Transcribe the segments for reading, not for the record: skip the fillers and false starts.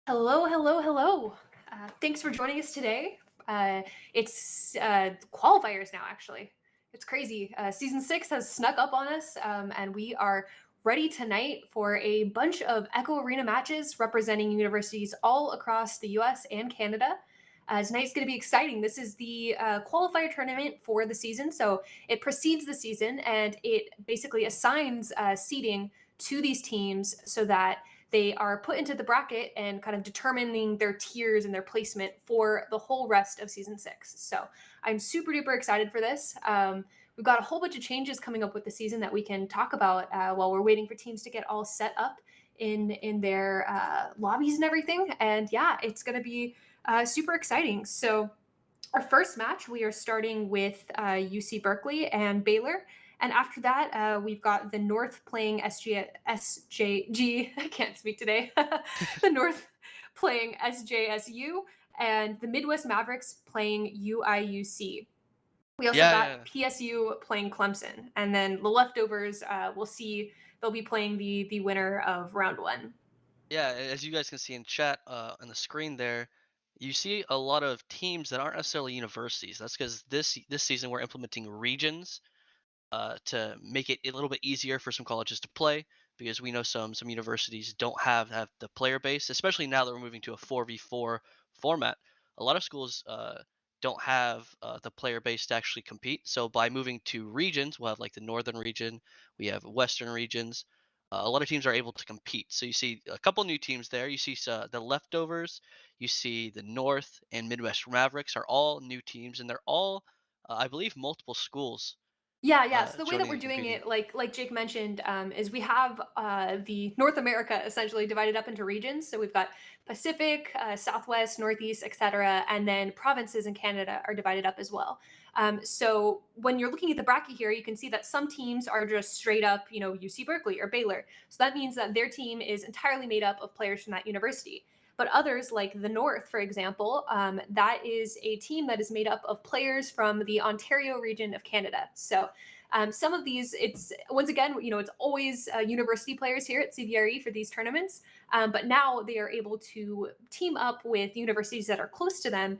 Hello, hello, hello. Thanks for joining us today. It's qualifiers now, actually. It's crazy. Season six has snuck up on us, and we are ready tonight for a bunch of Echo Arena matches representing universities all across the US and Canada. Tonight's going to be exciting. This is the qualifier tournament for the season. So it precedes the season and it basically assigns seeding to these teams so that they are put into the bracket and kind of determining their tiers and their placement for the whole rest of season six. So I'm super duper excited for this. We've got a whole bunch of changes coming up with the season that we can talk about while we're waiting for teams to get all set up in their lobbies and everything. And yeah, it's going to be super exciting. So our first match, we are starting with UC Berkeley and Baylor. And after that, we've got the North playing SJG. I can't speak today. The North playing SJSU, and the Midwest Mavericks playing UIUC. We also Yeah, got yeah, PSU playing Clemson. And then the leftovers, we'll see, they'll be playing the winner of round one. yeah. As you guys can see in chat on the screen there, you see a lot of teams that aren't necessarily universities. That's because this season we're implementing regions to make it a little bit easier for some colleges to play. Because we know some universities don't have the player base, especially now that we're moving to a 4v4 format. A lot of schools don't have the player base to actually compete. So by moving to regions, we'll have like the northern region, we have western regions. A lot of teams are able to compete. So you see a couple new teams there. You see the leftovers, you see the North and Midwest Mavericks are all new teams, and they're all, I believe, multiple schools Yeah, yeah. So the way that joining we're and doing competing. it, like Jake mentioned, is we have the North America essentially divided up into regions. So we've got Pacific, Southwest, Northeast, etc., and then provinces in Canada are divided up as well. So when you're looking at the bracket here, you can see that some teams are just straight up, UC Berkeley or Baylor. So that means that their team is entirely made up of players from that university. But others, like the North, for example, that is a team that is made up of players from the Ontario region of Canada. So some of these, it's once again, it's always university players here at CVRE for these tournaments, but now they are able to team up with universities that are close to them,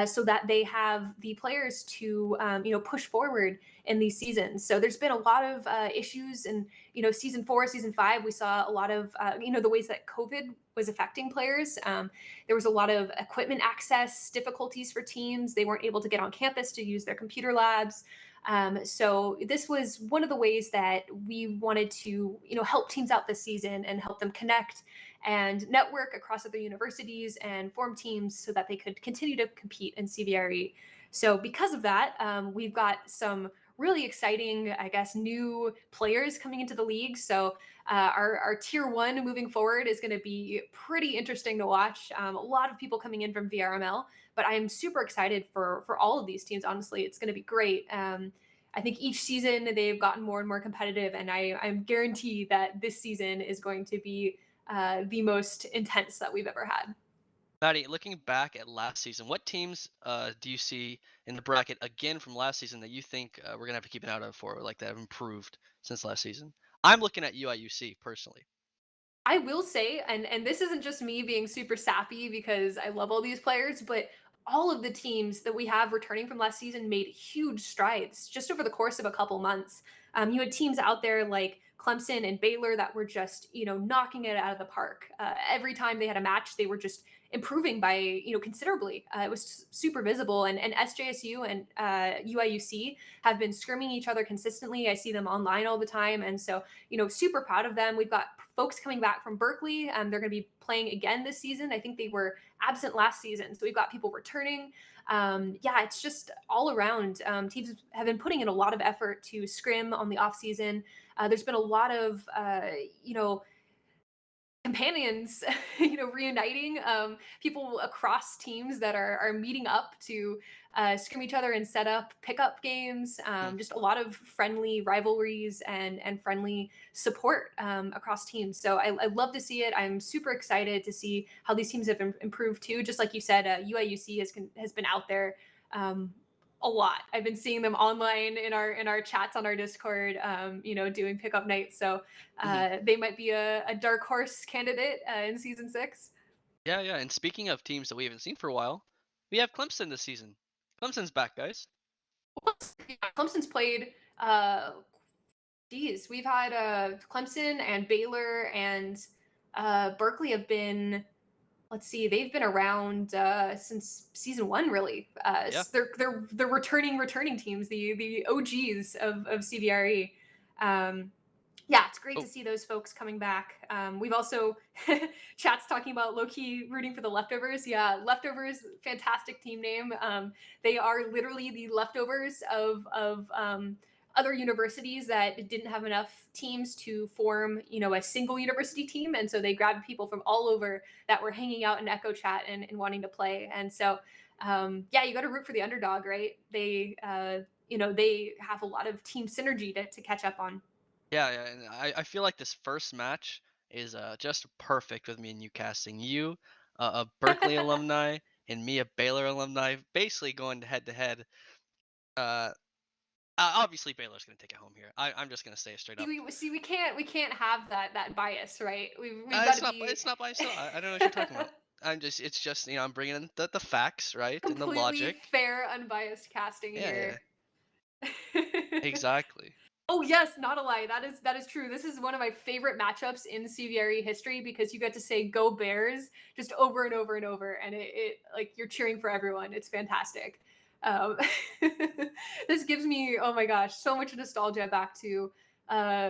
so that they have the players to push forward in these seasons. So there's been a lot of issues, and season four, season five, we saw a lot of the ways that COVID was affecting players. There was a lot of equipment access difficulties for teams. They weren't able to get on campus to use their computer labs. So this was one of the ways that we wanted to, help teams out this season and help them connect and network across other universities and form teams so that they could continue to compete in CVRE. So because of that, we've got some really exciting, I guess, new players coming into the league. So our tier one moving forward is going to be pretty interesting to watch. A lot of people coming in from VRML, but I'm super excited for all of these teams. Honestly, it's going to be great. I think each season they've gotten more and more competitive, and I'm guaranteed that this season is going to be the most intense that we've ever had. Maddie, looking back at last season, what teams do you see in the bracket again from last season that you think we're gonna have to keep an eye out for, like that have improved since last season? I'm looking at UIUC personally. I will say, and this isn't just me being super sappy because I love all these players, but all of the teams that we have returning from last season made huge strides just over the course of a couple months. You had teams out there like Clemson and Baylor that were just, knocking it out of the park. Every time they had a match, they were just improving by, considerably. It was super visible, and SJSU and UIUC have been scrimming each other consistently. I see them online all the time, and so super proud of them. We've got folks coming back from Berkeley. They're going to be playing again this season. I think they were absent last season. So we've got people returning. Yeah, it's just all around. Teams have been putting in a lot of effort to scrim on the off season. There's been a lot of, companions reuniting, people across teams that are meeting up to scrim each other and set up pickup games, Mhm. just a lot of friendly rivalries and friendly support across teams. So I love to see it. I'm super excited to see how these teams have improved too. Just like you said, UIUC has been out there um, a lot. I've been seeing them online in our chats on our Discord, doing pickup nights. So Mhm. they might be a dark horse candidate in season six. Yeah, yeah. And speaking of teams that we haven't seen for a while, we have Clemson this season. Clemson's back, guys. Yeah, Clemson's played. Geez, we've had Clemson and Baylor and Berkeley have been. Let's see, they've been around since season one, really. Yeah. They're returning teams, the OGs of CVRE. Um, yeah, it's great to Oh, see those folks coming back. We've also chats talking about low key rooting for the leftovers. Yeah, leftovers, fantastic team name. They are literally the leftovers of other universities that didn't have enough teams to form, a single university team, and so they grabbed people from all over that were hanging out in Echo Chat and wanting to play. And so, yeah, you got to root for the underdog, right? They have a lot of team synergy to catch up on. yeah, yeah. And I feel like this first match is just perfect with me and you casting. You, a Berkeley alumni, and me, a Baylor alumni, basically going head to head. Uh, Obviously Baylor's gonna take it home here. I'm just gonna say it straight See, up. we can't have that bias, right? We've got It's to not be it's not biased at all. I don't know what you're talking about. It's just I'm bringing in the facts, right, and the completely logic. fair, unbiased casting Yeah, yeah, here. exactly. Oh yes, not a lie. That is true. This is one of my favorite matchups in CVRE history because you get to say "Go Bears" just over and over and over, and it like you're cheering for everyone. It's fantastic. Um, this gives me, oh my gosh, so much nostalgia back to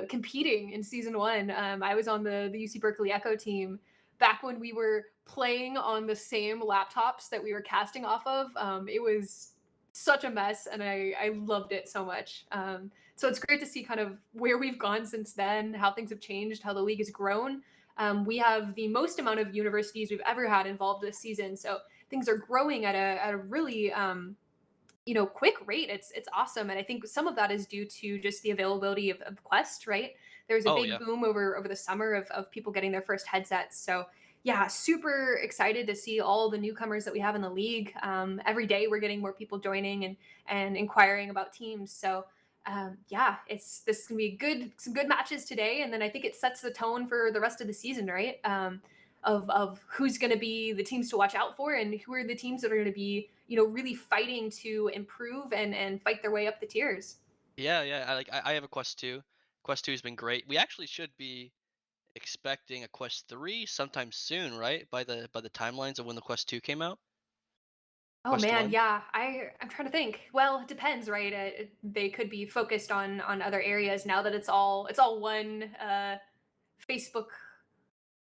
competing in season one. I was on the UC Berkeley Echo team back when we were playing on the same laptops that we were casting off of. It was such a mess, and I loved it so much. So it's great to see kind of where we've gone since then, how things have changed, how the league has grown. We have the most amount of universities we've ever had involved this season, so things are growing at a really quick rate. It's awesome, and I think some of that is due to just the availability of Quest. Right, there's a Oh big yeah. boom over the summer of people getting their first headsets. So yeah, super excited to see all the newcomers that we have in the league. Every day we're getting more people joining and inquiring about teams. So yeah, this can be some good matches today, and then I think it sets the tone for the rest of the season, right? Of who's going to be the teams to watch out for, and who are the teams that are going to be, really fighting to improve and fight their way up the tiers. Yeah, yeah. I have a Quest 2. Quest 2 has been great. We actually should be expecting a Quest 3 sometime soon, right? By the timelines of when the Quest 2 came out. Oh Quest man, 1. yeah. I'm trying to think. Well, it depends, right? They could be focused on other areas now that it's all one Facebook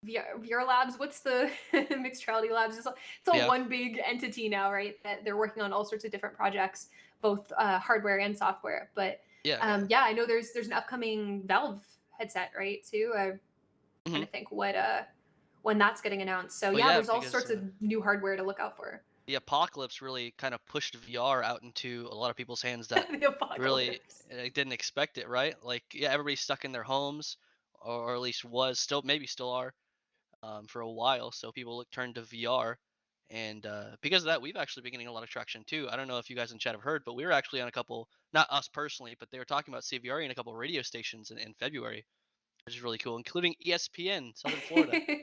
VR Labs. What's the mixed reality labs? It's all Yeah. one big entity now, right? That they're working on all sorts of different projects, both hardware and software. But Yeah, yeah. yeah, I know there's an upcoming Valve headset, right? Too. I'm trying Mhm. to think what when that's getting announced. So Well, yeah, yeah, there's all because sorts of new hardware to look out for. the apocalypse really kind of pushed VR out into a lot of people's hands that The really apocalypse. didn't expect it, right? Like, yeah, everybody's stuck in their homes, or at least was still, maybe still are, for a while. So people turned to VR, and because of that, we've actually been getting a lot of traction too. I don't know if you guys in chat have heard, but we were actually on a couple, not us personally, but they were talking about CVRE in a couple radio stations in February, which is really cool, including ESPN, Southern Florida. So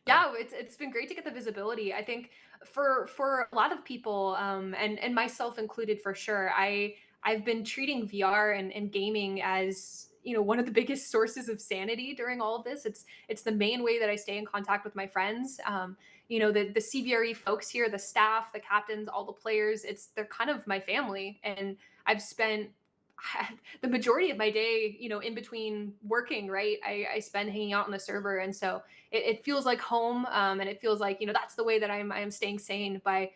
Yeah, it's been great to get the visibility. I think for a lot of people, and myself included for sure, I've been treating VR and gaming as, one of the biggest sources of sanity during all of this. It's the main way that I stay in contact with my friends. The CVRE folks here, the staff, the captains, all the players. They're kind of my family, and I've spent the majority of my day, in between working, right, I spend hanging out on the server, and so it feels like home, and it feels like, that's the way that I'm staying sane by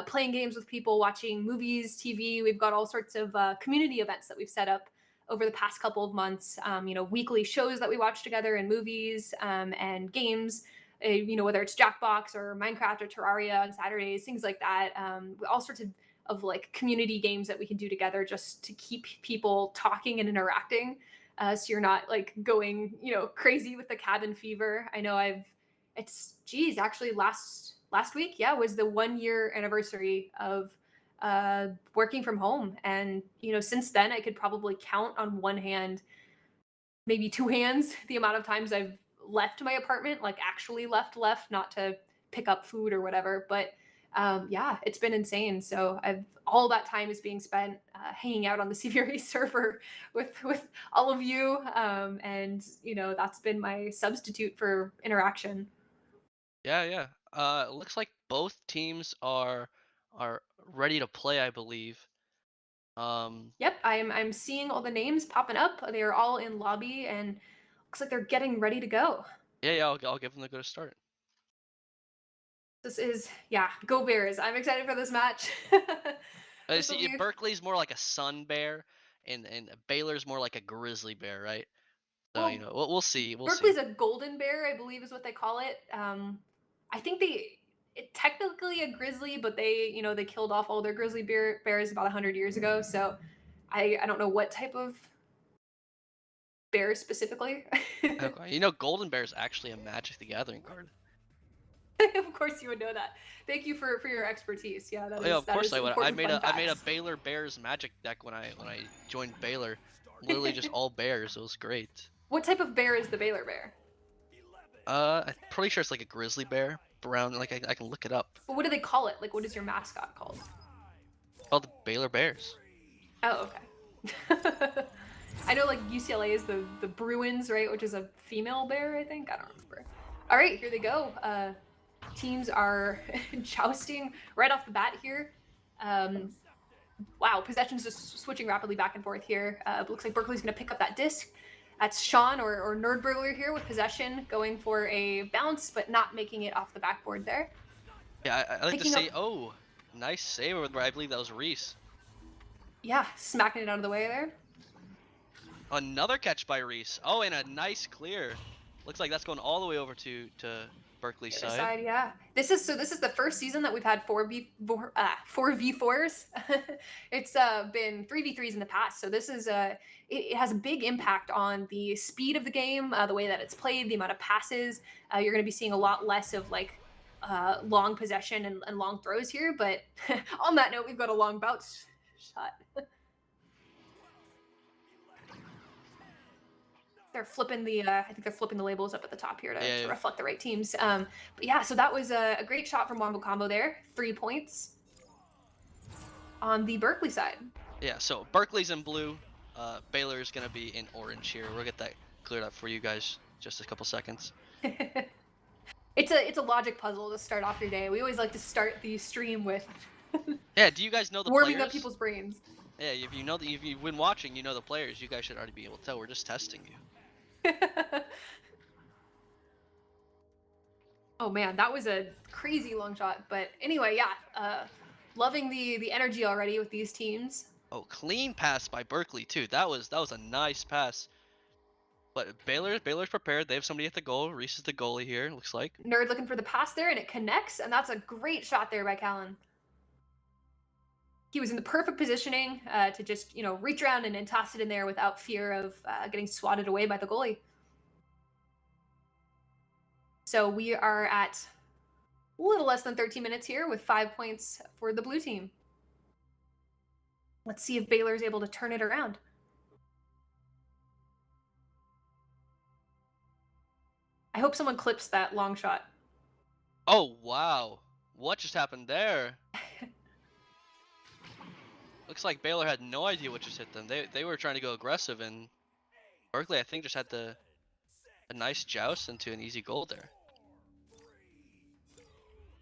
playing games with people, watching movies, TV. We've got all sorts of community events that we've set up over the past couple of months. Weekly shows that we watch together, and movies, and games. Whether it's Jackbox or Minecraft or Terraria on Saturdays, things like that. All sorts of like community games that we can do together just to keep people talking and interacting, so you're not like going, crazy with the cabin fever. I know it's geez, actually last week, yeah, was the 1 year anniversary of working from home, and since then I could probably count on one hand, maybe two hands, the amount of times I've left my apartment, like actually left, not to pick up food or whatever. But yeah, it's been insane. So I've all that time is being spent hanging out on the CVRE server with all of you, and that's been my substitute for interaction. Yeah, yeah. Looks like both teams are ready to play, I believe. Um, Yep, I'm seeing all the names popping up. They are all in lobby, and looks like they're getting ready to go. yeah, yeah. I'll give them the go to start. This is, yeah, go Bears. I'm excited for this match. This will See, be, Berkeley's more like a sun bear, and Baylor's more like a grizzly bear, right? So well, we'll see, we'll see. Berkeley's a golden bear, I believe is what they call it. I think technically a grizzly, but they killed off all their grizzly bears about 100 years ago. So I don't know what type of bear specifically. Okay, Golden Bear is actually a Magic the Gathering card. Of course you would know that. Thank you for your expertise. Yeah, that Oh, yeah, is of that course is I would. I important made fun a I made a facts. Baylor Bears Magic deck when I joined Baylor. Literally just all bears. It was great. What type of bear is the Baylor bear? I'm pretty sure it's like a grizzly bear, brown. Like I can look it up. But what do they call it? Like, what is your mascot called? Called the Baylor Bears. Oh, okay. I know like UCLA is the Bruins, right, which is a female bear, I think. I don't remember. All right, here they go. Teams are jousting right off the bat here. Um, wow, possession's just switching rapidly back and forth here. Looks like Berkeley's going to pick up that disc. That's Sean or Nerdburglar here with possession, going for a bounce, but not making it off the backboard there. Yeah, I like to Picking say, up, oh, nice save over there. I believe that was Reese. yeah, smacking it out of the way there. Another catch by Reese. Oh, and a nice clear. Looks like that's going all the way over to Berkeley's The other side. side, yeah. This is the first season that we've had 4v4s. It's been 3v3s in the past, so this is it has a big impact on the speed of the game, the way that it's played, the amount of passes. You're going to be seeing a lot less of like long possession and long throws here. But on that note, we've got a long bounce shot. They're flipping the I think they're flipping the labels up at the top here to Yeah, reflect the right teams. But yeah, so that was a great shot from Wombo Combo there. 3 points on the Berkeley side. yeah. So Berkeley's in blue. Baylor's gonna be in orange here. We'll get that cleared up for you guys just a couple seconds. It's a logic puzzle to start off your day. We always like to start the stream with Yeah. Do you guys know the warming up players? people's brains. Yeah. If you've been watching, you know the players. You guys should already be able to tell. We're just testing you. Oh man, that was a crazy long shot. But anyway, yeah, loving the energy already with these teams. Oh, clean pass by Berkeley too. That was a nice pass. But Baylor's prepared. They have somebody at the goal. Reese is the goalie here. Looks like. Nerd looking for the pass there, and it connects, and that's a great shot there by Callan. He was in the perfect positioning to just reach around and toss it in there without fear of getting swatted away by the goalie. So we are at a little less than 13 minutes here with 5 points for the blue team. Let's see if Baylor's able to turn it around. I hope someone clips that long shot. Oh wow! What just happened there? Looks like Baylor had no idea what just hit them. They were trying to go aggressive, and Berkeley I think just had a nice joust into an easy goal there.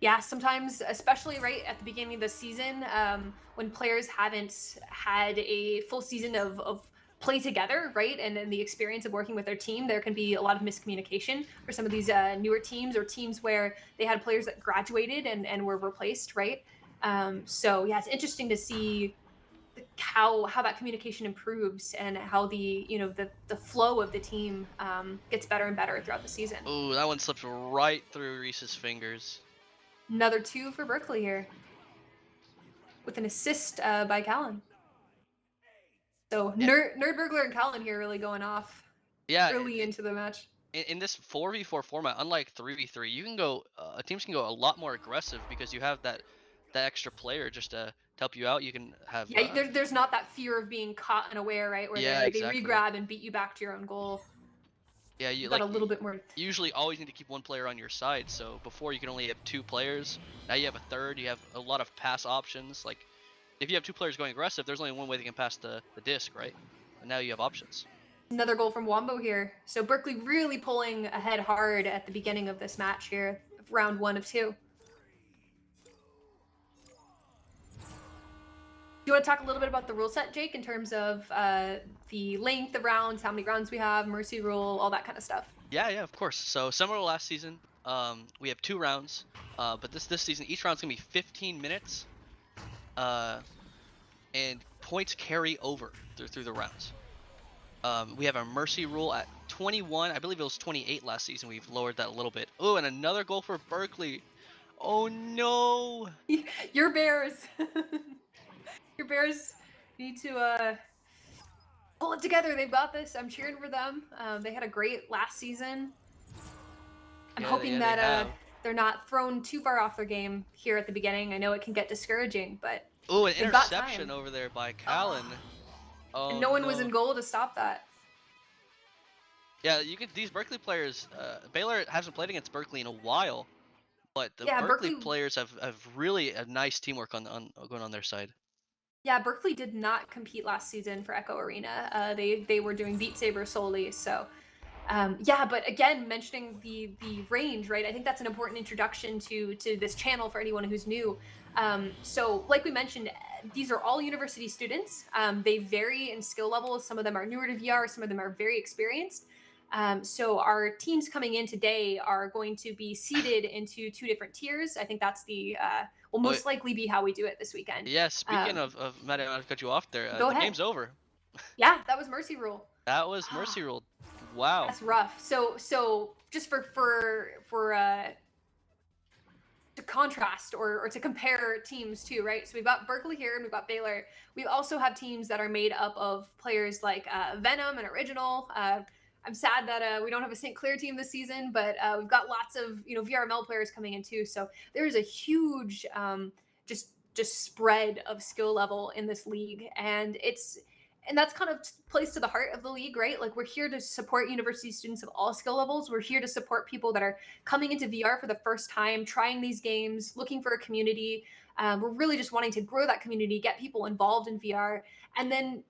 Yeah, sometimes, especially right at the beginning of the season, when players haven't had a full season of play together, right, and then the experience of working with their team, there can be a lot of miscommunication for some of these newer teams or teams where they had players that graduated and were replaced, right? So yeah, it's interesting to see how that communication improves and how the flow of the team gets better and better throughout the season. Ooh, that one slipped right through Reese's fingers. Another 2 for Berkeley here with an assist by Callan. So Yeah, Nerdburglar and Callan here really going off yeah. early into the match. In this 4v4 format, unlike 3v3, you can go. Teams can go a lot more aggressive because you have that extra player just to help you out. You can have. Yeah, there's not that fear of being caught unaware, right? Where Yeah, they exactly. re-grab and beat you back to your own goal. Yeah, We've got a little bit more. you usually always need to keep one player on your side. So before you can only have two players. Now you have a third. You have a lot of pass options. Like if you have two players going aggressive, there's only one way they can pass the disc, right? And now you have options. Another goal from Wombo here. So Berkeley really pulling ahead hard at the beginning of this match here, round 1 of 2. Do you want to talk a little bit about the rule set, Jake, in terms of the length of rounds, how many rounds we have, mercy rule, all that kind of stuff? Yeah, yeah, of course. So similar to last season, we have 2 rounds. But this season, each round's gonna be 15 minutes. Uh, and points carry over through the rounds. We have a mercy rule at 21. I believe it was 28 last season. We've lowered that a little bit. Oh, and another goal for Berkeley. Oh no! Your Bears, your Bears need to pull it together. They've got this. I'm cheering for them. They had a great last season. I'm hoping They that have. they're not thrown too far off their game here at the beginning. I know it can get discouraging, but Oh, an they've got interception time. over there by Oh, Callan. and Oh no one was in no. goal to stop that. Yeah, you could these Berkeley players. Baylor hasn't played against Berkeley in a while, but the Yeah, Berkeley Berkeley. players have really a nice teamwork on going on their side. Yeah, Berkeley did not compete last season for Echo Arena. They were doing Beat Saber solely. So yeah, but again, mentioning the range, right? I think that's an important introduction to this channel for anyone who's new. So, like we mentioned, these are all university students. They vary in skill levels. Some of them are newer to VR. Some of them are very experienced. So our teams coming in today are going to be seeded into 2 different tiers. I think that's the will Oh most likely be how we do it this weekend. yeah, speaking Um, of Matt, I cut you off there. Go The ahead. game's over. Yeah, that was Mercy Rule. That was Ah, mercy ruled. Wow. that's rough. So just for to contrast or to compare teams too, right? So we've got Berkeley here and we've got Baylor. We also have teams that are made up of players like Venom and Original. I'm sad that we don't have a St. Clair team this season, but we've got lots of VRML players coming in too. So there's a huge just spread of skill level in this league, and that's kind of plays to the heart of the league, right? Like we're here to support university students of all skill levels. We're here to support people that are coming into VR for the first time, trying these games, looking for a community. We're really just wanting to grow that community, get people involved in VR, and then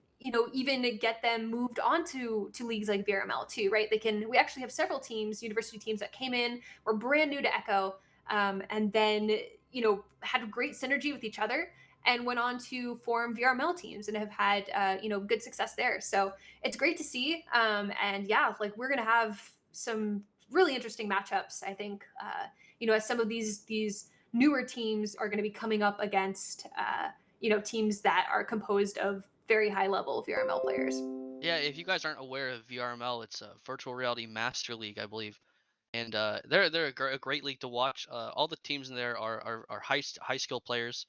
even get them moved on to leagues like VRML too, right? We actually have several teams, university teams that came in, were brand new to Echo, and then had great synergy with each other and went on to form VRML teams and have had good success there. So it's great to see. And yeah, like we're gonna have some really interesting matchups. I think as some of these newer teams are going to be coming up against teams that are composed of very high level VRML players. Yeah, if you guys aren't aware of VRML, it's a virtual reality master league, I believe, and they're a great league to watch. All the teams in there are high skill players,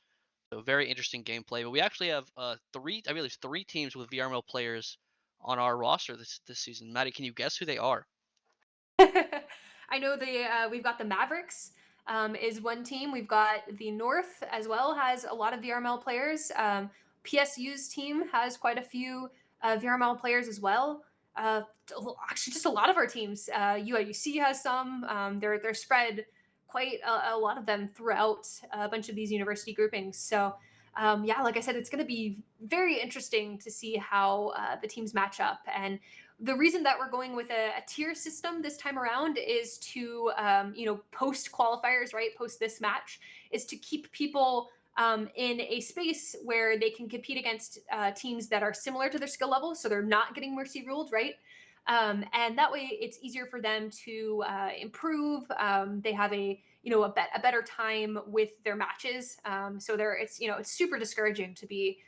so very interesting gameplay. But we actually have I believe 3 teams with VRML players on our roster this season. Maddie, can you guess who they are? I know we've got the Mavericks is one team. We've got the North as well has a lot of VRML players. PSU's team has quite a few VRML players as well. Actually, just a lot of our teams. UIUC has some. They're spread quite a lot of them throughout a bunch of these university groupings. So yeah, like I said, it's going to be very interesting to see how the teams match up. And the reason that we're going with a tier system this time around is to post qualifiers, right, post this match, is to keep people in a space where they can compete against teams that are similar to their skill level, so they're not getting mercy ruled, right? And that way it's easier for them to improve. They have a better time with their matches. So it's super discouraging to be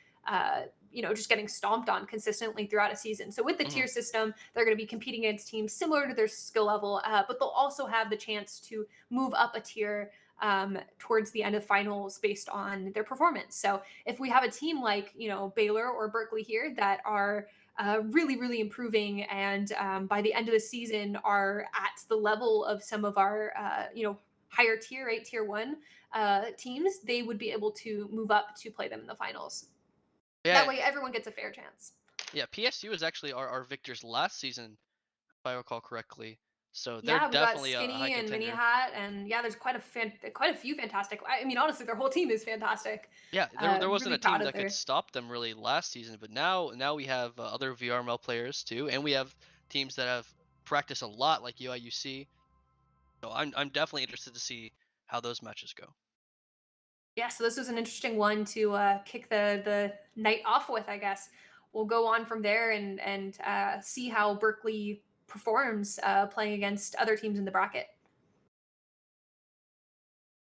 just getting stomped on consistently throughout a season. So with the Hmm. tier system, they're going to be competing against teams similar to their skill level, but they'll also have the chance to move up a tier towards the end of finals based on their performance. So if we have a team like Baylor or Berkeley here that are really, really improving, and by the end of the season are at the level of some of our higher tier, right, tier one teams, they would be able to move up to play them in the finals. That Yeah, way, everyone gets a fair chance. yeah. PSU is actually our victors last season. I recall correctly. So they're Yeah, we got definitely a high Skinny and Mini contender. Hat, and yeah, there's quite a few fantastic. I mean, honestly, their whole team is fantastic. Yeah, there wasn't Really a proud team of that could their. stop them really last season, but now we have other VRML players too, and we have teams that have practiced a lot like UIUC. So I'm definitely interested to see how those matches go. Yeah, so this was an interesting one to kick the night off with, I guess. We'll go on from there and see how Berkeley performs playing against other teams in the bracket.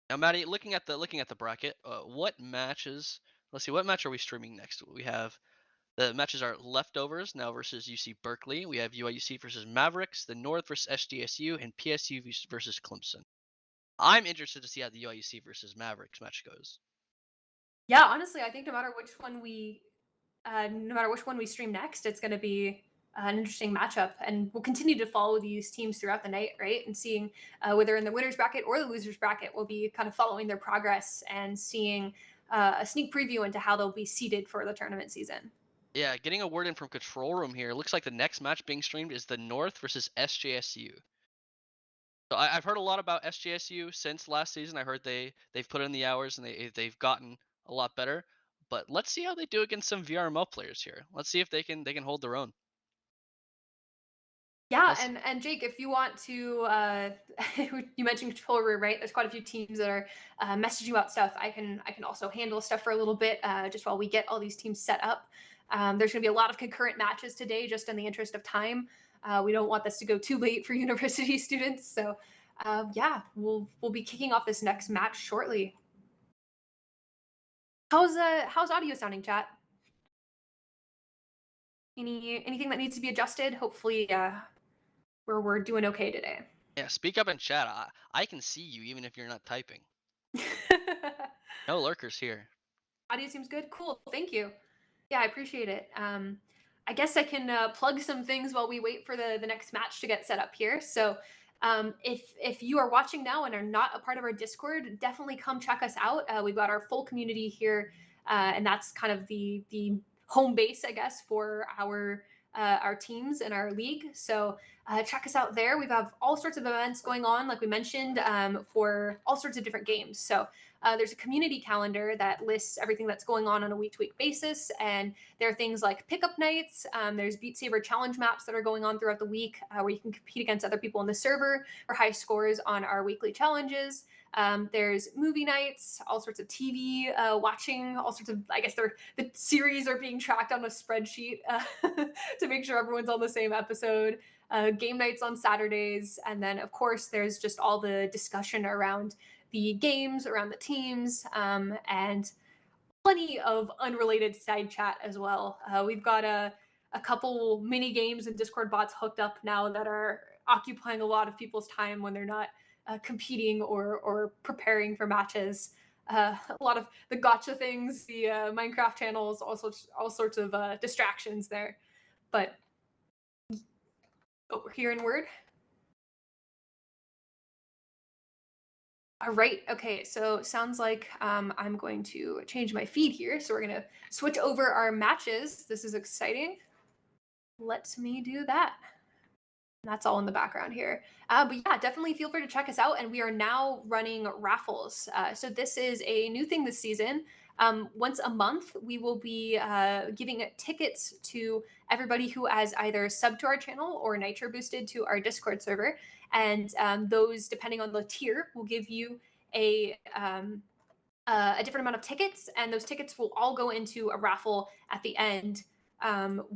Now, Maddie, looking at the bracket, what matches? Let's see, what match are we streaming next? We have the matches are leftovers now versus UC Berkeley. We have UIUC versus Mavericks, the North versus SDSU, and PSU versus Clemson. I'm interested to see how the UIUC versus Mavericks match goes. Yeah, honestly, I think no matter which one we stream next, it's going to be an interesting matchup, and we'll continue to follow these teams throughout the night, right? And seeing whether in the winners bracket or the losers bracket, we'll be kind of following their progress and seeing a sneak preview into how they'll be seeded for the tournament season. Yeah, getting a word in from control room here. Looks like the next match being streamed is the North versus SJSU. So I've heard a lot about SJSU since last season. I heard they've put in the hours and they've gotten a lot better. But let's see how they do against some VRML players here. Let's see if they can hold their own. Yeah, Let's and Jake, if you want to, you mentioned control room, right? There's quite a few teams that are messaging you about stuff. I can also handle stuff for a little bit just while we get all these teams set up. There's going to be a lot of concurrent matches today, just in the interest of time. We don't want this to go too late for university students, so yeah, we'll be kicking off this next match shortly. How's audio sounding, chat? Anything that needs to be adjusted? Hopefully, we're doing okay today. Yeah, speak up in chat. I can see you even if you're not typing. No lurkers here. Audio seems good. Cool. Thank you. Yeah, I appreciate it. I guess I can plug some things while we wait for the next match to get set up here. So, if you are watching now and are not a part of our Discord, definitely come check us out. We've got our full community here, and that's kind of the home base, I guess, for our teams and our league. So check us out there. We have all sorts of events going on, like we mentioned, for all sorts of different games. So there's a community calendar that lists everything that's going on a week-to-week basis, and there are things like pickup nights. There's Beat Saber challenge maps that are going on throughout the week, where you can compete against other people in the server for high scores on our weekly challenges. There's movie nights, all sorts of TV watching, all sorts of, I guess the series are being tracked on a spreadsheet to make sure everyone's on the same episode. Game nights on Saturdays, and then of course there's just all the discussion around the games, around the teams, and plenty of unrelated side chat as well. We've got a couple mini games and Discord bots hooked up now that are occupying a lot of people's time when they're not competing or preparing for matches. A lot of the gotcha things, the Minecraft channels, all sorts of distractions there. But over here in Word. All right. Okay. So sounds like I'm going to change my feed here. So we're going to switch over our matches. This is exciting. Let me do that. That's all in the background here. But yeah, definitely feel free to check us out. And we are now running raffles. So this is a new thing this season. Once a month, we will be giving tickets to everybody who has either subbed to our channel or nitro boosted to our Discord server. And those, depending on the tier, will give you a different amount of tickets, and those tickets will all go into a raffle at the end,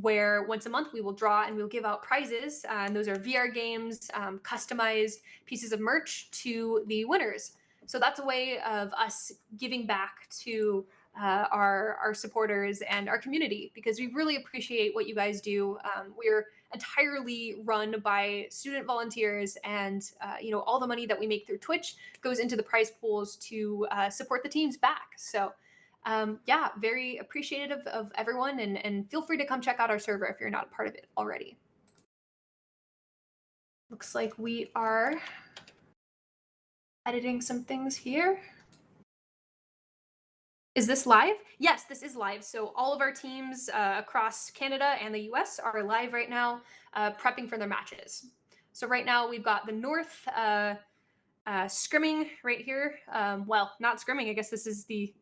where once a month we will draw and we'll give out prizes. And those are VR games, customized pieces of merch to the winners. So that's a way of us giving back to our supporters and our community, because we really appreciate what you guys do. We're entirely run by student volunteers, and all the money that we make through Twitch goes into the prize pools to support the teams back. So yeah, very appreciative of everyone, and feel free to come check out our server if you're not a part of it already. Looks like we are editing some things here. Is this live? Yes, this is live. So all of our teams across Canada and the US are live right now. prepping for their matches. So right now we've got the North scrimming right here. Well, not scrimming. I guess this is the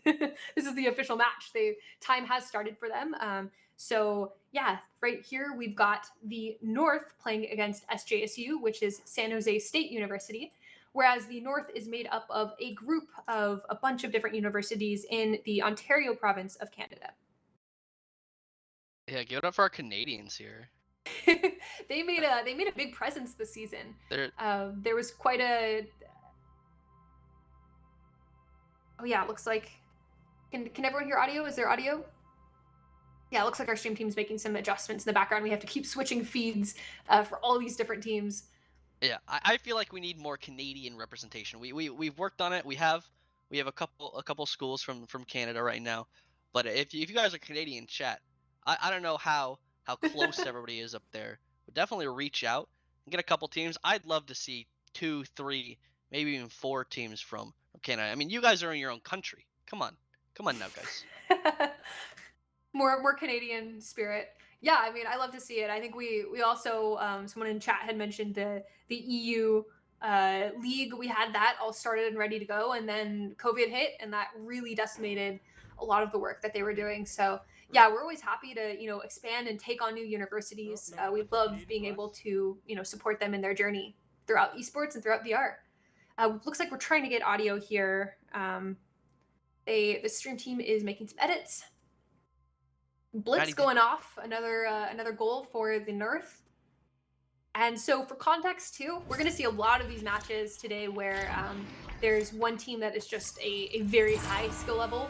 this is the official match. The time has started for them. So yeah, right here we've got the North playing against SJSU, which is San Jose State University, whereas the North is made up of a group of a bunch of different universities in the Ontario province of Canada. Yeah, give it up for our Canadians here. They made a big presence this season. They're There was quite a oh yeah, it looks like can everyone hear audio? Is there audio? Yeah, it looks like our stream team's making some adjustments in the background. We have to keep switching feeds for all these different teams. Yeah, I feel like we need more Canadian representation. We've worked on it. We have a couple schools from Canada right now, but if you guys are Canadian chat, I don't know how close everybody is up there. But definitely reach out and get a couple teams. I'd love to see 2, 3, maybe even 4 teams from Canada. I mean, you guys are in your own country. Come on now, guys. More Canadian spirit. Yeah, I mean, I love to see it. I think we also someone in chat had mentioned the EU league. We had that all started and ready to go, and then COVID hit, and that really decimated a lot of the work that they were doing. So yeah, we're always happy to expand and take on new universities. We love being able to support them in their journey throughout esports and throughout VR. Looks like we're trying to get audio here. The stream team is making some edits. Blitz Maddie, did, going off, another goal for the North. And so, for context too, we're going to see a lot of these matches today where there's one team that is just a very high skill level,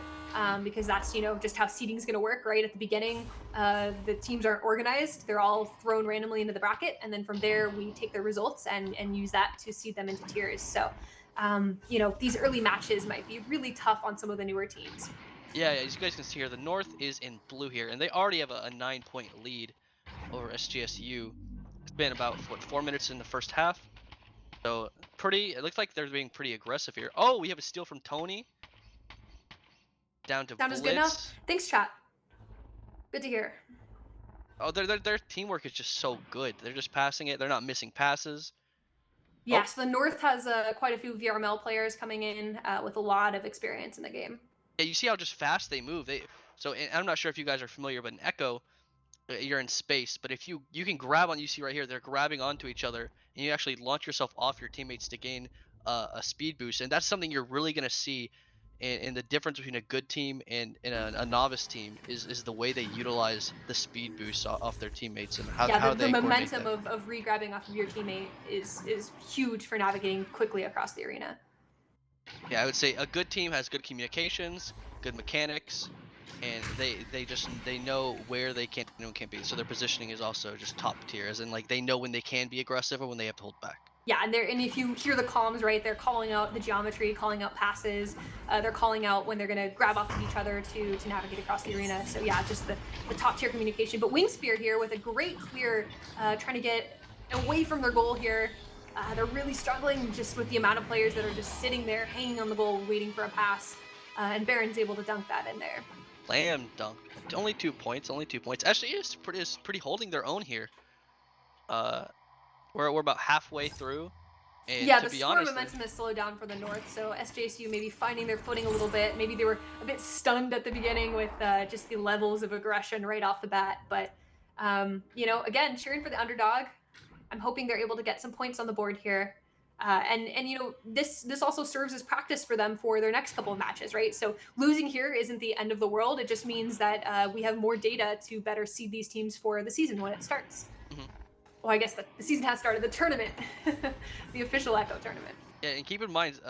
because that's just how seeding is going to work. Right at the beginning, the teams aren't organized; they're all thrown randomly into the bracket, and then from there we take their results and use that to seed them into tiers. So, these early matches might be really tough on some of the newer teams. yeah, as you guys can see here, the North is in blue here, and they already have a 9-point lead over SGSU. It's been about what 4 minutes in the first half. So pretty. It looks like they're being pretty aggressive here. Oh, we have a steal from Tony. Down to Sound is good now. Blitz. Thanks, chat. Good to hear. Oh, their teamwork is just so good. They're just passing it. They're not missing passes. Oh, Yes, the North has quite a few VRML players coming in with a lot of experience in the game. yeah. You see how just fast they move. And I'm not sure if you guys are familiar, but in Echo, you're in space. But if you can grab on, you see right here, they're grabbing onto each other, and you actually launch yourself off your teammates to gain a speed boost. And that's something you're really gonna see in the difference between a good team and a novice team is the way they utilize the speed boost off their teammates and Yeah, how the they coordinate momentum that. of re-grabbing off of your teammate is huge for navigating quickly across the arena. Yeah, I would say a good team has good communications, good mechanics, and they know where they can and can't be. So their positioning is also just top tier, as in like they know when they can be aggressive or when they have to hold back. Yeah, and if you hear the comms right, they're calling out the geometry, calling out passes. They're calling out when they're going to grab off of each other to navigate across the arena. So yeah, just the top tier communication. But Wingspear here with a great clear, trying to get away from their goal here. They're really struggling just with the amount of players that are just sitting there, hanging on the goal, waiting for a pass. And Baron's able to dunk that in there. Slam dunk. Only 2 points. Only 2 points. Actually, is pretty holding their own here. Uh, we're about halfway through, and Yeah, to the be score honest, they're momentum has slowed down for the North, so SJSU maybe finding their footing a little bit. Maybe they were a bit stunned at the beginning with just the levels of aggression right off the bat. But, again, cheering for the underdog. I'm hoping they're able to get some points on the board here. And this also serves as practice for them for their next couple of matches, right? So losing here isn't the end of the world. It just means that we have more data to better seed these teams for the season when it starts. mhm. Well, I guess the season has started. The tournament, the official Echo tournament. Yeah, and keep in mind,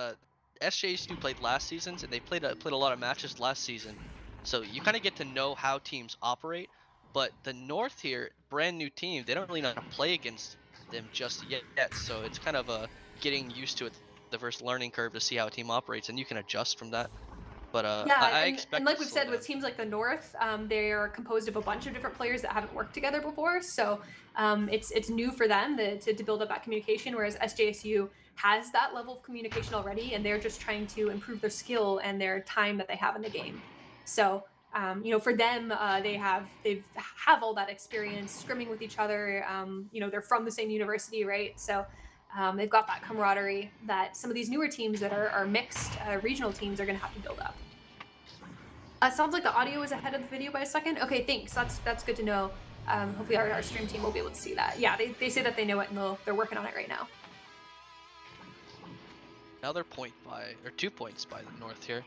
SJSU played last season, and they played a lot of matches last season, so you kind of get to know how teams operate. But the North here, brand new team, they don't really know how to play against them just yet. So it's kind of a getting used to it, the first learning curve to see how a team operates, and you can adjust from that. But Yeah, I and expect it like to we've slow said, with down. teams like the North, they are composed of a bunch of different players that haven't worked together before. So it's new for them to build up that communication. Whereas SJSU has that level of communication already, and they're just trying to improve their skill and their time that they have in the game. So For them, they've all that experience scrimming with each other. They're from the same university, right? So they've got that camaraderie that some of these newer teams that are mixed regional teams are going to have to build up. Sounds like the audio is ahead of the video by a second. Okay, thanks. That's good to know. Hopefully our stream team will be able to see that. Yeah, they say that they know it and they're working on it right now. Another point by, or 2 points by the North here.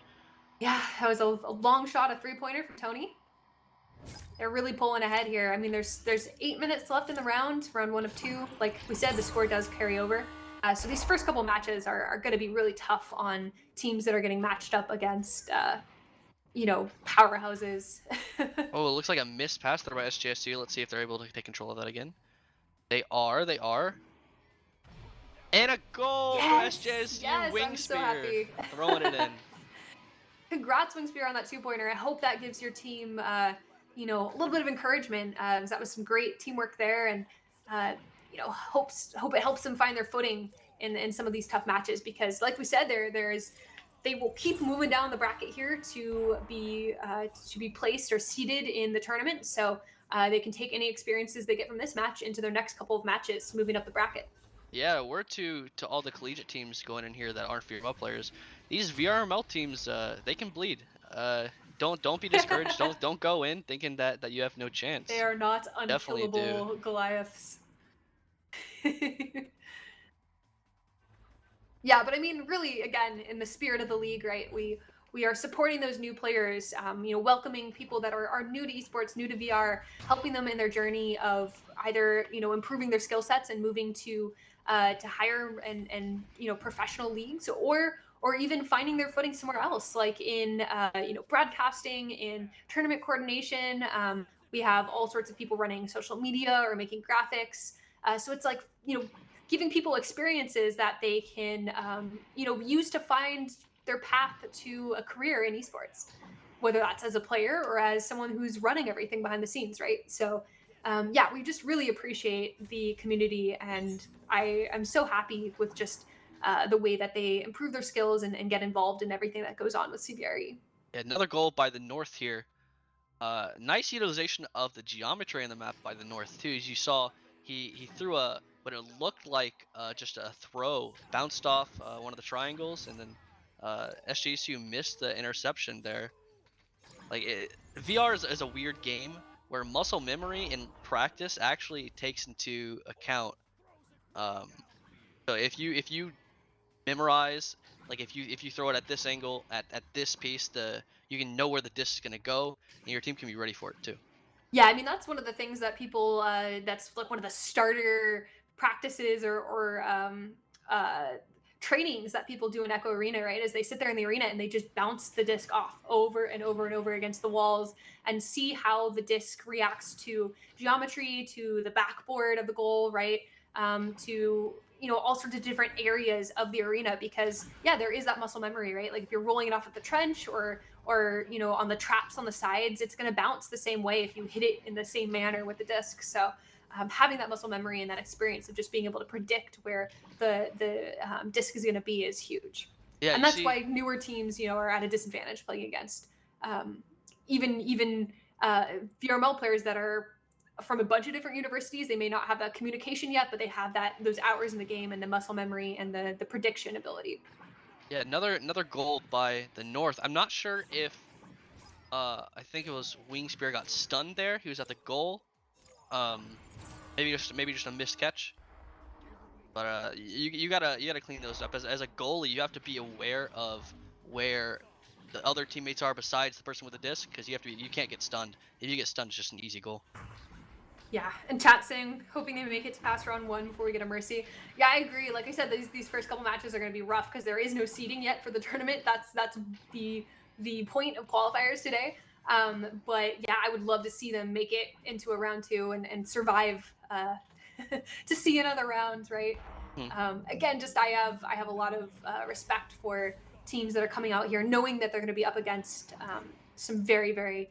Yeah, that was a long shot, a 3-pointer for Tony. They're really pulling ahead here. I mean, there's 8 minutes left in the round one of two. Like we said, the score does carry over. So these first couple matches are going to be really tough on teams that are getting matched up against, powerhouses. Oh, it looks like a missed pass there by SJSU. Let's see if they're able to take control of that again. They are. And a goal for Yes, SJSU, yes, wing I'm so spear, happy. throwing it in. Congrats, Wing Spear, on that 2-pointer. I hope that gives your team, a little bit of encouragement. 'Cause that was some great teamwork there, and hope it helps them find their footing in some of these tough matches. Because, like we said, they will keep moving down the bracket here to be placed or seeded in the tournament. So they can take any experiences they get from this match into their next couple of matches, moving up the bracket. Yeah, word to all the collegiate teams going in here that aren't VRML players. These VRML teams, they can bleed. Don't be discouraged. Don't go in thinking that you have no They chance. are not Definitely do. unkillable Goliaths. Yeah, but I mean, really, again, in the spirit of the league, right? We are supporting those new players, welcoming people that are new to esports, new to VR, helping them in their journey of either improving their skill sets and moving to higher and professional leagues, or even finding their footing somewhere else, like in broadcasting, in tournament coordination. We have all sorts of people running social media or making graphics. So it's like giving people experiences that they can use to find their path to a career in esports, whether that's as a player or as someone who's running everything behind the scenes, right? So yeah, we just really appreciate the community, and I am so happy with just the way that they improve their skills and get involved in everything that goes on with CVRE. Yeah, another goal by the North here. Nice utilization of the geometry on the map by the North too. As you saw, he threw what it looked like just a throw, bounced off one of the triangles, and then SJSU missed the interception there. VR is a weird game where muscle memory and practice actually takes into account. Um, so if you memorize, like if you throw it at this angle at this piece, you can know where the disc is gonna go, and your team can be ready for it too. Yeah, I mean that's one of the things that people that's like one of the starter practices or trainings that people do in Echo Arena, right? Is they sit there in the arena and they just bounce the disc off over and over and over against the walls and see how the disc reacts to geometry, to the backboard of the goal, right? To all sorts of different areas of the arena, because yeah, there is that muscle memory, right? Like if you're rolling it off at the trench or on the traps on the sides, it's going to bounce the same way if you hit it in the same manner with the disc. So having that muscle memory and that experience of just being able to predict where the disc is going to be is huge. Yeah, And you that's see. why newer teams are at a disadvantage playing against um, even VRML players that are from a bunch of different universities. They may not have that communication yet, but they have those hours in the game and the muscle memory and the prediction ability. Yeah, another goal by the North. I'm not sure if I think it was Wing Spear got stunned there. He was at the goal. Um, maybe just a missed catch. But you gotta clean those up. As a goalie, you have to be aware of where the other teammates are besides the person with the disc, because you can't get stunned. If you get stunned, it's just an easy goal. Yeah, and chat saying hoping they make it to pass round one before we get a mercy. Yeah, I agree. Like I said, these first couple matches are going to be rough because there is no seeding yet for the tournament. That's the point of qualifiers today. But yeah, I would love to see them make it into a round two and survive to see another round, right? Hmm. Again, just I have a lot of respect for teams that are coming out here, knowing that they're going to be up against some very very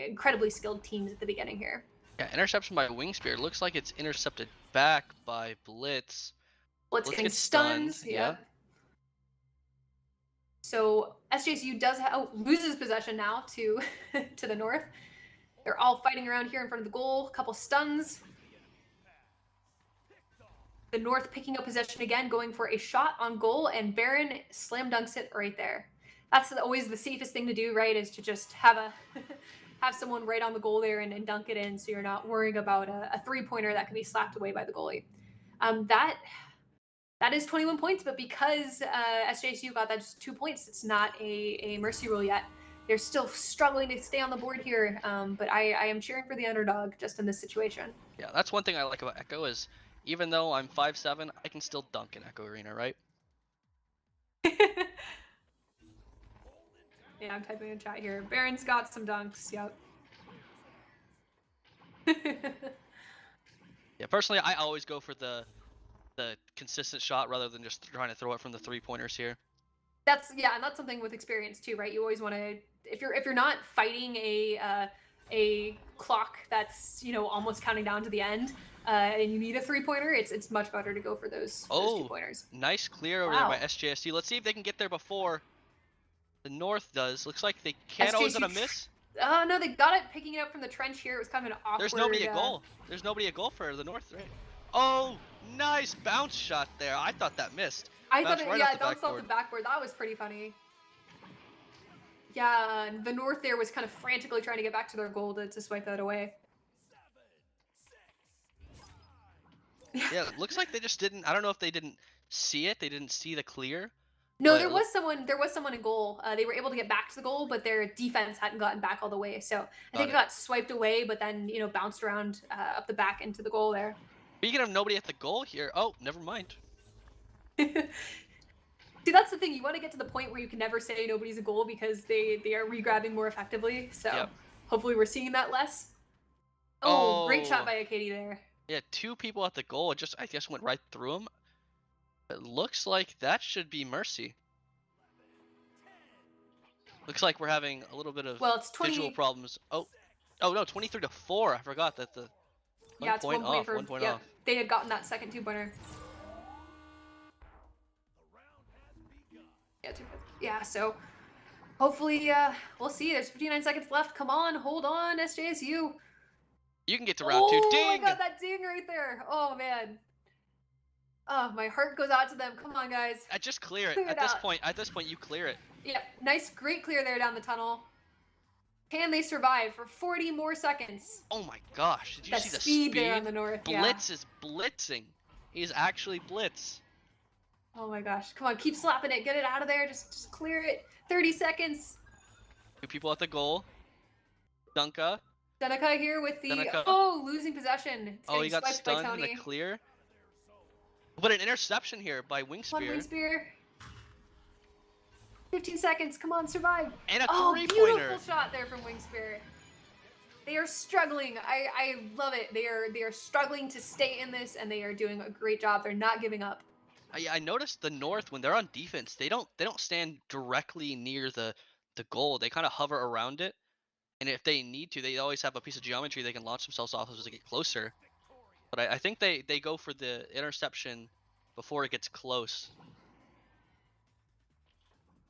incredibly skilled teams at the beginning here. Yeah, interception by Wing Spear. Looks like it's intercepted back by Blitz. Blitz Blitz getting gets stunned. stuns. Yeah. Yep. So SJSU loses possession now to to the north. They're all fighting around here in front of the goal. A couple stuns. The North picking up possession again, going for a shot on goal, and Baron slam dunks it right there. That's always the safest thing to do, right? Is to just have a have someone right on the goal there and dunk it in, so you're not worrying about a 3-pointer that can be slapped away by the goalie. That is 21 points, but because SJSU got that just 2 points, it's not a mercy rule yet. They're still struggling to stay on the board here, but I am cheering for the underdog just in this situation. Yeah, that's one thing I like about Echo is even though I'm 5'7", I can still dunk in Echo Arena, right? Yeah, I'm typing in chat here. Baron's got some dunks. Yep. Yeah, personally, I always go for the consistent shot rather than just trying to throw it from the 3-pointers here. And that's something with experience too, right? You always want to, if you're not fighting a clock that's almost counting down to the end, and you need a 3-pointer, it's much better to go for those 2-pointers. Nice clear over there by SJSU. Let's see if they can get there before the North does. Looks like they can't always on a miss. Oh no, they got it picking it up from the trench here. It was kind of an awkward. There's nobody at goal. There's nobody at goal for the North, right? Oh, nice bounce shot there. I thought that missed. I thought it bounced off the backboard. That was pretty funny. Yeah, the North there was kind of frantically trying to get back to their goal to swipe that away. Yeah, it looks like they just didn't. I don't know if they didn't see it. They didn't see the clear. No, there was someone in goal. They were able to get back to the goal, but their defense hadn't gotten back all the way. So I think it got swiped away, but then bounced around up the back into the goal there. Speaking of nobody at the goal here. Oh, never mind. See, that's the thing. You want to get to the point where you can never say nobody's a goal because they are regrabbing more effectively. So hopefully we're seeing that less. Oh, great shot by Katie there. Yeah, 2 people at the goal. It just, I guess, went right through him. It looks like that should be mercy. Looks like we're having a little bit of visual problems. Oh no, 23-4. I forgot that the it's 1 point off. 1 point off. They had gotten that second 2-pointer. Yeah, so hopefully we'll see. There's 59 seconds left. Come on, hold on, SJSU. You can get to round 2. Ding! Oh, I got that ding right there. Oh man. Oh, my heart goes out to them. Come on, guys. Just clear it. At this point, you clear it. Yeah, nice, great clear there down the tunnel. Can they survive for 40 more seconds? Oh my gosh! Did you see the speed there on the North? Blitz is blitzing. He's actually blitz. Oh my gosh! Come on, keep slapping it. Get it out of there. Just clear it. 30 seconds. 2 people at the goal. Dunka here with the losing possession. He got stunned in a clear. But an interception here by Wingspear. 15 seconds. Come on, survive. And a 3-pointer. Beautiful shot there from Wingspear. They are struggling. I love it. They are struggling to stay in this, and they are doing a great job. They're not giving up. I noticed the North, when they're on defense, they don't stand directly near the goal. They kind of hover around it, and if they need to, they always have a piece of geometry they can launch themselves off as they get closer. But I think they go for the interception before it gets close.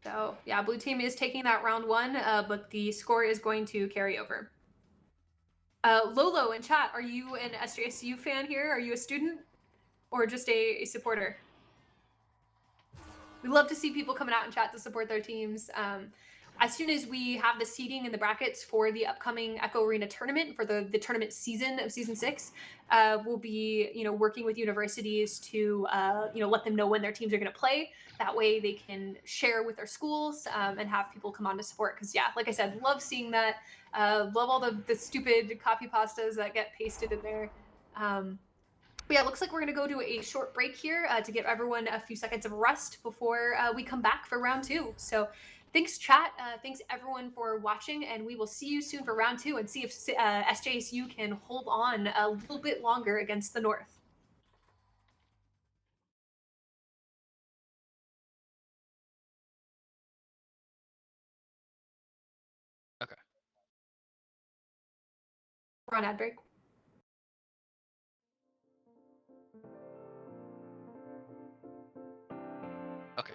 So yeah, blue team is taking that round 1, but the score is going to carry over. Lolo in chat, are you an SJSU fan here? Are you a student or just a supporter? We love to see people coming out in chat to support their teams. As soon as we have the seeding and the brackets for the upcoming Echo Arena tournament, for the tournament season of season 6, we'll be working with universities to let them know when their teams are going to play. That way they can share with their schools and have people come on to support. Because like I said, love seeing that. Love all the stupid copy pastas that get pasted in there. But yeah, it looks like we're going to go to a short break here to give everyone a few seconds of rest before we come back for round 2. So thanks, chat. Thanks, everyone, for watching, and we will see you soon for round 2 and see if SJSU can hold on a little bit longer against the North. Okay. We're on ad break. Okay.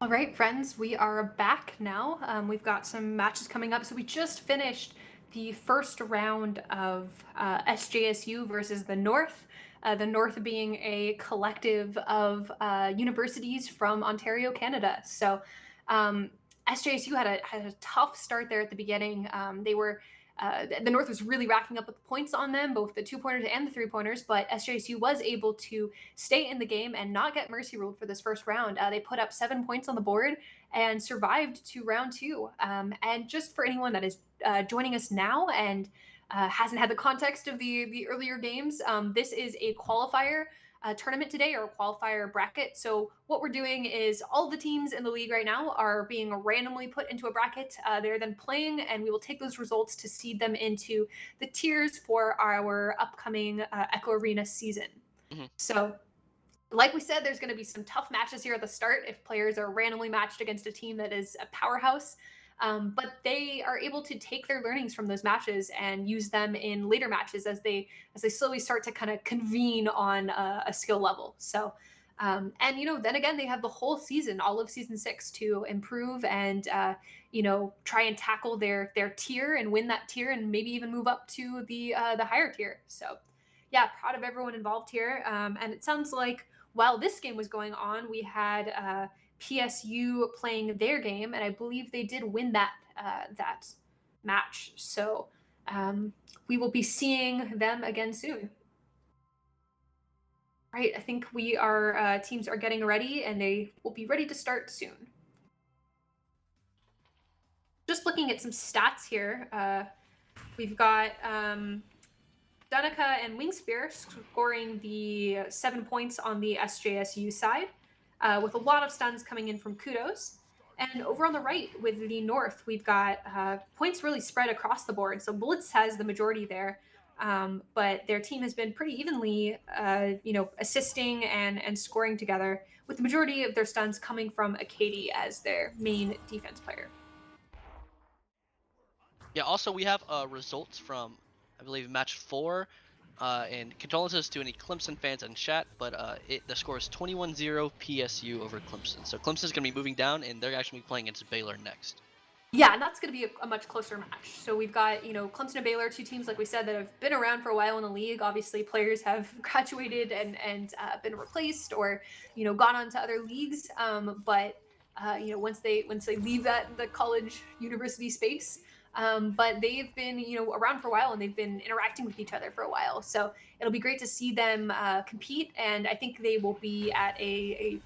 All right, friends, we are back now. We've got some matches coming up. So we just finished the first round of SJSU versus the North. The North being a collective of universities from Ontario, Canada. So um, SJSU had a tough start there at the beginning. They were the North was really racking up with points on them, both the 2 pointers and the 3 pointers. But SJSU was able to stay in the game and not get mercy ruled for this first round. They put up 7 points on the board and survived to round two. And just for anyone that is joining us now and hasn't had the context of the earlier games, this is a qualifier tournament today, or a qualifier bracket. So what we're doing is all the teams in the league right now are being randomly put into a bracket. They're then playing, and we will take those results to seed them into the tiers for our upcoming Echo Arena season. Mhm. So like we said, there's going to be some tough matches here at the start if players are randomly matched against a team that is a powerhouse. But they are able to take their learnings from those matches and use them in later matches as they slowly start to kind of convene on a skill level. So, and then again, they have the whole season, all of season six, to improve and try and tackle their tier and win that tier, and maybe even move up to the higher tier. So, yeah, proud of everyone involved here. And it sounds like while this game was going on, we had PSU playing their game, and I believe they did win that match. So um, we will be seeing them again soon. Right, I think we are teams are getting ready, and they will be ready to start soon. Just looking at some stats here, we've got Danica and Wingspear scoring the 7 points on the SJSU side, with a lot of stuns coming in from Kudos. And over on the right with the North, we've got points really spread across the board. So Blitz has the majority there, but their team has been pretty evenly, assisting and scoring together, with the majority of their stuns coming from Akadi as their main defense player. Yeah. Also, we have results from, I believe, match four. And condolences to any Clemson fans in chat, but the score is 21-0 PSU over Clemson. So Clemson's going to be moving down, and they're actually playing against Baylor next. Yeah, and that's going to be a much closer match. So we've got, Clemson and Baylor, two teams, like we said, that have been around for a while in the league. Obviously, players have graduated and been replaced, or gone on to other leagues. But once they leave the college university space, but they've been around for a while, and they've been interacting with each other for a while. So it'll be great to see them compete, and I think they will be at a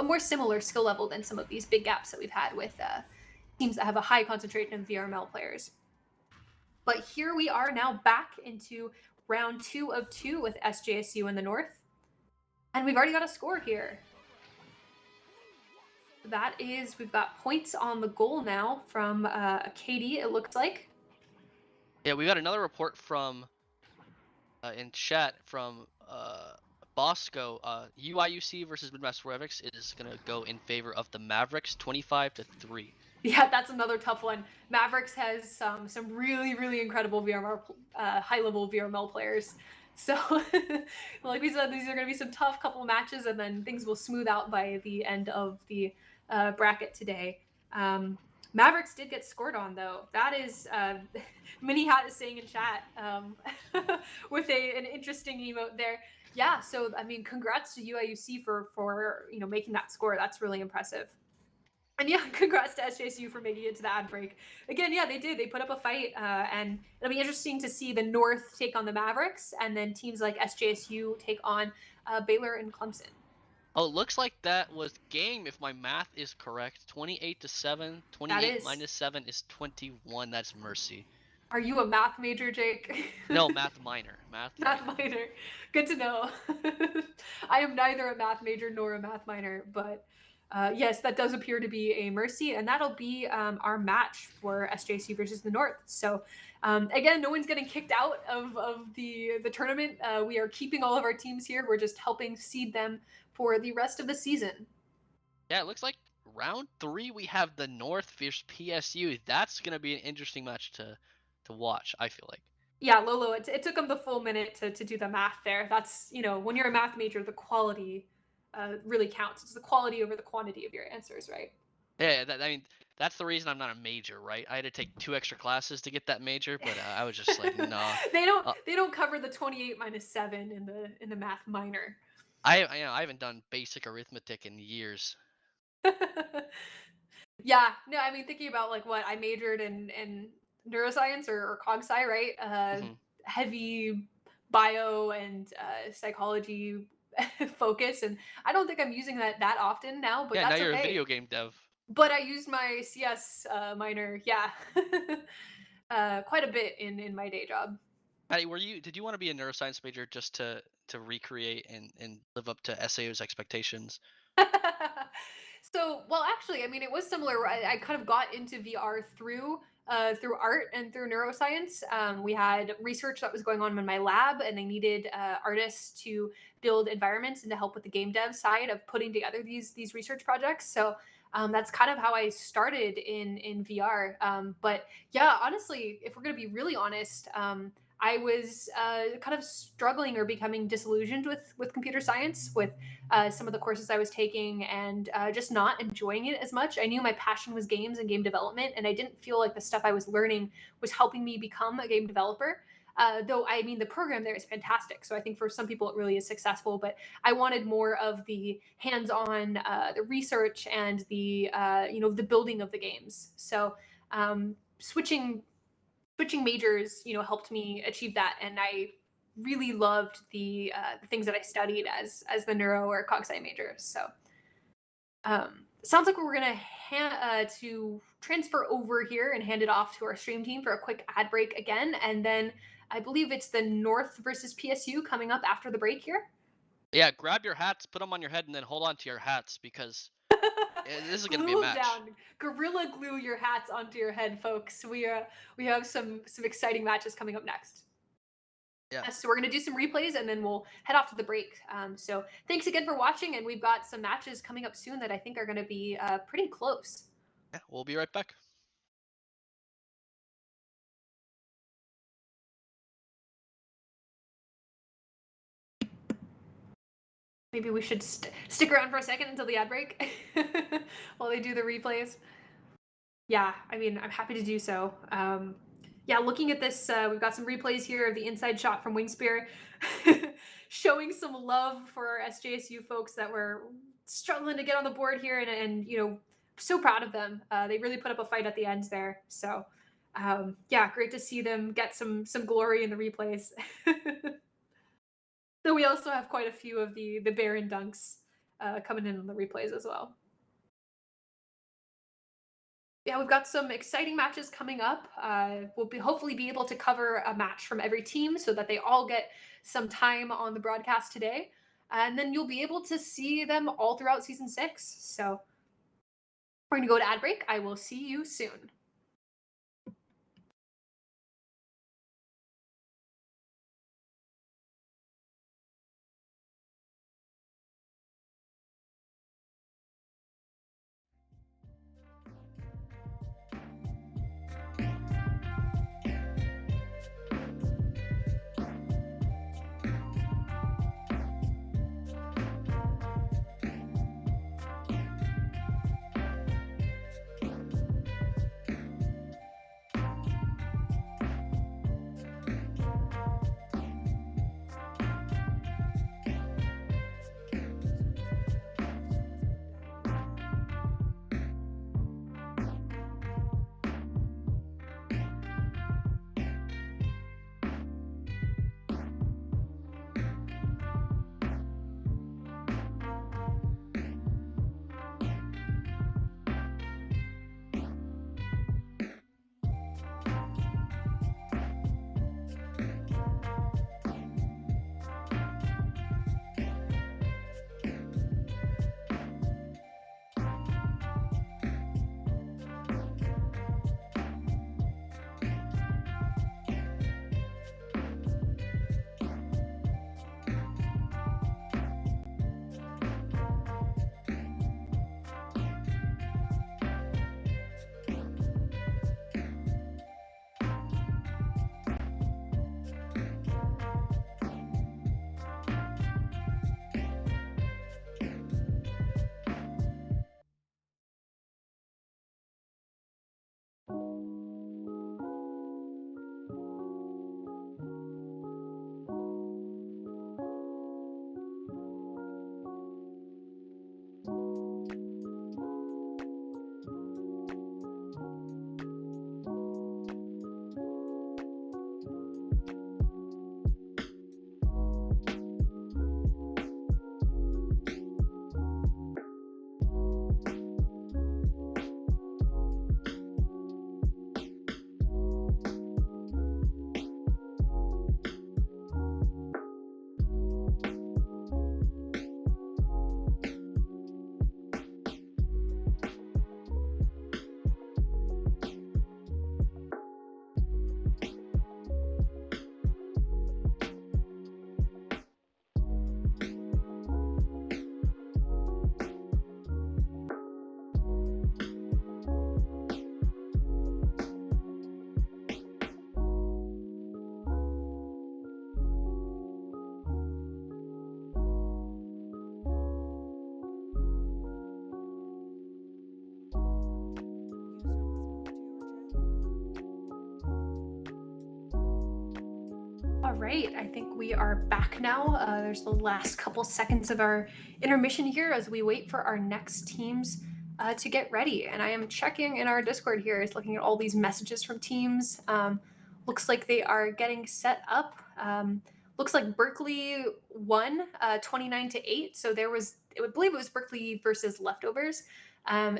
more similar skill level than some of these big gaps that we've had with teams that have a high concentration of VRML players. But here we are now back into round 2 of 2 with SJSU in the North. And we've already got a score here. That is, we've got points on the goal now from Katie, it looks like. Yeah, we got another report from in chat from Bosco. UIUC versus Midwest Revix is gonna go in favor of the Mavericks, 25-3. Yeah, that's another tough one. Mavericks has some really, really incredible high level VRML players. So, like we said, these are going to be some tough couple matches, and then things will smooth out by the end of the bracket today. Mavericks did get scored on, though. That is, Mini Hat is saying in chat, with an interesting emote there. Yeah, so I mean, congrats to UIUC for making that score. That's really impressive. And yeah, congrats to SJSU for making it to the ad break. Again, yeah, they did. They put up a fight, and it'll be interesting to see the North take on the Mavericks, and then teams like SJSU take on Baylor and Clemson. Oh, it looks like that was game if my math is correct. 28-7. That 28 is. minus 7 is 21. That's mercy. Are you a math major, Jake? No, math minor. Math Math minor. minor. Good to know. I am neither a math major nor a math minor, but yes, that does appear to be a mercy, and that'll be our match for SJC versus the North. So again, no one's getting kicked out of the tournament. We are keeping all of our teams here. We're just helping seed them for the rest of the season. Yeah, it looks like round 3 we have the North versus PSU. That's gonna be an interesting match to watch, I feel like. Yeah, Lolo, it took them the full minute to do the math there. That's, when you're a math major, the quality really counts. It's the quality over the quantity of your answers, right? Yeah, I mean, that's the reason I'm not a major, right? I had to take 2 extra classes to get that major, but, I was just like, "Nah." Uh, They don't cover the 28 minus 7 in the math minor. I haven't done basic arithmetic in years. Yeah, no, I mean, thinking about like what I majored in neuroscience or cog sci, right? Mhm. Heavy bio and psychology focus, and I don't think I'm using that often now, but Yeah, now that's you're a video okay. game dev. But I used my CS minor, yeah, quite a bit in my day job. Patty, did you wanna be a neuroscience major just to recreate and live up to SAO's expectations? So, well, actually, I mean, it was similar. I kind of got into VR through art and through neuroscience. We had research that was going on in my lab, and they needed artists to build environments and to help with the game dev side of putting together these research projects. So. That's kind of how I started in VR. But yeah, honestly, if we're going to be really honest, I was kind of struggling or becoming disillusioned with computer science, with some of the courses I was taking, and just not enjoying it as much. I knew my passion was games and game development, and I didn't feel like the stuff I was learning was helping me become a game developer. Though I mean, the program there is fantastic, so I think for some people it really is successful. But I wanted more of the hands-on, the research, and the the building of the games. So switching majors, helped me achieve that, and I really loved the things that I studied as the neuro or cog sci major. So sounds like we're gonna to transfer over here and hand it off to our stream team for a quick ad break again, and then I believe it's the North versus PSU coming up after the break here. Yeah, grab your hats, put them on your head, and then hold on to your hats because, this is gonna be a Glue them match. down, gorilla glue your hats onto your head, folks. We have some exciting matches coming up next. Yeah. So we're going to do some replays and then we'll head off to the break. So thanks again for watching, and we've got some matches coming up soon that I think are going to be pretty close. Yeah, we'll be right back. Maybe we should stick around for a second until the ad break while they do the replays. Yeah, I mean, I'm happy to do so. Yeah, looking at this, we've got some replays here of the inside shot from Wingspear, showing some love for our SJSU folks that were struggling to get on the board here, and so proud of them. They really put up a fight at the end there. So, yeah, great to see them get some glory in the replays. Though we also have quite a few of the Baron dunks coming in on the replays as well. Yeah, we've got some exciting matches coming up. We'll hopefully be able to cover a match from every team so that they all get some time on the broadcast today. And then you'll be able to see them all throughout season 6. So we're going to go to ad break. I will see you soon. All right, I think we are back now. There's the last couple seconds of our intermission here as we wait for our next teams to get ready. And I am checking in our Discord here, is looking at all these messages from teams. Looks like they are getting set up. Looks like Berkeley won 29-8. So there was, I would believe it was Berkeley versus Leftovers.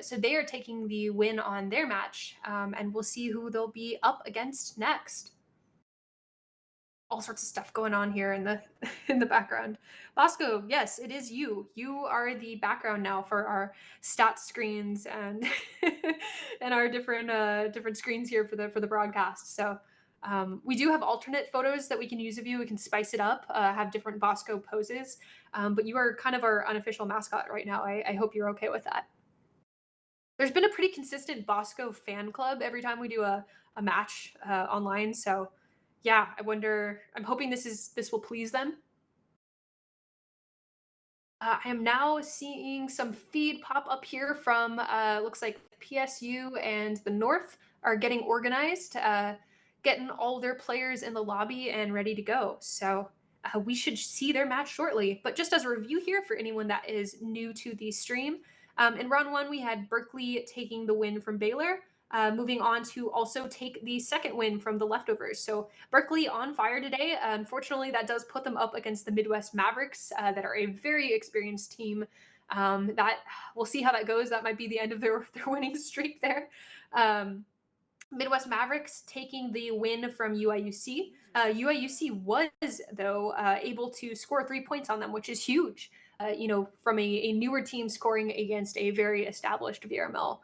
So they are taking the win on their match, and we'll see who they'll be up against next. All sorts of stuff going on here in the in the background. Bosco, yes, it is you. You are the background now for our stat screens and and our different screens here for the broadcast. So we do have alternate photos that we can use of you. We can spice it up, have different Bosco poses. But you are kind of our unofficial mascot right now. I hope you're okay with that. There's been a pretty consistent Bosco fan club every time we do a match online. So yeah, I wonder. I'm hoping this will please them. I am now seeing some feed pop up here from looks like PSU and the North are getting organized, getting all their players in the lobby and ready to go. So we should see their match shortly. But just as a review here for anyone that is new to the stream, in round one we had Berkeley taking the win from Baylor. Moving on to also take the second win from the Leftovers. So Berkeley on fire today. Unfortunately, that does put them up against the Midwest Mavericks, that are a very experienced team. That we'll see how that goes. That might be the end of their winning streak there. Um, Midwest Mavericks taking the win from UIUC. UIUC was, though, able to score 3 points on them, which is huge. From a newer team scoring against a very established VRML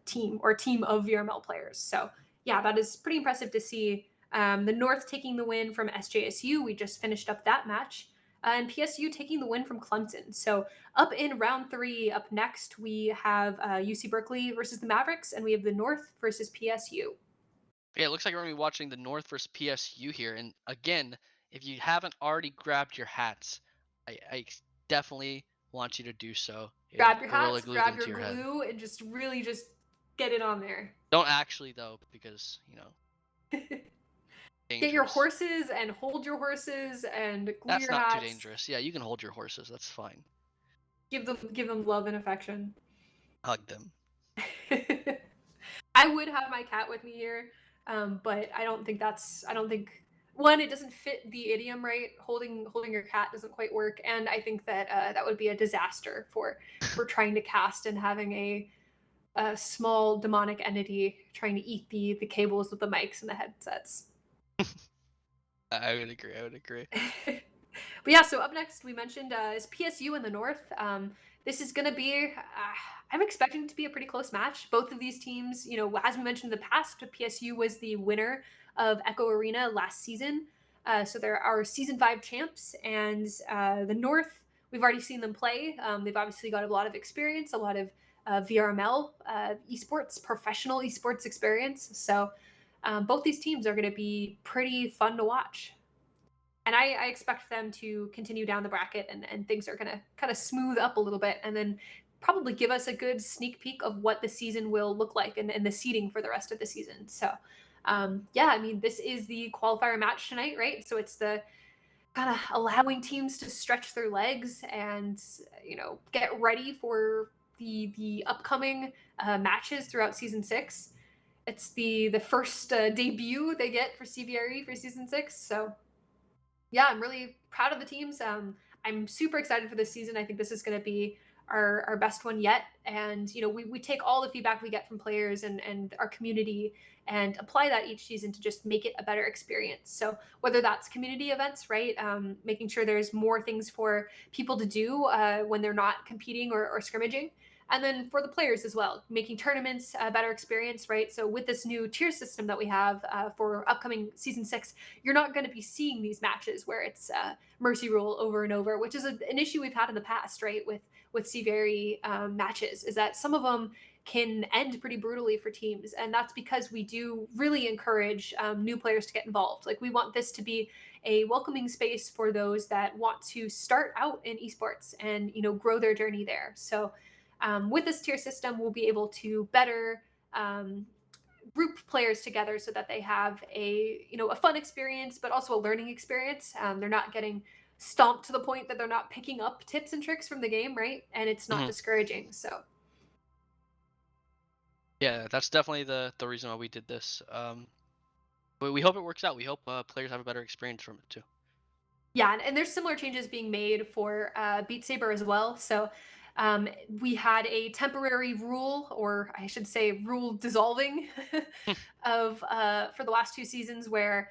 team or team of VRML players. So, yeah, that is pretty impressive to see. The North taking the win from SJSU. We just finished up that match. And PSU taking the win from Clemson. So up in round three, up next, we have UC Berkeley versus the Mavericks, and we have the North versus PSU. Yeah, it looks like we're gonna be watching the North versus PSU here. And again, if you haven't already grabbed your hats, I definitely want you to do so and Grab your gorilla hats, glue grab them your to your head. glue, and just really just get it on there. Don't actually though, because Get your dangerous. horses and hold your horses and glue That's your not too hats. dangerous. Yeah, you can hold your horses. That's fine. Give them love and affection. Hug them. I would have my cat with me here, but I don't think one, it doesn't fit the idiom right. Holding your cat doesn't quite work, and I think that that would be a disaster for trying to cast and having a small demonic entity trying to eat the cables with the mics and the headsets. I would agree. I would agree. But yeah, so up next we mentioned is PSU in the North. This is going to be, I'm expecting it to be a pretty close match. Both of these teams, as we mentioned in the past, PSU was the winner of Echo Arena last season. So they're our season 5 champs, and the North, we've already seen them play. They've obviously got a lot of experience, a lot of VRML esports, professional esports experience. So both these teams are going to be pretty fun to watch. And I expect them to continue down the bracket, and things are going to kind of smooth up a little bit, and then probably give us a good sneak peek of what the season will look like, and the seeding for the rest of the season. So, yeah, I mean, this is the qualifier match tonight, right? So it's the kind of allowing teams to stretch their legs and, get ready for the upcoming matches throughout season 6. It's the first debut they get for CVRE for season 6. So yeah, I'm really proud of the teams. I'm super excited for this season. I think this is going to be our best one yet. And, we take all the feedback we get from players and our community and apply that each season to just make it a better experience. So whether that's community events, right? Making sure there's more things for people to do when they're not competing or scrimmaging. And then for the players as well, making tournaments a better experience, right? So with this new tier system that we have for upcoming season 6, you're not going to be seeing these matches where it's mercy rule over and over, which is an issue we've had in the past, right? With CVRE matches, is that some of them can end pretty brutally for teams, and that's because we do really encourage new players to get involved. Like, we want this to be a welcoming space for those that want to start out in esports and grow their journey there. So with this tier system, we'll be able to better group players together so that they have a fun experience, but also a learning experience. They're not getting stomped to the point that they're not picking up tips and tricks from the game, right? And it's not Mhm. discouraging. So Yeah, that's definitely the reason why we did this. We hope it works out. We hope players have a better experience from it too. yeah, and there's similar changes being made for Beat Saber as well. So um, we had a temporary rule, or I should say, rule dissolving of for the last two seasons, where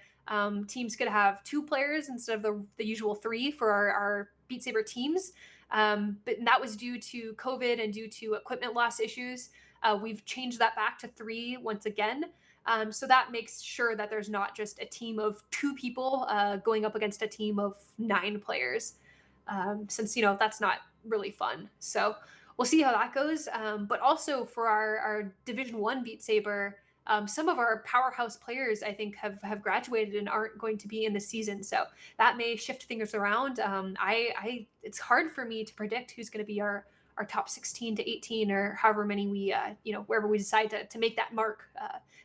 teams could have two players instead of the usual three for our Beat Saber teams. But that was due to COVID and due to equipment loss issues. We've changed that back to three once again. So that makes sure that there's not just a team of two people going up against a team of nine players, since that's not really fun. So we'll see how that goes. But also for our Division One Beat Saber, some of our powerhouse players I think have graduated and aren't going to be in the season. So that may shift things around. I it's hard for me to predict who's going to be our top 16 to 18 or however many we wherever we decide to make that mark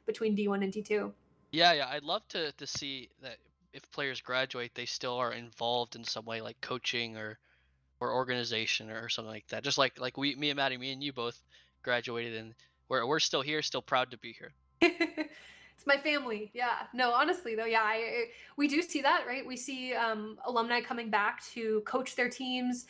between D1 and D2. Yeah, yeah, I'd love to see that if players graduate, they still are involved in some way, like coaching or organization or something like that. Just like me and Maddie, me and you both graduated, and we're still here, still proud to be here. It's my family. Yeah. No, honestly though, yeah, we do see that, right? We see alumni coming back to coach their teams.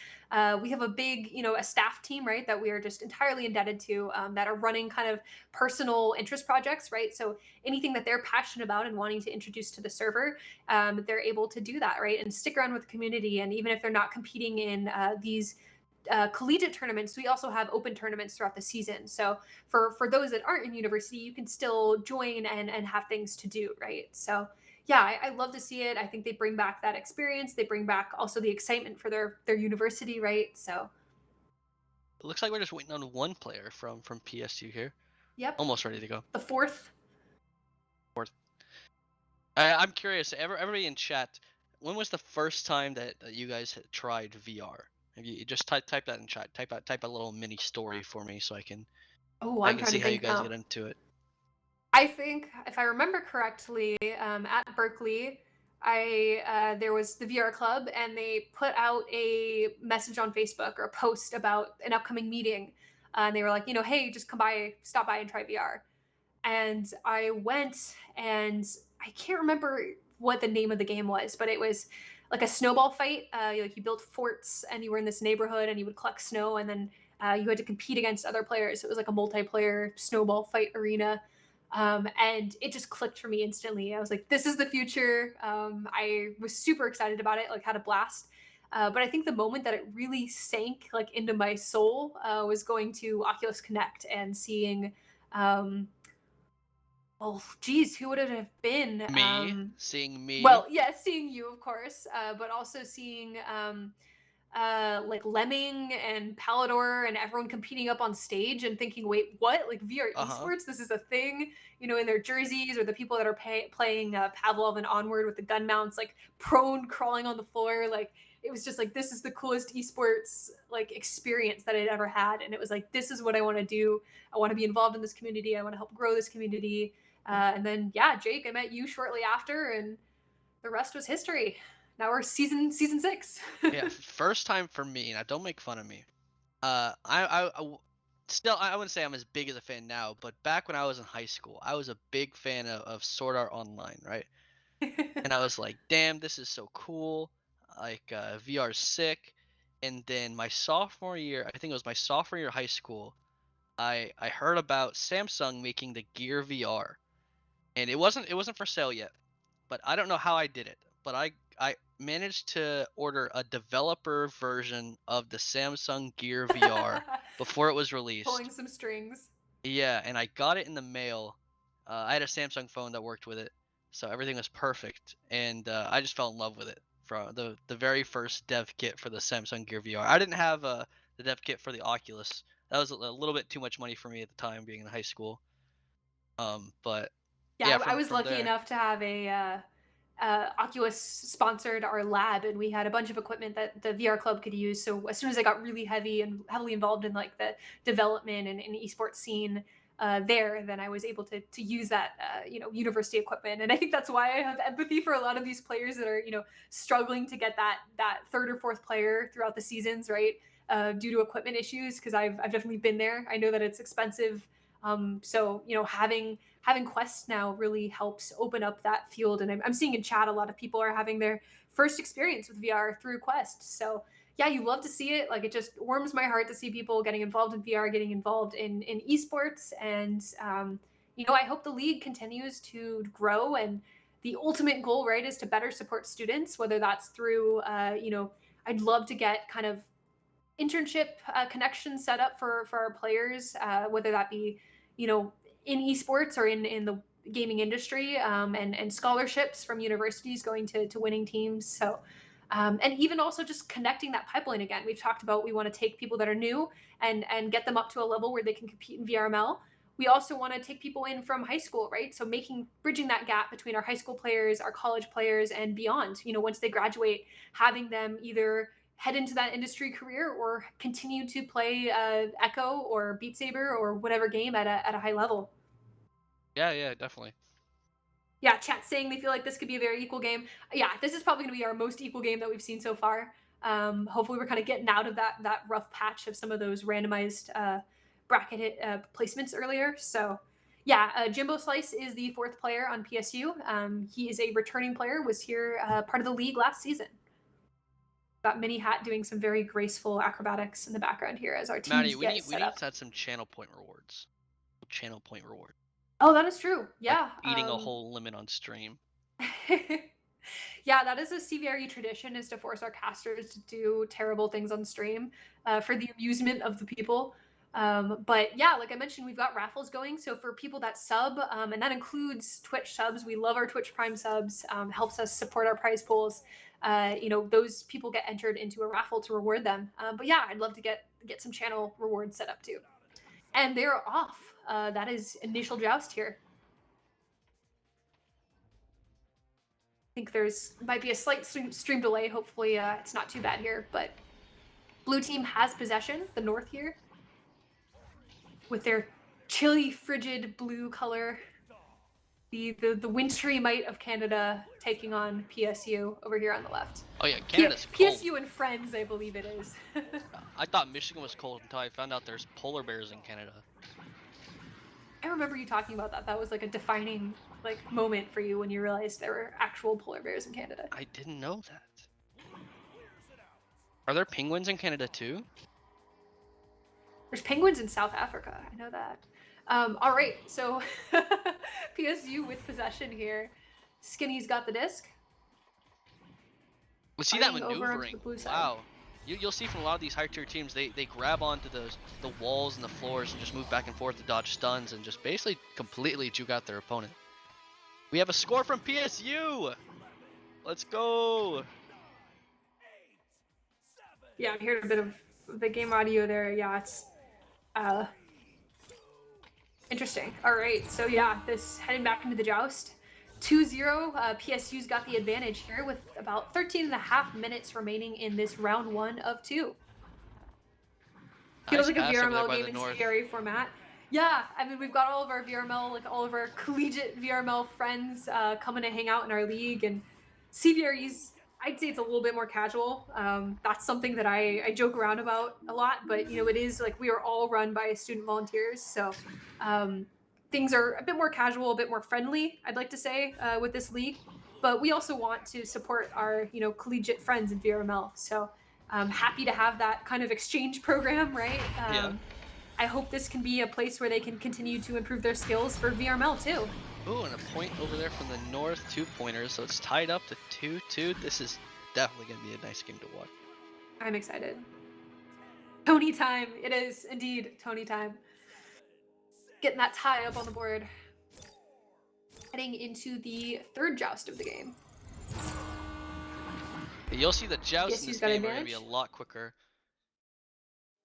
We have a big, a staff team, right, that we are just entirely indebted to, that are running kind of personal interest projects, right? So anything that they're passionate about and wanting to introduce to the server, they're able to do that, right, and stick around with the community. And even if they're not competing in these collegiate tournaments, we also have open tournaments throughout the season. So for those that aren't in university, you can still join and have things to do, right? So yeah, I love to see it. I think they bring back that experience. They bring back also the excitement for their university, right? So It looks like we're just waiting on one player from PSU here, yep, almost ready to go. the fourth. I'm curious, everybody in chat, when was the first time that you guys had tried VR? Have you just type that in chat? Type a little mini story for me so Oh, I I'm can trying see to how you think guys now. get into it. I think if I remember correctly, at Berkeley, I there was the VR club, and they put out a message on Facebook or a post about an upcoming meeting, and they were like, hey, just come by, stop by, and try VR. And I went, and I can't remember what the name of the game was, but it was like a snowball fight. Like you built forts, and you were in this neighborhood, and you would collect snow, and then you had to compete against other players. It was like a multiplayer snowball fight arena. And it just clicked for me instantly. I was like, this is the future. I was super excited about it, like had a blast. But I think the moment that it really sank like into my soul was going to Oculus Connect and seeing oh, geez, who would it have been? Me, seeing me. Well, yeah, seeing you, of course, but also seeing like Lemming and Palador and everyone competing up on stage and thinking, wait, what? Like VR Uh-huh. esports? This is a thing, in their jerseys, or the people that are playing Pavlov and Onward with the gun mounts, like prone crawling on the floor. Like it was just like, this is the coolest esports like experience that I'd ever had. And it was like, this is what I want to do. I want to be involved in this community. I want to help grow this community. And then, yeah, Jake, I met you shortly after, and the rest was history. Now we're season six. Yeah, first time for me. Now don't make fun of me. Still I wouldn't say I'm as big as a fan now, but back when I was in high school, I was a big fan of Sword Art Online, right? And I was like, "Damn, this is so cool. Like VR's sick." And then my sophomore year, I think it was my sophomore year of high school, I heard about Samsung making the Gear VR. And it wasn't for sale yet, but I don't know how I did it, but I managed to order a developer version of the Samsung Gear VR before it was Pulling released. some strings. Yeah, and I got it in the mail. I had a Samsung phone that worked with it, so everything was perfect, and I just fell in love with it from the very first dev kit for the Samsung Gear VR. I didn't have the dev kit for the Oculus. That was a little bit too much money for me at the time, being in high school. But Yeah, yeah, I from was from lucky there. enough to have a Oculus sponsored our lab, and we had a bunch of equipment that the VR club could use. So as soon as I got really heavy and heavily involved in like the development and esports scene, there, then I was able to use that university equipment. And I think that's why I have empathy for a lot of these players that are struggling to get that third or fourth player throughout the seasons, right? Due to equipment issues, because I've definitely been there. I know that it's expensive. So having Quest now really helps open up that field, and I'm seeing in chat a lot of people are having their first experience with VR through Quest. So yeah, you love to see it. Like, it just warms my heart to see people getting involved in VR, getting involved in esports, and I hope the league continues to grow. And the ultimate goal, right, is to better support students, whether that's through I'd love to get kind of internship connections set up for our players, whether that be you know in esports or in the gaming industry, and scholarships from universities going to winning teams. So and even also just connecting that pipeline again. We've talked about we want to take people that are new and get them up to a level where they can compete in VRML. We also want to take people in from high school, right? So bridging that gap between our high school players, our college players, and beyond. Once they graduate, having them either head into that industry career or continue to play Echo or Beat Saber or whatever game at a high level. Yeah, yeah, definitely. Yeah, chat saying they feel like this could be a very equal game. Yeah, this is probably going to be our most equal game that we've seen so far. Hopefully, we're kind of getting out of that rough patch of some of those randomized bracket hit placements earlier. So, yeah, Jimbo Slice is the fourth player on PSU. He is a returning player. Was here part of the league last season. Got Mini Hat doing some very graceful acrobatics in the background here as our Maddie, teams we get need we set need up. to add some channel point rewards. Channel point reward. Oh, that is true. Like Yeah. beating a whole limit on stream. Yeah, that is a CVRE tradition, is to force our casters to do terrible things on stream for the amusement of the people. But yeah, like I mentioned, we've got raffles going. So for people that sub, and that includes Twitch subs, we love our Twitch Prime subs, helps us support our prize pools. Those people get entered into a raffle to reward them. But yeah, I'd love to get some channel rewards set up too. And they're off. That is initial joust here. Think there's might be a slight stream delay. Hopefully it's not too bad here, but blue team has possession, the north here, with their chilly, frigid blue color. The wintry might of Canada taking on PSU over here on the left. Oh yeah, Canada's cold. PSU and Friends, I believe it is. I thought Michigan was cold until I found out there's polar bears in Canada. I remember you talking about that. That was like a defining moment for you when you realized there were actual polar bears in Canada. I didn't know that. Are there penguins in Canada too? There's penguins in South Africa. I know that. All right, so PSU with possession here. Skinny's got the disc. Let's see that Fighting over onto maneuvering. the blue side. Wow. You'll see from a lot of these high tier teams, they grab onto the walls and the floors and just move back and forth to dodge stuns and just basically completely juke out their opponent. We have a score from PSU. Let's go. Yeah, I heard a bit of the game audio there. Yeah, it's interesting. All right, so yeah, this heading back into the joust. 2-0, PSU's got the advantage here with about 13 and a half minutes remaining in this round 1 of 2. Feels like a VRML game in CVRE format. Yeah, I mean, we've got all of our VRML, all of our collegiate VRML friends coming to hang out in our league, and CVRE's, I'd say it's a little bit more casual. That's something that I joke around about a lot, but it is we are all run by student volunteers, so things are a bit more casual, a bit more friendly, I'd like to say, with this league. But we also want to support our collegiate friends in VRML, so I'm happy to have that kind of exchange program, right? Yeah. I hope this can be a place where they can continue to improve their skills for VRML too. Ooh, and a point over there from the north, 2 pointers, so it's tied up to 2-2. This is definitely going to be a nice game to watch. I'm excited. Tony time. It is indeed Tony time. Getting that tie up on the board. Heading into the third joust of the game. You'll see the jousts in this game are going to be a lot quicker.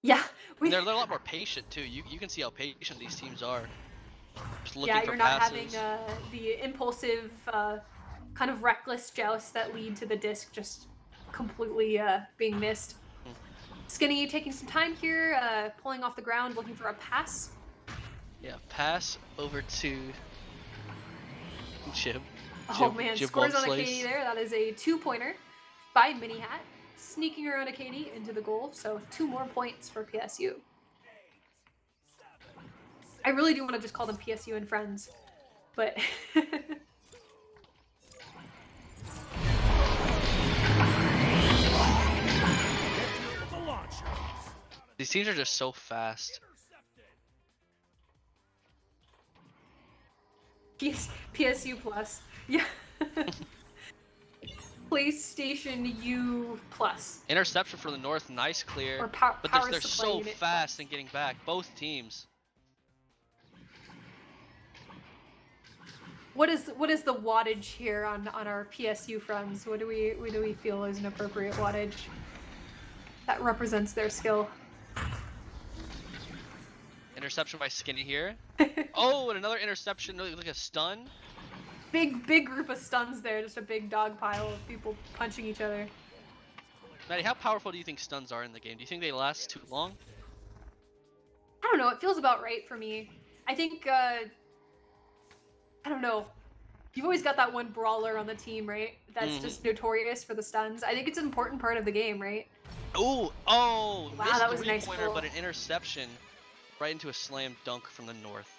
Yeah. They're a lot more patient too. You can see how patient these teams are. Just looking yeah, for you're not passes. having the impulsive, kind of reckless jousts that lead to the disc just completely being missed. Skinny taking some time here, pulling off the ground, looking for a pass. Yeah, pass over to Jib. Oh Jib, man, Jib scores won't on a Katie slice. there. That is a 2-pointer by Mini Hat, sneaking around a Katie into the goal. So 2 more points for PSU. I really do want to just call them PSU and friends, but These teams are just so fast. PSU plus. Yeah. PlayStation U plus. Interception for the North, nice clear. Or But power they're supply so unit fast plus. in getting back, both teams. What is the wattage here on our PSU friends? What do we feel is an appropriate wattage that represents their skill? Interception by Skinny here. Oh, and another interception, like a stun. Big group of stuns there, just a big dog pile of people punching each other. Maddie, how powerful do you think stuns are in the game? Do you think they last too long? I don't know, it feels about right for me. I think I don't know. You've always got that one brawler on the team, right? That's just notorious for the stuns. I think it's an important part of the game, right? Ooh, oh, Wow, missed that was a nice three-pointer, pull. but an interception right into a slam dunk from the North.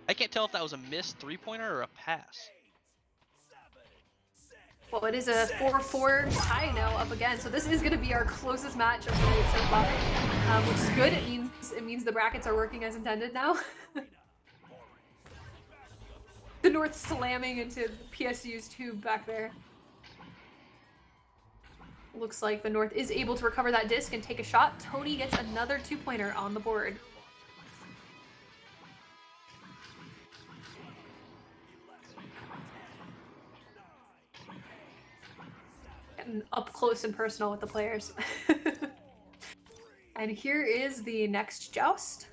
I can't tell if that was a missed three-pointer or a pass. Well, it is a 4-4 tie now up again, so this is going to be our closest match of the night so far, which is good. It means the brackets are working as intended now. The North slamming into PSU's tube back there. Looks like the North is able to recover that disc and take a shot. Tony gets another 2-pointer on the board. Getting up close and personal with the players. And here is the next joust.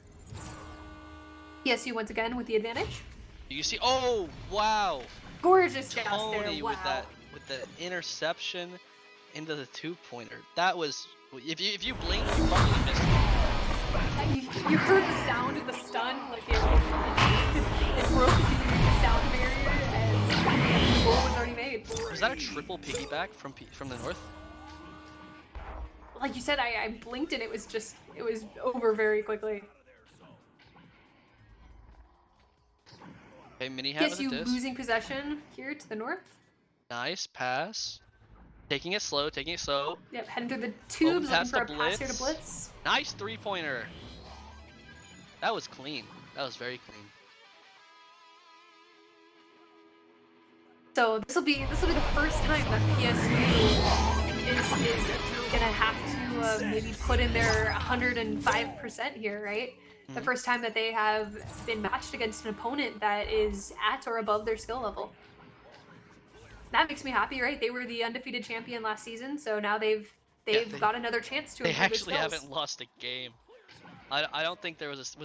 PSU once again with the advantage. You see? Oh, wow! Gorgeous joust there. Tony Wow. with the interception into the two-pointer. That was, if you blink, you probably missed it. You heard the sound of the stun, like it broke the sound barrier, and the goal was already made. Was that a triple piggyback from the North? Like you said, I blinked and it was over very quickly. Okay, Mini Hat with a PSU disc. losing possession here to the North. Nice pass. Taking it slow, taking it slow. Yep, heading through the tubes, looking Past for the a pass here to blitz. Nice three-pointer. That was clean. That was very clean. So this will be the first time that PSU is gonna have to maybe put in their 105% here, right? The first time that they have been matched against an opponent that is at or above their skill level. That makes me happy, right? They were the undefeated champion last season, so now they've got another chance to They improve their actually skills. haven't lost a game. I don't think there was a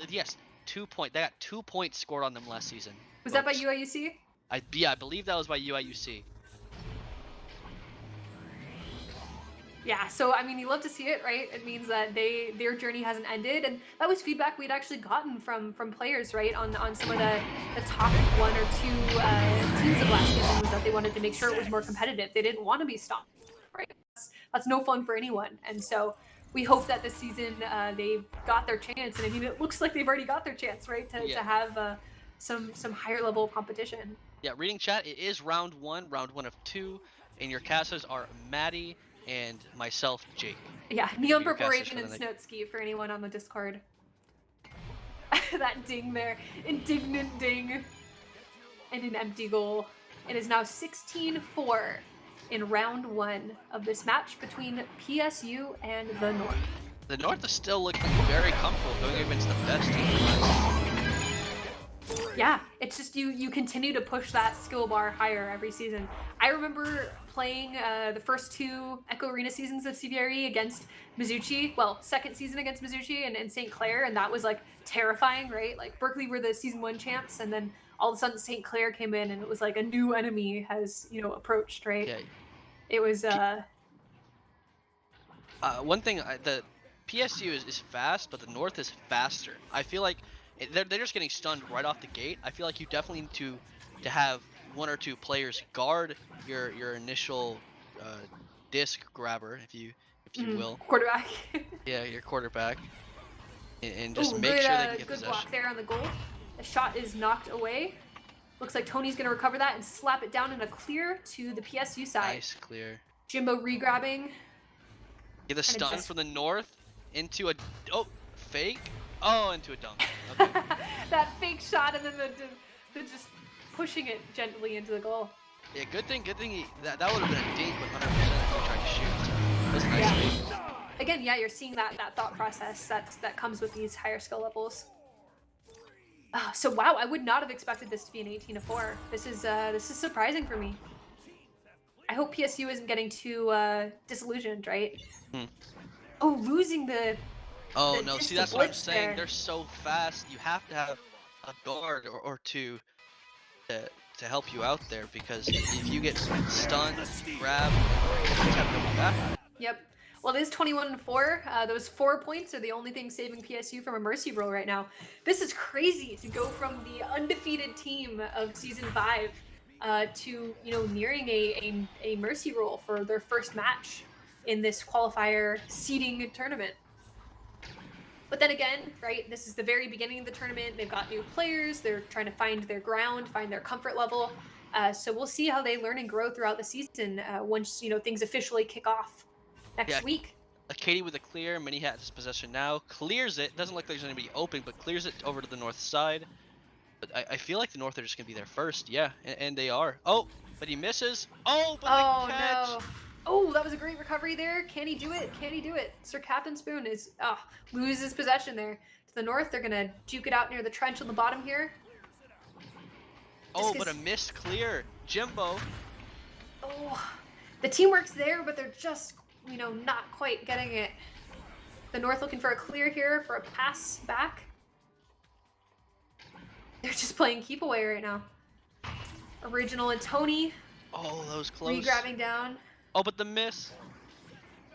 yes, 2 point. They got 2 points scored on them last season. Was that by UIUC? I believe that was by UIUC. Yeah, so I mean, you love to see it, right? It means that their journey hasn't ended, and that was feedback we'd actually gotten from players, right, on some of the top 1 or 2 teams of last season, was that they wanted to make sure it was more competitive. They didn't want to be stopped, right? That's no fun for anyone, and so we hope that this season they've got their chance, and I mean, it looks like they've already got their chance, right, to have some higher level of competition. Yeah, reading chat, it is round one of 2, and your casters are Maddie and myself, Jake. Yeah, Neon Purple Raven and Snotski for anyone on the Discord. That ding there. Indignant ding. And an empty goal. It is now 16-4 in round 1 of this match between PSU and the North. The North is still looking very comfortable going against the best team. Yeah, it's just you continue to push that skill bar higher every season. I remember playing the first 2 Echo Arena seasons of CVRE against Mizuchi. Well, second season against Mizuchi and St. Clair, and that was like terrifying, right? Like Berkeley were the season 1 champs, and then all of a sudden St. Clair came in, and it was like a new enemy has approached, right? Yeah. It was one thing that PSU is fast, but the North is faster. I feel like they're just getting stunned right off the gate. I feel like you definitely need to have one or two players guard your initial uh, disc grabber, if you will. Quarterback. Yeah, your quarterback, and just Oh, make sure they can get good possession. block there on the goal. The shot is knocked away. Looks like Tony's going to recover that and slap it down in a clear to the PSU side. Nice clear. Jimbo re-grabbing. Get the Kinda stun just from the North into a fake. Oh, into a dunk. Okay. that fake shot and then the just pushing it gently into the goal. Yeah, good thing that would have been a dink with 100% if he tried to shoot. That was a nice fake. Again, yeah, you're seeing that thought process that comes with these higher skill levels. So wow, I would not have expected this to be an 18-4. This is surprising for me. I hope PSU isn't getting too disillusioned, right? Hmm. Oh, losing the Oh no, see that's what I'm saying. there. They're so fast. You have to have a guard or two to help you out there, because if you get stunned, grabbed, you just have to come back. Yep. Well, it is 21-4. Those 4 points are the only thing saving PSU from a mercy roll right now. This is crazy to go from the undefeated team of season 5 to nearing a mercy roll for their first match in this qualifier seeding tournament. But then again, right, this is the very beginning of the tournament. They've got new players. They're trying to find their ground, find their comfort level. So we'll see how they learn and grow throughout the season once things officially kick off next week. Katie with a clear. Mini has his possession now. Clears it. Doesn't look like there's anybody open, but clears it over to the North side. But I feel like the North are just going to be there first. Yeah, and they are. Oh, but he misses. Oh, but the catch. No. Oh, that was a great recovery there. Can he do it? Can he do it? Sir Captain Spoon loses possession there. To the North, they're going to juke it out near the trench on the bottom here. Oh, but a missed clear. Jimbo. Oh, the teamwork's there, but they're just, not quite getting it. The North looking for a clear here for a pass back. They're just playing keep away right now. Original and Tony. Oh, that was close. Re-grabbing down. Oh, but the miss.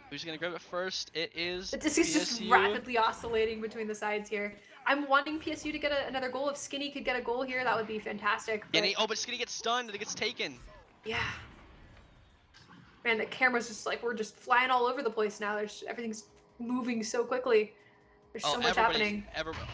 Who's going to grab it first? It is The disc is just rapidly oscillating between the sides here. I'm wanting PSU to get another goal. If Skinny could get a goal here, that would be fantastic. But... but Skinny gets stunned and it gets taken. Yeah. Man, the camera's just like, we're just flying all over the place now. Everything's moving so quickly. There's so much happening.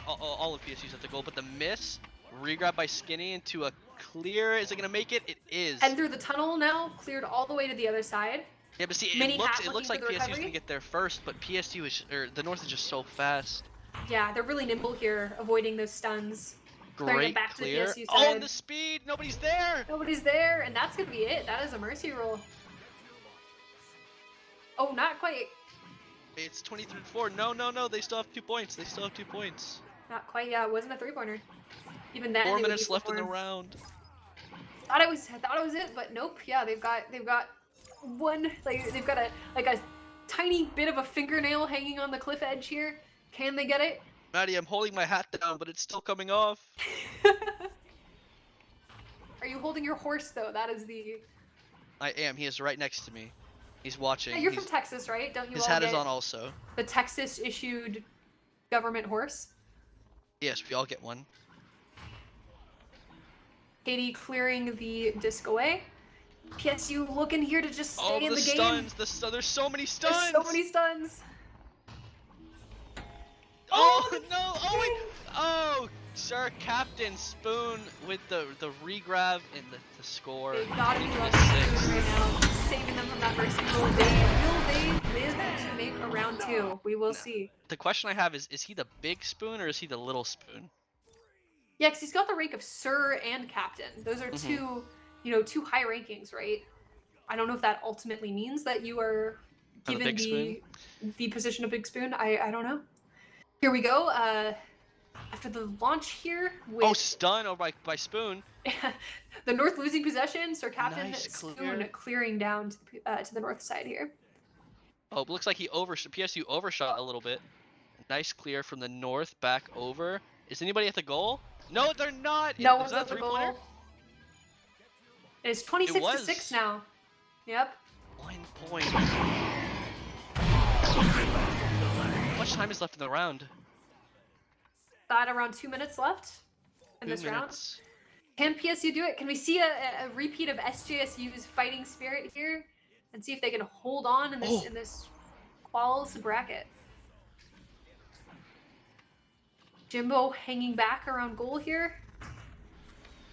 All of PSU's at the goal, but the miss, re-grab by Skinny into a clear. Is it going to make it? It is. And through the tunnel now, cleared all the way to the other side. Yeah, but see, it looks like PSU's going to get there first, but the North is just so fast. Yeah, they're really nimble here, avoiding those stuns. Great back clear. To the PSU side. Oh, and the speed! Nobody's there! Nobody's there, and that's going to be it. That is a mercy roll. Oh, not quite. It's 23-4. No. They still have 2 points. Not quite. Yeah, it wasn't a 3-pointer. Even then. 4 minutes left in the round. I thought it was it, but nope. Yeah, they've got one. They've got a tiny bit of a fingernail hanging on the cliff edge here. Can they get it? Maddie, I'm holding my hat down, but it's still coming off. Are you holding your horse though? That is the. I am. He is right next to me. He's watching. Hey, you're from Texas, right? Don't you? His hat is on also. The Texas issued government horse. Yes, we all get one. Katie clearing the disc away. PSU looking here to just stay in the game. Stuns. There's so many stuns. There's so many stuns. Oh no! Oh wait! Oh, Sir Captain Spoon with the re-grab and the score. They've got to be loving Spoon right now, saving them from that mercy roll. Will they live to make a round 2? We will see. The question I have is he the big Spoon or is he the little Spoon? Yeah, because he's got the rank of Sir and Captain. Those are two high rankings, right? I don't know if that ultimately means that you are given the position of Big Spoon. I don't know. Here we go. After the launch here with... stun over by Spoon. The North losing possession. Sir Captain Nice Spoon clearing down to the North side here. Oh, it looks like PSU overshot a little bit. Nice clear from the North back over. Is anybody at the goal? No, they're not. No one's at the goal. It's 26-6 now. Yep. 1 point. How much time is left in the round? Got around 2 minutes left in 2 this round. minutes. Can PSU do it? Can we see a repeat of SJSU's fighting spirit here, and see if they can hold on in this quals bracket? Jimbo hanging back around goal here,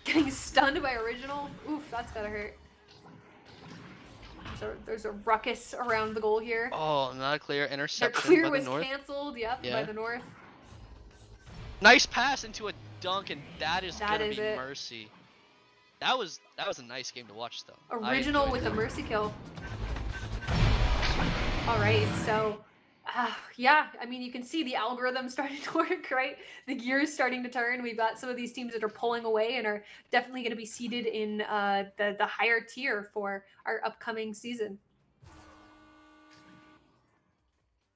getting stunned by Original. Oof, that's gotta hurt. There's a ruckus around the goal here. Oh, not a clear Their interception clear by the was North. canceled. Yep, Yeah. by the North. Nice pass into a dunk, and that is That gonna is be it. mercy. That was a nice game to watch, though. Original with a mercy kill. All right, so yeah, I mean, you can see the algorithm starting to work, right? The gears starting to turn. We've got some of these teams that are pulling away and are definitely going to be seated in the higher tier for our upcoming season.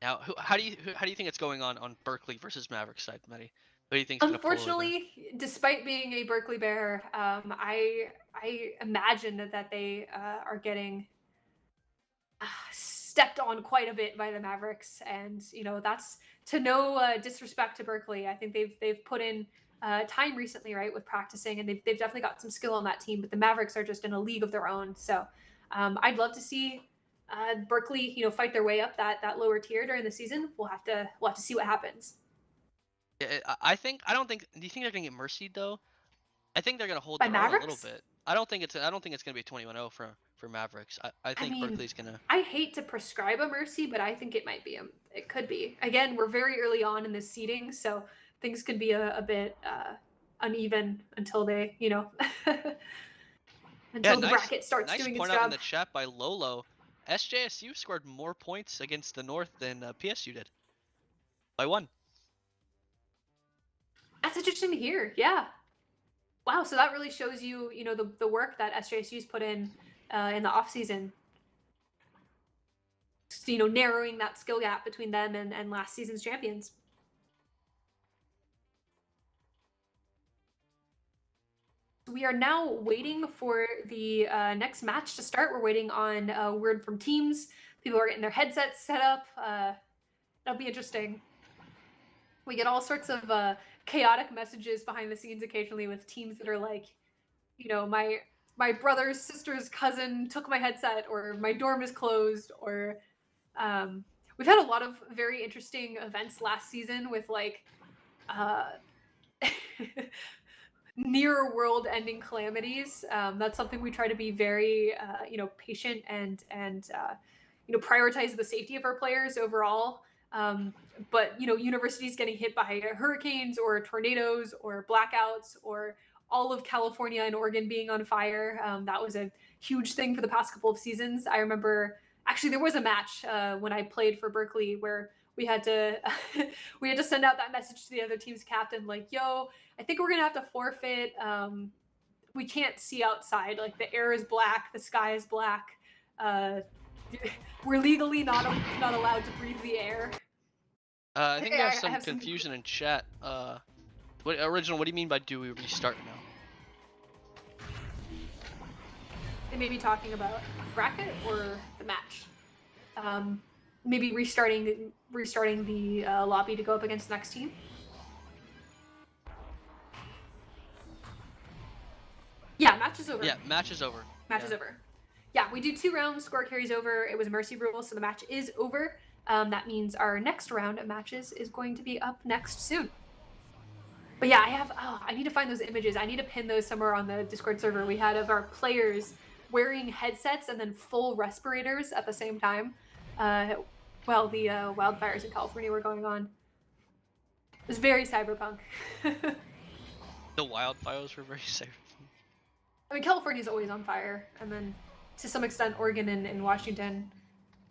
Now, how do you think it's going on Berkeley versus Mavericks side, Maddie? Who do you think's gonna pull away there? Unfortunately, despite being a Berkeley Bear, I imagine that they are getting stepped on quite a bit by the Mavericks, and that's to no disrespect to Berkeley. I think they've put in time recently, right, with practicing, and they've definitely got some skill on that team. But the Mavericks are just in a league of their own. So I'd love to see Berkeley, fight their way up that lower tier during the season. We'll have to see what happens. Yeah, I don't think. Do you think they're gonna get mercied though? I think they're gonna hold By their own a little Mavericks? bit. I don't think it's gonna be 21-0 for Mavericks. I I think mean, Berkeley's gonna. I hate to prescribe a mercy, but I think it might be. It could be. Again, we're very early on in this seeding, so things could be a bit uneven until they, Yeah, until the bracket starts nice doing its point out in job. the chat by Lolo. SJSU scored more points against the North than PSU did by 1. That's interesting to hear. Yeah. Wow. So that really shows you, the work that SJSU's put in the off season. Narrowing that skill gap between them and last season's champions. We are now waiting for the next match to start. We're waiting on word from teams. People are getting their headsets set up. That'll be interesting. We get all sorts of chaotic messages behind the scenes occasionally with teams that are like, my brother's sister's cousin took my headset, or my dorm is closed, or we've had a lot of very interesting events last season with like near world ending calamities. That's something we try to be very patient and prioritize the safety of our players overall. But universities getting hit by hurricanes or tornadoes or blackouts, or all of California and Oregon being on fire, that was a huge thing for the past couple of seasons. I remember actually there was a match when I played for Berkeley where we had to send out that message to the other team's captain, like, yo, I think we're gonna have to forfeit. We can't see outside. Like, the air is black, the sky is black. We're legally not allowed to breathe the air. I think we have some have some confusion in chat. Original, what do you mean by do we restart now? They may be talking about bracket or the match. Maybe restarting the lobby to go up against the next team. Yeah, match is over. Yeah, match is over. Match is over. Yeah, we do 2 rounds. Score carries over. It was a mercy rule, so the match is over. That means our next round of matches is going to be up next soon. But yeah, I need to find those images. I need to pin those somewhere on the Discord server we had of our players wearing headsets and then full respirators at the same time while the wildfires in California were going on. It was very cyberpunk. The wildfires were very safe. I mean, California's always on fire, and then to some extent Oregon and Washington.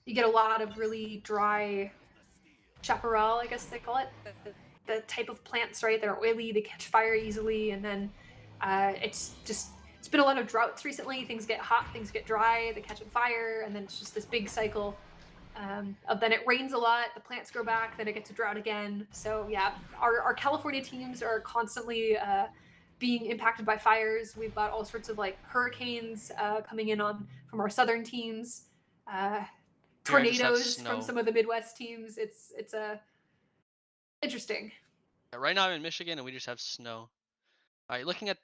You get a lot of really dry chaparral, I guess they call it. The type of plants, right? They're oily, they catch fire easily, and then it's been a lot of droughts recently. Things get hot, things get dry, they catch on fire, and then it's just this big cycle of then it rains a lot, the plants grow back, then it gets a drought again. So yeah, our California teams are constantly being impacted by fires. We've got all sorts of like hurricanes coming in from our southern teams. Here I just have tornadoes from snow. some of the Midwest teams. It's interesting. Yeah, right now I'm in Michigan and we just have snow. All right, looking Yeah. at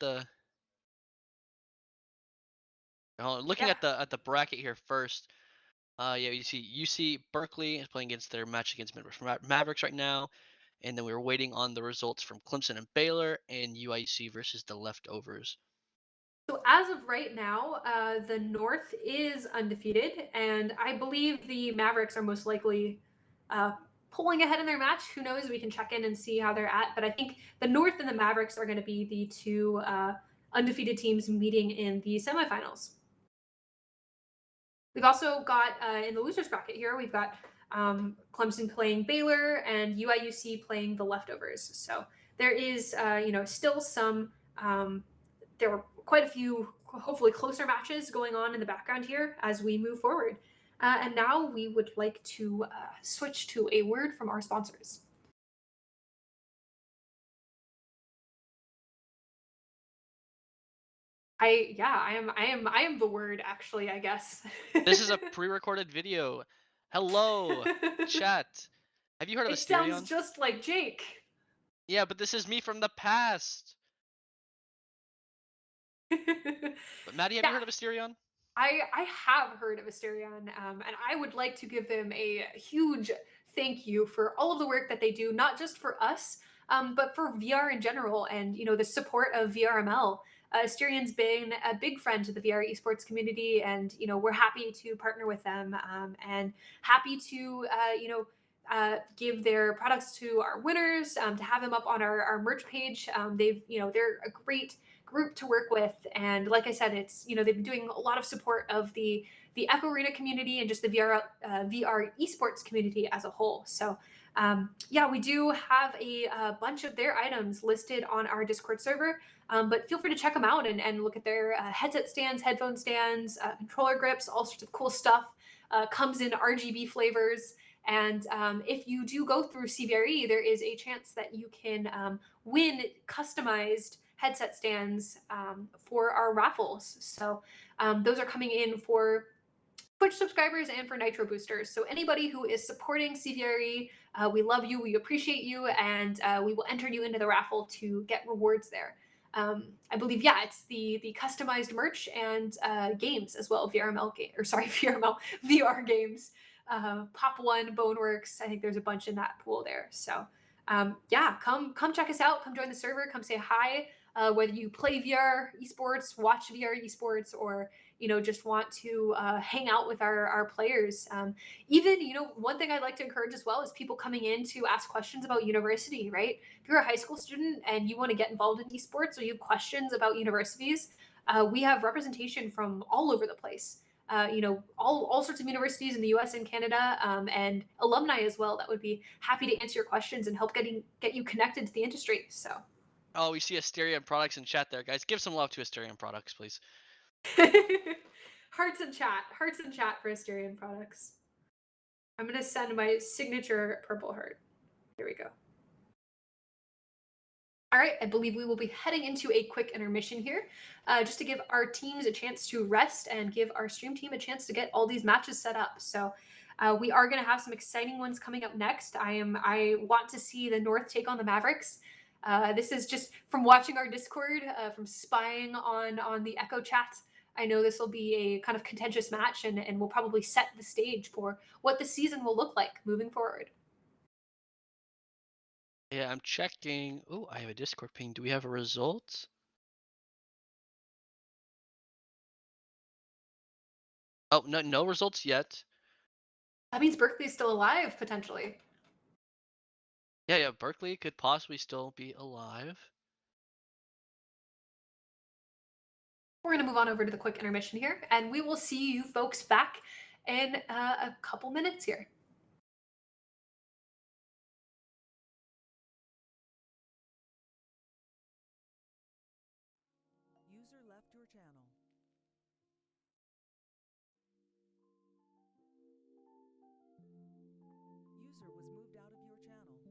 the bracket here first. Yeah, you see UC Berkeley is playing against their match against Midwest Mavericks right now, and then we were waiting on the results from Clemson and Baylor, and UIC versus the Leftovers. So as of right now, the North is undefeated, and I believe the Mavericks are most likely uh, pulling ahead in their match. Who knows? We can check in and see how they're at. But I think the North and the Mavericks are going to be the two undefeated teams meeting in the semifinals. We've also got in the losers bracket here, we've got Clemson playing Baylor and UIUC playing the Leftovers. So there is, still some. There were quite a few, hopefully closer matches going on in the background here as we move forward. And now we would like to switch to a word from our sponsors. I am the word actually, I guess. This is a pre-recorded video. Hello, chat. Have you heard of It sounds Asterion? just like Jake. Yeah, but this is me from the past. But Maddie, have you Yeah, heard of Asterion? I have heard of Asterion, and I would like to give them a huge thank you for all of the work that they do, not just for us, but for VR in general, and the support of VRML. Asterion's been a big friend to the VR esports community, and we're happy to partner with them, and happy to give their products to our winners, to have them up on our merch page. They're a great group to work with, and like I said, it's they've been doing a lot of support of the Echo Arena community and just the VR esports community as a whole. So yeah, we do have a bunch of their items listed on our Discord server, but feel free to check them out and look at their headset stands, headphone stands, controller grips, all sorts of cool stuff. Comes in RGB flavors. And if you do go through CVRE, there is a chance that you can win customized headset stands for our raffles. So those are coming in for Twitch subscribers and for Nitro boosters. So anybody who is supporting CVRE, we love you, we appreciate you, and we will enter you into the raffle to get rewards there. I believe, yeah, it's the customized merch and games as well. VRML game, or sorry, VRML VR games. Pop One, Boneworks. I think there's a bunch in that pool there. So yeah, come check us out. Come join the server. Come say hi. Whether you play VR esports, watch VR esports, or just want to hang out with our players. Even one thing I'd like to encourage as well is people coming in to ask questions about university. Right, if you're a high school student and you want to get involved in esports or you have questions about universities, we have representation from all over the place. All sorts of universities in the U.S. and Canada, and alumni as well that would be happy to answer your questions and help get you connected to the industry. So Oh, we see Asterion products in chat there, guys. Give some love to Asterion products, please. hearts in chat for Asterion products. I'm gonna send my signature purple heart. Here we go. All right, I believe we will be heading into a quick intermission here, just to give our teams a chance to rest and give our stream team a chance to get all these matches set up. So we are going to have some exciting ones coming up next. I want to see the North take on the Mavericks. This is just from watching our Discord, from spying on the Echo chat. I know this will be a kind of contentious match, and will probably set the stage for what the season will look like moving forward. Yeah, I'm checking. Oh, I have a Discord ping. Do we have a result? Oh, no, no results yet. That means Berkeley's still alive potentially. Yeah, yeah, Berkeley could possibly still be alive. We're going to move on over to the quick intermission here, and we will see you folks back in a couple minutes here. User left your channel. User was moved out of your channel.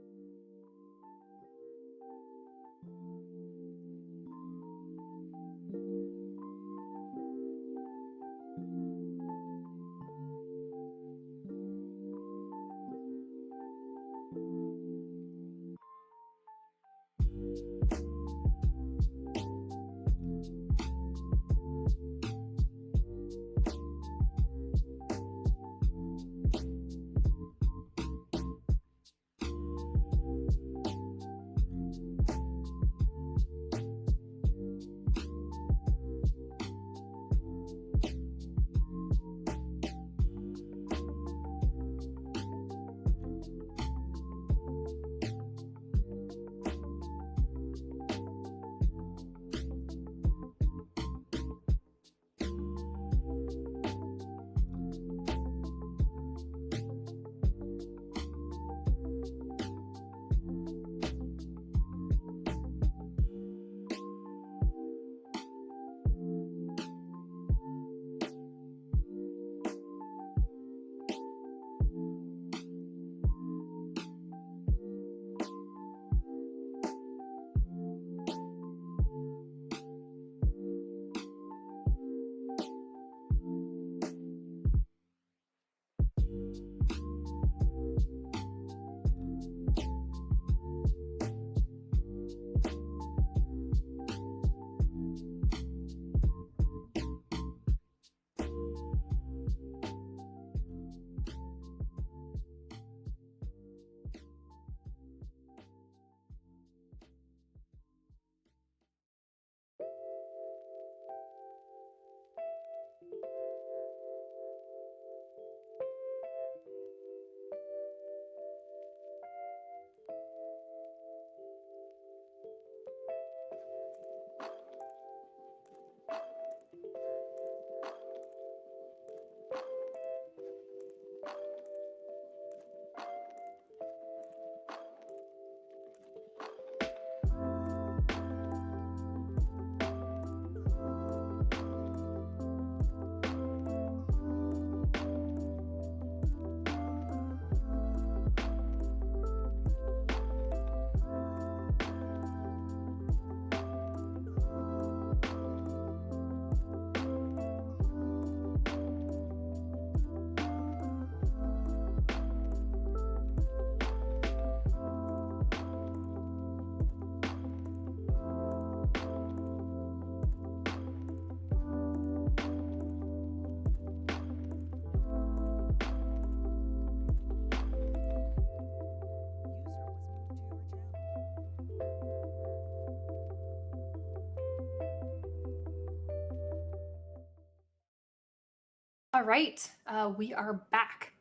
All right, we are back.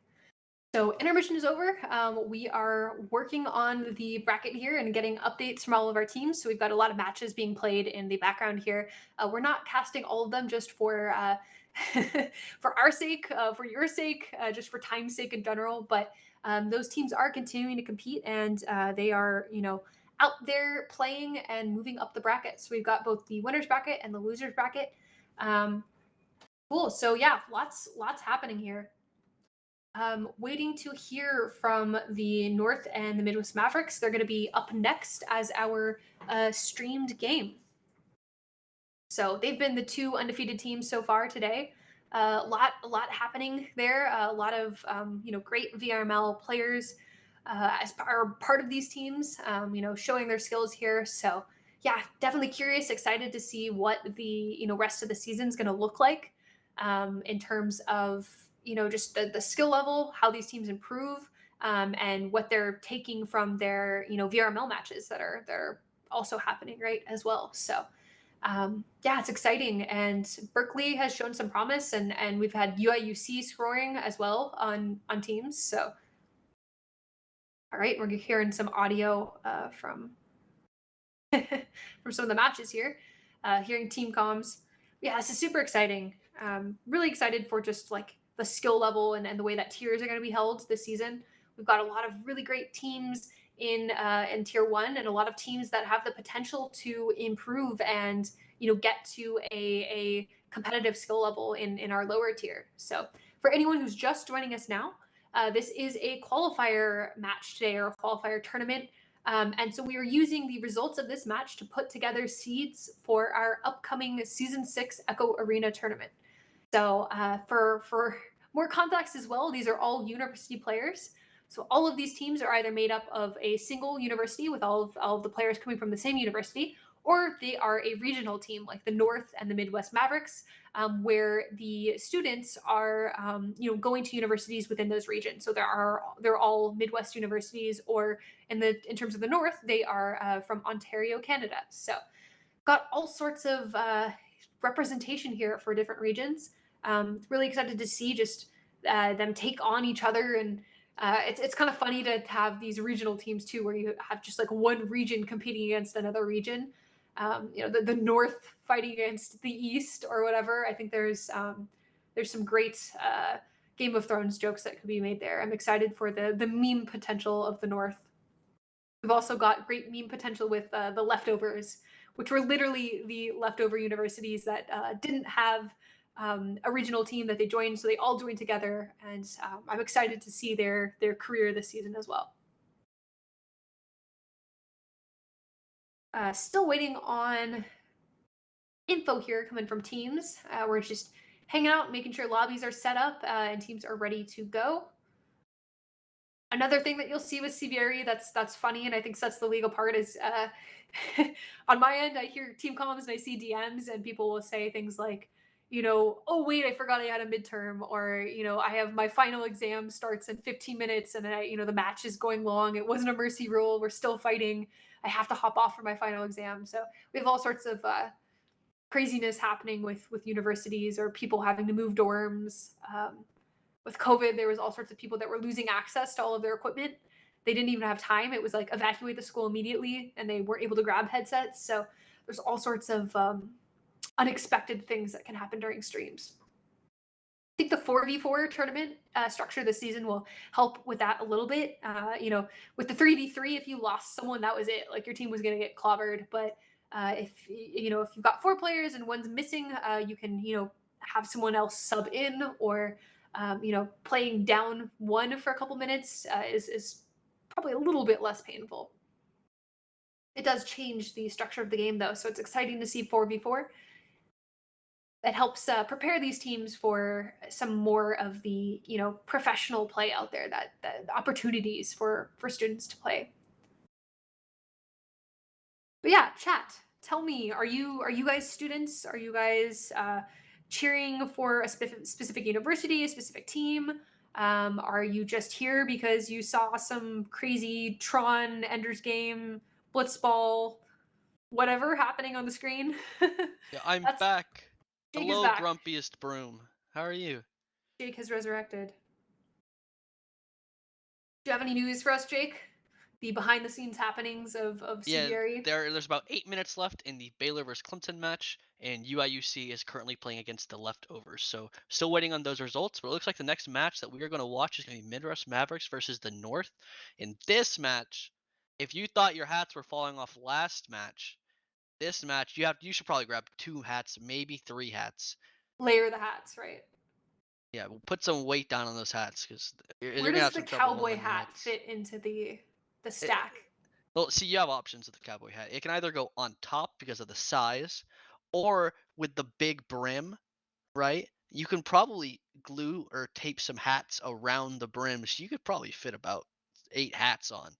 So intermission is over. We are working on the bracket here and getting updates from all of our teams. So we've got a lot of matches being played in the background here. We're not casting all of them just for for our sake, for your sake, just for time's sake in general. But those teams are continuing to compete, and they are, out there playing and moving up the bracket. So we've got both the winners bracket and the losers bracket. Um, cool. So yeah, lots happening here. Waiting to hear from the North and the Midwest Mavericks. They're going to be up next as our streamed game. So they've been the two undefeated teams so far today. A lot happening there. A lot of great VRML players are part of these teams. Showing their skills here. So yeah, definitely curious, excited to see what the rest of the season is going to look like in terms of just the skill level, how these teams improve, and what they're taking from their VRML matches that are also happening right as well. So yeah, it's exciting. And Berkeley has shown some promise, and we've had UIUC scoring as well on teams. So all right, we're hearing some audio from from some of the matches here, hearing team comms. Yeah, this is super exciting. Really excited for just like the skill level and the way that tiers are going to be held this season. We've got a lot of really great teams in tier one, and a lot of teams that have the potential to improve and get to a competitive skill level in our lower tier. So for anyone who's just joining us now, this is a qualifier match today, or a qualifier tournament. And so we are using the results of this match to put together seeds for our upcoming Season 6 Echo Arena tournament. So for more context as well, these are all university players. So all of these teams are either made up of a single university with all of the players coming from the same university, or they are a regional team like the North and the Midwest Mavericks, where the students are going to universities within those regions. So they're all Midwest universities, or in terms of the North, they are from Ontario, Canada. So got all sorts of representation here for different regions. Really excited to see just them take on each other, and it's kind of funny to have these regional teams too, where you have just like one region competing against another region. The North fighting against the East or whatever. I think there's some great Game of Thrones jokes that could be made there. I'm excited for the meme potential of the North. We've also got great meme potential with the leftovers, which were literally the leftover universities that didn't have a regional team that they joined, so they all joined together, and I'm excited to see their career this season as well. Still waiting on info here coming from teams. We're just hanging out, making sure lobbies are set up and teams are ready to go. Another thing that you'll see with CVRE that's funny, and I think sets the legal part, is on my end, I hear team comms and I see DMs, and people will say things like, oh wait, I forgot I had a midterm, or I have my final exam starts in 15 minutes, and the match is going long. It wasn't a mercy rule. We're still fighting. I have to hop off for my final exam. So we have all sorts of craziness happening with universities, or people having to move dorms. With COVID, there was all sorts of people that were losing access to all of their equipment. They didn't even have time. It was like evacuate the school immediately, and they weren't able to grab headsets. So there's all sorts of unexpected things that can happen during streams. I think the 4v4 tournament structure this season will help with that a little bit. With the 3v3, if you lost someone, that was it. Like your team was going to get clobbered. But if you've got 4 players and one's missing, you can have someone else sub in, or playing down one for a couple minutes is probably a little bit less painful. It does change the structure of the game, though, so it's exciting to see 4v4. That helps prepare these teams for some more of the professional play out there, that the opportunities for students to play. But yeah, chat. Tell me, are you guys students? Are you guys cheering for a specific university, a specific team? Are you just here because you saw some crazy Tron Ender's Game, Blitzball, whatever happening on the screen? Yeah, I'm That's back. Jake is Hello, back. grumpiest broom. How are you? Jake has resurrected. Do you have any news for us, Jake? The behind the scenes happenings of Yeah, CVRE? there's about 8 minutes left in the Baylor versus Clemson match, and UIUC is currently playing against the Leftovers. So still waiting on those results, but it looks like the next match that we are going to watch is going to be Midwest Mavericks versus the North. In this match, if you thought your hats were falling off last match, this match you should probably grab 2 hats, maybe 3 hats. Layer the hats, right? Yeah, we'll put some weight down on those hats because Where you're gonna does have the some trouble cowboy lowering your hat hats. fit into the It, stack? well, see, you have options with the cowboy hat. It can either go on top because of the size, or with the big brim, right? You can probably glue or tape some hats around the brim, so you could probably fit about 8 hats on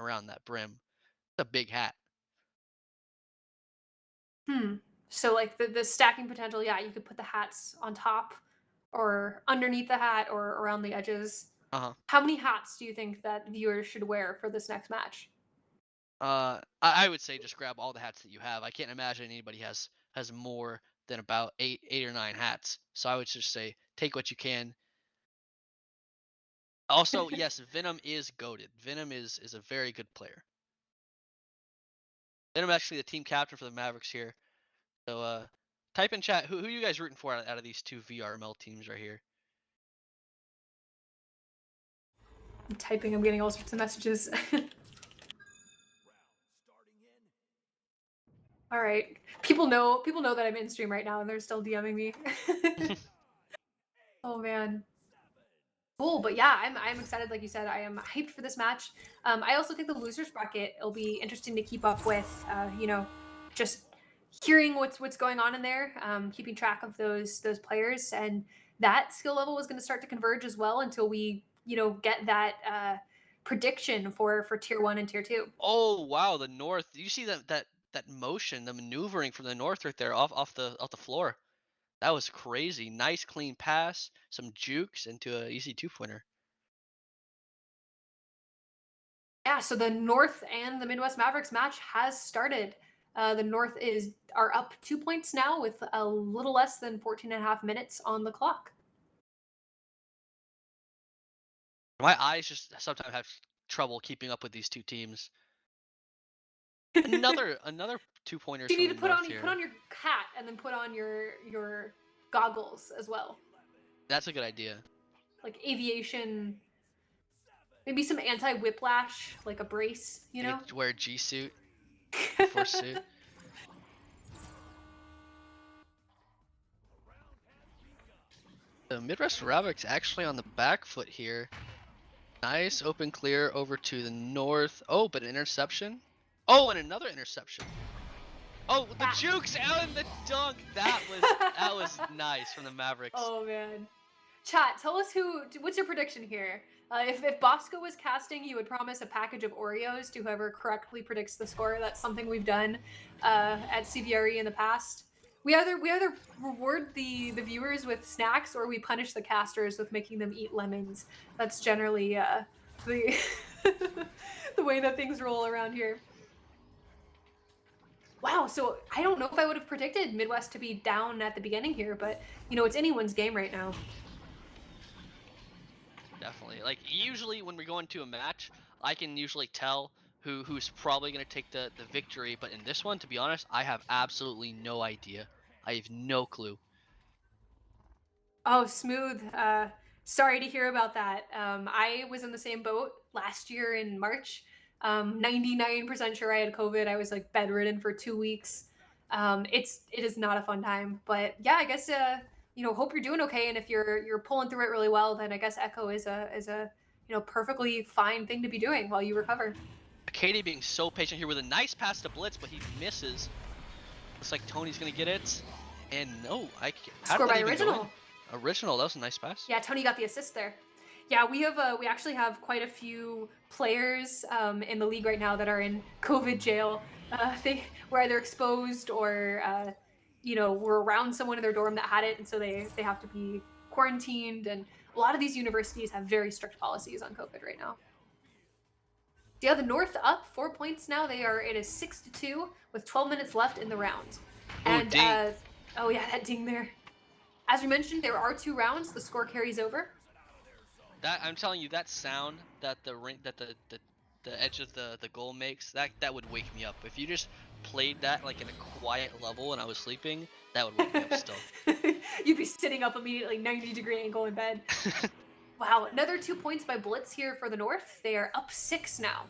around that brim. It's a big hat. Hmm. So like the stacking potential, yeah, you could put the hats on top or underneath the hat or around the edges. Uh huh. How many hats do you think that viewers should wear for this next match? I would say just grab all the hats that you have. I can't imagine anybody has more than about eight or 9 hats. So I would just say take what you can. Also, yes, Venom is goaded. Venom is a very good player. Venom actually the team captain for the Mavericks here. So type in chat who you guys rooting for out of these two VRML teams right here. I'm typing, I'm getting all sorts of messages. All right. People know that I'm in stream right now and they're still DMing me. Oh man. Cool, but yeah, I'm excited. Like you said, I am hyped for this match. I also think the losers bracket will be interesting to keep up with. Just hearing what's going on in there, keeping track of those players, and that skill level is going to start to converge as well until we get that prediction for tier 1 and tier 2. Oh wow, the North. You see that motion, the maneuvering from the North right there off the floor. That was crazy. Nice clean pass, some jukes into an easy 2-pointer. Yeah, so the North and the Midwest Mavericks match has started. The North are up 2 points now with a little less than 14 and a half minutes on the clock. My eyes just sometimes have trouble keeping up with these two teams. Another 2-pointers You from need the to put on North here. your hat and then put on your goggles as well, That's a good idea. like aviation, maybe some anti-whiplash, like a brace. You could wear a G suit, Air Force suit. The Midwest Mavericks actually on the back foot here. Nice open clear over to the North. Oh, but an interception. Oh, and another interception. Oh, the Yeah. jukes and the dunk. That was nice from the Mavericks. Oh man. Chat, tell us what's your prediction here? If Bosco was casting, he would promise a package of Oreos to whoever correctly predicts the score. That's something we've done at CVRE in the past. We either reward the viewers with snacks or we punish the casters with making them eat lemons. That's generally the the way that things roll around here. Wow, so I don't know if I would have predicted Midwest to be down at the beginning here, but it's anyone's game right now. Definitely. Like usually when we go into a match, I can usually tell who's probably gonna take the victory. But in this one, to be honest, I have absolutely no idea. I have no clue. Oh, smooth. Sorry to hear about that. I was in the same boat last year in March. 99% sure I had COVID. I was like bedridden for 2 weeks. It is not a fun time, but yeah, I guess hope you're doing okay. And if you're pulling through it really well, then I guess Echo is a perfectly fine thing to be doing while you recover. Katie being so patient here with a nice pass to Blitz, but he misses. Looks like Tony's gonna get it. And no, how Score did that by even go in? original. Original, that was a nice pass. Yeah, Tony got the assist there. Yeah, we actually have quite a few players in the league right now that are in COVID jail. They were either exposed or were around someone in their dorm that had it, and so they have to be quarantined. And a lot of these universities have very strict policies on COVID right now. Yeah, the North up 4 points now. It is 6-2 with 12 minutes left in the round. Ooh, And ding. oh yeah, that ding there. As we mentioned, there are 2 rounds. The score carries over. That I'm telling you, that sound that the edge of the goal makes, that would wake me up. If you just played that like in a quiet level and I was sleeping, that would wake me up still. You'd be sitting up immediately, 90-degree angle in bed. Wow, another 2 points by Blitz here for the North. They are up 6 now.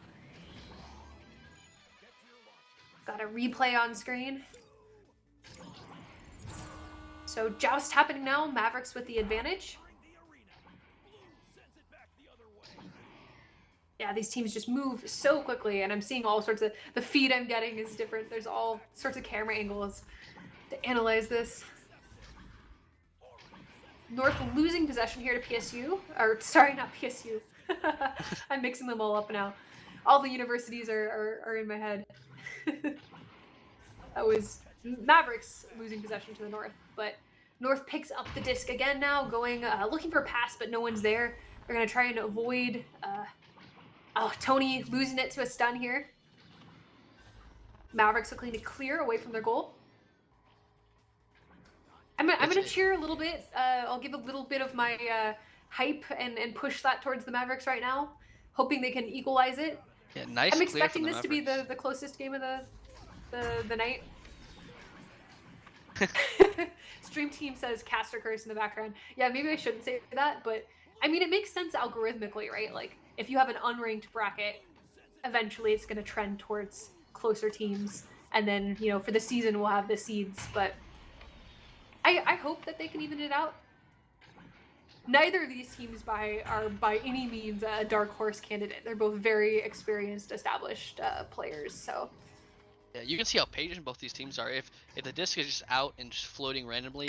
Got a replay on screen. So joust happening now. Mavericks with the advantage. Yeah, these teams just move so quickly, and I'm seeing all sorts of, the feed I'm getting is different. There's all sorts of camera angles to analyze this. North losing possession here to PSU, or sorry, not PSU. I'm mixing them all up now. All the universities are in my head. That was Mavericks losing possession to the North, but North picks up the disc again now, going looking for a pass, but no one's there. They're gonna try and avoid. Tony losing it to a stun here. Mavericks looking to clear away from their goal. I'm gonna cheer a little bit. I'll give a little bit of my hype and push that towards the Mavericks right now, hoping they can equalize it. Yeah, nice I'm clear expecting from the this to be Mavericks. the closest game of the night. Stream team says caster curse in the background. Yeah, maybe I shouldn't say that, but I mean it makes sense algorithmically, right? Like if you have an unranked bracket, eventually it's going to trend towards closer teams, and then for the season we'll have the seeds. But I hope that they can even it out. Neither of these teams are by any means a dark horse candidate. They're both very experienced, established players. So Yeah, you can see how patient both these teams are. If the disc is just out and just floating randomly,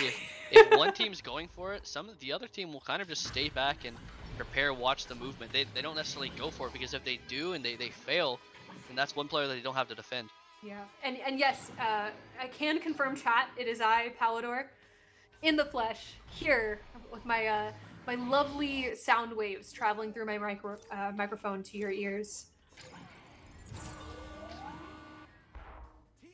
if one team's going for it, the other team will kind of just stay back and prepare, watch the movement. They don't necessarily go for it, because if they do and they fail, then that's one player that they don't have to defend. yeah, and yes, I can confirm, chat. It is I, Palador, in the flesh, here with my my lovely sound waves traveling through my microphone to your ears.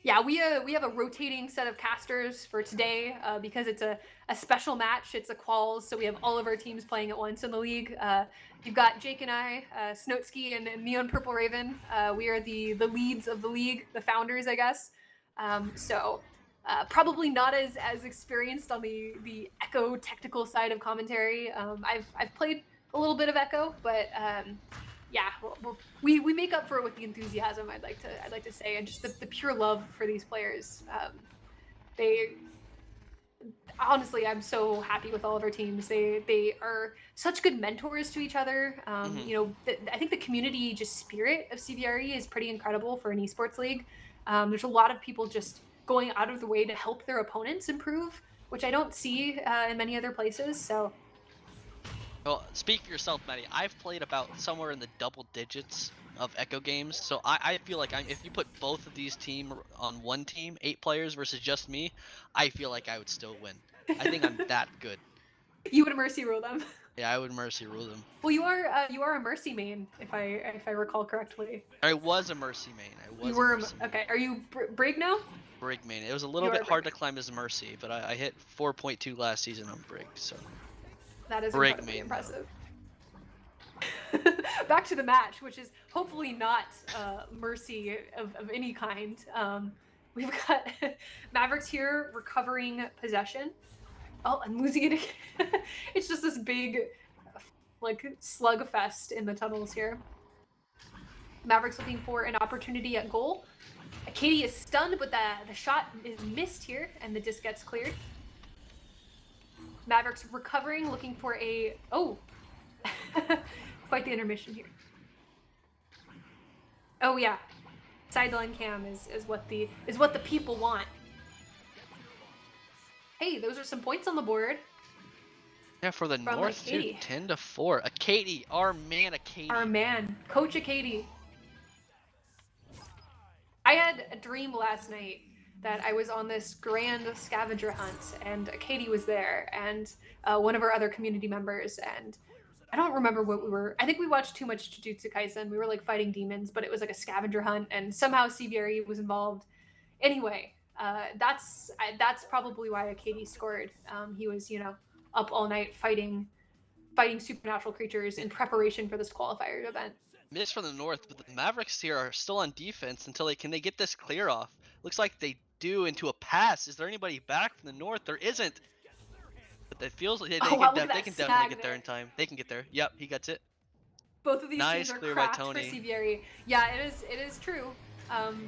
Yeah, we have a rotating set of casters for today because it's a special match. It's a quals, so we have all of our teams playing at once in the league. You've got Jake and I, Snotski and Neon Purple Raven. We are the leads of the league, the founders, I guess. So probably not as experienced on the Echo technical side of commentary. I've played a little bit of Echo, but yeah, we make up for it with the enthusiasm. I'd like to say, and just the pure love for these players. They honestly, I'm so happy with all of our teams. They are such good mentors to each other. I think the community just spirit of CVRE is pretty incredible for an esports league. There's a lot of people just going out of the way to help their opponents improve, which I don't see in many other places. So Well, speak for yourself, Maddie. I've played about somewhere in the double digits of Echo games, so I feel like if you put both of these teams on one team, 8 players versus just me, I feel like I would still win. I think I'm that good. you would mercy rule them. Yeah, I would mercy rule them. Well, you are a mercy main, if I recall correctly. I was a mercy main. You were okay. Are you Brig now? Brig main. It was a little bit hard to climb as mercy, but I hit 4.2 last season on Brig, so. That is Brig incredibly main, impressive. Back to the match, which is hopefully not mercy of any kind. We've got Mavericks here recovering possession. Oh, I'm losing it. It's just this big, like, slugfest in the tunnels here. Mavericks looking for an opportunity at goal. Katie is stunned, but the shot is missed here, and the disc gets cleared. Mavericks recovering, looking for a... Oh! Quite the intermission here. Oh, yeah. Sideline cam is what the people want. Hey, those are some points on the board. Yeah, for the From North, too. 10-4. Katie, our man, Katie. Our man, Coach Katie. I had a dream last night that I was on this grand scavenger hunt, and Katie was there, and one of our other community members, and I don't remember what we were. I think we watched too much Jujutsu Kaisen. We were like fighting demons, but it was like a scavenger hunt, and somehow CVRE was involved. Anyway, That's probably why Katie scored. He was, up all night fighting supernatural creatures in preparation for this qualifier event. Miss from the north, but the Mavericks here are still on defense until they get this clear off. Looks like they do into a pass. Is there anybody back from the north? There isn't. But it feels like Oh wow, look at they that can definitely snag get there there. in time. They can get there. Yep, he gets it. Both of these teams Nice are clear by cracked for Tony. CVRE. Yeah, it is true.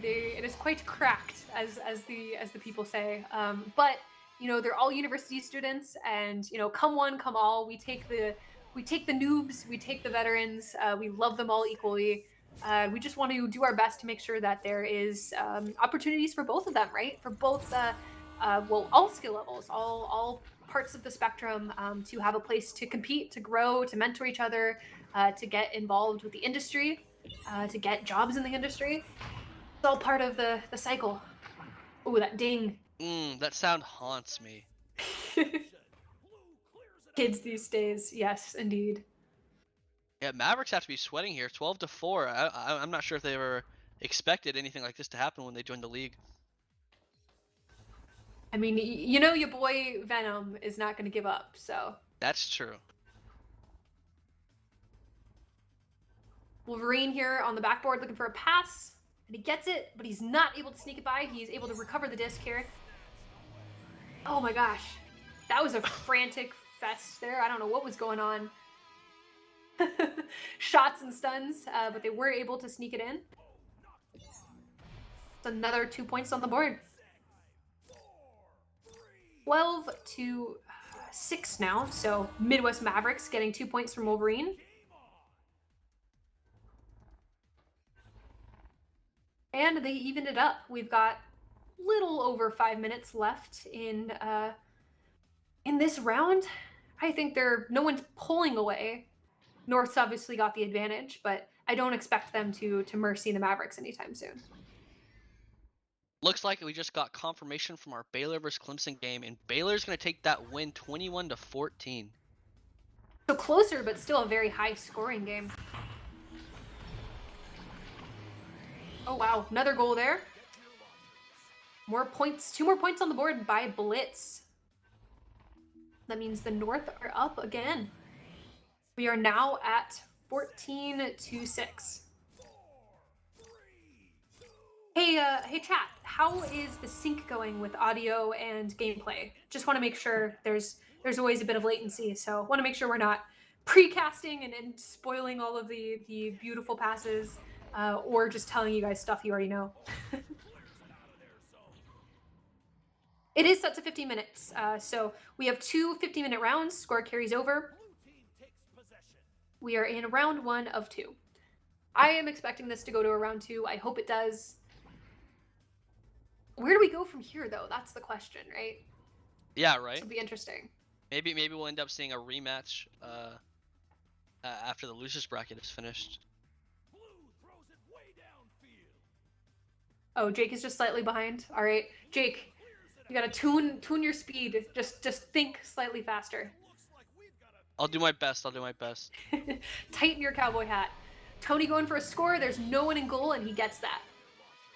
It is quite cracked, as the people say. But they're all university students, and come one, come all. We take the noobs, we take the veterans. We love them all equally. We just want to do our best to make sure that there is opportunities for both of them, right? For both, all skill levels, all parts of the spectrum, to have a place to compete, to grow, to mentor each other, to get involved with the industry, to get jobs in the industry. It's all part of the cycle. Oh, that ding. That sound haunts me. Kids these days, yes, indeed. Yeah, Mavericks have to be sweating here. 12-4. I'm not sure if they ever expected anything like this to happen when they joined the league. I mean, your boy Venom is not going to give up, so. That's true. Wolverine here on the backboard looking for a pass, and he gets it, but he's not able to sneak it by. He's able to recover the disc here. Oh my gosh. That was a frantic fest there. I don't know what was going on. Shots and stuns, but they were able to sneak it in. It's another 2 points on the board. 12-6 now, so Midwest Mavericks getting 2 points from Wolverine. And they evened it up. We've got little over 5 minutes left in this round. I think no one's pulling away. North's obviously got the advantage, but I don't expect them to mercy the Mavericks anytime soon. Looks like we just got confirmation from our Baylor versus Clemson game, and Baylor's going to take that win 21-14. So closer, but still a very high scoring game. Oh wow, another goal there. More points, 2 more points on the board by Blitz. That means the North are up again. We are now at 14-6. Hey chat, how is the sync going with audio and gameplay? Just want to make sure there's always a bit of latency, so want to make sure we're not precasting and spoiling all of the beautiful passes, or just telling you guys stuff you already know. It is set to 15 minutes, so we have 2 15-minute rounds. Score carries over. We are in round 1 of 2. I am expecting this to go to a round 2. I hope it does. Where do we go from here, though? That's the question, right? Yeah, right. It'll be interesting. Maybe we'll end up seeing a rematch after the losers bracket is finished. Oh, Jake is just slightly behind. All right, Jake, you gotta tune your speed. Just think slightly faster. I'll do my best. Tighten your cowboy hat. Tony going for a score. There's no one in goal, and he gets that.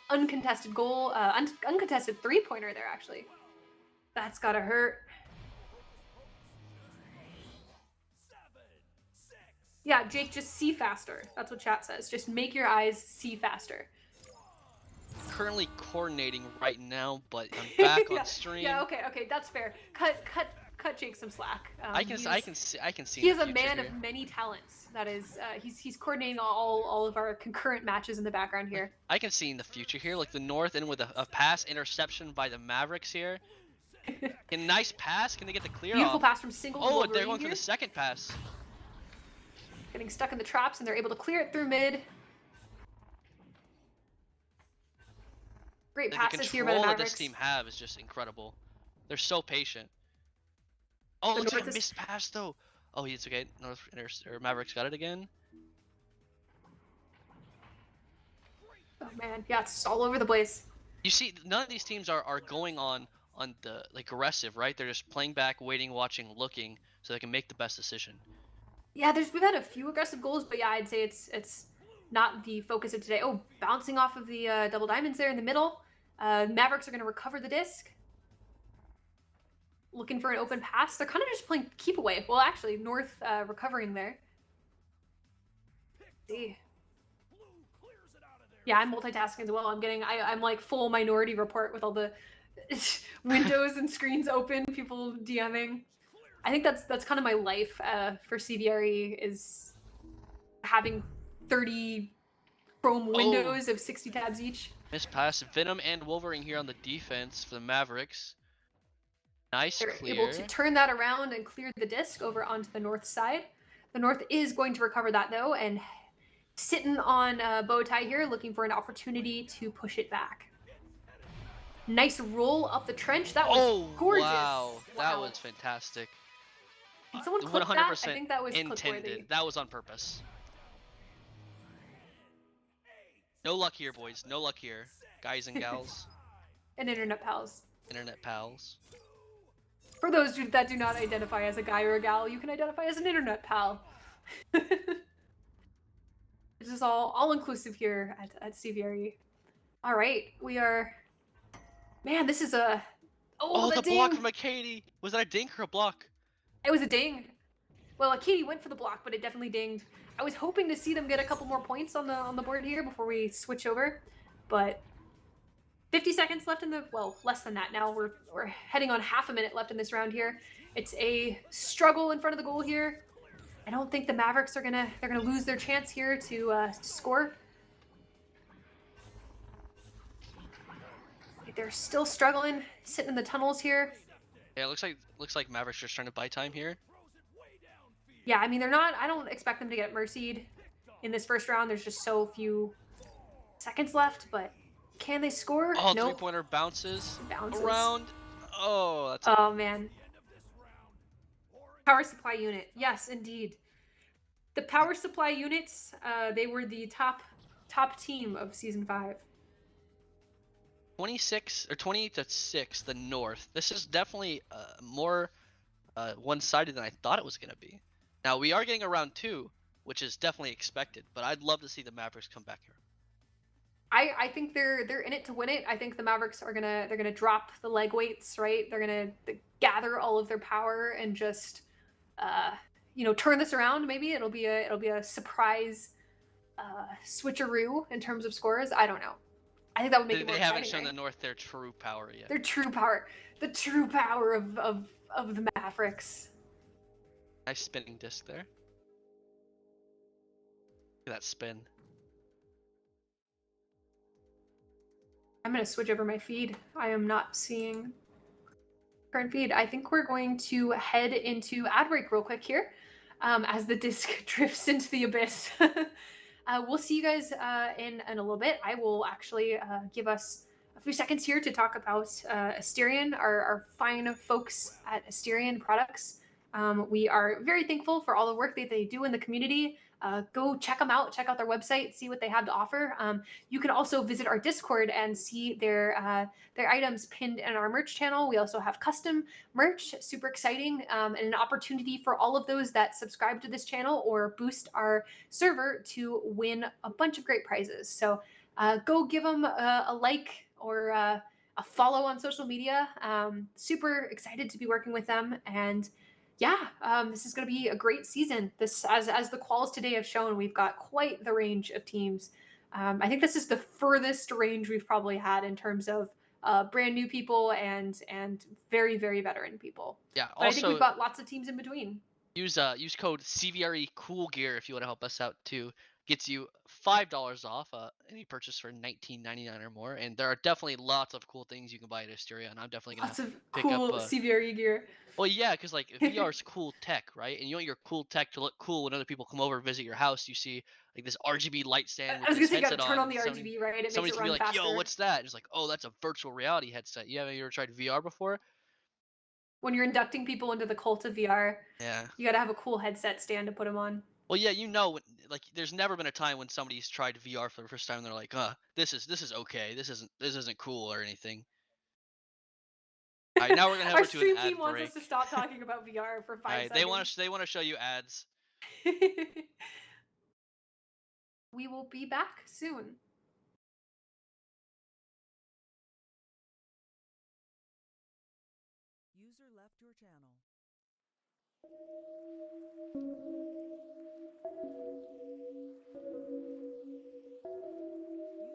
Uncontested goal. Uncontested 3-pointer there, actually. That's gotta hurt. Yeah, Jake, just see faster. That's what chat says. Just make your eyes see faster. Currently coordinating right now, but I'm back Yeah, on stream. Yeah, okay, that's fair. Cut Jake some slack. I can see. He is the a man here. of many talents. That is, he's coordinating all of our concurrent matches in the background here. I can see in the future here, like the North in with a pass interception by the Mavericks here. A nice pass. Can they get the clear Beautiful off? pass from Single. Oh, they're going for the second pass. Getting stuck in the traps, and they're able to clear it through mid. Great passes here by the control that Mavericks. this team have is just incredible. They're so patient. Oh, looks like a missed pass though. Oh, it's okay. Mavericks got it again. Oh man, yeah, it's all over the place. You see, none of these teams are going on the aggressive, right? They're just playing back, waiting, watching, looking, so they can make the best decision. Yeah, we've had a few aggressive goals, but yeah, I'd say it's not the focus of today. Oh, bouncing off of the double diamonds there in the middle. Mavericks are going to recover the disc. Looking for an open pass. They're kind of just playing keep away. Well, actually, North recovering there. Let's see. Yeah, I'm multitasking as well. I'm like full Minority Report with all the windows and screens open, people DMing. I think that's kind of my life for CVRE is having 30 Chrome Oh, windows of 60 tabs each. missed pass. Venom and Wolverine here on the defense for the Mavericks. Nice They're able to clear. turn that around and clear the disc over onto the North side. The North is going to recover that though, and sitting on a bow tie here, looking for an opportunity to push it back. Nice roll up the trench. That was Oh, gorgeous. wow. That was fantastic. Can someone clip that? I 100% think that was intended. clip-worthy. That was on purpose. No luck here, boys. No luck here. Guys and gals. And internet pals. Internet pals. For those that do not identify as a guy or a gal, you can identify as an internet pal. This is all inclusive here at CVRE. All right, we are. Man, this is a. Oh, The the block ding! from a Katie. Was that a dink or a block? It was a ding. Well, Katie went for the block, but it definitely dinged. I was hoping to see them get a couple more points on the board here before we switch over, but 50 seconds left in the less than that now. We're heading on half a minute left in this round here. It's a struggle in front of the goal here. I don't think the Mavericks are gonna lose their chance here to score. They're still struggling, sitting in the tunnels here. Yeah, it looks like Mavericks just trying to buy time here. Yeah, I mean they're not. I don't expect them to get mercied in this first round. There's just so few seconds left, but can they score? Oh, Nope. three-pointer bounces Bounces. around. Oh, that's Oh man. Power supply unit. Yes, indeed. The power supply units. They were the top team of season 5. 26 or 20 to 6 the North. This is definitely more one-sided than I thought it was going to be. Now we are getting a round 2, which is definitely expected, but I'd love to see the Mavericks come back here. I think they're in it to win it. I think the Mavericks are gonna drop the leg weights, right? They're gonna gather all of their power and just turn this around. Maybe it'll be a surprise switcheroo in terms of scores. I don't know. I think that would make it more They exciting. haven't shown right? the North their true power yet. Their true power, the true power of the Mavericks. Nice spinning disc there. Look at that spin. I'm gonna switch over my feed. I am not seeing current feed. I think we're going to head into ad break real quick here, as the disc drifts into the abyss. We'll see you guys in a little bit. I will actually give us a few seconds here to talk about Asterion, our fine folks at Asterion Products. We are very thankful for all the work that they do in the community. Go check them out, check out their website, see what they have to offer. You can also visit our Discord and see their items pinned in our merch channel. We also have custom merch, super exciting, and an opportunity for all of those that subscribe to this channel or boost our server to win a bunch of great prizes. So go give them a like or a follow on social media. Super excited to be working with them, and yeah, this is going to be a great season. This, as the quals today have shown, we've got quite the range of teams. I think this is the furthest range we've probably had in terms of brand new people and very veteran people. Yeah. But I think we've Also, got lots of teams in between. use code CVRE Cool Gear if you want to help us out too. Gets you $5 off any purchase for $19.99 or more, and there are definitely lots of cool things you can buy at Asteria, and I'm definitely gonna Lots of pick up. cool CVRE gear. Well, yeah, because like VR is cool tech, right? And you want your cool tech to look cool when other people come over and visit your house. You see like this RGB light stand with I was gonna this say you got to headset turn on and the RGB, right? It makes somebody's it gonna be run like, faster. "Yo, what's that?" And it's like, "Oh, that's a virtual reality headset." You ever tried VR before? When you're inducting people into the cult of VR, Yeah. you got to have a cool headset stand to put them on. Well, yeah, like there's never been a time when somebody's tried VR for the first time and they're like, this is okay. This isn't cool or anything." All right, now we're gonna head Our over to an stream ad team wants break. us to stop talking about VR for 5 All right, seconds. they want to show you ads. We will be back soon. User was moved out of your channel. User was moved to your channel. User joined your channel.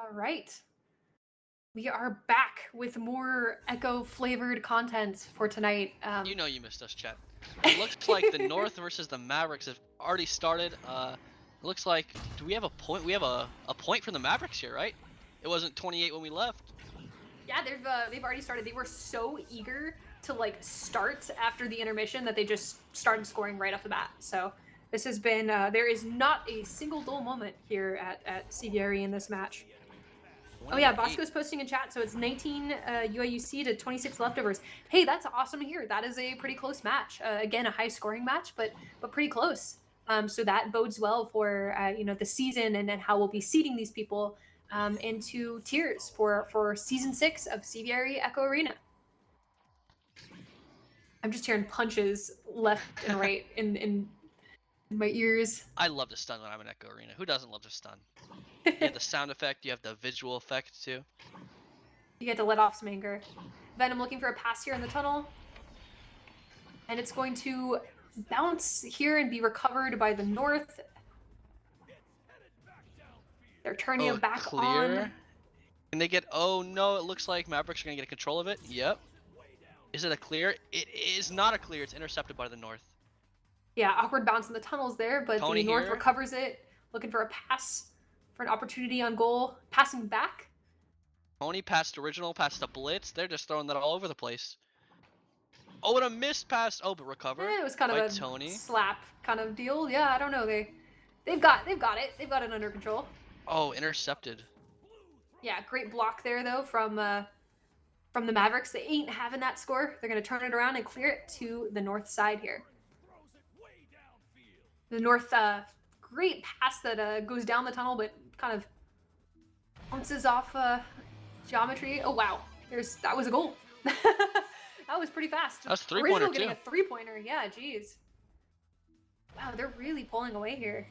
All right. We are back with more Echo flavored content for tonight. You know you missed us, chat. It looks like the North versus the Mavericks have already started. It looks like, do we have a point? We have a point from the Mavericks here, right? It wasn't 28 when we left. Yeah, they've already started. They were so eager to like start after the intermission that they just started scoring right off the bat. So this has been there is not a single dull moment here at CVRE in this match. Oh yeah, 28. Bosco's posting in chat, so it's 19 UIUC to 26 leftovers. Hey, that's awesome to hear. That is a pretty close match. Again, a high scoring match, but pretty close. So that bodes well for the season and then how we'll be seeding these people into tiers for season 6 of CVRE Echo Arena. I'm just hearing punches left and right in my ears. I love to stun when I'm in Echo Arena. Who doesn't love to stun? You have the sound effect, you have the visual effect too. You get to let off some anger. Venom looking for a pass here in the tunnel. And it's going to bounce here and be recovered by the North. They're turning it back clear. on. Can they get, oh no, it looks like Mavericks are gonna get control of it. Yep. Is it a clear? It is not a clear, it's intercepted by the North. Yeah, awkward bounce in the tunnels there, but Tony the North here. recovers it, looking for a pass, for an opportunity on goal. Passing back. Tony passed original, passed a blitz. They're just throwing that all over the place. Oh, and a missed pass. Oh, but recover. It was kind of by a Tony. slap kind of deal. Yeah, I don't know. They've got it. They've got it under control. Oh, intercepted. Yeah, great block there though from the Mavericks. They ain't having that score. They're gonna turn it around and clear it to the North side here. The North, great pass that goes down the tunnel, but kind of Bounces off geometry. Oh wow, that was a goal. That was pretty fast. That was a three-pointer Original getting too. a 3-pointer. Yeah, geez. Wow, they're really pulling away here.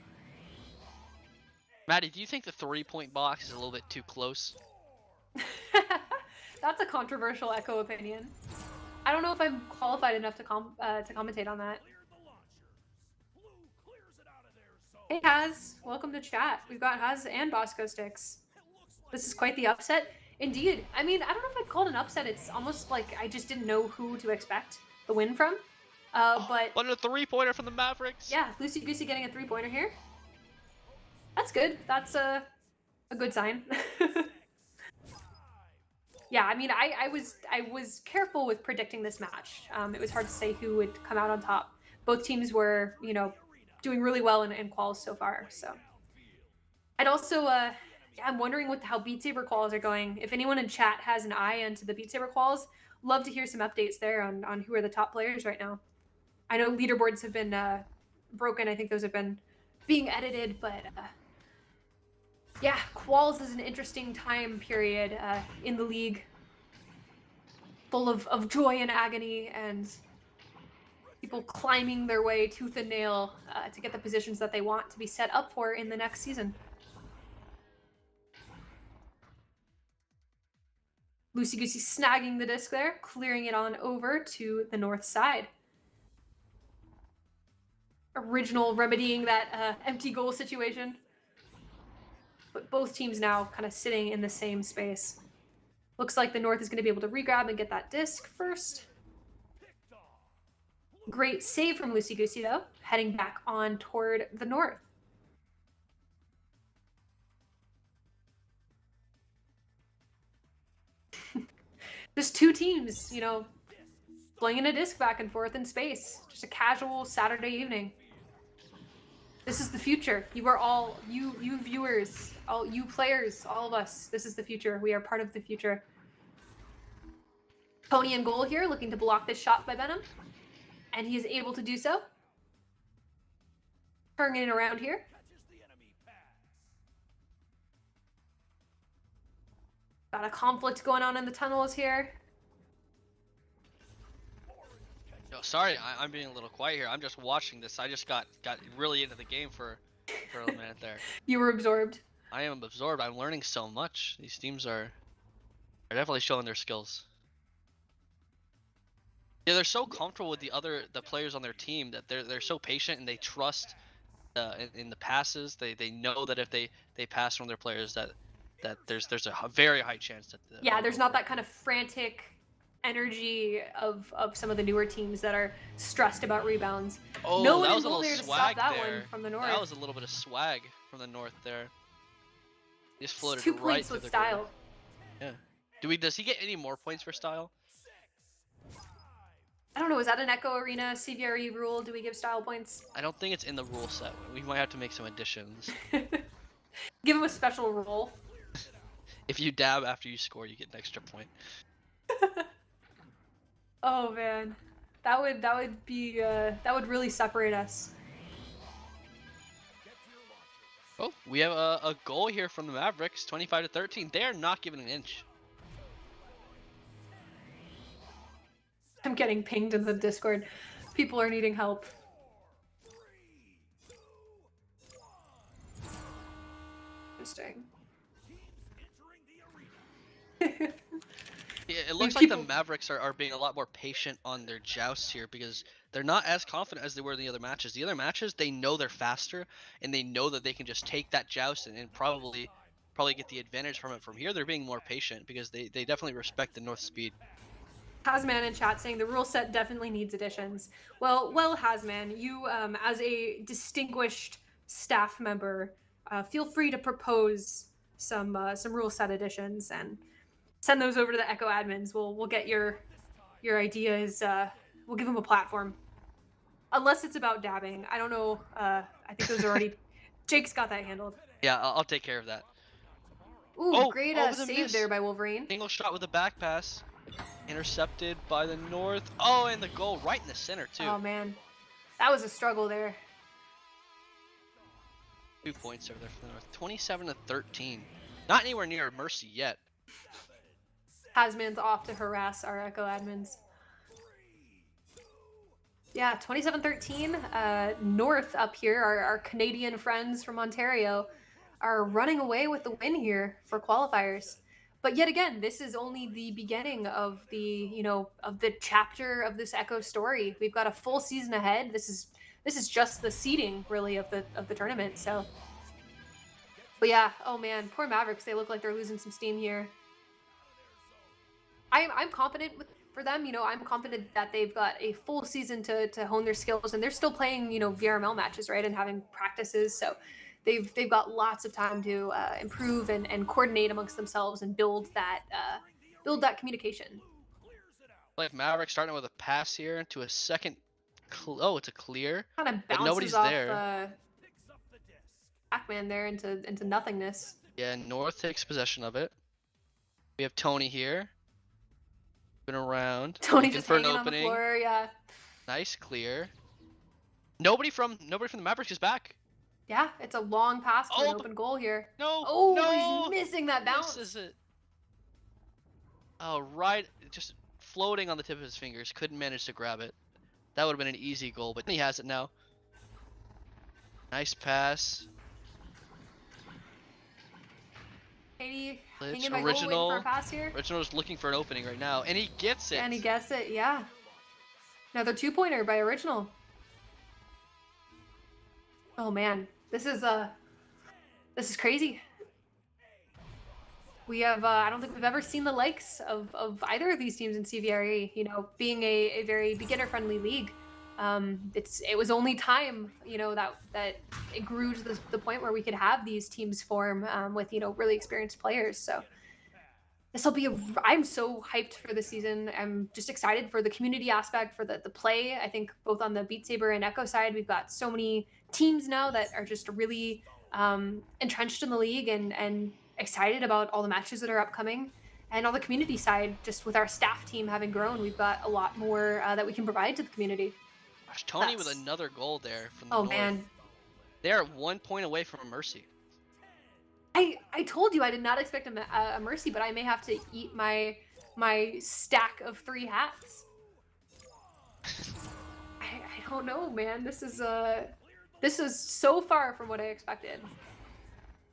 Maddie, do you think the 3-point box is a little bit too close? That's a controversial Echo opinion. I don't know if I'm qualified enough to commentate on that. Hey Haz, welcome to chat. We've got Haz and Bosco sticks. This is quite the upset. Indeed. I mean, I don't know if I'd call it an upset. It's almost like I just didn't know who to expect the win from. But a 3-pointer from the Mavericks. yeah, Lucy Goosey getting a 3-pointer here. That's good. That's a good sign. Yeah, I mean, I was careful with predicting this match. It was hard to say who would come out on top. Both teams were, doing really well in quals so far. So I'd also, yeah, I'm wondering how Beat Saber quals are going. If anyone in chat has an eye into the Beat Saber quals, love to hear some updates there on who are the top players right now. I know leaderboards have been broken. I think those have been being edited, but yeah, quals is an interesting time period in the league, full of joy and agony and people climbing their way tooth and nail to get the positions that they want to be set up for in the next season. Lucy Goosey snagging the disc there, clearing it on over to the north side. Original remedying that empty goal situation. But both teams now kind of sitting in the same space. Looks like the north is going to be able to regrab and get that disc first. Great save from Lucy Goosey, though, heading back on toward the north. Just two teams, flinging a disc back and forth in space. Just a casual Saturday evening. This is the future. You are all, you viewers, all you players, all of us. This is the future. We are part of the future. Tony in goal here, looking to block this shot by Benham. And he is able to do so. Turning it around here. Got a conflict going on in the tunnels here. No, sorry, I'm being a little quiet here. I'm just watching this. I just got really into the game for a minute there. You were absorbed. I am absorbed. I'm learning so much. These teams are definitely showing their skills. Yeah, they're so comfortable with the players on their team that they're so patient and they trust in the passes. They know that if they pass from their players that there's a very high chance that yeah, there's not that kind of frantic energy of some of the newer teams that are stressed about rebounds. Oh, no one that in was a goal little there to swag stop that there. one from the north. That was a little bit of swag from the north there. He just floated 2 right points through with the style. goal. Yeah. Does he get any more points for style? I don't know, is that an Echo Arena CVRE rule? Do we give style points? I don't think it's in the rule set. We might have to make some additions. Give him a special rule. If you dab after you score, you get an extra point. Oh man, that would be that would really separate us. Oh, we have a goal here from the Mavericks, 25-13. They are not giving an inch. I'm getting pinged in the Discord. People are needing help. Interesting. Yeah, it looks like the Mavericks are being a lot more patient on their jousts here because they're not as confident as they were in the other matches. The other matches, they know they're faster and they know that they can just take that joust and probably get the advantage from it. From here, they're being more patient because they definitely respect the North speed. Hazman in chat saying the rule set definitely needs additions. Well, Hazman, you as a distinguished staff member, feel free to propose some rule set additions and send those over to the Echo admins. We'll get your ideas. We'll give them a platform. Unless it's about dabbing. I don't know. I think those are already. Jake's got that handled. Yeah, I'll take care of that. Ooh, great save there by Wolverine. Single shot with a back pass. Intercepted by the North. Oh, and the goal right in the center, too. Oh, man. That was a struggle there. 2 points over there for the North. 27-13. Not anywhere near Mercy yet. Hasman's off to harass our Echo admins. Yeah, 27-13. North up here, our Canadian friends from Ontario, are running away with the win here for qualifiers. But yet again, this is only the beginning of the chapter of this Echo story. We've got a full season ahead. This is just the seeding really of the tournament. So, but yeah, oh man, poor Mavericks. They look like they're losing some steam here. I'm confident for them. I'm confident that they've got a full season to hone their skills, and they're still playing VRML matches, right, and having practices. So they've got lots of time to improve and coordinate amongst themselves and build that communication. Like Maverick starting with a pass here into a second. Oh, it's a clear, Kind of but bounces nobody's off there. Pac-Man there into nothingness. Yeah, North takes possession of it. We have Tony here. Been around. Tony looking just for an hanging on the opening. floor. Yeah. Nice clear. Nobody from the Mavericks is back. Yeah, it's a long pass to an Oh, open goal here. No. Oh, No. he's missing that bounce. Misses it. Oh, right. Just floating on the tip of his fingers. Couldn't manage to grab it. That would have been an easy goal, but he has it now. Nice pass. Katie Glitch. hanging by goal, waiting for a pass here. Original's looking for an opening right now, and he gets it. And he gets it, yeah. Another 2-pointer by Original. Oh man, this is crazy. We have I don't think we've ever seen the likes of either of these teams in CVRE. Being a very beginner-friendly league. It was only time, that it grew to the point where we could have these teams form with really experienced players. So this will be I'm so hyped for the season. I'm just excited for the community aspect, for the play. I think both on the Beat Saber and Echo side, we've got so many teams now that are just really entrenched in the league and excited about all the matches that are upcoming. And on the community side, just with our staff team having grown, we've got a lot more that we can provide to the community. Gosh, Tony with another goal there from the Oh north. man, they're 1 point away from a Mercy. I told you I did not expect a Mercy, but I may have to eat my stack of 3 hats. I don't know, man. This is so far from what I expected.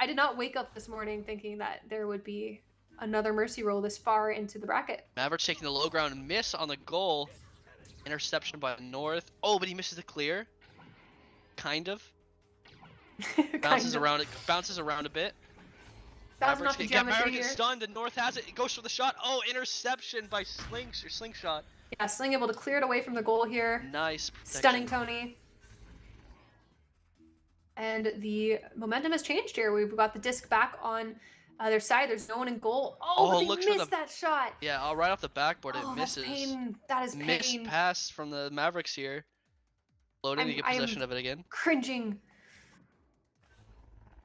I did not wake up this morning thinking that there would be another Mercy roll this far into the bracket. Mavericks taking the low ground and miss on the goal. Interception by North. Oh, but he misses the clear. Kind of. Bounces around it. Bounces around a bit. Mavericks gets stunned and North has it. It goes for the shot. Oh, interception by Slingshot. Yeah, Sling able to clear it away from the goal here. Nice protection. Stunning Tony. And the momentum has changed here. We've got the disc back on their side. There's no one in goal. Oh, but they missed that shot. Yeah, right off the backboard, it That's misses. pain. That is pain. Missed pass from the Mavericks here. Loading to get possession of it again. Cringing.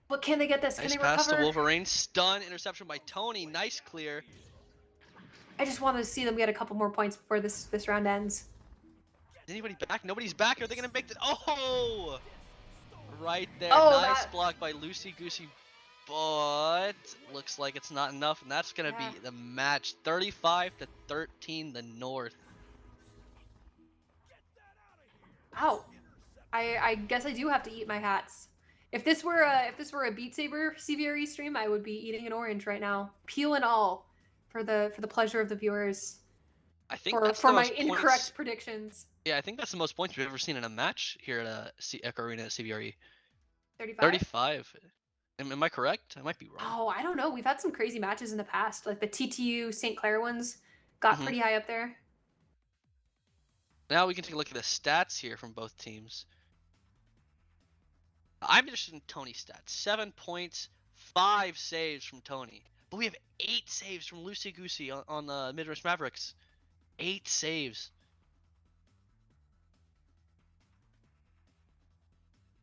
But can they get this? Nice can they pass recover? to Wolverine. Stun. Interception by Tony. Nice clear. I just wanted to see them get a couple more points before this round ends. Is anybody back? Nobody's back. Are they going to make the... Oh! Right there. Oh, nice block by Lucy Goosey. But looks like it's not enough. And that's going to be the match. 35-13, the North. Wow. I guess I do have to eat my hats. If this were a Beat Saber CVRE stream, I would be eating an orange right now, peel and all, for the pleasure of the viewers. I think for my incorrect predictions. Yeah, I think that's the most points we've ever seen in a match here at Echo Arena at CVRE. 35. 35. Am I correct? I might be wrong. Oh, I don't know. We've had some crazy matches in the past, like the TTU St. Clair ones got pretty high up there. Now we can take a look at the stats here from both teams. I'm interested in Tony's stats. 7 points, 5 saves from Tony. But we have 8 saves from Lucy Goosey on the Midwest Mavericks. 8 saves.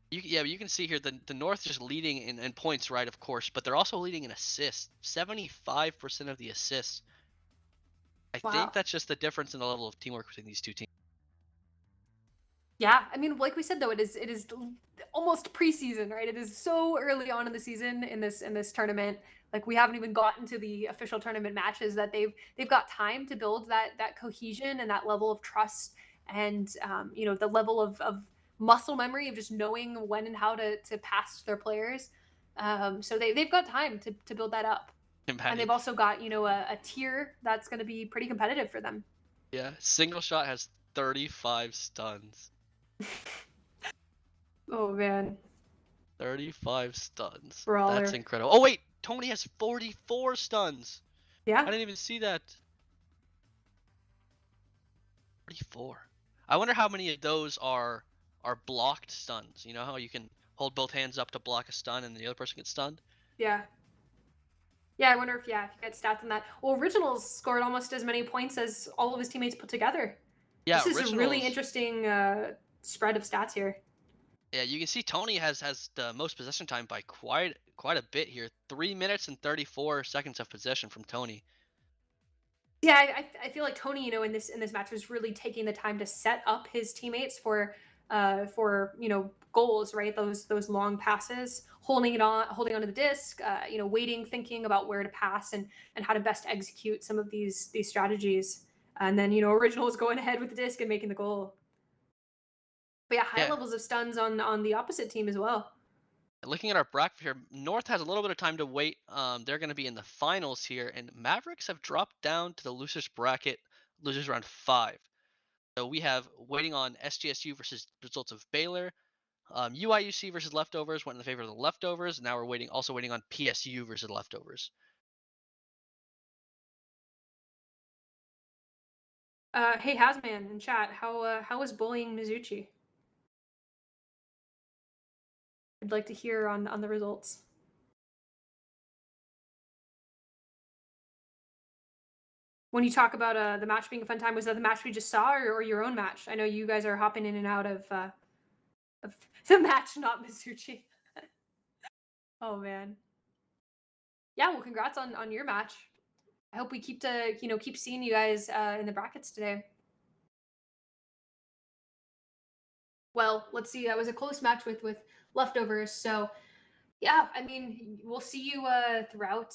You can see here the North just leading in points, right, of course, but they're also leading in assists. 75% of the assists. I think that's just the difference in the level of teamwork between these two teams. Yeah, I mean, like we said though, it is almost preseason, right? It is so early on in the season in this tournament. Like we haven't even gotten to the official tournament matches that they've got time to build that cohesion and that level of trust and the level of muscle memory of just knowing when and how to pass their players. So they've got time to build that up. And Imagine. they've also got, a tier that's going to be pretty competitive for them. Yeah, single shot has 35 stuns. Oh man, 35 stuns. That's brawler. incredible. Oh wait, Tony has 44 stuns. I Yeah, didn't even see that. 44. I wonder how many of those are blocked stuns. You know how you can hold both hands up to block a stun and the other person gets stunned? yeah. Yeah, I wonder if you get stats on that. Well, Originals scored almost as many points as all of his teammates put together. Yeah, This is a really originals. interesting spread of stats here. Yeah, you can see Tony has the most possession time by quite a bit here. 3 minutes and 34 seconds of possession from Tony. Yeah, I feel like Tony, in this match was really taking the time to set up his teammates for goals, right? Those long passes, holding onto the disc, waiting, thinking about where to pass and how to best execute some of these strategies. And then Original is going ahead with the disc and making the goal. But yeah, high Yeah, levels of stuns on the opposite team as well. looking at our bracket here, North has a little bit of time to wait. They're going to be in the finals here, and Mavericks have dropped down to the losers bracket, losers round 5. So we have waiting on SGSU versus results of Baylor. UIUC versus leftovers went in the favor of the leftovers. Now we're also waiting on PSU versus leftovers. Hey Hasman in chat, how is bullying Mizuchi? I'd like to hear on the results. When you talk about the match being a fun time, was that the match we just saw or your own match? I know you guys are hopping in and out of the match, not Mizuchi. Oh man. Yeah, well, congrats on your match. I hope we keep seeing you guys in the brackets today. Well, let's see. That was a close match with leftovers. So yeah, I mean, we'll see you throughout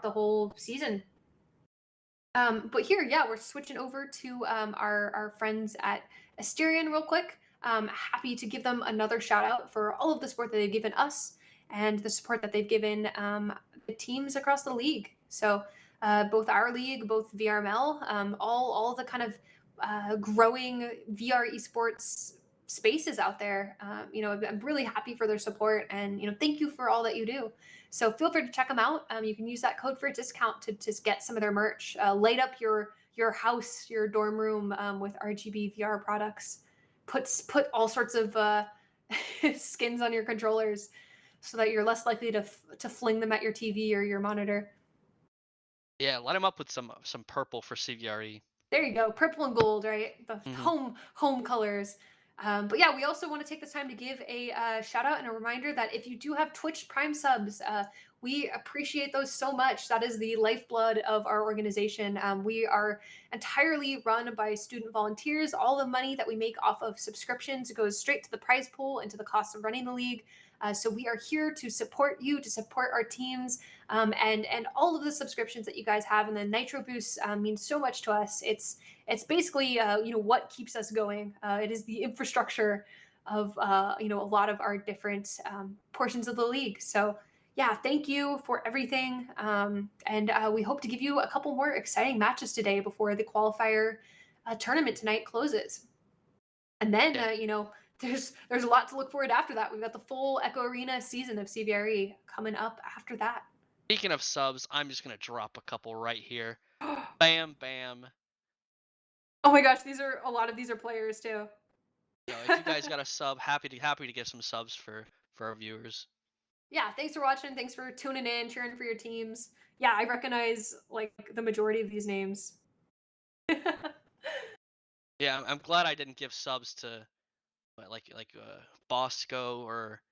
the whole season. But here, yeah, we're switching over to our friends at Asterion real quick. Happy to give them another shout out for all of the support that they've given us and the support that they've given the teams across the league. So both our league, both VRML, all the kind of growing VR esports spaces out there. I'm really happy for their support and thank you for all that you do. So feel free to check them out. You can use that code for a discount to get some of their merch. Light up your house, your dorm room with RGB VR products. Put all sorts of skins on your controllers so that you're less likely to fling them at your TV or your monitor. Yeah, line him up with some purple for CVRE. There you go, purple and gold, right? The Hmm. home colors. But yeah, we also want to take this time to give a shout out and a reminder that if you do have Twitch Prime subs, we appreciate those so much. That is the lifeblood of our organization. We are entirely run by student volunteers. All the money that we make off of subscriptions goes straight to the prize pool and to the cost of running the league. So we are here to support you, to support our teams, and all of the subscriptions that you guys have. And the Nitro Boost means so much to us. It's basically what keeps us going. It is the infrastructure of a lot of our different portions of the league. So yeah, thank you for everything. And we hope to give you a couple more exciting matches today before the qualifier tournament tonight closes. And then, Yeah. there's a lot to look forward to after that. We've got the full Echo Arena season of CVRE coming up after that. Speaking of subs, I'm just gonna drop a couple right here. Bam, bam. Oh my gosh, a lot of these are players too. If you guys got a sub, happy to give some subs for our viewers. Yeah, thanks for watching. Thanks for tuning in, cheering for your teams. Yeah, I recognize like the majority of these names. Yeah, I'm glad I didn't give subs to Bosco or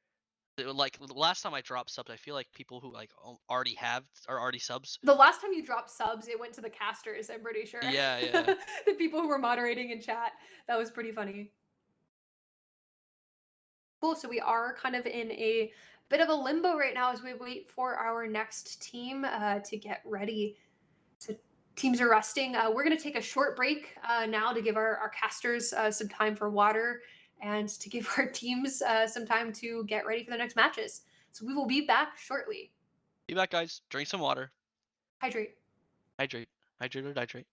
like the last time I dropped subs. I feel like people who already have are already subs. The last time you dropped subs, it went to the casters, I'm pretty sure. Yeah, yeah. The people who were moderating in chat. That was pretty funny. Cool. So we are kind of in a bit of a limbo right now as we wait for our next team to get ready. So teams are resting. We're going to take a short break now to give our casters some time for water and to give our teams some time to get ready for the next matches. So we will be back shortly. Be back, guys. Drink some water. Hydrate. Hydrate. Hydrate or hydrate.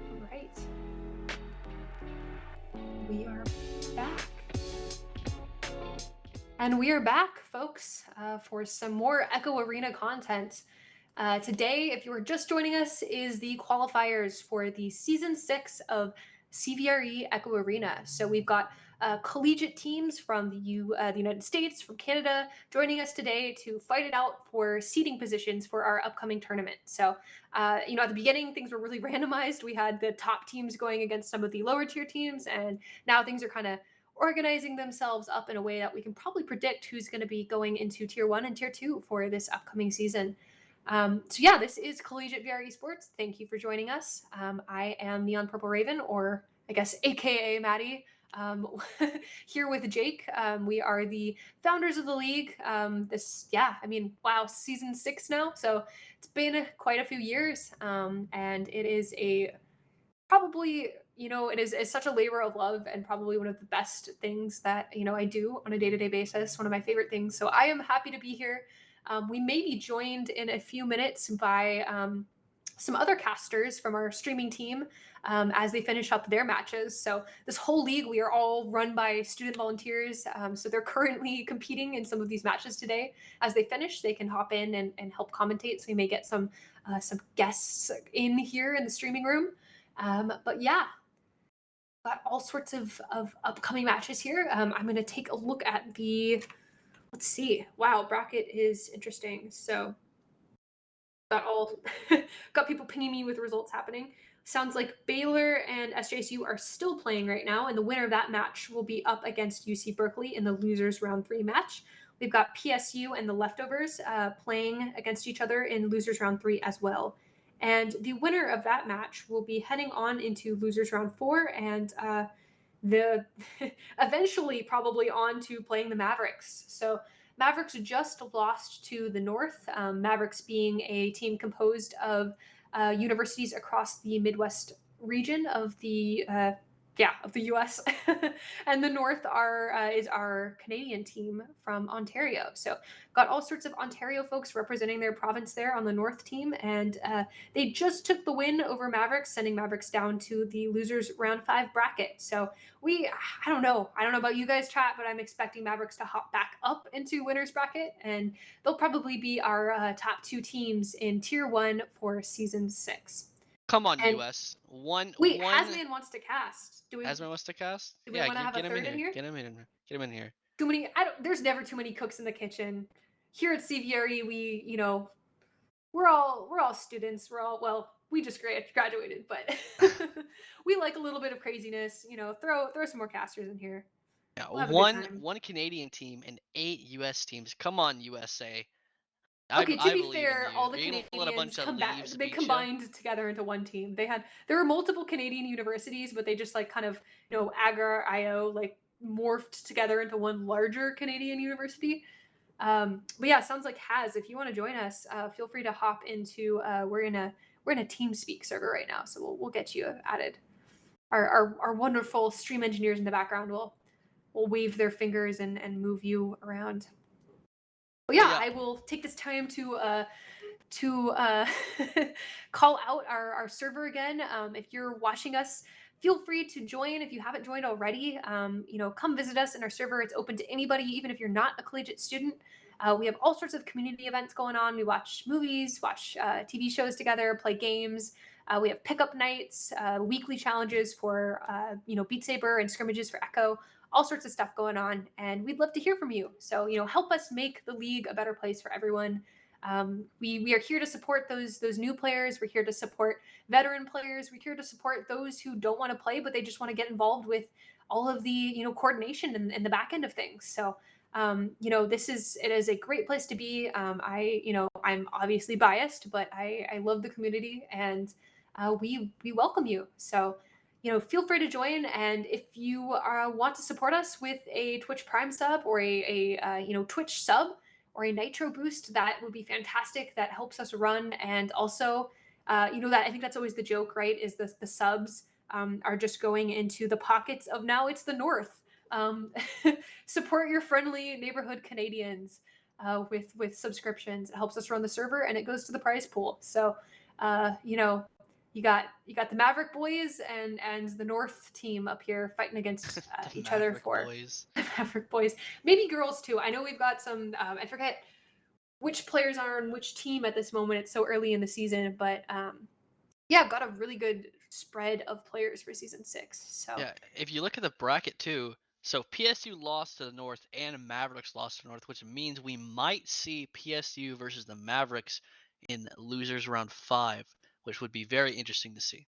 User was moved out of your channel. We are back. And we are back, folks, for some more Echo Arena content. Today, if you are just joining us, is the qualifiers for the season 6 of CVRE Echo Arena. So we've got collegiate teams from the United States, from Canada, joining us today to fight it out for seating positions for our upcoming tournament. So, at the beginning, things were really randomized. We had the top teams going against some of the lower tier teams, and now things are kind of organizing themselves up in a way that we can probably predict who's going to be going into tier 1 and tier 2 for this upcoming season. So yeah, this is Collegiate VRE Sports. Thank you for joining us. I am Neon Purple Raven, or I guess AKA Maddie, here with Jake. We are the founders of the league. Wow, season 6 now. So it's been quite a few years, and it is probably, it is such a labor of love, and probably one of the best things that I do on a day-to-day basis. One of my favorite things. So I am happy to be here. We may be joined in a few minutes by some other casters from our streaming team as they finish up their matches. So this whole league, we are all run by student volunteers. So they're currently competing in some of these matches today. As they finish, they can hop in and help commentate. So we may get some guests in here in the streaming room. But yeah, got all sorts of upcoming matches here. I'm going to take a look at let's see. Wow, bracket is interesting. So got people pinging me with results happening. Sounds like Baylor and SJSU are still playing right now, and the winner of that match will be up against UC Berkeley in the losers round 3 match. We've got PSU and the leftovers playing against each other in losers round 3 as well. And the winner of that match will be heading on into losers round 4 and the eventually probably on to playing the Mavericks. So Mavericks just lost to the North. Mavericks being a team composed of universities across the Midwest region of the U.S. And the North is our Canadian team from Ontario. So got all sorts of Ontario folks representing their province there on the North team, and they just took the win over Mavericks, sending Mavericks down to the losers round 5 bracket. So I don't know about you guys, chat, but I'm expecting Mavericks to hop back up into winners bracket, and they'll probably be our top 2 teams in tier 1 for season 6. Come on, And US. One wait, Hasman wants to cast. Asman wants to cast? Do we Yeah, want to have get a him in third in here. here? Get him in. Get him in here. Too many. There's never too many cooks in the kitchen. Here at CVRE, we're all students. We just graduated, but we like a little bit of craziness. Throw some more casters in here. Yeah, We'll have a good time. one Canadian team and 8 US teams. Come on, USA. Okay, to I be believe in fair, you. all the Are you gonna let a Canadians bunch of come back. leaves They beat you? combined together into one team. There were multiple Canadian universities, but they just like kind of agar.io like morphed together into one larger Canadian university. But yeah, sounds like if you want to join us, feel free to hop into. We're in a TeamSpeak server right now, so we'll get you added. Our wonderful stream engineers in the background will wave their fingers and move you around. But yeah, I will take this time to call out our server again. If you're watching us, feel free to join if you haven't joined already. Come visit us in our server. It's open to anybody, even if you're not a collegiate student. We have all sorts of community events going on. We watch movies, watch TV shows together, play games. We have pickup nights, weekly challenges for Beat Saber and scrimmages for Echo. All sorts of stuff going on, and we'd love to hear from you. So help us make the league a better place for everyone. We are here to support those new players. We're here to support veteran players. We're here to support those who don't want to play, but they just want to get involved with all of the coordination and the back end of things. So it is a great place to be. I'm obviously biased, but I love the community, and we welcome you. So feel free to join. And if you want to support us with a Twitch Prime sub or a Twitch sub or a Nitro boost, that would be fantastic. That helps us run. And also, that I think that's always the joke, right? Is the subs are just going into the pockets of now it's the North. Support your friendly neighborhood Canadians with subscriptions. It helps us run the server, and it goes to the prize pool. So, you got the Maverick boys and the North team up here fighting against each other for boys. the Maverick boys. Maybe girls too. I know we've got some. I forget which players are on which team at this moment. It's so early in the season, but yeah, I've got a really good spread of players for season 6. So Yeah, if you look at the bracket too, so PSU lost to the North and Mavericks lost to the North, which means we might see PSU versus the Mavericks in losers round 5, which would be very interesting to see.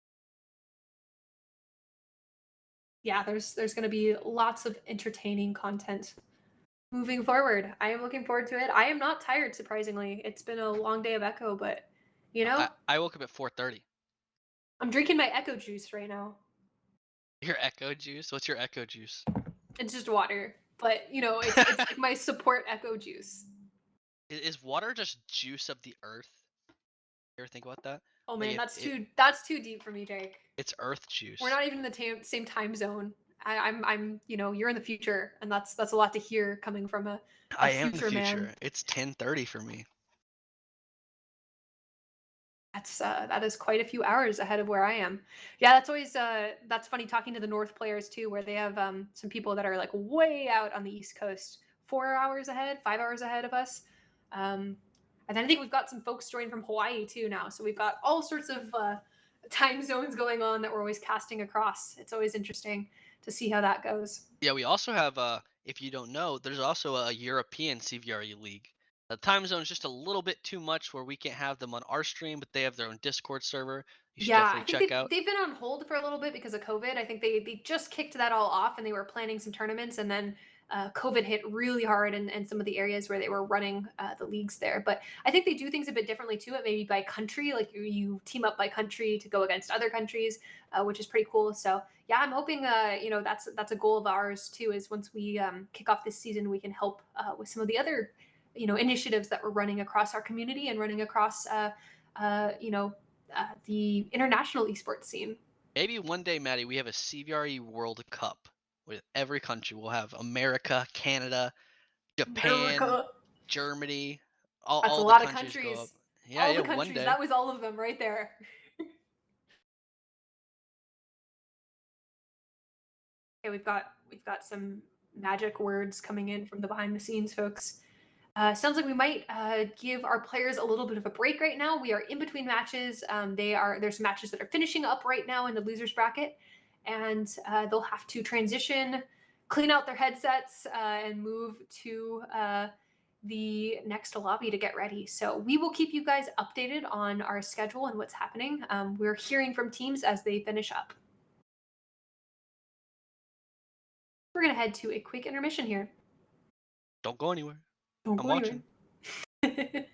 yeah, there's going to be lots of entertaining content moving forward. I am looking forward to it. I am not tired, surprisingly. It's been a long day of Echo, but you know, I woke up at 4:30. I'm drinking my Echo juice right now. Your Echo juice? What's your Echo juice? It's just water, but it's like my support Echo juice. Is water just juice of the earth? You ever think about that? Oh Like man, if that's too deep for me, Jake. it's earth We're juice. not even in the same time zone. I'm you're in the future, and that's a lot to hear coming from a I am the future man. future. It's 10:30 for me. That is quite a few hours ahead of where I am. Yeah, that's always that's funny talking to the North players too, where they have some people that are like way out on the East Coast, 4 hours ahead, 5 hours ahead of us. And then I think we've got some folks joining from Hawaii too now, so we've got all sorts of time zones going on that we're always casting across. It's always interesting to see how that goes. Yeah, we also have if you don't know, there's also a European CVRE league. The time zone is just a little bit too much where we can't have them on our stream, but they have their own Discord server. You should Yeah, I definitely think check out. they've been on hold for a little bit because of COVID. I think they just kicked that all off and they were planning some tournaments, and then COVID hit really hard in some of the areas where they were running the leagues there. But I think they do things a bit differently to it, maybe by country, like you team up by country to go against other countries, which is pretty cool. So yeah, I'm hoping that's a goal of ours too. Is once we kick off this season, we can help with some of the other initiatives that we're running across our community and running across the international esports scene. Maybe one day, Maddie, we have a CVRE World Cup with every country. We'll have America, Canada, Japan, America. Germany, That's a all the lot of countries go up. countries. Yeah, All yeah, the one countries. day. That was all of them right there. Okay, we've got some magic words coming in from the behind the scenes folks. Sounds like we might give our players a little bit of a break right now. We are in between matches. There's matches that are finishing up right now in the losers bracket, and they'll have to transition, clean out their headsets, and move to the next lobby to get ready. So we will keep you guys updated on our schedule and what's happening. We're hearing from teams as they finish up. We're gonna head to a quick intermission here. Don't go anywhere. Don't I'm go anywhere. watching.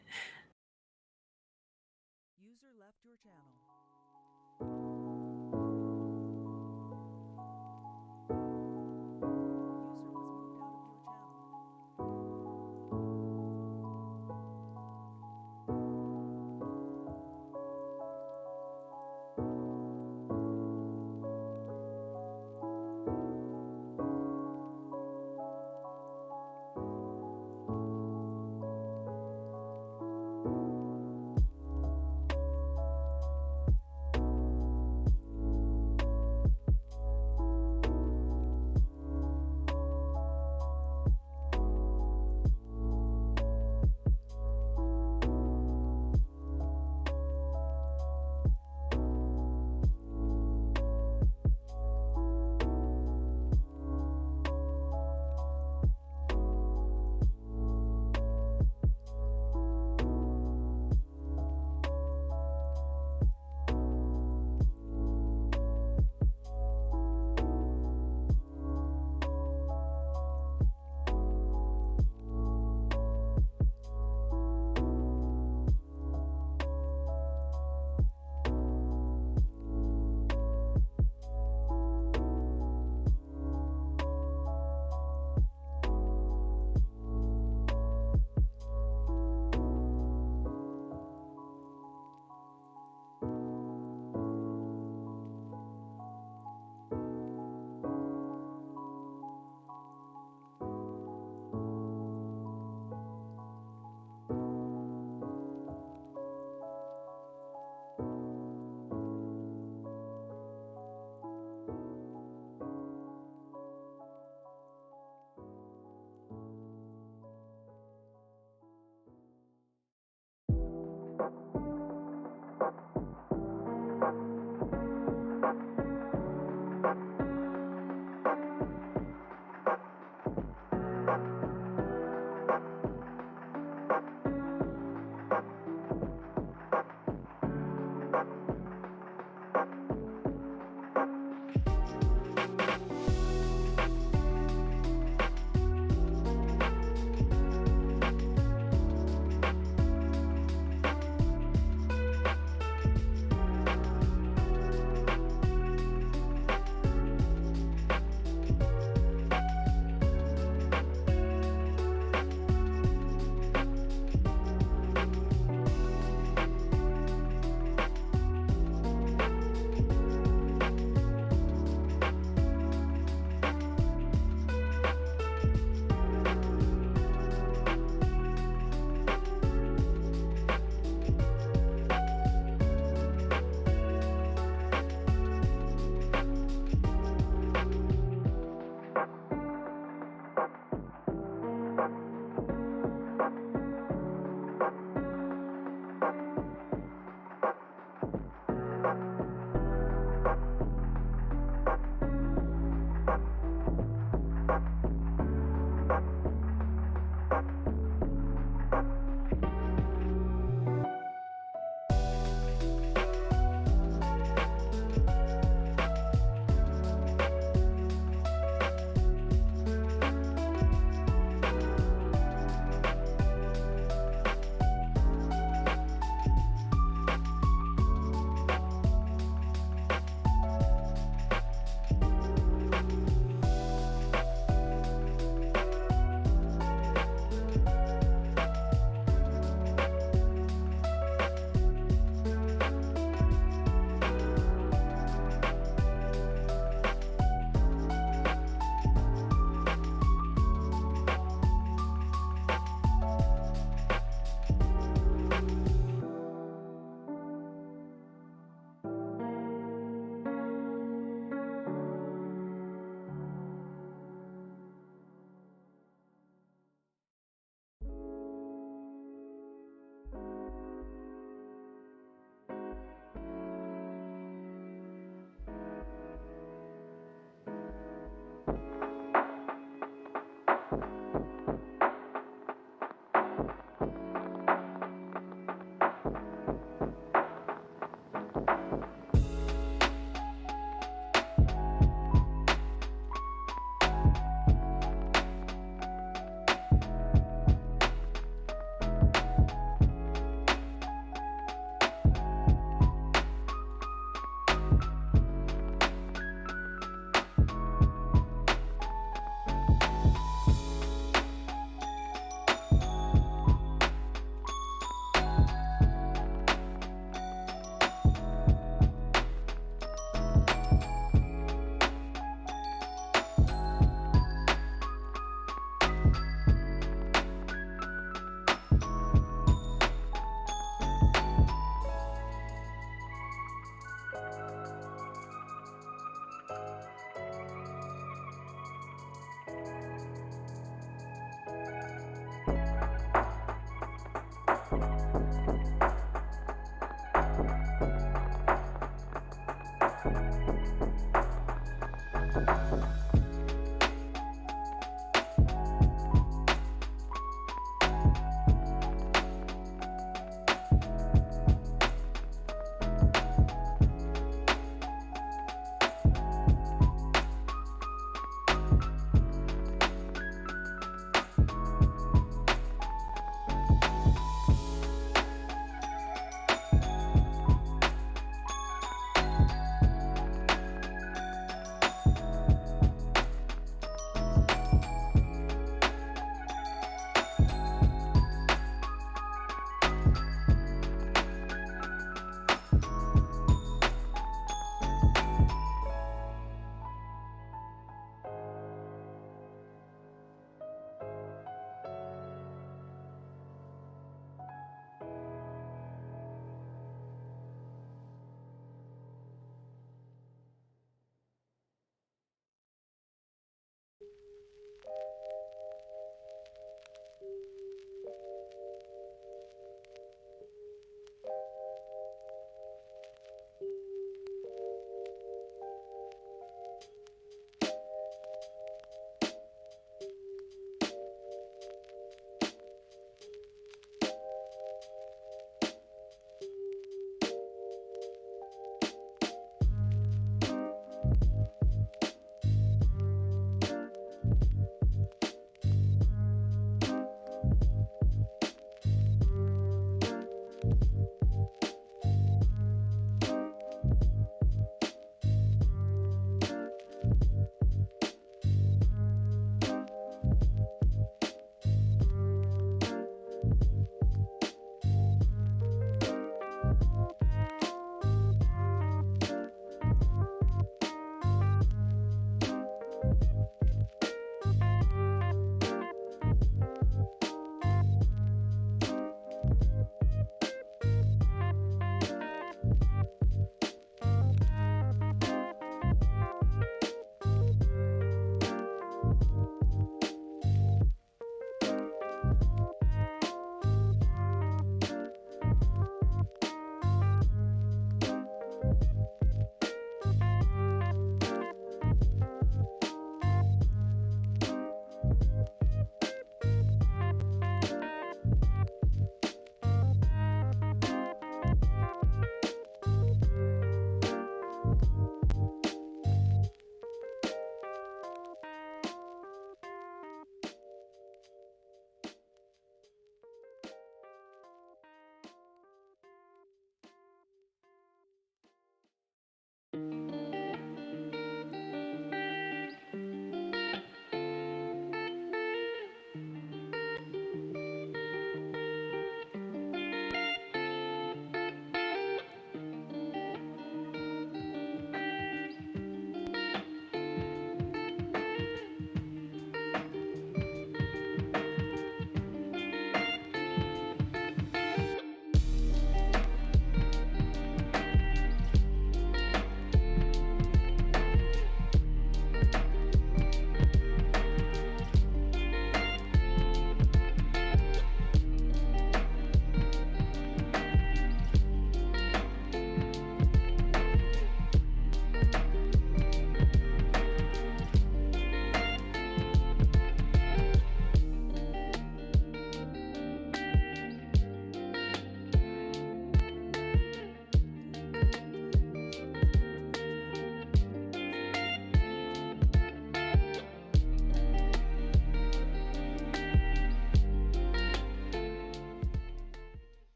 User left your channel. User was moved out of your channel.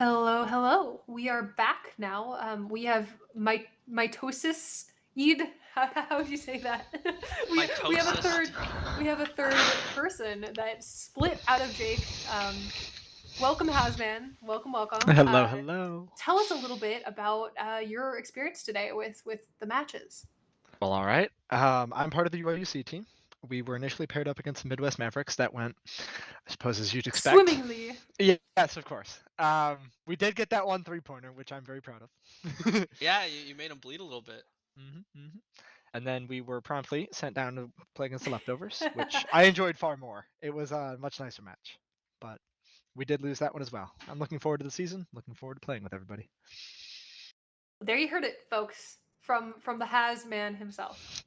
Hello, hello. We are back now. We have mitosis. Eid. How would you say that? We have a Mitosis. third person that split out of Jake. Welcome, Hasman. Welcome, welcome. Hello, hello. Tell us a little bit about your experience today with the matches. Well, all right. I'm part of the UIUC team. We were initially paired up against the Midwest Mavericks. That went, I suppose, as you'd expect. Swimmingly. Yes, of course. We did get that one three-pointer, which I'm very proud of. Yeah, you made him bleed a little bit. And then we were promptly sent down to play against the Leftovers, which I enjoyed far more. It was a much nicer match, but we did lose that one as well. I'm looking forward to the season. Looking forward to playing with everybody. There you heard it, folks, from the Has man himself.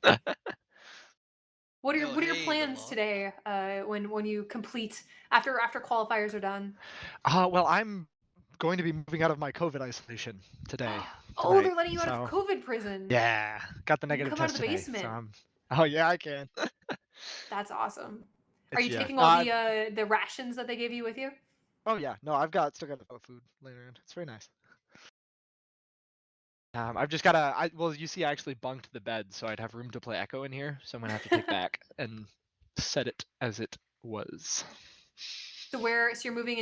What are Yo, your hey, plans Lala. today? When you complete after qualifiers are done? Well, I'm going to be moving out of my COVID isolation today, Oh, tonight. they're letting you out of So COVID prison. yeah, got the You can negative come out of test the today. So basement. I'm. Oh yeah, I can. That's awesome. Are you Yeah. taking No, all the rations that they gave you with you? oh yeah. No, still got food later in. It's very nice. I've just gotta. Well, you see, I actually bunked the bed, so I'd have room to play Echo in here. So I'm gonna have to take back and set it as it was. So you're moving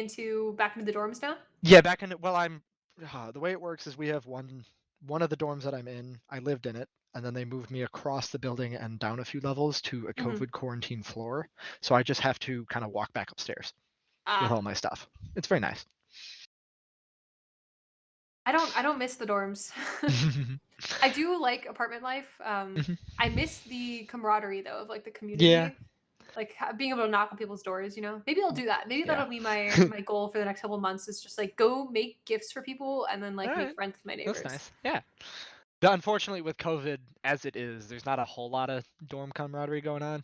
back into the dorms now? Yeah, back in. Well, I'm. The way it works is we have one of the dorms that I'm in. I lived in it, and then they moved me across the building and down a few levels to a Mhm. COVID quarantine floor. So I just have to kind of walk back upstairs with Ah, all my stuff. It's very nice. I don't miss the dorms. I do like apartment life. I miss the camaraderie though of like the Yeah. community, like being able to knock on people's doors. Maybe I'll do that. Maybe Yeah. that'll be my goal for the next couple of months. Is just like go make gifts for people and then like All make right. friends with my That's neighbors. nice. Yeah. Unfortunately, with COVID as it is, there's not a whole lot of dorm camaraderie going on.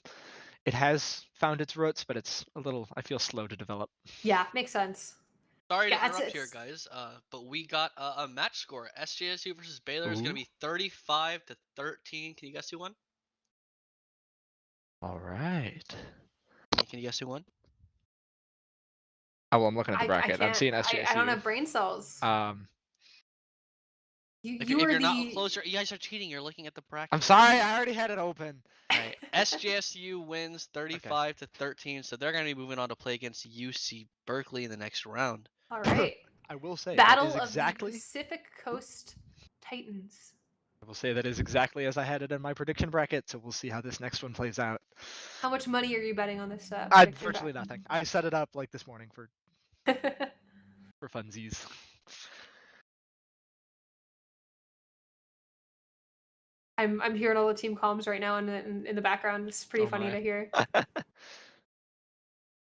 It has found its roots, but it's a little, I feel, slow to develop. Yeah, makes sense. Sorry to Yeah, interrupt here, guys. But we got a match score. SJSU versus Baylor is Ooh. gonna be 35-13. Can you guess who won? All right. Can you guess who won? Oh, well, I'm looking at the I bracket. I'm can't. seeing I don't SJSU. have brain cells. You If are you're not the closer, you guys are cheating. You're looking at the bracket. I'm sorry, I already had it open. All right. SJSU wins 35-13, so they're gonna be moving on to play against UC Berkeley in the next round. All right. I will say that Battle is of the exactly. Pacific Coast Titans. I will say that is exactly as I had it in my prediction bracket. So we'll see how this next one plays out. How much money are you betting on this I prediction virtually bracket? nothing. I set it up like this morning for funsies. I'm hearing all the team comms right now in the background. It's pretty Oh funny my. to hear. Yeah,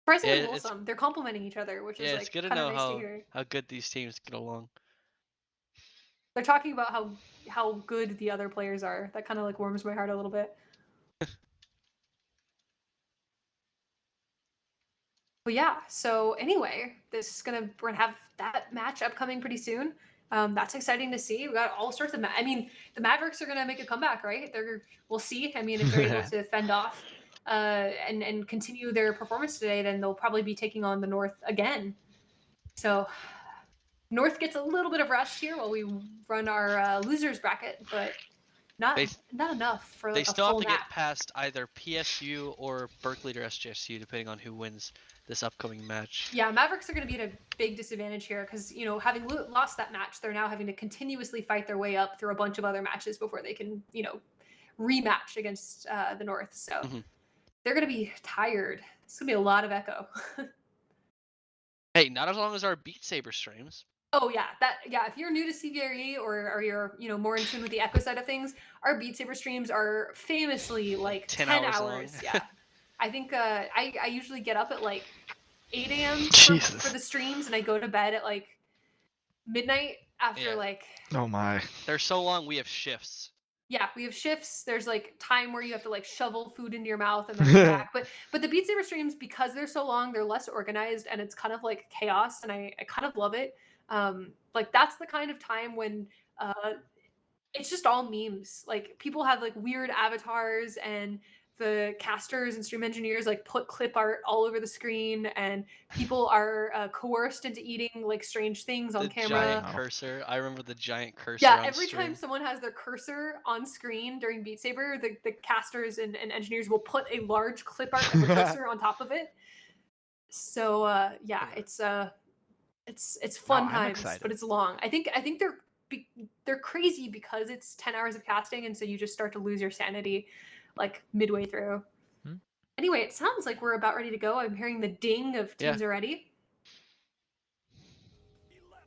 Surprisingly it's wholesome. They're complimenting each other, which is yeah, it's like good to kind of know nice to hear. how good these teams get along. They're talking about how good the other players are. That kind of like warms my heart a little bit. But yeah, so anyway, we're gonna have that match upcoming pretty soon. That's exciting to see. We got all sorts of. I mean, the Mavericks are gonna make a comeback, right? We'll see. I mean, if they're able to fend off and continue their performance today, then they'll probably be taking on the North again. So North gets a little bit of rest here while we run our losers bracket, but not enough for They like a still have full to get nap. past either PSU or Berkeley or SJSU, depending on who wins this upcoming match. Yeah, Mavericks are going to be at a big disadvantage here because, having lost that match, they're now having to continuously fight their way up through a bunch of other matches before they can, rematch against the North. So they're going to be tired. It's going to be a lot of echo. Hey, not as long as our Beat Saber streams. Oh yeah, if you're new to CVRE or you're more in tune with the echo side of things, our Beat Saber streams are famously like 10 hours. Long. Yeah, I think I usually get up at like 8 a.m. for the streams, and I go to bed at like midnight after like. Oh my. They're so long. We have shifts. Yeah, we have shifts. There's like time where you have to like shovel food into your mouth and then come back. But the Beat Saber streams, because they're so long, they're less organized and it's kind of like chaos, and I kind of love it. Like that's the kind of time when it's just all memes. Like people have like weird avatars, and the casters and stream engineers like put clip art all over the screen, and people are coerced into eating like strange things on camera. Giant cursor. I remember the giant cursor. Yeah, on every stream. time someone has their cursor on screen during Beat Saber, the casters and engineers will put a large clip art of the cursor on top of it. So yeah, it's fun times, but it's long. I think they're crazy because it's 10 hours of casting, and so you just start to lose your sanity like midway through. Anyway, it sounds like we're about ready to go. I'm hearing the ding of teams are ready.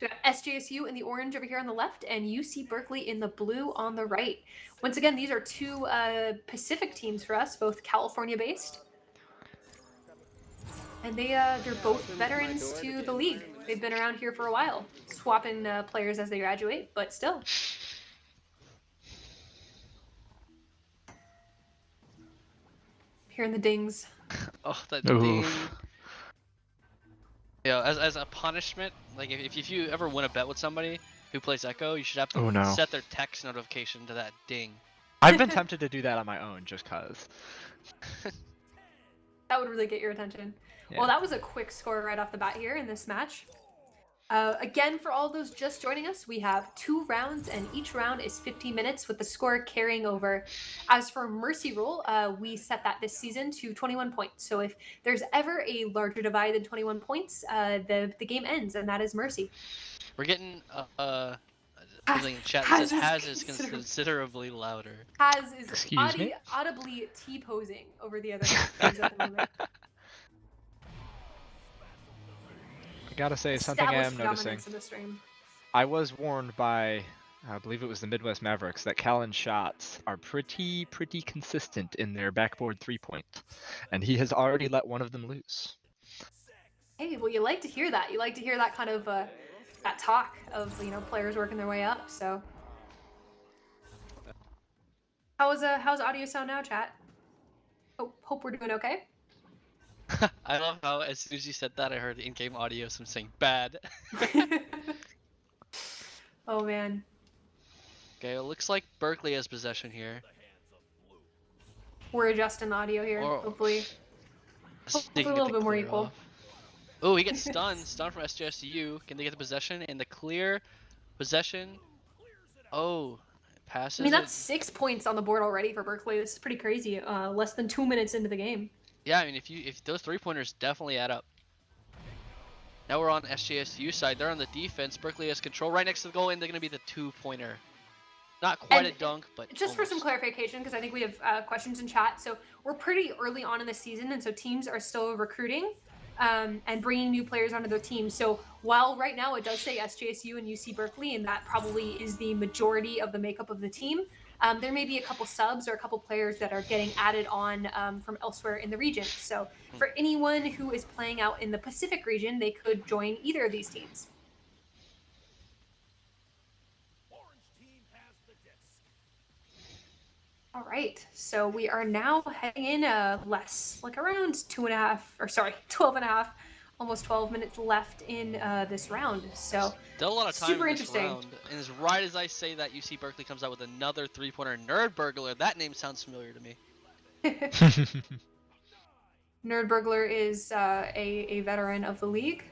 We got SJSU in the orange over here on the left, and UC Berkeley in the blue on the right. Once again, these are two Pacific teams for us, both California-based. And they're both veterans to the league. They've been around here for a while, swapping players as they graduate, but still. Hearing the dings. Oh, that Oof. ding. Yeah, as a punishment, like if you ever win a bet with somebody who plays Echo, you should have to Oh, no. set their text notification to that ding. I've been tempted to do that on my own just cause. That would really get your attention. Yeah. Well, that was a quick score right off the bat here in this match. Again, for all those just joining us, we have 2 rounds, and each round is 15 minutes with the score carrying over. As for Mercy Rule, we set that this season to 21 points. So if there's ever a larger divide than 21 points, the game ends, and that is Mercy. We're getting Has- something in chat that has says is has is considerably- considerably louder. Has is Excuse me? audibly T-posing over the other captains at the moment. I gotta say, something I am Established noticing. dominance in the stream. I was warned by, I believe it was the Midwest Mavericks, that Callan's shots are pretty consistent in their backboard 3-point. And he has already let one of them loose. Hey, well, you like to hear that. You like to hear that kind of that talk of players working their way up. So, how's audio sound now, chat? Hope we're doing okay. I love how as soon as you said that, I heard in-game audio some saying bad. Oh man. Okay, it looks like Berkeley has possession here. We're adjusting the audio here. Or- Hopefully See if a they can little get bit the more clear equal. off. Oh, he gets stunned from SJSU. Can they get the possession and the clear possession? Oh, passes. I mean, that's 6 points on the board already for Berkeley. This is pretty crazy. Less than 2 minutes into the game. Yeah, I mean, if those 3-pointers definitely add up. Now we're on SJSU side. They're on the defense. Berkeley has control right next to the goal, and they're going to be the 2-pointer. Not quite And a dunk, but just for some almost. clarification, because I think we have questions in chat. So we're pretty early on in the season, and so teams are still recruiting and bringing new players onto their team. So while right now it does say SJSU and UC Berkeley, and that probably is the majority of the makeup of the team, there may be a couple subs or a couple players that are getting added on from elsewhere in the region. So for anyone who is playing out in the Pacific region, they could join either of these teams. All right, so we are now heading in less, like around 12 and a half, almost 12 minutes left in this round. So Still a lot of time super in this interesting. round. And as right as I say that, UC Berkeley comes out with another 3-pointer. Nerd Burglar. That name sounds familiar to me. Nerd Burglar is a veteran of the league,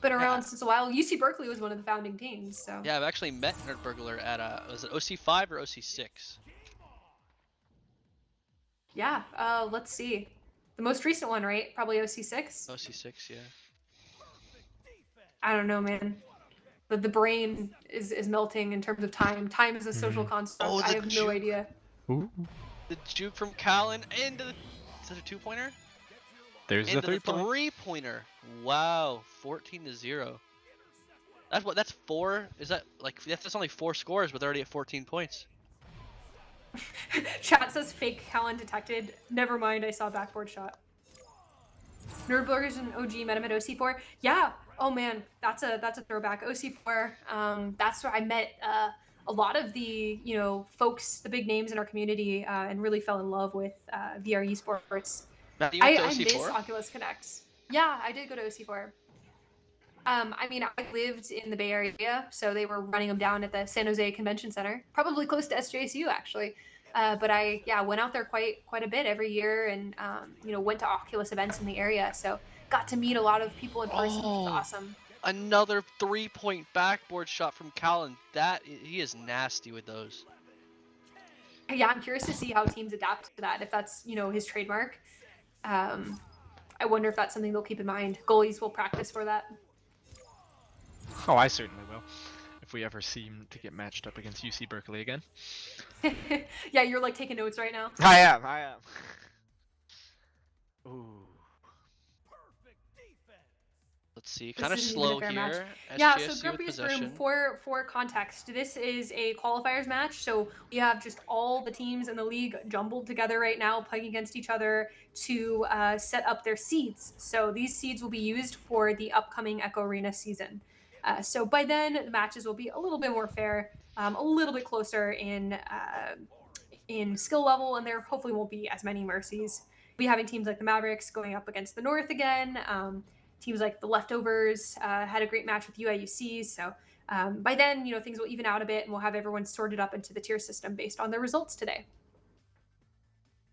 been around since a while. UC Berkeley was one of the founding teams. So Yeah, I've actually met Nerd Burglar at was it OC5 or OC6? yeah, let's see. The most recent one, right? Probably OC6. OC6, yeah. I don't know, man. The brain is melting in terms of time. Time is a social construct. Oh, I the have no juke. idea. Ooh, The juke from Callan into the is that a 2-pointer? there's the Into the 3-point. 3-pointer. Wow, 14-0. That's 4. Is that like that's only 4 scores, but they're already at 14 points. Chat says fake Callan detected. Never mind, I saw backboard shot. Nerdburger's an OG, met him at OC4. Yeah. Oh man, that's a throwback. OC4. That's where I met a lot of the folks, the big names in our community, and really fell in love with VRE sports. Matt, you went to I miss OC4? Oculus Connect. Yeah, I did go to OC4. I mean, I lived in the Bay Area, so they were running them down at the San Jose Convention Center, probably close to SJSU actually. But I went out there quite a bit every year, and went to Oculus events in the area, so got to meet a lot of people in person, which was Oh. awesome. Another 3-point backboard shot from Callan. He is nasty with those. Yeah, I'm curious to see how teams adapt to that. If that's his trademark, I wonder if that's something they'll keep in mind. Goalies will practice for that. Oh, I certainly will. If we ever seem to get matched up against UC Berkeley again. Yeah, you're like taking notes right now. I am. Ooh. Let's see, This kind of isn't even a slow fair match. here. Yeah, SJSU so with Grumpy's Room, possession. for context, this is a qualifiers match, so we have just all the teams in the league jumbled together right now, playing against each other to set up their seeds. So these seeds will be used for the upcoming Echo Arena season. So by then, the matches will be a little bit more fair, a little bit closer in skill level, and there hopefully won't be as many mercies. be having teams like the Mavericks going up against the North again. Teams like the Leftovers had a great match with UIUC. So by then, things will even out a bit, and we'll have everyone sorted up into the tier system based on their results today.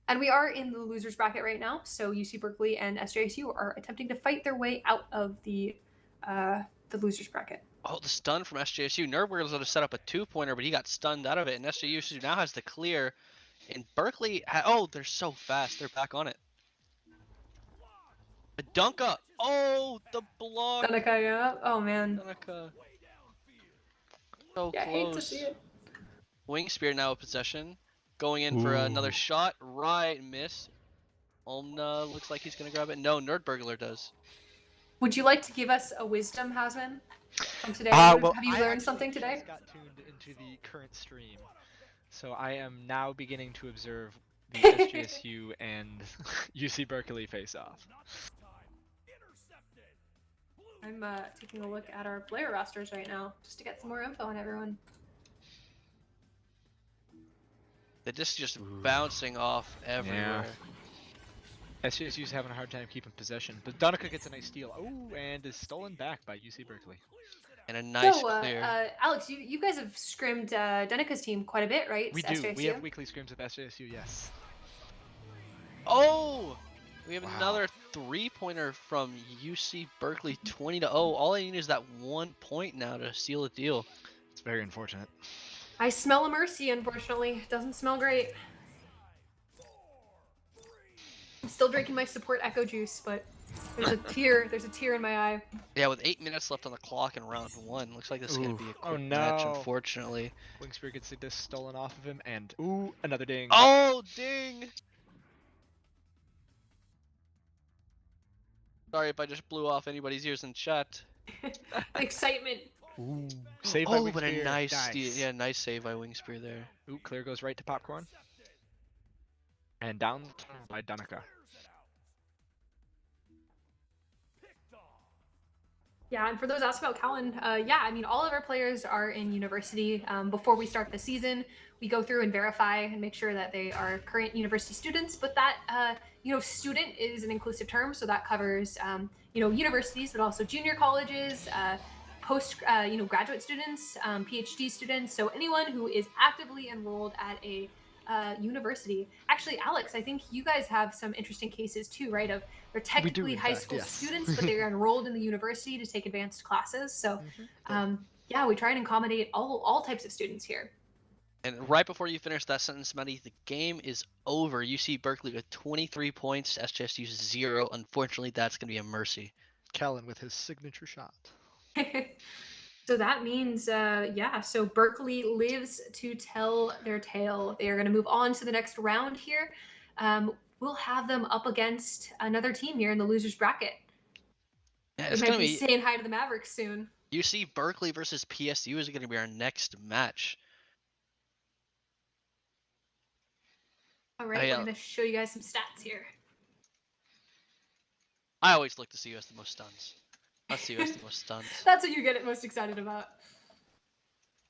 And we are in the losers bracket right now. So UC Berkeley and SJSU are attempting to fight their way out of the losers bracket. Oh, the stun from SJSU. Nerdberg was going to set up a 2-pointer, but he got stunned out of it. And SJSU now has the clear. And Berkeley, oh, they're so fast. They're back on it. A dunk up. Oh, the block. Danica, yeah. Oh, man. Danica. So Yeah, I hate to close. see it. Wing Spear now in possession. Going in for another shot. Right, miss. Omna looks like he's going to grab it. No, Nerdburglar does. Would you like to give us a wisdom, Hasman, from today? Well, Have you I learned actually something today? just got tuned into the current stream, so I am now beginning to observe the SJSU and UC Berkeley face-off. I'm taking a look at our player rosters right now just to get some more info on everyone. They're just bouncing off everywhere. SJSU's having a hard time keeping possession, but Danica gets a nice steal. Oh, and is stolen back by UC Berkeley. And a nice So, clear. Alex, you guys have scrimmed Danica's team quite a bit, right? We do. SJSU? We have weekly scrims with SJSU, yes. Oh! We have Wow. another 3-pointer from UC Berkeley, 20-0. All I need is that 1 point now to seal the deal. It's very unfortunate. I smell a mercy, unfortunately. It doesn't smell great. I'm still drinking my support Echo Juice, but there's a tear in my eye. Yeah, with 8 minutes left on the clock in round 1, looks like this is going to be a Oof. Oh, quick match, no. unfortunately. Wingspear gets this stolen off of him, and ooh, another ding. Oh, ding! Sorry if I just blew off anybody's ears in chat. Excitement. Ooh, save by Oh, but a Wingspear. nice steal. Yeah, nice save by Wingspear there. Ooh, clear goes right to Popcorn. And down by Danica. Yeah, and for those asked about Callan, yeah, I mean, all of our players are in university. Before we start the season, we go through and verify and make sure that they are current university students. But that, student is an inclusive term, so that covers, universities, but also junior colleges, graduate students, PhD students. So anyone who is actively enrolled at a university. Actually, Alex, I think you guys have some interesting cases too, right? Of they're technically in high fact, school yes. students, but they're enrolled in the university to take advanced classes. So, Mm-hmm. yeah, we try and accommodate all types of students here. And right before you finish that sentence, Maddie, the game is over. UC Berkeley with 23 points, SJSU 0. Unfortunately, that's going to be a mercy. Callan with his signature shot. So that means, so Berkeley lives to tell their tale. They are going to move on to the next round here. We'll have them up against another team here in the losers bracket. Yeah, They it's might going to be be saying hi to the Mavericks soon. UC Berkeley versus PSU is going to be our next match. All right, we're going to show you guys some stats here. I always look to see who has the most stuns. Let's see who has the most stuns. That's what you get most excited about.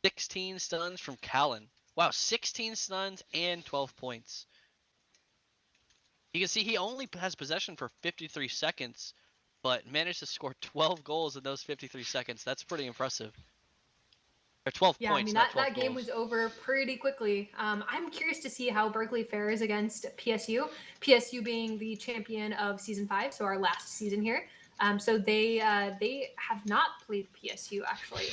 16 stuns from Callan. Wow, 16 stuns and 12 points. You can see he only has possession for 53 seconds, but managed to score 12 goals in those 53 seconds. That's pretty impressive. Or 12 Yeah, points, I mean, not 12 that game goals. was over pretty quickly. I'm curious to see how Berkeley fares against PSU. PSU being the champion of Season 5, so our last season here. So they have not played PSU, actually.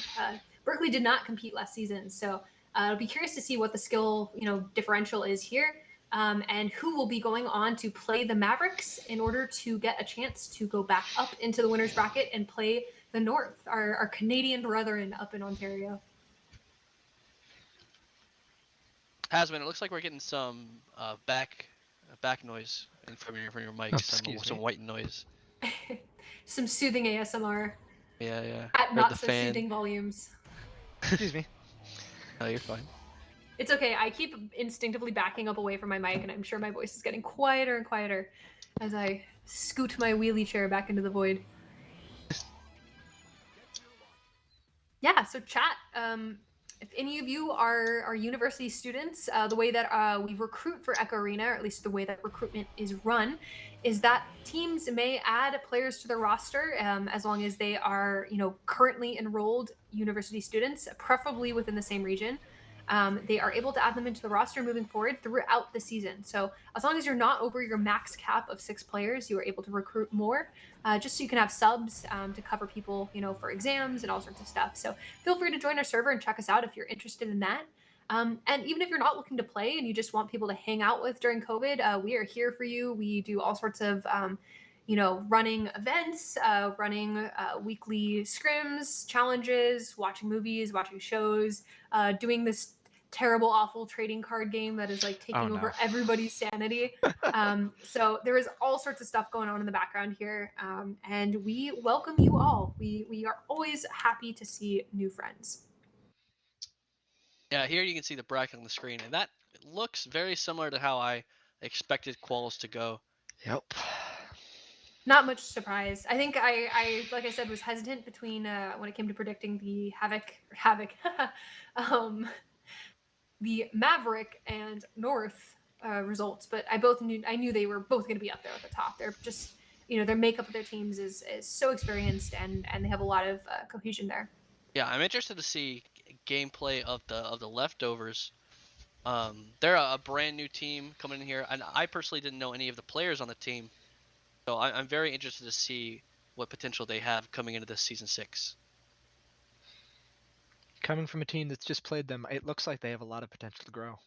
Berkeley did not compete last season, so I'll be curious to see what the skill differential is here, and who will be going on to play the Mavericks in order to get a chance to go back up into the winners bracket and play the North, our Canadian brethren up in Ontario. Hasman, it looks like we're getting some back noise from your mic. Some white noise. Some soothing ASMR Yeah. at Heard not the so fan. soothing volumes. Excuse me. No, you're fine. It's okay. I keep instinctively backing up away from my mic, and I'm sure my voice is getting quieter and quieter as I scoot my wheelie chair back into the void. Yeah, so chat, if any of you are university students, the way that we recruit for Echo Arena, or at least the way that recruitment is run, is that teams may add players to their roster as long as they are, currently enrolled university students, preferably within the same region. They are able to add them into the roster moving forward throughout the season. So as long as you're not over your max cap of 6 players, you are able to recruit more, just so you can have subs to cover people, for exams and all sorts of stuff. So feel free to join our server and check us out if you're interested in that. And even if you're not looking to play and you just want people to hang out with during COVID, we are here for you. We do all sorts of running events, running weekly scrims, challenges, watching movies, watching shows, doing this terrible, awful trading card game that is like taking over everybody's sanity. So there is all sorts of stuff going on in the background here, and we welcome you all. We are always happy to see new friends. Yeah, here you can see the bracket on the screen, and that looks very similar to how I expected quals to go. Yep. Not much surprise. I think I like I said, was hesitant between when it came to predicting the Havoc, the Maverick and North results, but I knew they were both going to be up there at the top. They're just, their makeup of their teams is so experienced, and they have a lot of cohesion there. Yeah, I'm interested to see gameplay of the leftovers. They're a brand new team coming in here, and I personally didn't know any of the players on the team, so I'm very interested to see what potential they have coming into this season 6. Coming from a team that's just played them, it looks like they have a lot of potential to grow.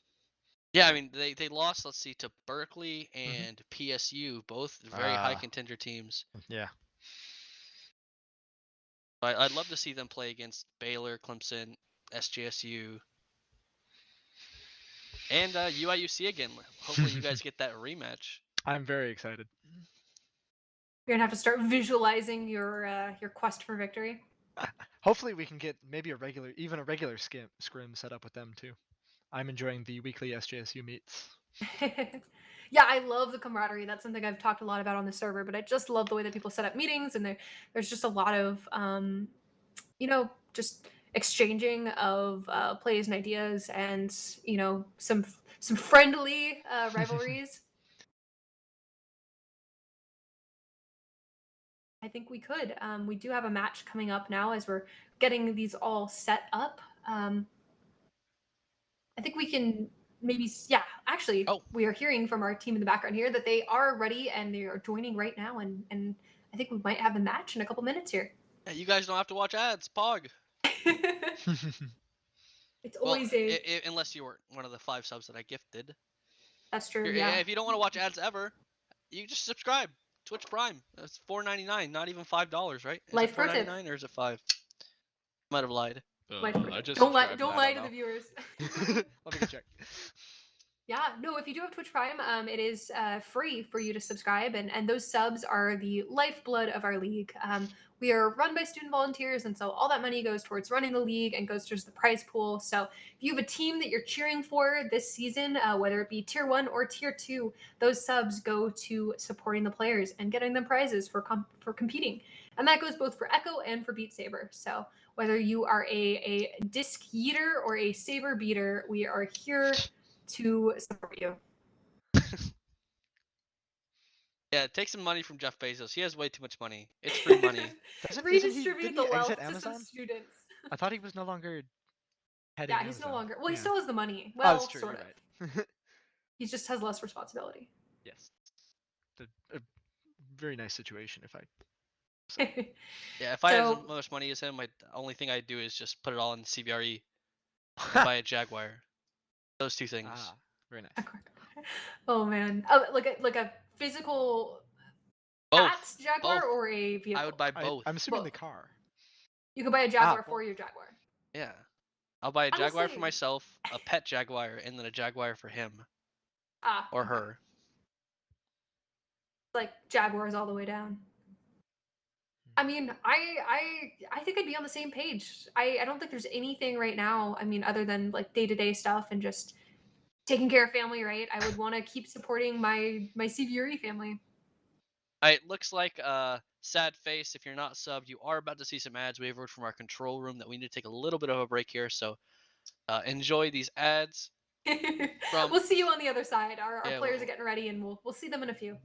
Yeah, I mean they lost, let's see, to Berkeley and PSU, both very high contender teams. Yeah. I'd love to see them play against Baylor, Clemson, SJSU, and UIUC again. Hopefully you guys get that rematch. I'm very excited. You're gonna have to start visualizing your quest for victory. Hopefully we can get maybe a regular scrim set up with them too. I'm enjoying the weekly SJSU meets. Yeah, I love the camaraderie. That's something I've talked a lot about on the server, but I just love the way that people set up meetings, and there's just a lot of just exchanging of plays and ideas, and some friendly rivalries. I think we could. We do have a match coming up now as we're getting these all set up. I think we can maybe, yeah, actually, we are hearing from our team in the background here that they are ready and they are joining right now. And I think we might have the match in a couple minutes here. Yeah, you guys don't have to watch ads, Pog. It's always unless you were one of the 5 subs that I gifted. That's true, yeah. If you don't want to watch ads ever, you just subscribe. Twitch Prime. That's $4.99, not even $5, right? Is Life it pro tip. $4.99 or is it $5? Might have lied. Don't lie to the viewers. Let me go check. Yeah, no, if you do have Twitch Prime, it is free for you to subscribe, and those subs are the lifeblood of our league. We are run by student volunteers, and so all that money goes towards running the league and goes towards the prize pool. So if you have a team that you're cheering for this season, whether it be Tier 1 or Tier 2, those subs go to supporting the players and getting them prizes for competing. And that goes both for Echo and for Beat Saber. So whether you are a disc yeeter or a saber beater, we are here to support you. Yeah, take some money from Jeff Bezos. He has way too much money. It's free money. Redistribute the wealth to some students. I thought he was no longer heading He's Amazon. no longer. Well, he still has the money. Well, that's true, sort of. Right. He just has less responsibility. Yes. A very nice situation, if I. Yeah, if I had as much money as him, the only thing I'd do is just put it all in CVRE and buy a Jaguar. Those 2 things. Very nice. Oh man, like a physical Jaguar or a vehicle. I would buy both. I'm assuming the car. You could buy a Jaguar for your Jaguar. Yeah, I'll buy a Jaguar for myself, a pet Jaguar, and then a Jaguar for him. Or her. Like Jaguars all the way down. I mean, I think I'd be on the same page. I don't think there's anything right now, I mean, other than like day-to-day stuff and just taking care of family, right? I would want to keep supporting my CVRE family. It looks like sad face. If you're not subbed, you are about to see some ads. We have word from our control room that we need to take a little bit of a break here. So Enjoy these ads. From- We'll see you on the other side. Our Yeah, players we'll- are getting ready, and we'll see them in a few.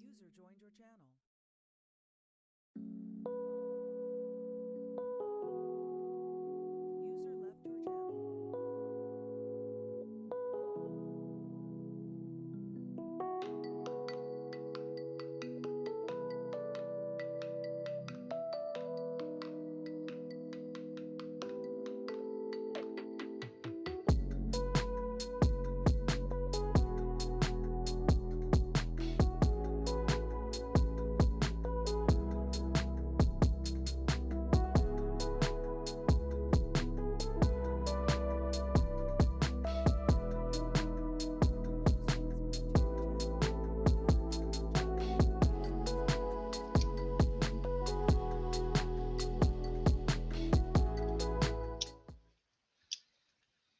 User joined your channel. User left your channel.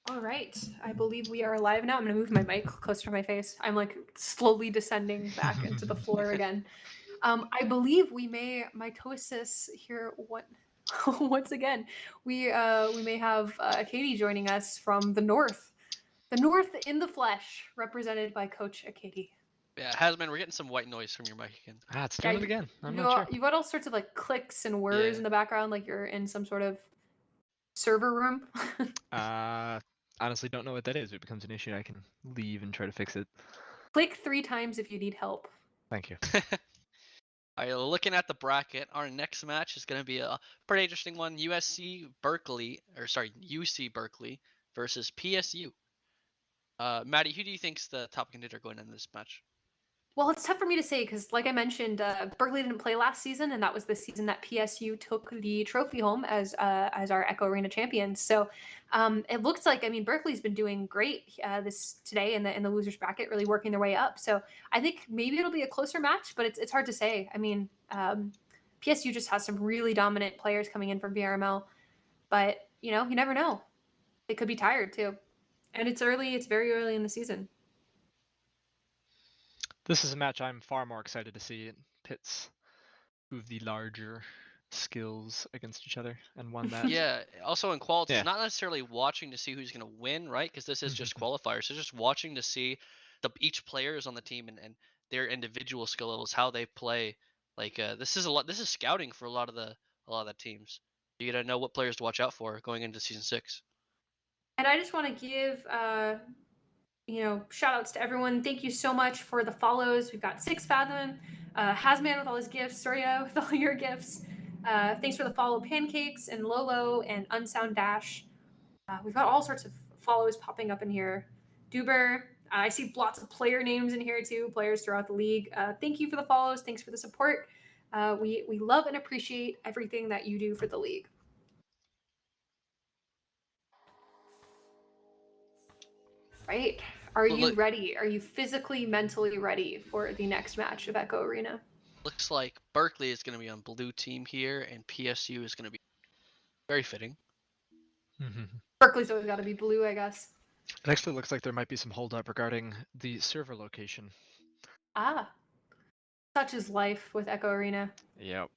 All right, I believe we are live now. I'm gonna move my mic closer to my face. I'm like slowly descending back into the floor again. I believe we may mitosis here. What? Once again, we may have Katie joining us from the north in the flesh, represented by Coach Katie. Yeah, Hasman, we're getting some white noise from your mic again. Ah, it's doing it again. I'm you've not sure. got, you've got all sorts of like clicks and whirs Yeah. in the background, like you're in some sort of server room. Honestly, don't know what that is. If it becomes an issue, I can leave and try to fix it. Click 3 times if you need help. Thank you. All right, looking at the bracket, our next match is going to be a pretty interesting one. UC Berkeley versus PSU. Maddie, who do you think's the top contender going in this match? Well, it's tough for me to say because, like I mentioned, Berkeley didn't play last season, and that was the season that PSU took the trophy home as our Echo Arena champions. So it looks like, I mean, Berkeley's been doing great today in the losers bracket, really working their way up. So I think maybe it'll be a closer match, but it's hard to say. I mean, PSU just has some really dominant players coming in from VRML, but you never know. They could be tired too, and it's early. It's very early in the season. This is a match I'm far more excited to see. It pits two of the larger skills against each other and won that. Yeah. Also in qualities, Yeah. not necessarily watching to see who's gonna win, right? Because this is just qualifiers. So just watching to see each players on the team and their individual skill levels, how they play. Like this is a lot. This is scouting for a lot of the teams. You gotta know what players to watch out for going into season 6. And I just want to give shout outs to everyone. Thank you so much for the follows. We've got Six Fathom, Hasman with all his gifts, Soria with all your gifts. Thanks for the follow, Pancakes and Lolo and Unsound Dash. We've got all sorts of follows popping up in here. Duber, I see lots of player names in here too, players throughout the league. Thank you for the follows. Thanks for the support. We love and appreciate everything that you do for the league. Right. Are Well, you look- ready? Are you physically, mentally ready for the next match of Echo Arena? Looks like Berkeley is gonna be on blue team here, and PSU is gonna be very fitting. Berkeley's always got to be blue, I guess. It actually looks like there might be some holdup regarding the server location. Ah, such is life with Echo Arena. Yep.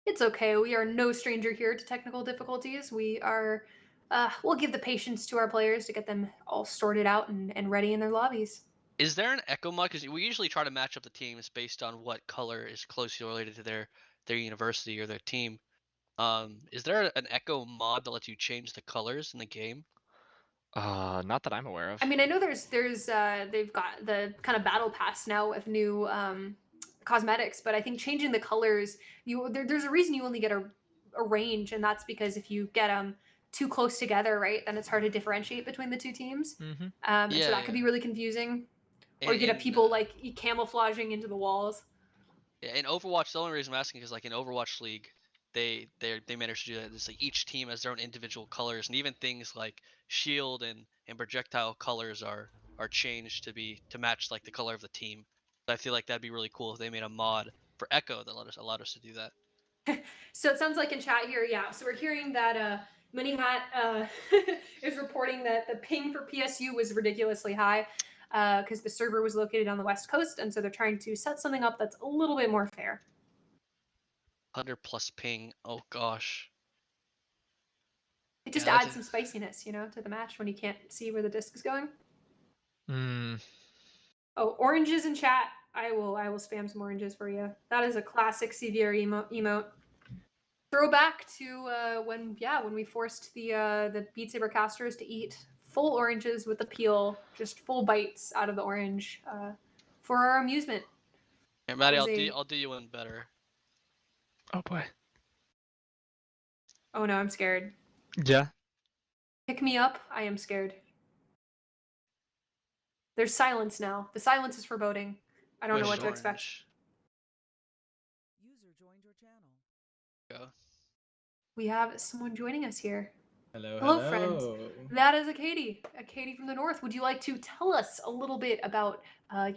It's okay. We are no stranger here to technical difficulties. We'll give the patience to our players to get them all sorted out and ready in their lobbies. Is there an echo mod? Because we usually try to match up the teams based on what color is closely related to their university or their team. Is there an echo mod that lets you change the colors in the game? Not that I'm aware of. I mean, I know they've got the kind of battle pass now with new cosmetics, but I think changing the colors, there's a reason you only get a range, and that's because if you get them too close together, right, then it's hard to differentiate between the two teams. Mm-hmm. And so Yeah, that could be really confusing. Or you could have And people like camouflaging into the walls. yeah, in Overwatch, the only reason I'm asking is like in Overwatch League, they managed to do that. It's like each team has their own individual colors, and even things like shield and projectile colors are changed to match like the color of the team. So I feel like that'd be really cool if they made a mod for Echo that allowed us to do that. So it sounds like in chat here, yeah. So we're hearing that Minihat is reporting that the ping for PSU was ridiculously high because the server was located on the West Coast, and so they're trying to set something up that's a little bit more fair. 100+ ping. Oh gosh. It just Yeah, adds some spiciness, to the match when you can't see where the disc is going. Oh, oranges in chat. I will spam some oranges for you. That is a classic CVRE emote. Throwback to when we forced the Beat Saber casters to eat full oranges with the peel, just full bites out of the orange for our amusement. Yeah, Maddie, I'll do you one better. Oh boy. Oh no, I'm scared. Yeah. Pick me up. I am scared. There's silence now. The silence is foreboding. I don't know what to expect. Orange. User joined your channel. Go. We have someone joining us here. Hello, Hello, hello. friends. That is a Katie from the north. Would you like to tell us a little bit about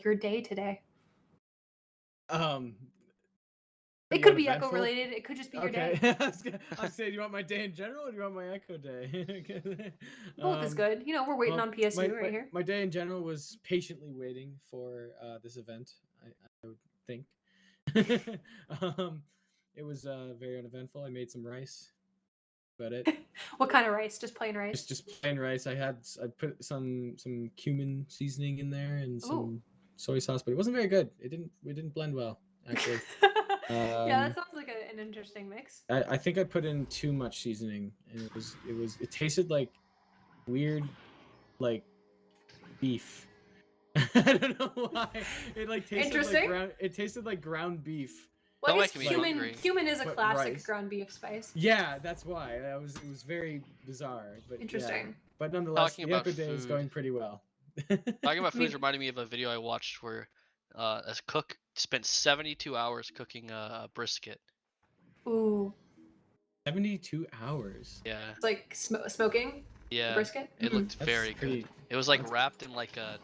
your day today? It could be Echo related. It could just be your day. Okay. I was saying, do you want my day in general or do you want my Echo day? Both is good. We're waiting on PSU right here. My day in general was patiently waiting for this event, I would think. It was very uneventful. I made some rice. About it. What kind of rice? Just plain rice? Just plain rice. I put some cumin seasoning in there and some soy sauce, but it wasn't very good. It didn't blend well, actually. Yeah, that sounds like an interesting mix. I think I put in too much seasoning, and it tasted like weird, like beef. I don't know why. It tasted Interesting. like ground beef. Well, I Don't guess make me hungry. cumin is a But classic rice. ground beef spice. Yeah, that's why. It was very bizarre, but Interesting. Yeah. But nonetheless, Talking the about Echo Day is food. going pretty well. Talking about I mean- foods reminded me of a video I watched where a cook spent 72 hours cooking a brisket. Ooh, 72 hours. Yeah, it's like smoking the yeah. brisket. It looked That's very pretty- good. It was like that's- wrapped in like a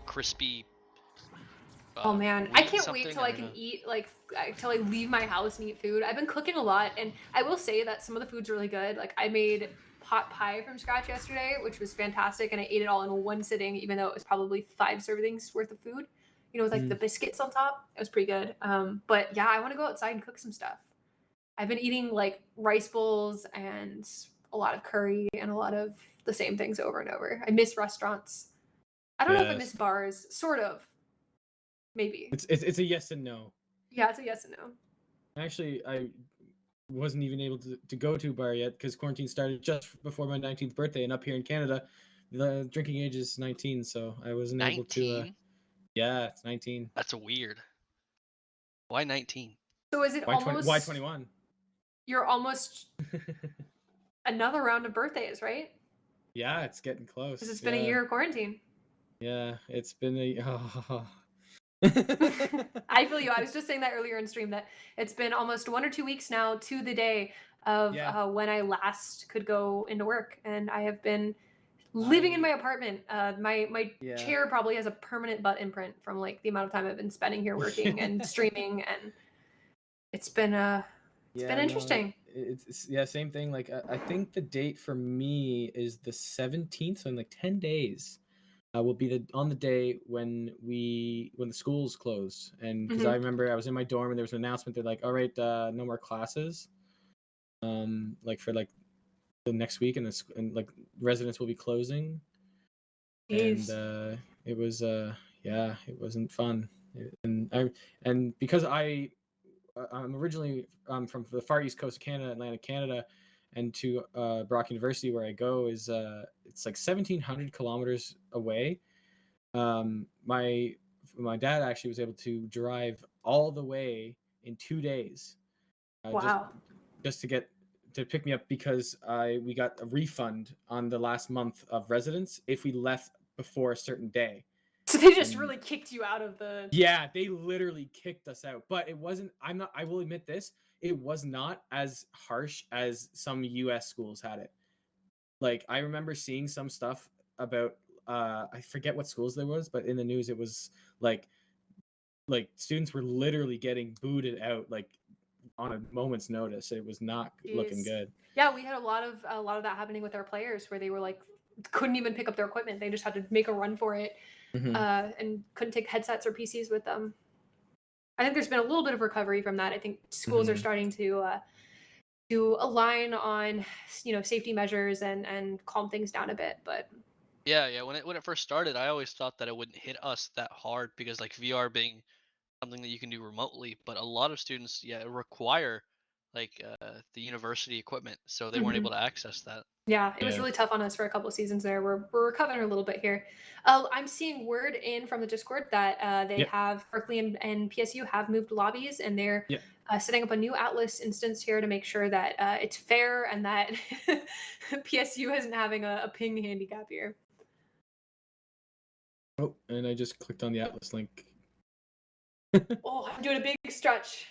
crispy. Oh man, I wheat can't wait something, till I don't can know. eat till I leave my house and eat food. I've been cooking a lot, and I will say that some of the food's really good. Like I made pot pie from scratch yesterday, which was fantastic, and I ate it all in one sitting, even though it was probably 5 servings worth of food. with like the biscuits on top. It was pretty good. But yeah, I want to go outside and cook some stuff. I've been eating like rice bowls and a lot of curry and a lot of the same things over and over. I miss restaurants. I don't know if I miss Yes. bars. Sort of. Maybe. It's a yes and no. Yeah, it's a yes and no. Actually, I wasn't even able to go to a bar yet because quarantine started just before my 19th birthday, and up here in Canada, the drinking age is 19, so I wasn't able to. 19? Yeah, it's 19. That's weird. Why 19? So is it Why almost Why 21? you're almost another round of birthdays, right? Yeah, it's getting close. Because it's been a year of quarantine. Yeah, it's been a. I feel you. I was just saying that earlier in stream that it's been almost 1 or 2 weeks now to the day of Yeah. when I last could go into work, and I have been living in my apartment. My Yeah. chair probably has a permanent butt imprint from like the amount of time I've been spending here working and streaming, and it's been Yeah, interesting. It's yeah, same thing. Like I think the date for me is the 17th, so in like 10 days. Will be on the day when the schools close, and because I remember I was in my dorm and there was an announcement. They're like, "All right, no more classes." Like for like the next week, and like residents will be closing, Jeez. and it was yeah, it wasn't fun, and because I'm originally from the far east coast of Canada, Atlantic Canada, and to Brock University where I go is it's like 1,700 kilometers away. My dad actually was able to drive all the way in 2 days, Wow. just to pick me up because we got a refund on the last month of residence if we left before a certain day. So they just And really kicked you out of the. yeah, they literally kicked us out. But it wasn't. I will admit this. It was not as harsh as some U.S. schools had it. Like I remember seeing some stuff about I forget what schools there was, but in the news it was like students were literally getting booted out like on a moment's notice. It was not looking Jeez. good. Yeah, we had a lot of that happening with our players where they were like couldn't even pick up their equipment. They just had to make a run for it, and couldn't take headsets or PCs with them. I think there's been a little bit of recovery from that. I think schools are starting to align on safety measures and calm things down a bit. But Yeah. When it first started, I always thought that it wouldn't hit us that hard because like VR being something that you can do remotely, but a lot of students, yeah, require like the university equipment, so they weren't able to access that. yeah, it was Yeah. really tough on us for a couple of seasons there. We're recovering a little bit here. I'm seeing word in from the Discord that they Yep. have Berkeley and PSU have moved lobbies, and they're Yep. setting up a new Atlas instance here to make sure that it's fair and that PSU isn't having a ping handicap here. Oh, and I just clicked on the Atlas link. Oh, I'm doing a big stretch.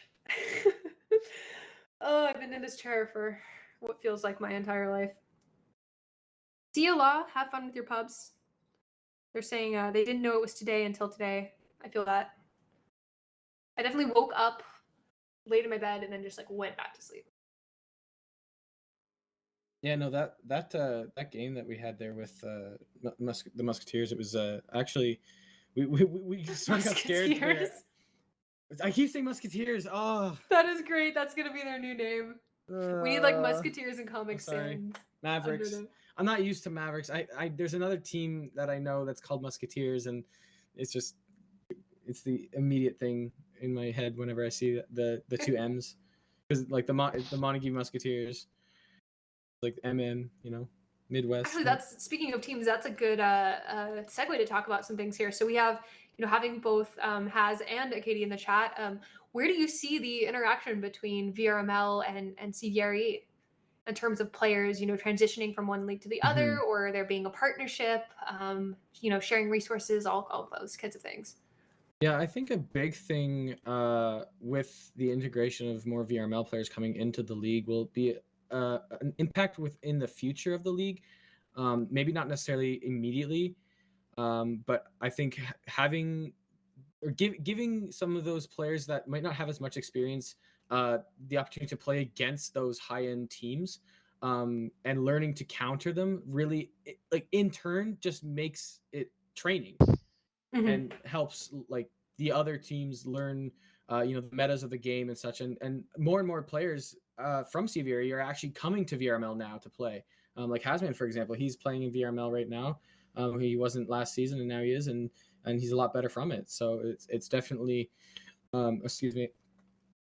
Oh, I've been in this chair for what feels like my entire life. See you, Law. Have fun with your pubs. They're saying they didn't know it was today until today. I feel that. I definitely woke up, laid in my bed, and then just like went back to sleep. Yeah, no, that game that we had there with the Musketeers, it was actually we sort of got scared there. Musketeers. I keep saying Musketeers. Oh, That is great. That's gonna be their new name. We need like Musketeers in Comic sorry. Sans. Mavericks. Under them. I'm not used to Mavericks. I there's another team that I know that's called Musketeers, and it's the immediate thing in my head whenever I see the two M's, because like the Montague Musketeers, like MM, Midwest. Actually, that's speaking of teams. That's a good segue to talk about some things here. So we have, having both Haz and Acadia in the chat. Where do you see the interaction between VRML and CVRE in terms of players, transitioning from one league to the other, or there being a partnership, sharing resources, all of those kinds of things? Yeah, I think a big thing with the integration of more VRML players coming into the league will be an impact within the future of the league. Maybe not necessarily immediately, but I think having or giving some of those players that might not have as much experience the opportunity to play against those high-end teams, and learning to counter them really, like in turn, just makes it training and helps like the other teams learn, the metas of the game and such, and more players from CVRE are actually coming to VRML now to play. Like Hasman, for example, he's playing in VRML right now. He wasn't last season, and now he is, and he's a lot better from it. So it's definitely, excuse me,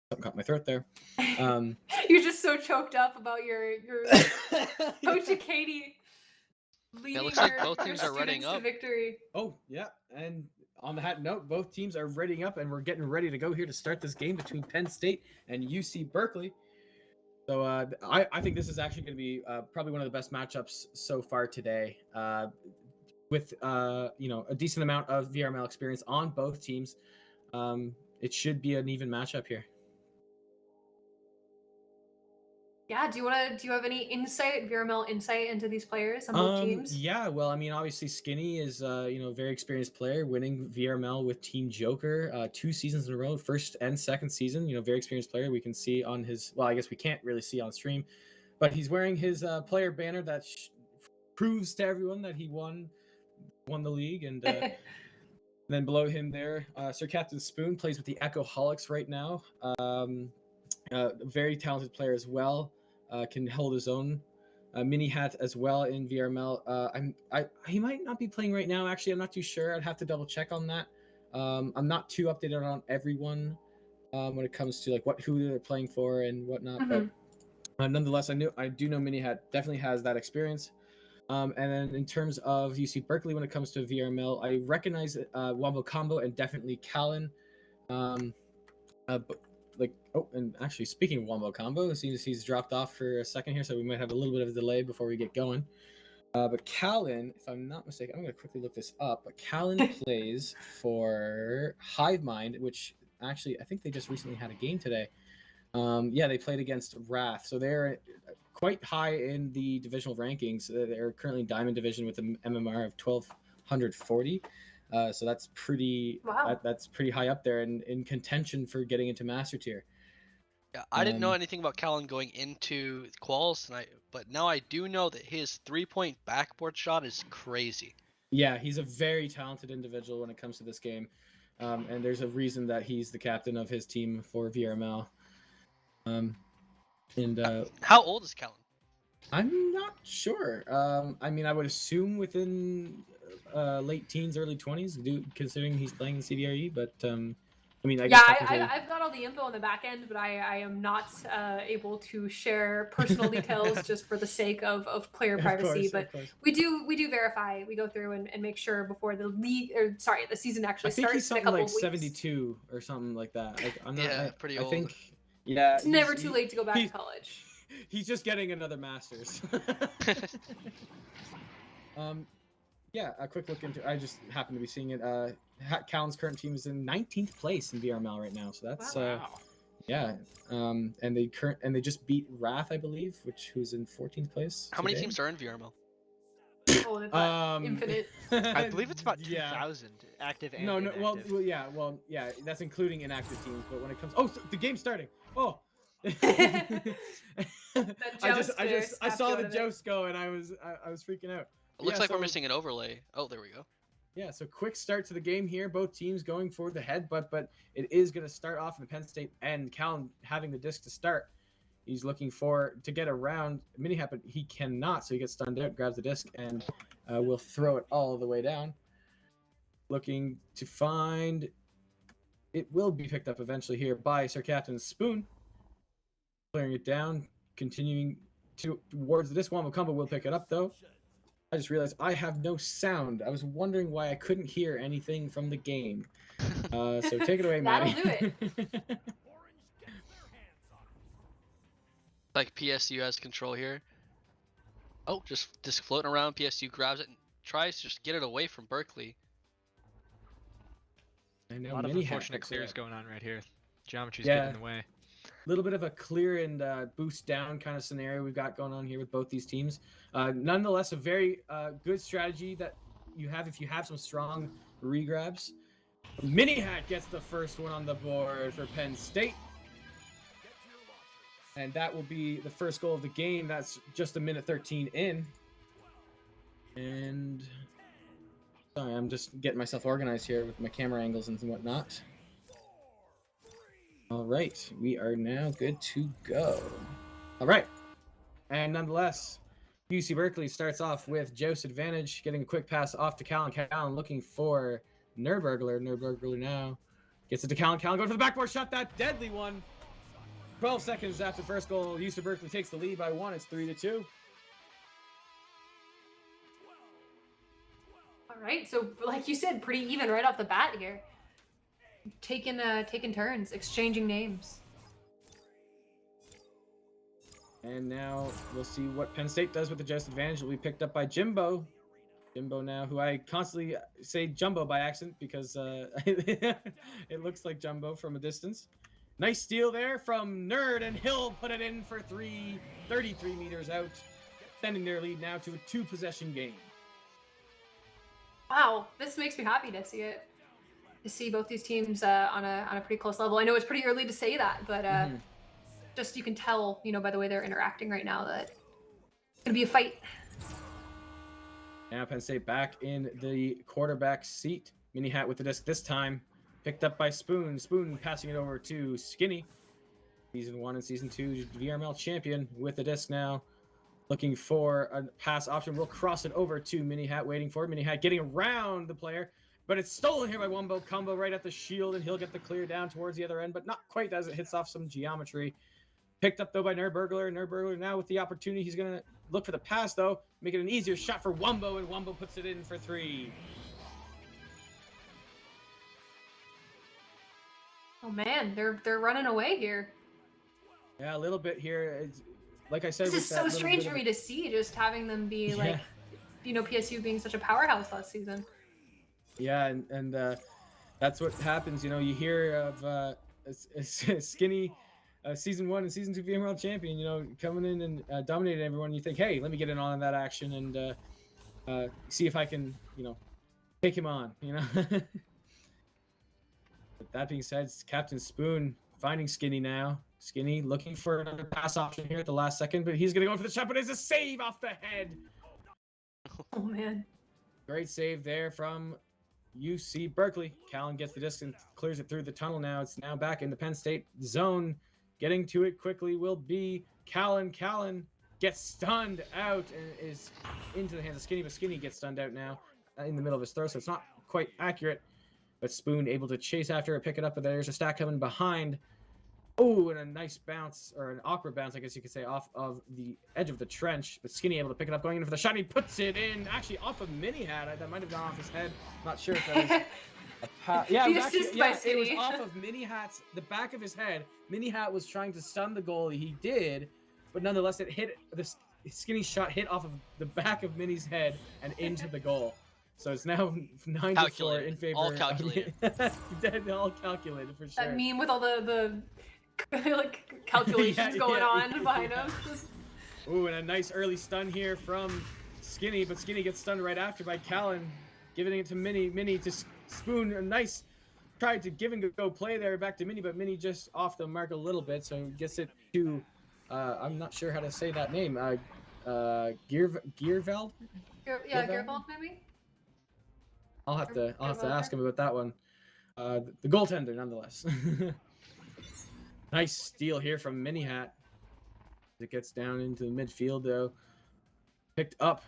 something caught my throat there. You're just so choked up about your Coach Katie leading looks like your, both your teams are readying students to up. victory. Oh yeah, and on that note, both teams are readying up, and we're getting ready to go here to start this game between Penn State and UC Berkeley. So I think this is actually going to be probably one of the best matchups so far today, with a decent amount of VRML experience on both teams. It should be an even matchup here. Yeah, do you have any VRML insight into these players on both teams? Yeah, well, I mean, obviously Skinny is a very experienced player, winning VRML with Team Joker 2 seasons in a row, first and second season. Very experienced player. We can see on his, well, I guess we can't really see on stream, but he's wearing his player banner that proves to everyone that he won the league. And then below him there, Sir Captain Spoon plays with the Echoholics right now. Very talented player as well. Can hold his own. Mini Hat as well in VRML. He might not be playing right now. Actually, I'm not too sure. I'd have to double check on that. I'm not too updated on everyone when it comes to who they're playing for and whatnot. Mhm. But nonetheless, I do know Mini Hat definitely has that experience. And then in terms of UC Berkeley, when it comes to VRML, I recognize Wombo Combo and definitely Callan. And actually, speaking of Wombo Combo, it seems he's dropped off for a second here, so we might have a little bit of a delay before we get going. But Callan, if I'm not mistaken, I'm going to quickly look this up. But Callan plays for Hive Mind, which actually I think they just recently had a game today. They played against Wrath, so they're quite high in the divisional rankings. They're currently Diamond Division with an MMR of 1240. So that's pretty. Wow. That's pretty high up there and in contention for getting into Master Tier. Yeah, I didn't know anything about Callan going into quals tonight, but now I do know that his 3-point backboard shot is crazy. Yeah, he's a very talented individual when it comes to this game, and there's a reason that he's the captain of his team for VRML. How old is Callan? I'm not sure. I mean, I would assume within late teens, early 20s, considering he's playing in CVRE. But I mean, I guess technically... I've got all the info on the back end, but I am not able to share personal details just for the sake of player privacy. But we do verify. We go through and make sure before the season actually starts. I think he's something in a couple like of weeks. 72 or something like that. I'm not, pretty old. I think, yeah, it's never too late to go back to college. He's just getting another master's. A quick look into. I just happen to be seeing it. Callan's current team is in 19th place in VRML right now, so that's and they just beat Wrath, I believe, who's in 14th place. How many teams are in VRML? Oh, they've got infinite. I believe it's about 2,000 active and inactive. Well, that's including inactive teams. But when it comes, the game's starting. Oh. I saw the Joust go and I was freaking out. It looks like we're missing an overlay. Oh, there we go. Yeah, so quick start to the game here. Both teams going for the head, but it is going to start off in the Penn State end. Callan having the disc to start. He's looking to get around Mini Hat, but he cannot, so he gets stunned out, grabs the disc, and will throw it all the way down. Looking to find... It will be picked up eventually here by Sir Captain Spoon. Clearing it down, continuing towards the disc. Wombo Combo will pick it up, though. I just realized I have no sound. I was wondering why I couldn't hear anything from the game. So take it away, Maddie. That'll do it. Like PSU has control here. Oh, just floating around. PSU grabs it and tries to just get it away from Berkeley. I know, a lot of unfortunate clears going on right here. Geometry's getting in the way. A little bit of a clear and boost down kind of scenario we've got going on here with both these teams. Nonetheless, a very good strategy that you have if you have some strong regrabs. Mini Hat gets the first one on the board for Penn State. And that will be the first goal of the game. That's just a minute 13 in. And Sorry, I'm just getting myself organized here with my camera angles and whatnot. All right, we are now good to go. All right, and nonetheless, UC Berkeley starts off with Joe's advantage, getting a quick pass off to Callan. Callan looking for Nerdburglar. Nerdburglar now gets it to Callan. Callan going for the backboard shot, that deadly one. 12 seconds after first goal, UC Berkeley takes the lead by 1. It's 3-2. All right, so like you said, pretty even right off the bat here. Taking turns, exchanging names. And now we'll see what Penn State does with the just advantage. Will be picked up by Jimbo. Jimbo now, who I constantly say Jumbo by accident because it looks like Jumbo from a distance. Nice steal there from Nerd, and he'll put it in for 33 meters out, extending their lead now to a 2-possession game. Wow, this makes me happy to see it. To see both these teams on a pretty close level. I know it's pretty early to say that, but just you can tell, by the way they're interacting right now that it's gonna be a fight. Now Penn State back in the quarterback seat. Mini Hat with the disc this time. Picked up by Spoon. Spoon passing it over to Skinny. Season 1 and Season 2 VRML champion with the disc now. Looking for a pass option. We'll cross it over to Mini Hat, waiting for it. Mini Hat getting around the player, but it's stolen here by Wumbo. Combo right at the shield, and he'll get the clear down towards the other end, but not quite as it hits off some geometry. Picked up, though, by Nerdburglar. Nerdburglar now with the opportunity. He's going to look for the pass, though. Make it an easier shot for Wumbo, and Wumbo puts it in for 3. Oh man, they're running away here. Yeah, a little bit here. It's, like I said, This is so strange for me to see, just having them be like, PSU being such a powerhouse last season. Yeah, and that's what happens. You hear of Skinny, Season 1 and Season 2 VRML champion, coming in and dominating everyone. You think, hey, let me get in on that action and see if I can, take him on, But that being said, it's Captain Spoon finding Skinny now. Skinny looking for another pass option here at the last second, but he's going to go for the shot, but it's a save off the head. Oh man. Great save there from UC Berkeley. Callan gets the disc and clears it through the tunnel now. It's now back in the Penn State zone. Getting to it quickly will be Callan. Callan gets stunned out and is into the hands of Skinny, but Skinny gets stunned out now in the middle of his throw, so it's not quite accurate. But Spoon able to chase after it, pick it up, but there's a stack coming behind. Oh, and a nice bounce, or an awkward bounce, I guess you could say, off of the edge of the trench. But Skinny able to pick it up, going in for the shot. He puts it in, actually off of Mini Hat. That might have gone off his head. Not sure if that was a pass. Yeah, it was off of Mini Hat's, the back of his head. Mini Hat was trying to stun the goalie. He did, but nonetheless, it hit, the Skinny shot hit off of the back of Mini's head and into the goal. So it's now 9-4 in favor. All calculated. All calculated for sure. That meme with all the like calculations going on behind him. Ooh, and a nice early stun here from Skinny, but Skinny gets stunned right after by Callan, giving it to Mini. Mini to Spoon. A nice tried to give and go play there back to Mini, but Mini just off the mark a little bit, so gets it to I'm not sure how to say that name. Geerveld? Geerveld maybe? I'll have to ask him about that one. The goaltender, nonetheless. Nice steal here from Mini Hat. It gets down into the midfield, though. Picked up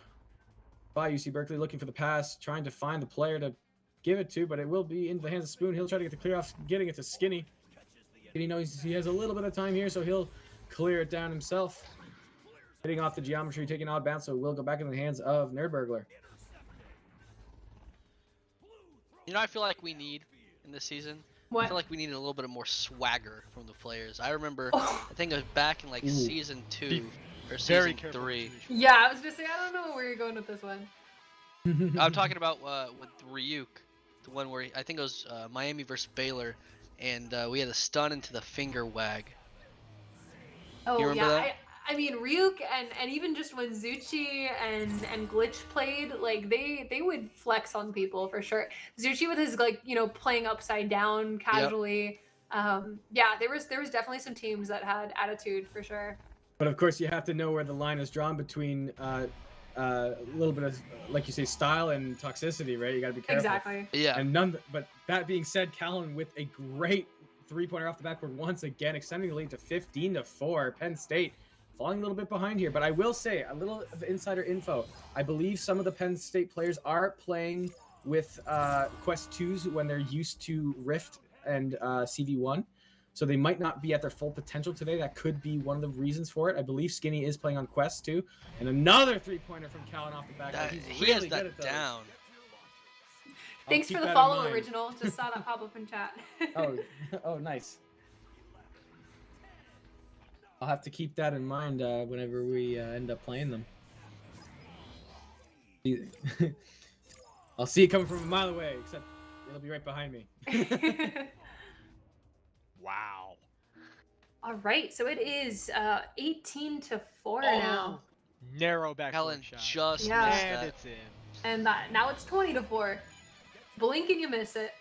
by UC Berkeley, looking for the pass, trying to find the player to give it to, but it will be into the hands of Spoon. He'll try to get the clear off, getting it to Skinny. Skinny knows he has a little bit of time here, so he'll clear it down himself. Hitting off the geometry, taking an odd bounce, so it will go back into the hands of Nerdburglar. I feel like we need in this season. What? I feel like we need a little bit of more swagger from the players. I remember, I think it was back in like Season 2 or Season 3. Yeah, I was gonna say, I don't know where you're going with this one. I'm talking about with Ryuk, the one where I think it was Miami versus Baylor, and we had a stun into the finger wag. Oh you remember that? I mean Ryuk and even just when Zuchi and Glitch played, like they would flex on people for sure. Zuchi with his playing upside down casually. Yep. There was definitely some teams that had attitude for sure. But of course you have to know where the line is drawn between a little bit of, like you say, style and toxicity, right? You got to be careful. Exactly. Yeah. And but that being said, Callan with a great 3-pointer off the backboard once again, extending the lead to 15-4. Penn State falling a little bit behind here, but I will say a little of insider info. I believe some of the Penn State players are playing with Quest 2s when they're used to Rift and CV1. So they might not be at their full potential today. That could be one of the reasons for it. I believe Skinny is playing on Quest 2. And another 3-pointer from Callan off the backboard. He's He really has good that at those. down. Thanks keep for the that in follow, mind. Original. Just saw that pop up in chat. Oh, nice. I'll have to keep that in mind whenever we end up playing them. I'll see it coming from a mile away, except it'll be right behind me. Wow. All right, so it is 18-4 now, Narrow backboard Callan shot. just Yeah. missed And that. it's in. and now it's 20-4. Blink and you miss it.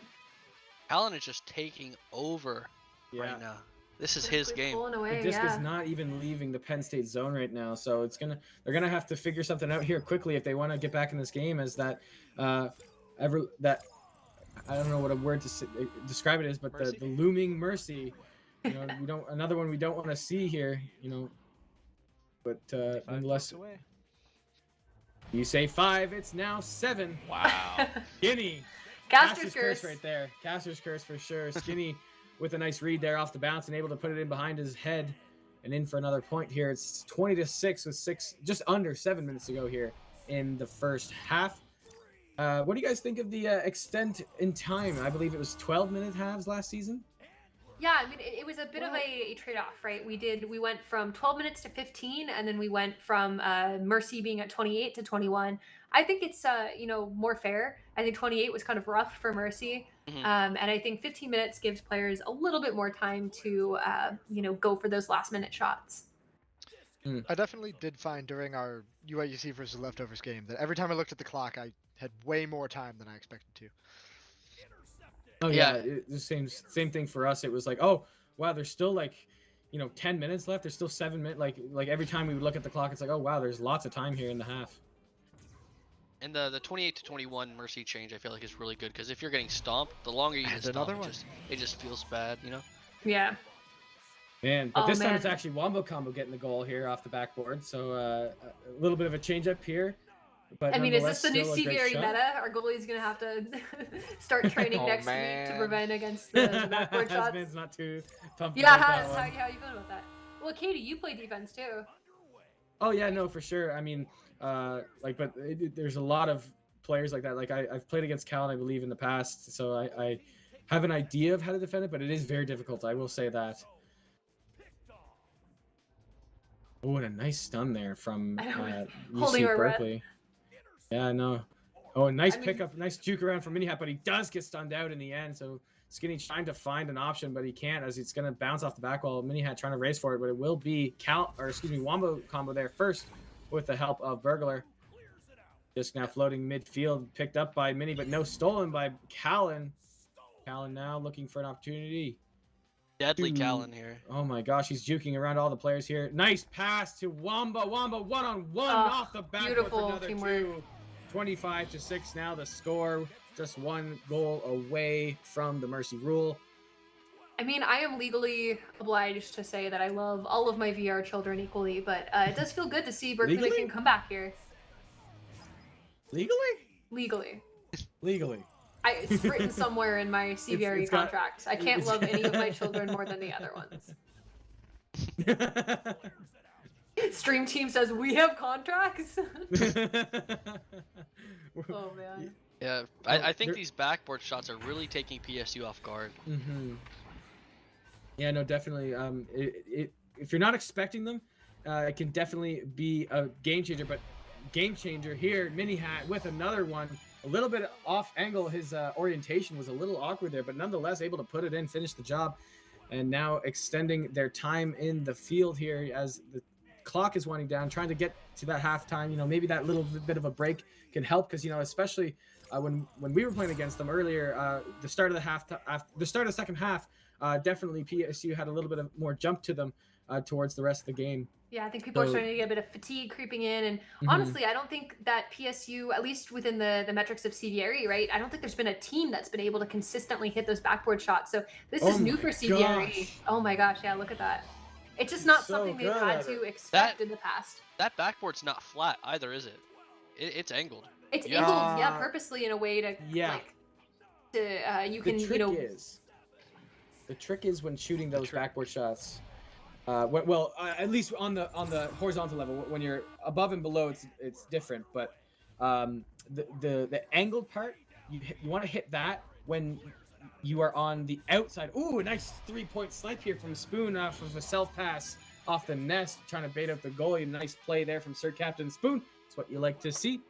Callan is just taking over right now. This is his Quickly game. pulling away, The disc yeah. is not even leaving the Penn State zone right now, so they're gonna have to figure something out here quickly if they want to get back in this game. As that I don't know what a word to describe it is, but Mercy? the looming mercy. Another one we don't want to see here. But 5 nonetheless, points away. you say 5, it's now 7. Wow. Skinny. Caster's curse curse. right there. Caster's curse for sure. Skinny with a nice read there off the bounce and able to put it in behind his head and in for another point here. It's 20-6 with just under 7 minutes to go here in the first half. What do you guys think of the extent in time? I believe it was 12-minute halves last season. Yeah, I mean, it was a bit of a trade-off, right? We went from 12 minutes to 15, and then we went from Mercy being at 28 to 21. I think it's more fair. I think 28 was kind of rough for Mercy, Mhm. and I think 15 minutes gives players a little bit more time to go for those last-minute shots. I definitely did find during our UIUC versus Leftovers game that every time I looked at the clock, I had way more time than I expected to. Oh Yeah. the same thing for us. It was like, oh wow, there's still 10 minutes left. There's still 7 minutes. Like every time we would look at the clock, it's like, oh wow, there's lots of time here in the half. And the 28 to 21 Mercy change, I feel like is really good because if you're getting stomped, the longer you get And stomped, another one. it just feels bad, Yeah. Man, but Oh, this time man. it's actually Wombo Combo getting the goal here off the backboard. So a little bit of a change up here. But I mean, is this nonetheless, the new still a great CVRE shot. meta? Our goalie's gonna have to start training Oh, next week man. to prevent against the backboard shots. Hasman's not too pumped Yeah, about how that one. you feeling about that? Well, Katie, you play defense too. Oh yeah, no, for sure. I mean, there's a lot of players like that. Like I've played against Callan, I believe, in the past, so I have an idea of how to defend it, but it is very difficult. I will say that. Oh, and a nice stun there from Holding UC our breath. Berkeley. Yeah, no. Oh, a nice I mean- pickup, nice juke around from Mini Hat, but he does get stunned out in the end. So Skinny trying to find an option, but he can't as it's going to bounce off the back wall. Mini Hat trying to race for it, but it will be Wombo Combo there first with the help of Burglar. Just now floating midfield, picked up by Mini, but no stolen by Callan. Callan now looking for an opportunity. Deadly Ooh. Callan here. Oh my gosh, he's juking around all the players here. Nice pass to Wombo. Wombo one-on-one off the backboard for beautiful another teamwork. 2. 25-6 now the score. Just 1 goal away from the Mercy rule. I mean, I am legally obliged to say that I love all of my VR children equally, but it does feel good to see Berkeley Legally? making a comeback here. Legally? Legally. Legally. It's written somewhere in my CVRE it's got- contract. I can't love any of my children more than the other ones. Stream team says we have contracts. Oh man. Yeah, Oh, I think there- these backboard shots are really taking PSU off guard. Mm-hmm. Yeah, no, definitely. If you're not expecting them, it can definitely be a game changer. But game changer here, Mini Hat with another one. A little bit off angle. His orientation was a little awkward there, but nonetheless able to put it in, finish the job. And now extending their time in the field here as the clock is winding down, trying to get to that halftime. Maybe that little bit of a break can help because, especially when we were playing against them earlier, the start of the second half, definitely PSU had a little bit of more jump to them. towards the rest of the game. Yeah, I think people are So- starting to get a bit of fatigue creeping in. And Mhm. honestly, I don't think that PSU, at least within the metrics of CVRE, right? I don't think there's been a team that's been able to consistently hit those backboard shots. So this Oh is new my for CVRE. gosh. Oh my gosh, yeah, look at that. It's just not So something they've good had at to it. expect in the past. That backboard's not flat either, is it? It's angled. It's Yeah. angled, yeah, purposely in a way to Yeah. like to you The can trick you know the trick is when shooting those trick- backboard shots. At least on the horizontal level, when you're above and below, it's different. But the angled part, you want to hit that when you are on the outside. Ooh, a nice 3-point snipe here from Spoon off of a self pass off the nest, trying to bait out the goalie. Nice play there from Sir Captain Spoon. That's what you like to see.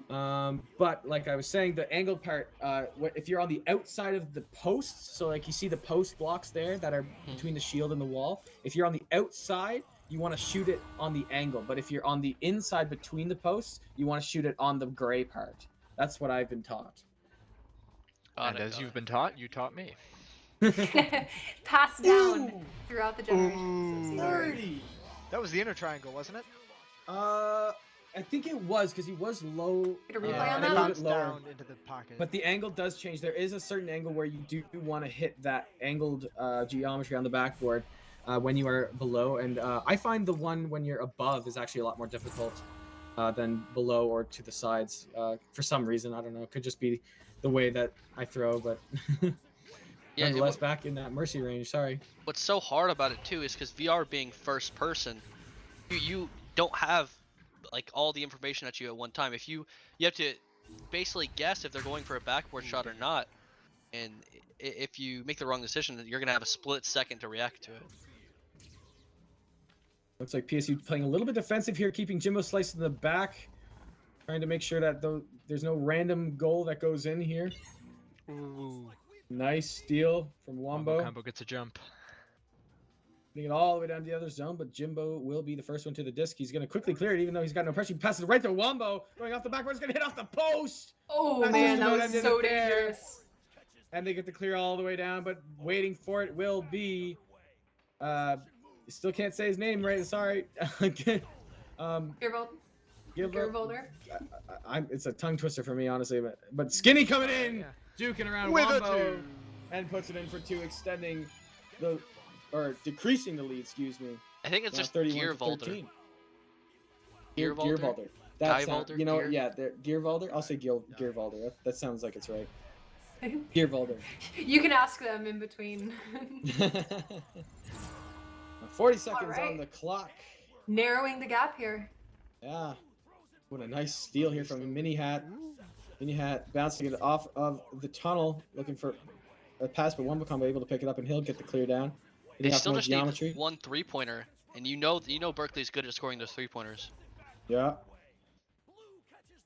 But like I was saying, the angled part, if you're on the outside of the posts, so like you see the post blocks there that are between the shield and the wall, if you're on the outside, you want to shoot it on the angle. But if you're on the inside between the posts, you want to shoot it on the gray part. That's what I've been taught. Got And it, as got you've it. been taught, you taught me. passed down throughout the generations. Ooh. of CVRE. 30. That was the inner triangle, wasn't it? I think it was because he was low. Get a replay Yeah, on and that it one? bounced down into the pocket. But the angle does change. There is a certain angle where you do want to hit that angled geometry on the backboard when you are below. And I find the one when you're above is actually a lot more difficult than below or to the sides. For some reason, I don't know. It could just be the way that I throw. But Yeah, and nonetheless, back in that mercy range. Sorry. what's so hard about it too is because VR being first person, you don't have like all the information at you at one time. If you have to basically guess if they're going for a backboard shot or not, and if you make the wrong decision, then you're gonna have a split second to react to it. Looks like PSU playing a little bit defensive here, keeping Jimbo Slice in the back, trying to make sure that there's no random goal that goes in here. Ooh. Nice steal from Wombo Wombo. combo gets a jump. Putting it all the way down to the other zone, but Jimbo will be the first one to the disc. He's going to quickly clear it, even though he's got no pressure. He passes it right to Wombo, going off the backboard. It's going to hit off the post, Oh That's man, just that about was ended so it there. dangerous. and they get to clear all the way down. But waiting for it will be, still can't say his name right. Sorry. Gearvold. Gearvolder. It's a tongue twister for me, honestly. But Skinny coming in, Yeah. juking around With a Wombo, two. and puts it in for 2, extending decreasing the lead. Excuse me. I think it's Now just 31 to Gearvolder. 13. Gearvolder? Gearvolder. That's Guyvolder? you know Gear- yeah, Gearvolder. I'll say Gearvolder. That sounds like it's right. Gearvolder. You can ask them in between. 40 seconds Alright. on the clock. Narrowing the gap here. Yeah. What a nice steal here from Mini Hat. Mini Hat bouncing it off of the tunnel, looking for a pass, but Wombo able to pick it up, and he'll get the clear down. They Getting off still more just geometry. need one 3-pointer, and you know Berkeley's good at scoring those 3-pointers. Yeah.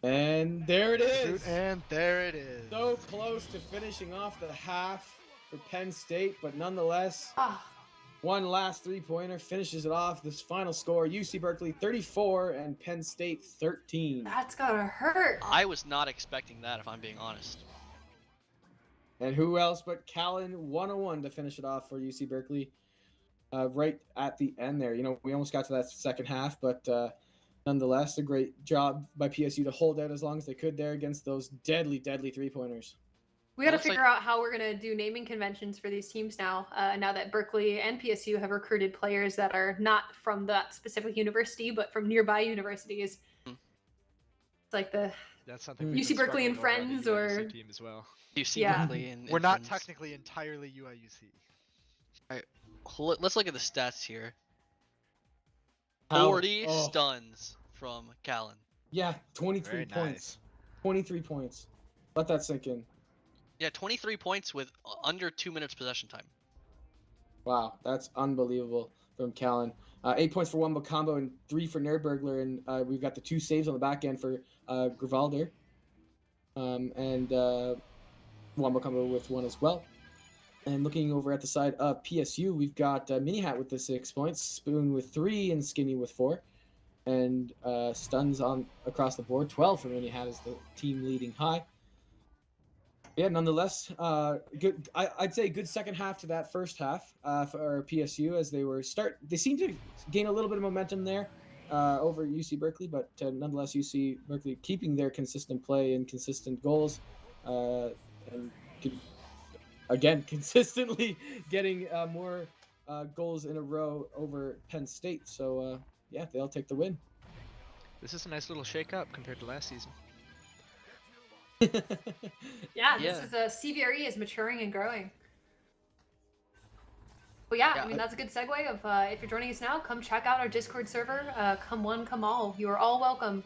And there it is. And there it is. So close to finishing off the half for Penn State, but nonetheless, Ah, one last 3-pointer finishes it off. This final score: UC Berkeley 34 and Penn State 13. that's gotta hurt. I was not expecting that, if I'm being honest. And who else but Callan 101 to finish it off for UC Berkeley, right at the end there. You know, we almost got to that second half, but nonetheless, a great job by PSU to hold out as long as they could there against those deadly 3-pointers. We got to Looks like- figure out how we're gonna do naming conventions for these teams now. Now that Berkeley and PSU have recruited players that are not from that specific university, but from nearby universities. Hmm. It's like the That's something. UC we've been Berkeley and struggling over on the friends, UIUC or- team as well. UC Yeah. Berkeley and We're not friends. technically entirely UIUC. Let's look at the stats here. How- 40 oh, stuns from Callan. Yeah, 23 Very points. 23 points. Let that sink in. Yeah, 23 points with under 2 minutes possession time. Wow, that's unbelievable from Callan. 8 points for Wombo combo and 3 for Nerdburglar, and we've got the 2 saves on the back end for Grivalder. And Wombo combo with 1 as well. And looking over at the side of PSU, we've got Mini Hat with the 6 points, Spoon with 3, and Skinny with 4. And stuns on across the board. 12 for Mini Hat is the team leading high. Yeah, nonetheless, good. I'd say good second half to that first half for PSU as they seem to gain a little bit of momentum there over UC Berkeley, but nonetheless UC Berkeley keeping their consistent play and consistent goals, and could, again consistently getting more goals in a row over Penn State. So yeah, they'll take the win. This is a nice little shake-up compared to last season. Yeah, this Yeah. is a CVRE is maturing and growing. Well, yeah, Yeah, I mean, I- that's a good segue of if you're joining us now, come check out our Discord server. Come one, come all. You are all welcome.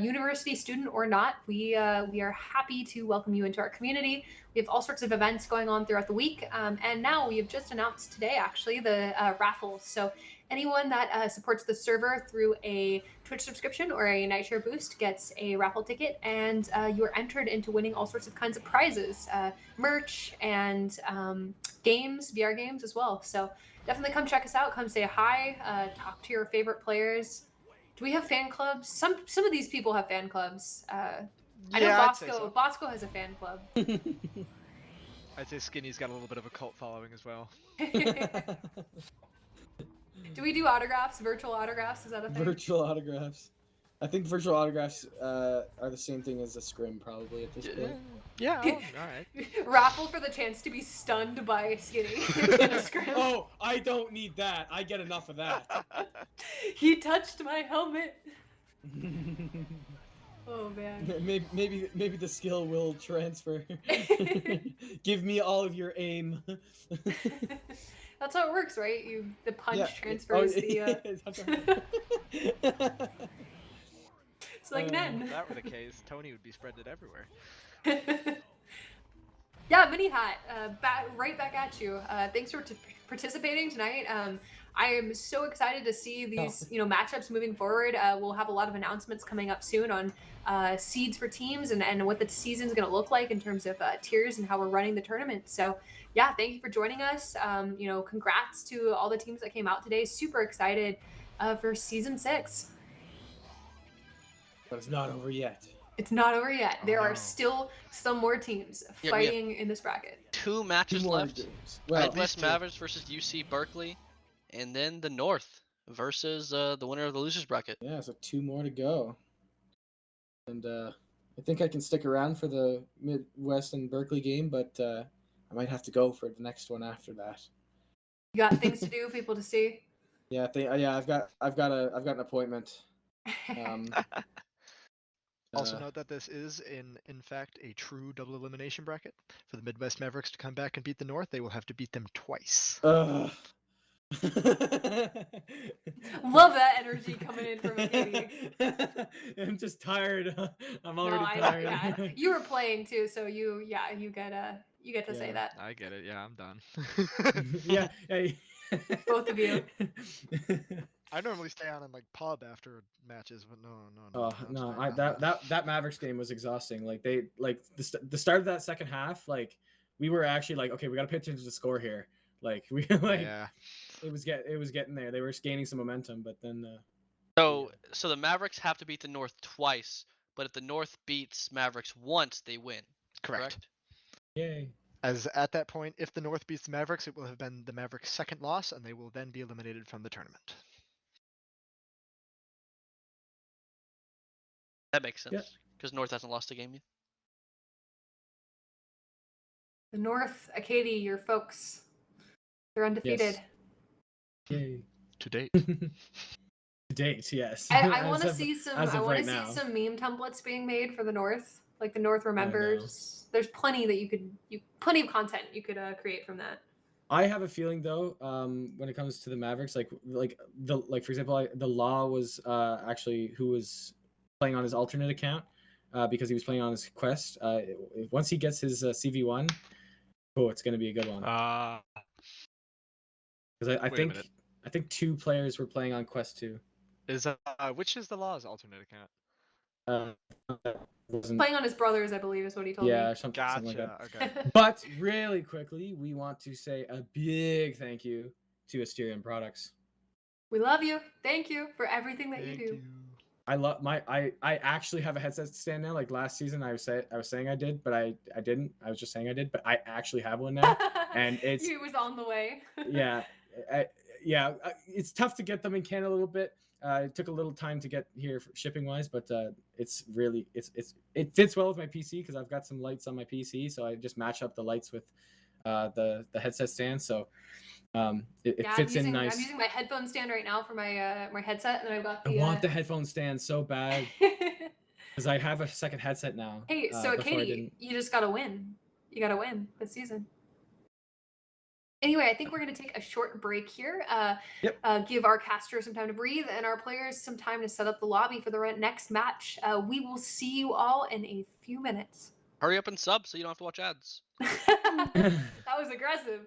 University student or not, we are happy to welcome you into our community. We have all sorts of events going on throughout the week. And now we have just announced today, actually, the raffles. So anyone that supports the server through a Twitch subscription or a Nightshare boost gets a raffle ticket, and you are entered into winning all sorts of kinds of prizes, merch, and games, VR games as well. So definitely come check us out. Come say hi. Talk to your favorite players. Do we have fan clubs? Some of these people have fan clubs. I know Yeah, I'd say so. Bosco has a fan club. I'd say Skinny's got a little bit of a cult following as well. Do we do autographs? Virtual autographs? Is that a thing? Virtual autographs. I think virtual autographs are the same thing as a scrim, probably at this point. Yeah, all right. Raffle for the chance to be stunned by Skinny in a scrim. Oh, I don't need that. I get enough of that. He touched my helmet. Oh man. maybe the skill will transfer. Give me all of your aim. That's how it works, right? The punch Yeah. transfers That's right. It's like Nen. If that were the case, Tony would be spreading it everywhere. Yeah, Mini Hat, right back at you. Thanks for participating tonight. I am so excited to see these, matchups moving forward. We'll have a lot of announcements coming up soon on seeds for teams and what the season's going to look like in terms of tiers and how we're running the tournament. So, yeah, thank you for joining us. Congrats to all the teams that came out today. Super excited for season 6. But it's not over yet. It's not over yet. Oh, There no. are still some more teams Yeah, we have fighting in this bracket. 2 matches Two more left. games. Well, Midwest Mavericks versus UC Berkeley, and then the North versus the winner of the losers bracket. yeah, so 2 more to go. And I think I can stick around for the Midwest and Berkeley game, but I might have to go for the next one after that. You got things to do, people to see. Yeah, I've got an appointment. Also note that this is in fact a true double elimination bracket. For the Midwest Mavericks to come back and beat the North, they will have to beat them twice. Love that energy coming in from Katie. I'm just tired. I'm No, already tired. yeah. You were playing too, so you get to say Yeah. that. I get it. Yeah, I'm done. Yeah. Hey. Both of you. I normally stay on in like pub after matches, but no. Oh no! tonight, That Mavericks game was exhausting. Like the start of that second half, like we were actually like, okay, we got to pay attention to the score here. Like we Yeah. it was getting there. They were gaining some momentum, but then So the Mavericks have to beat the North twice, but if the North beats Mavericks once, they win. Correct. yay. As at that point, if the North beats the Mavericks, it will have been the Mavericks' second loss, and they will then be eliminated from the tournament. That makes sense Yeah. because North hasn't lost a game yet. The North, Acadie, your folks, they're undefeated. Yay. To date. To date, yes. I want to As of- see some. as I of want right to now. see some meme templates being made for the North, like the North remembers. There's plenty that plenty of content you could create from that. I have a feeling though, when it comes to the Mavericks, for example, the Law was actually who was playing on his alternate account because he was playing on his Quest. Once he gets his CV1, it's going to be a good one. Because I Wait a minute. think 2 players were playing on Quest 2. Is which is the Law's alternate account? Wasn't, Playing on his brothers, I believe, is what he told yeah, me. something like that. Okay. But really quickly, we want to say a big thank you to Asterion Products. We love you. Thank you for everything that you Thank do. you. I love my I actually have a headset stand now. Like last season, I was saying I did, but I didn't. I was just saying I did, but I actually have one now, and it's It was on the way. yeah, it's tough to get them in Canada a little bit. It took a little time to get here shipping wise, but it's really it fits well with my PC because I've got some lights on my PC, so I just match up the lights with the headset stand, so it Yeah, fits in I'm nice. using my headphone stand right now for my my headset, and then I've got I the. want the headphone stand so bad because I have a second headset now. Hey, so Before I Katie, didn't. you just gotta win. You gotta win this season. Anyway, I think we're going to take a short break here. Yep. Give our casters some time to breathe and our players some time to set up the lobby for the next match. We will see you all in a few minutes. Hurry up and sub so you don't have to watch ads. That was aggressive.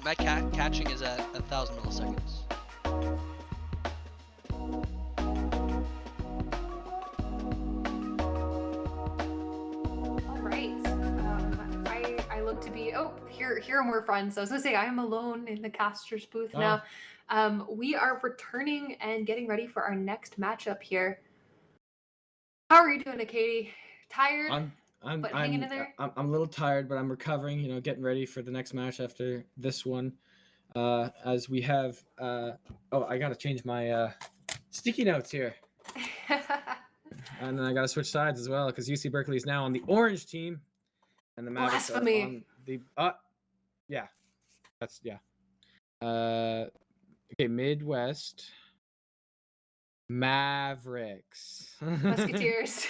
My catching is at 1,000 milliseconds. All right. I look to be. Oh, here are more friends. I was gonna say I am alone in the casters booth now. We are returning and getting ready for our next matchup here. How are you doing, Katie? Tired? But hanging in there? I'm a little tired, but I'm recovering. You know, getting ready for the next match after this one. As we have, oh, I gotta change my sticky notes here, and then I gotta switch sides as well because UC Berkeley is now on the orange team, and the Mavericks are Blasphemy. on the yeah, that's yeah. Okay, Midwest Mavericks. Musketeers.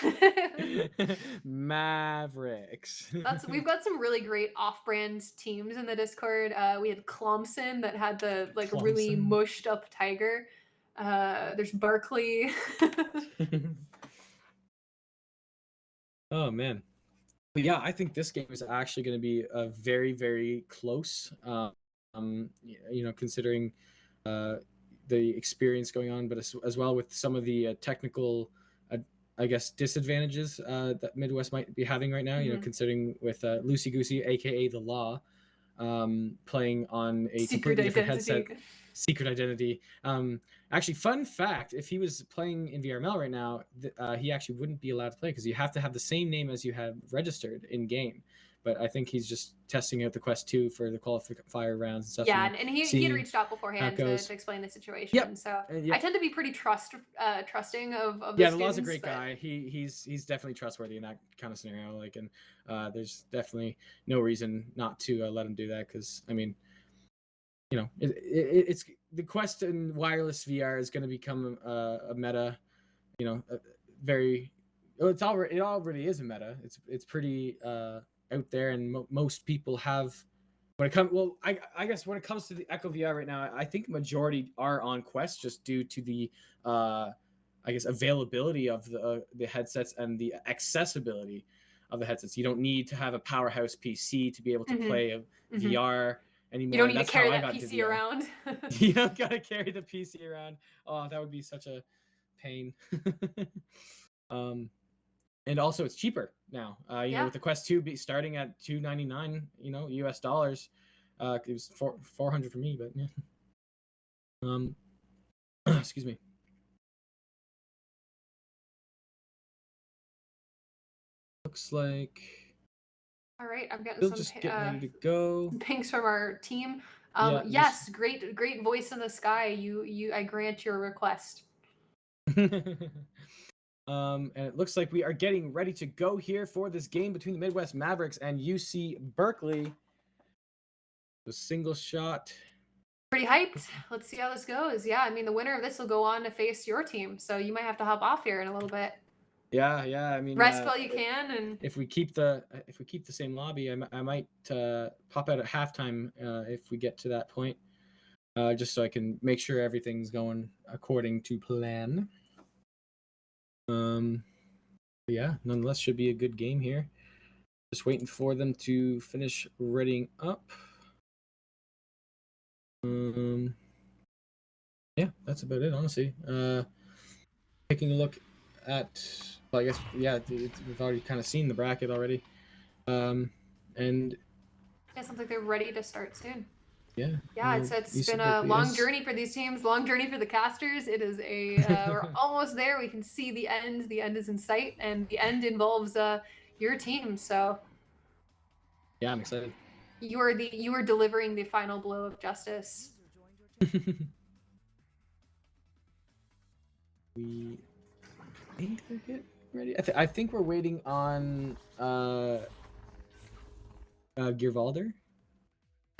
Mavericks. We've got some really great off-brand teams in the Discord. We had Clomson that had the really Clomson. mushed up tiger. There's Berkeley. Oh man. But yeah, I think this game is actually going to be a very, very close. Considering the experience going on, but as well with some of the technical, I guess, disadvantages that Midwest might be having right now. Mhm. Considering with Loosey Goosey, aka the Law, playing on a Secret completely different headset. identity. Secret identity. Actually, fun fact: if he was playing in VRML right now, he actually wouldn't be allowed to play because you have to have the same name as you have registered in game. But I think he's just testing out the Quest 2 for the qualifier rounds and stuff. Yeah, and he had seeing reached out how it beforehand goes. to explain the situation. Yep. So Yep. I tend to be pretty trusting of the Yeah, the students. Law's a great but- guy. He's definitely trustworthy in that kind of scenario. Like, and there's definitely no reason not to let him do that because I mean, it's the Quest and wireless VR is going to become a meta. Very. Well, it already is a meta. It's pretty out there, and most people have. When it comes, well, I guess when it comes to the Echo VR right now, I think majority are on Quest just due to the I guess availability of the headsets and the accessibility of the headsets. You don't need to have a powerhouse PC to be able to Mhm. play a Mhm. VR anymore. You don't need That's to carry how I that got into PC VR. around. You don't gotta carry the PC around. Oh, that would be such a pain. And also it's cheaper now. Yeah. With the Quest 2 starting at $299, US dollars. It was 400 for me, but yeah. Excuse me. Looks like All right, I'm getting Bill some just getting ready to go. pings from our team. Yeah, Yes, great voice in the sky. I grant your request. And it looks like we are getting ready to go here for this game between the Midwest Mavericks and UC Berkeley. The single shot. Pretty hyped. Let's see how this goes. Yeah, I mean the winner of this will go on to face your team, so you might have to hop off here in a little bit. Yeah. I mean, Rest while you can, and if we keep the same lobby, I might pop out at halftime if we get to that point, just so I can make sure everything's going according to plan. Yeah, nonetheless, should be a good game here. Just waiting for them to finish readying up. Yeah, that's about it, honestly. Taking a look at, well, I guess, yeah, we've already kind of seen the bracket already. And it sounds like they're ready to start soon. yeah. Yeah, it's been a long journey for these teams, long journey for the casters. It is we're almost there. We can see the end. The end is in sight, and the end involves your team. So yeah, I'm excited. you are delivering the final blow of justice. We think they're getting ready. I think we're waiting on Gearvalder.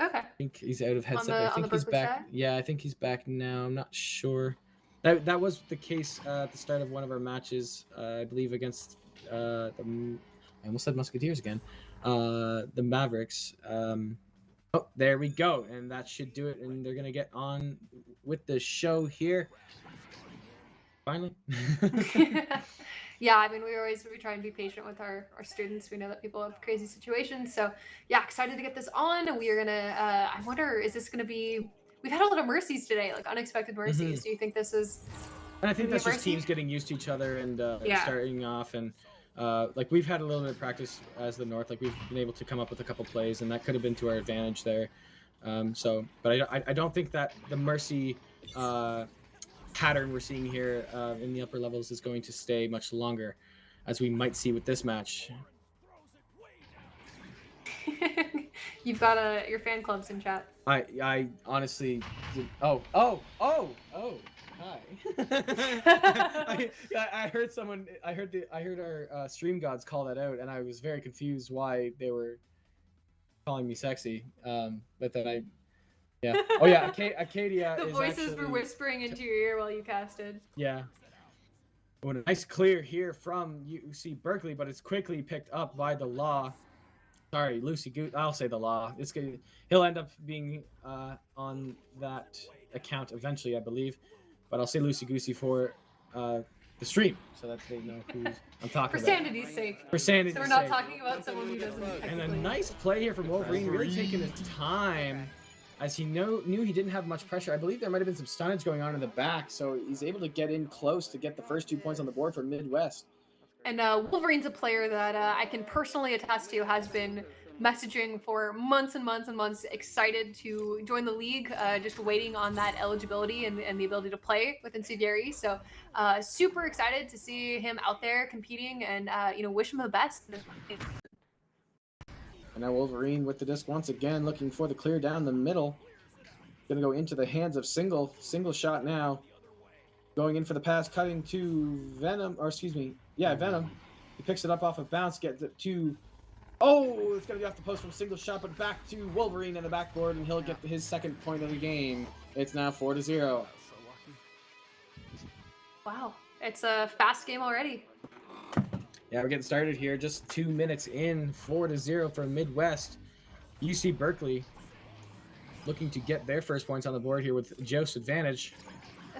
Okay. I think he's out of headset. the- I think on the he's Berkeley back. side? Yeah, I think he's back now. I'm not sure. That was the case at the start of one of our matches. I believe against I almost said Musketeers again. The Mavericks. Oh, there we go, and that should do it. And they're gonna get on with the show here. Finally. Yeah, I mean we try and be patient with our students. We know that people have crazy situations, so yeah, excited to get this on. We are gonna I wonder, is this gonna be, we've had a lot of mercies today, like unexpected mercies. Do you think this is And I think Maybe that's a just mercy? teams getting used to each other and Yeah. starting off, and like we've had a little bit of practice as the North. Like we've been able to come up with a couple plays, and that could have been to our advantage there. But I don't think that the mercy pattern we're seeing here in the upper levels is going to stay much longer, as we might see with this match. You've got your fan clubs in chat. I honestly did, hi. I heard someone. I heard our stream gods call that out, and I was very confused why they were calling me sexy. But then yeah. Oh yeah, Acadia The is voices actually, were whispering into your ear while you casted. yeah. Oh, a nice clear here from UC Berkeley, but it's quickly picked up by the Law. Sorry, Lucy Goot. I'll say the Law. He'll end up being on that account eventually, I believe. But I'll say Lucy Goosey for the stream so that they know who I'm talking For about. sanity's sake. For sanity's So we're not sake. talking about someone who doesn't. And a technically- nice play here from Wolverine, really taking his time, as he knew he didn't have much pressure. I believe there might have been some stunnage going on in the back, so he's able to get in close to get the first 2 points on the board for Midwest. And Wolverine's a player that I can personally attest to has been messaging for months and months and months, excited to join the league, just waiting on that eligibility and the ability to play within CVRE. So super excited to see him out there competing and, wish him the best. And now Wolverine with the disc once again, looking for the clear down the middle. Going to go into the hands of single shot now. Going in for the pass, cutting to Venom, Venom. He picks it up off of bounce, gets it to... Oh, it's going to be off the post from single shot, but back to Wolverine in the backboard, and he'll get his second point of the game. It's now 4-0. Wow, it's a fast game already. Yeah, we're getting started here. Just 2 minutes in, 4-0 for Midwest. UC Berkeley looking to get their first points on the board here with Joe's advantage.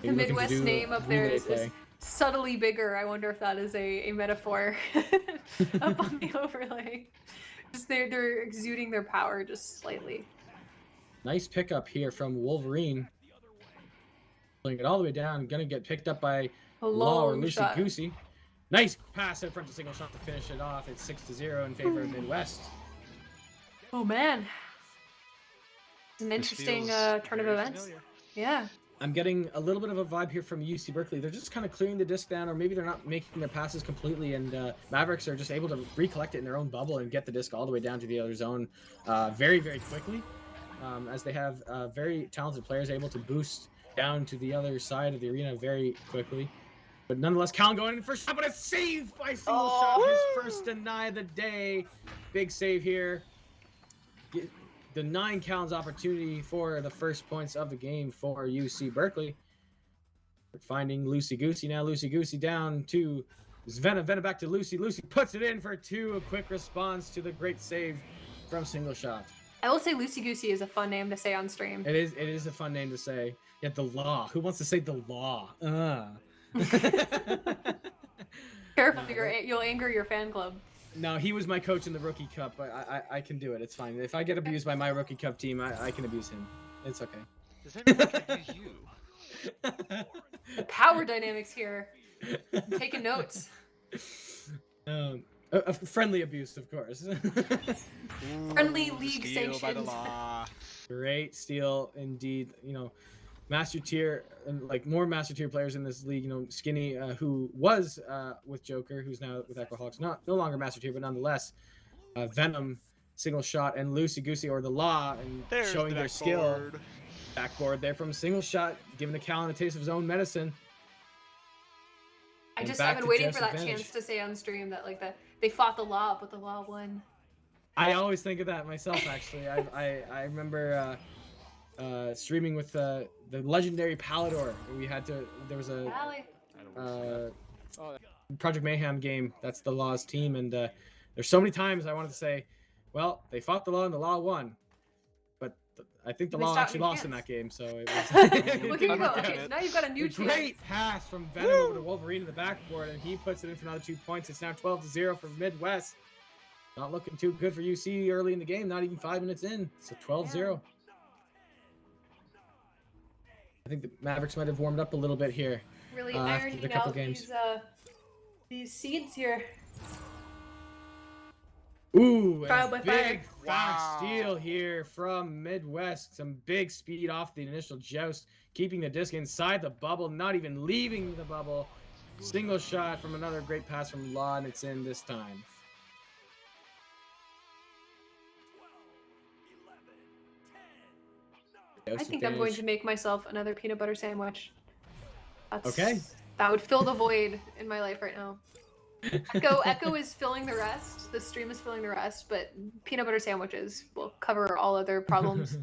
The Maybe looking to Midwest do name up there relay is play. subtly bigger. I wonder if that is a metaphor up on the overlay. Just they're exuding their power just slightly. Nice pickup here from Wolverine. Pulling it all the way down. Gonna get picked up by A Law or long Lucy shot. Goosey. Nice pass in front to single shot to finish it off. It's 6-0 in favor of Midwest. Oh man, it's an This interesting feels turn of very events. familiar. Yeah. I'm getting a little bit of a vibe here from UC Berkeley. They're just kind of clearing the disc down, or maybe they're not making their passes completely, and Mavericks are just able to recollect it in their own bubble and get the disc all the way down to the other zone very, very quickly, as they have very talented players able to boost down to the other side of the arena very quickly. But nonetheless, Callan going in for a shot, but it's saved by single shot. His first deny of the day. Big save here. Denying Callan's opportunity for the first points of the game for UC Berkeley. We're finding Lucy Goosey now. Lucy Goosey down to Venom. Venom back to Lucy. Lucy puts it in for two. A quick response to the great save from single shot. I will say Lucy Goosey is a fun name to say on stream. It is a fun name to say. Yet the law. Who wants to say the law? Careful, you'll anger your fan club. No, he was my coach in the Rookie Cup, but I can do it. It's fine. If I get abused by my Rookie Cup team, I can abuse him. It's okay. Does that mean I can use you? The power dynamics here. I'm taking notes. A friendly abuse, of course. Friendly Ooh, league steal by the sanctioned. law. Great steal indeed. Master tier and like more master tier players in this league. Skinny, who was with Joker, who's now with Aquahawks, no longer master tier, but nonetheless, Venom, single shot, and Lucy Goosey or the Law, and There's showing the their skill. backboard. Backboard there from single shot, giving the Callan a taste of his own medicine. And I've back been to waiting Jeff's for that advantage. chance to say on stream that they fought the law, but the law won. I always think of that myself. Actually, I remember streaming with the legendary Palador. There was a Allie. Project Mayhem game. That's the Law's team, and there's so many times I wanted to say, well, they fought the law and the law won, but I think the Missed law out actually your lost in chance. that game. So it was. Look at you go. Okay, now you've got a new chance. Great pass from Venom over to Wolverine in the backboard, and he puts it in for another 2 points. It's now 12-0 for Midwest. Not looking too good for UC early in the game. Not even 5 minutes in. So 12-0. I think the Mavericks might have warmed up a little bit here. Really after the ironing couple out games. these seeds here. Ooh, Trial a by big fire. fast steal here from Midwest. Some big speed off the initial joust, keeping the disc inside the bubble, not even leaving the bubble. Single shot from another great pass from Law, and it's in this time. I think I'm going to make myself another peanut butter sandwich. Okay. That would fill the void in my life right now. Echo is filling the rest. The stream is filling the rest, but peanut butter sandwiches will cover all other problems.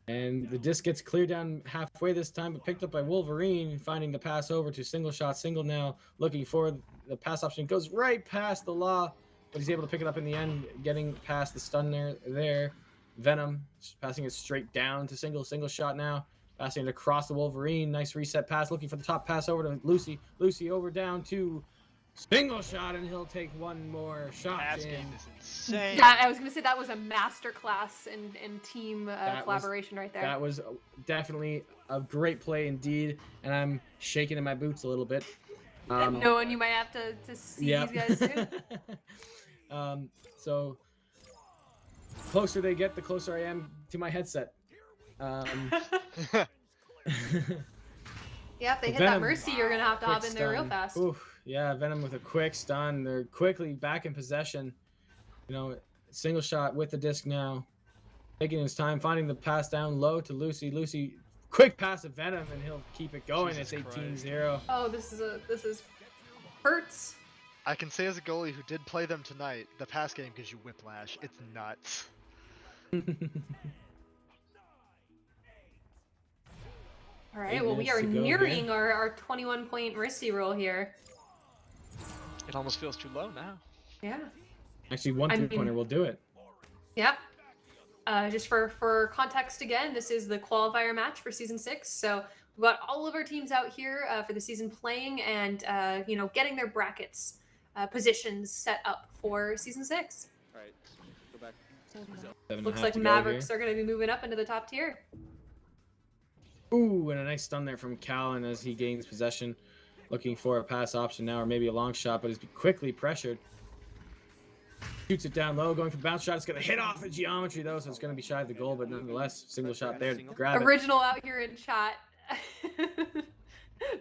And the disc gets cleared down halfway this time, but picked up by Wolverine, finding the pass over to single shot, single now, looking for the pass option. Goes right past the Law, but he's able to pick it up in the end, getting past the stun there. Venom, passing it straight down to single shot now. Passing it across the Wolverine. Nice reset pass. Looking for the top pass over to Lucy. Lucy over down to single shot, and he'll take one more shot. Pass in. game is insane. I was gonna say that was a master class in team That was- collaboration right there. That was definitely a great play indeed, and I'm shaking in my boots a little bit. Knowing you might have to see Yep. these guys too. So closer they get, the closer I am to my headset. Yeah, if they hit that Venom. Mercy, you're gonna have to hop Quick in there real stun. fast. Oof, yeah, Venom with a quick stun. They're quickly back in possession. You know, single shot with the disc now. Taking his time, finding the pass down low to Lucy. Lucy, quick pass to Venom, and he'll keep it going. Jesus It's Christ. 18-0. Oh, this is hurts. I can say as a goalie who did play them tonight, the pass game gives you whiplash. It's nuts. All right, 8 well, we minutes are to go nearing here. our 21-point Mercy roll here. It almost feels too low now. Yeah. Actually, one I three-pointer mean- will do it. Yep. Just for context again, this is the qualifier match for season 6. So we've got all of our teams out here for the season playing and getting their brackets positions set up for season 6. Alright, go back. 7.5 Looks like to go Mavericks here. are going to be moving up into the top tier. Ooh, and a nice stun there from Callan as he gains possession. Looking for a pass option now, or maybe a long shot, but is quickly pressured. Shoots it down low, going for the bounce shot. It's going to hit off the geometry, though, so it's going to be shy of the goal, but nonetheless, single shot there to grab it. Original out here in chat.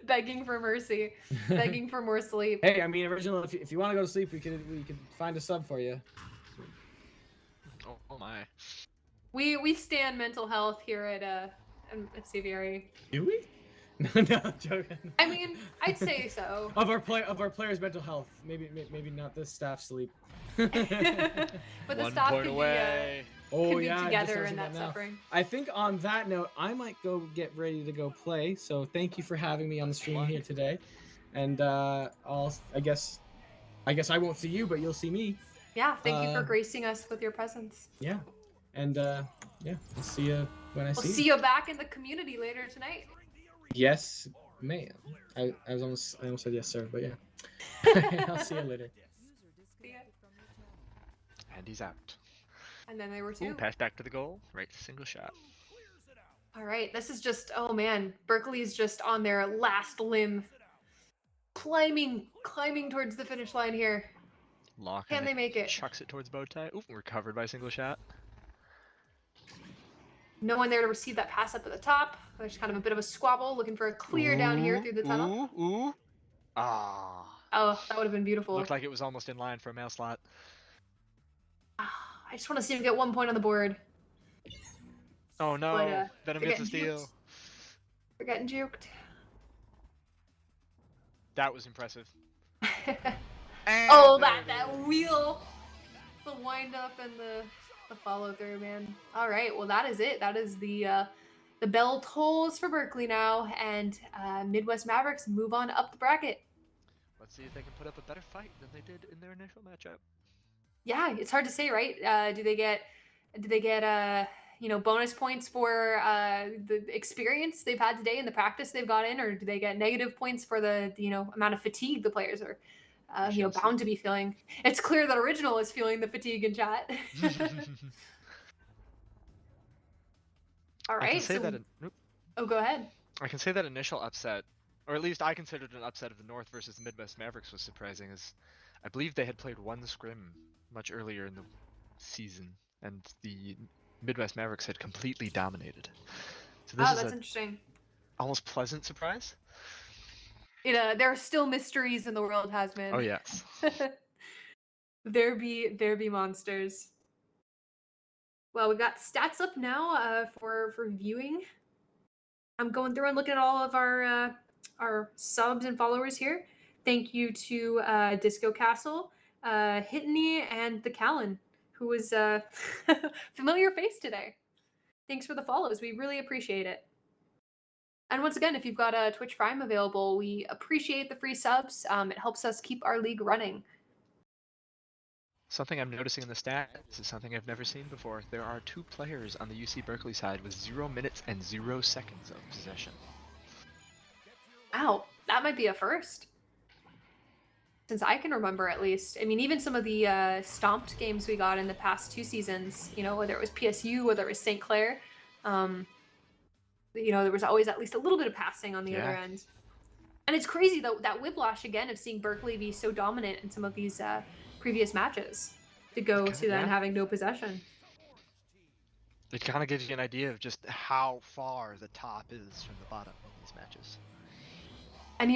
Begging for mercy. Begging for more sleep. Hey, I mean, original, if you want to go to sleep, we could find a sub for you. Oh my. We stand mental health here at CVRE. Do we? No, I'm joking. I mean, I'd say so. Of our players' mental health, maybe not the staff sleep. But the 1 staff point could away. Oh be yeah, I just together noticed in that now. suffering. I think on that note, I might go get ready to go play. So thank you for having me on the stream here today, and I guess I won't see you, but you'll see me. Yeah, thank you for Uh, gracing us with your presence. Yeah, and yeah, I'll see you when I We'll see see you back in the community later tonight. Yes, ma'am. I almost said yes, sir, but yeah. I'll see you later. See ya. And he's out. And then they were Ooh, two. pass back to the goal. Right, single shot. All right, this is just, oh man, Berkeley's just on their last limb, climbing towards the finish line here. Lock. Can and they make it? Chucks it towards bow tie. Ooh, recovered by single shot. No one there to receive that pass up at the top. There's kind of a bit of a squabble, looking for a clear down here through the tunnel. Ooh. Ah. Oh, that would have been beautiful. Looked like it was almost in line for a mail slot. I just want to see him get 1 point on the board. Oh no. But, Venom they're gets a getting steal. juked. We're getting juked. That was impressive. Oh, And there that it is. wheel, the wind up and the follow through, man. All right, well that is it. That is the bell tolls for Berkeley now, and Midwest Mavericks move on up the bracket. Let's see if they can put up a better fight than they did in their initial matchup. Yeah, it's hard to say, right? Do they get bonus points for the experience they've had today and the practice they've got in, or do they get negative points for the amount of fatigue the players are shall see. bound to be feeling? It's clear that Original is feeling the fatigue in chat. All I right. can say So, that. oh, go ahead. I can say that initial upset, or at least I considered an upset of the North versus the Midwest Mavericks was surprising, as I believe they had played one scrim much earlier in the season, and the Midwest Mavericks had completely dominated. So this Oh, is that's an interesting. almost pleasant surprise. There are still mysteries in the world, Hasman. Oh yes. there be monsters. Well, we got stats up now for viewing. I'm going through and looking at all of our subs and followers here. Thank you to Disco Castle, Hitney, and the Callan, who was familiar face today. Thanks for the follows. We really appreciate it. And once again, if you've got a Twitch Prime available, we appreciate the free subs. It helps us keep our league running. Something I'm noticing in the stats is something I've never seen before. There are 2 players on the UC Berkeley side with 0 minutes and 0 seconds of possession. Wow, that might be a first. Since I can remember, at least. I mean, even some of the stomped games we got in the past 2 seasons, whether it was PSU, whether it was St. Clair, there was always at least a little bit of passing on the other Yeah. end. And it's crazy, though, that whiplash, again, of seeing Berkeley be so dominant in some of these previous matches to go Okay, to then yeah. having no possession. It kind of gives you an idea of just how far the top is from the bottom in these matches. And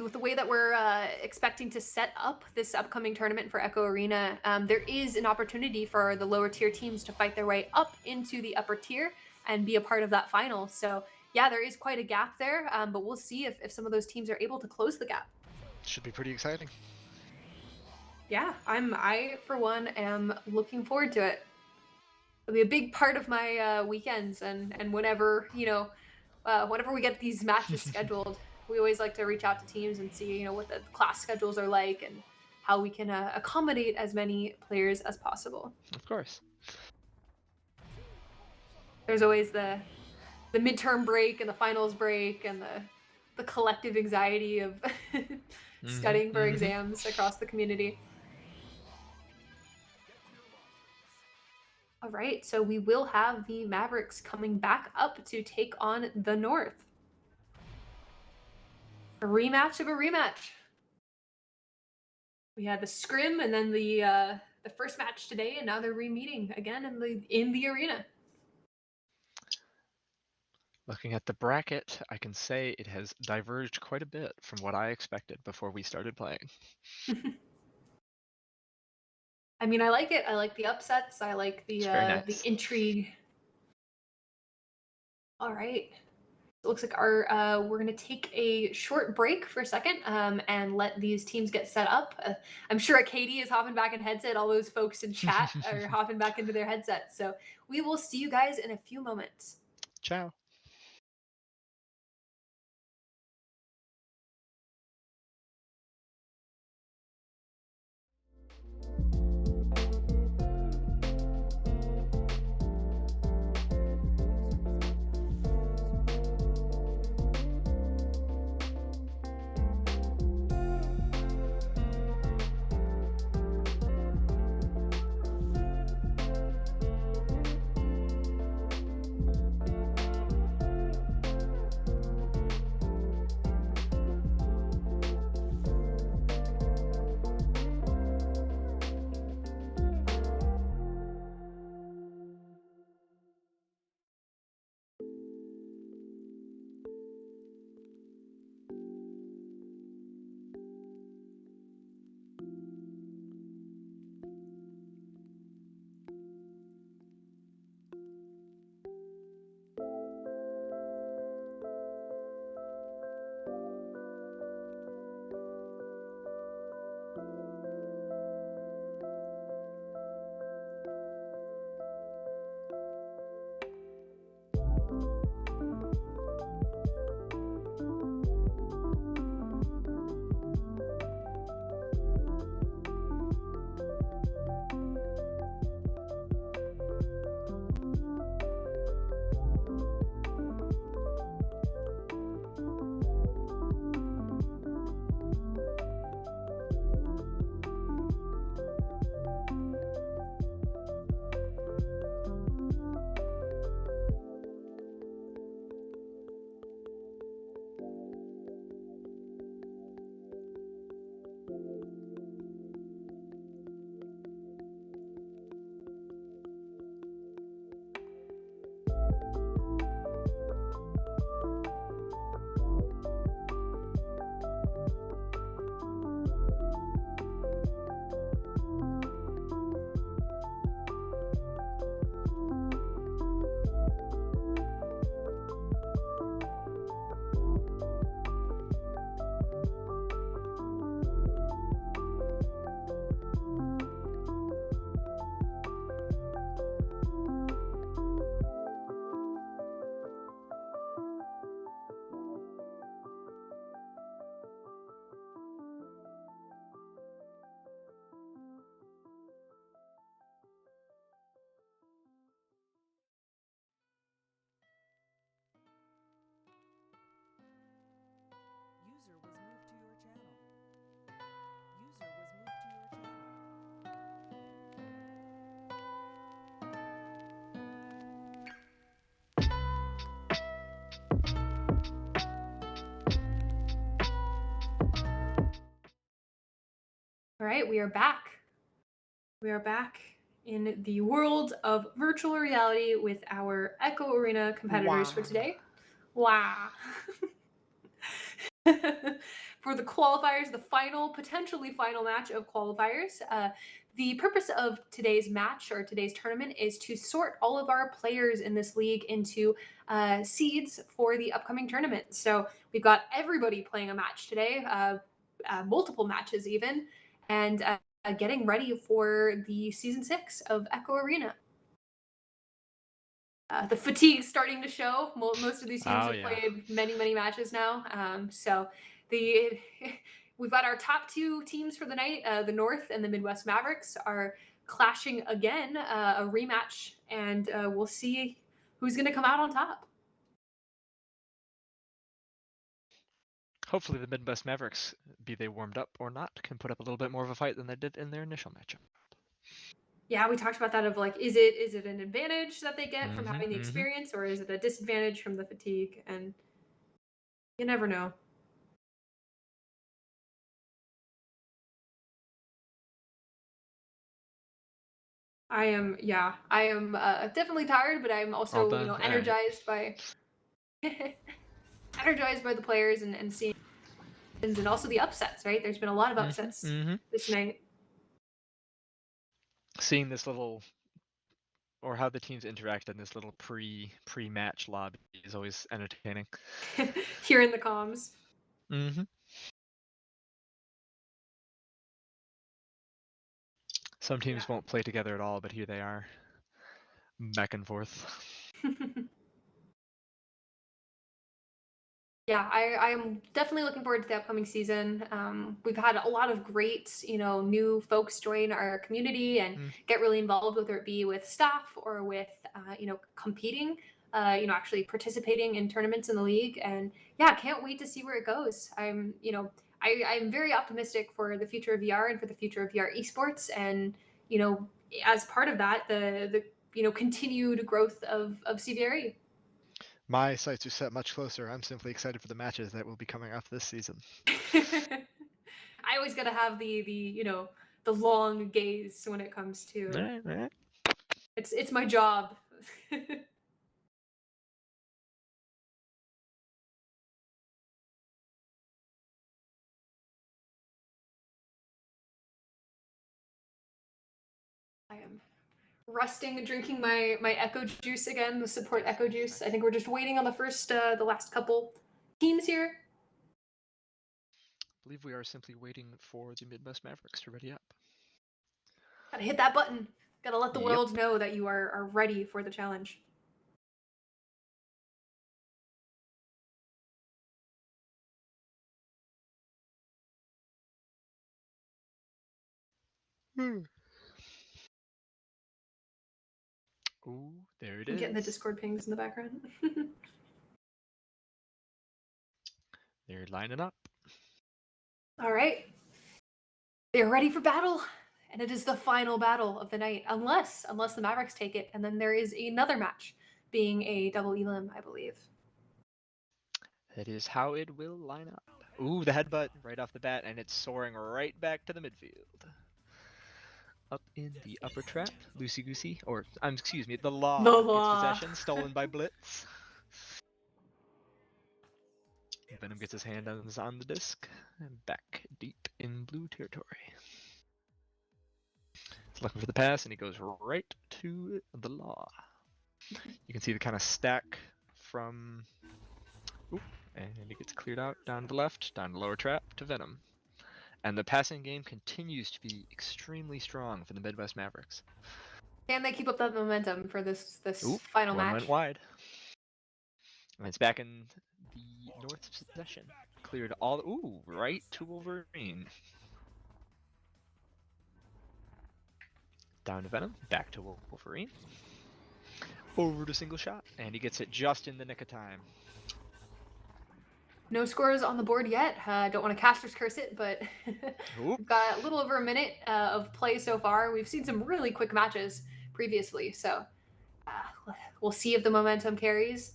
with the way that we're expecting to set up this upcoming tournament for Echo Arena, there is an opportunity for the lower tier teams to fight their way up into the upper tier and be a part of that final. So yeah, there is quite a gap there, but we'll see if some of those teams are able to close the gap. Should be pretty exciting. Yeah, I for one am looking forward to it. It'll be a big part of my weekends and whenever whenever we get these matches scheduled, we always like to reach out to teams and see what the class schedules are like and how we can accommodate as many players as possible. Of course. There's always the midterm break and the finals break and the collective anxiety of studying for exams across the community. All right, so we will have the Mavericks coming back up to take on the North. A rematch of a rematch. We had the scrim and then the first match today, and now they're re-meeting again in the arena. Looking at the bracket, I can say it has diverged quite a bit from what I expected before we started playing. I mean, I like it. I like the upsets. I like It's very the nice. intrigue. All right. It looks like we're gonna take a short break for a second and let these teams get set up. I'm sure Katie is hopping back in headset. All those folks in chat are hopping back into their headsets. So we will see you guys in a few moments. Ciao. User was moved to your channel. User was moved to your channel. All right, we are back. We are back in the world of virtual reality with our Echo Arena competitors for Wow. today. Wow. For the qualifiers, the potentially final match of qualifiers. The purpose of today's match or today's tournament is to sort all of our players in this league into seeds for the upcoming tournament. So we've got everybody playing a match today, multiple matches even, and getting ready for the season 6 of Echo Arena. The fatigue starting to show. Most of these teams Oh, have yeah. played many matches now. So we've got our top 2 teams for the night. The North and the Midwest Mavericks are clashing again, a rematch, and we'll see who's going to come out on top. Hopefully the Midwest Mavericks, be they warmed up or not, can put up a little bit more of a fight than they did in their initial matchup. Yeah, we talked about that of like, is it an advantage that they get from having the Mhm. experience, or is it a disadvantage from the fatigue? And you never know. I am definitely tired, but I'm All also done? Alright. energized by energized by the players and seeing and also the upsets. Right, there's been a lot of upsets this night. Seeing this little, or how the teams interact in this little pre-match lobby is always entertaining. Here in the comms. Mm-hmm. Some teams won't play together at all, but here they are, back and forth. Yeah, I am definitely looking forward to the upcoming season. We've had a lot of great, new folks join our community and get really involved, whether it be with staff or with, competing, actually participating in tournaments in the league. And yeah, can't wait to see where it goes. I'm very optimistic for the future of VR and for the future of VR esports. And, as part of that, the continued growth of CVRE. My sights are set much closer. I'm simply excited for the matches that will be coming up this season. I always gotta have the long gaze when it comes to Alright. it's my job. I am resting and drinking my Echo juice again, the support Echo juice. I think we're just waiting on the last couple teams here. I believe we are simply waiting for the Midwest Mavericks to ready up. Gotta hit that button. Gotta let the Yep. world know that you are ready for the challenge. Ooh, there it I'm is. getting the Discord pings in the background. They're lining up. All right. They're ready for battle. And it is the final battle of the night, unless the Mavericks take it, and then there is another match, being a double elim, I believe. That is how it will line up. Ooh, the headbutt right off the bat, and it's soaring right back to the midfield. Up in the upper trap, loosey goosey, or excuse me, the law The gets Law. possession, stolen by Blitz. Venom gets his hand on the disc, and back deep in blue territory. He's looking for the pass, and he goes right to the Law. You can see the kind of stack from. Oop, and he gets cleared out down to the left, down the lower trap to Venom. And the passing game continues to be extremely strong for the Midwest Mavericks. Can they keep up that momentum for this Ooh, final one match? went wide. And it's back in the North's possession. Cleared all. Ooh, right to Wolverine. Down to Venom. Back to Wolverine. Over to single shot. And he gets it just in the nick of time. No scores on the board yet. Don't want to caster's curse it, but Oop. we've got a little over a minute of play so far. We've seen some really quick matches previously, so we'll see if the momentum carries,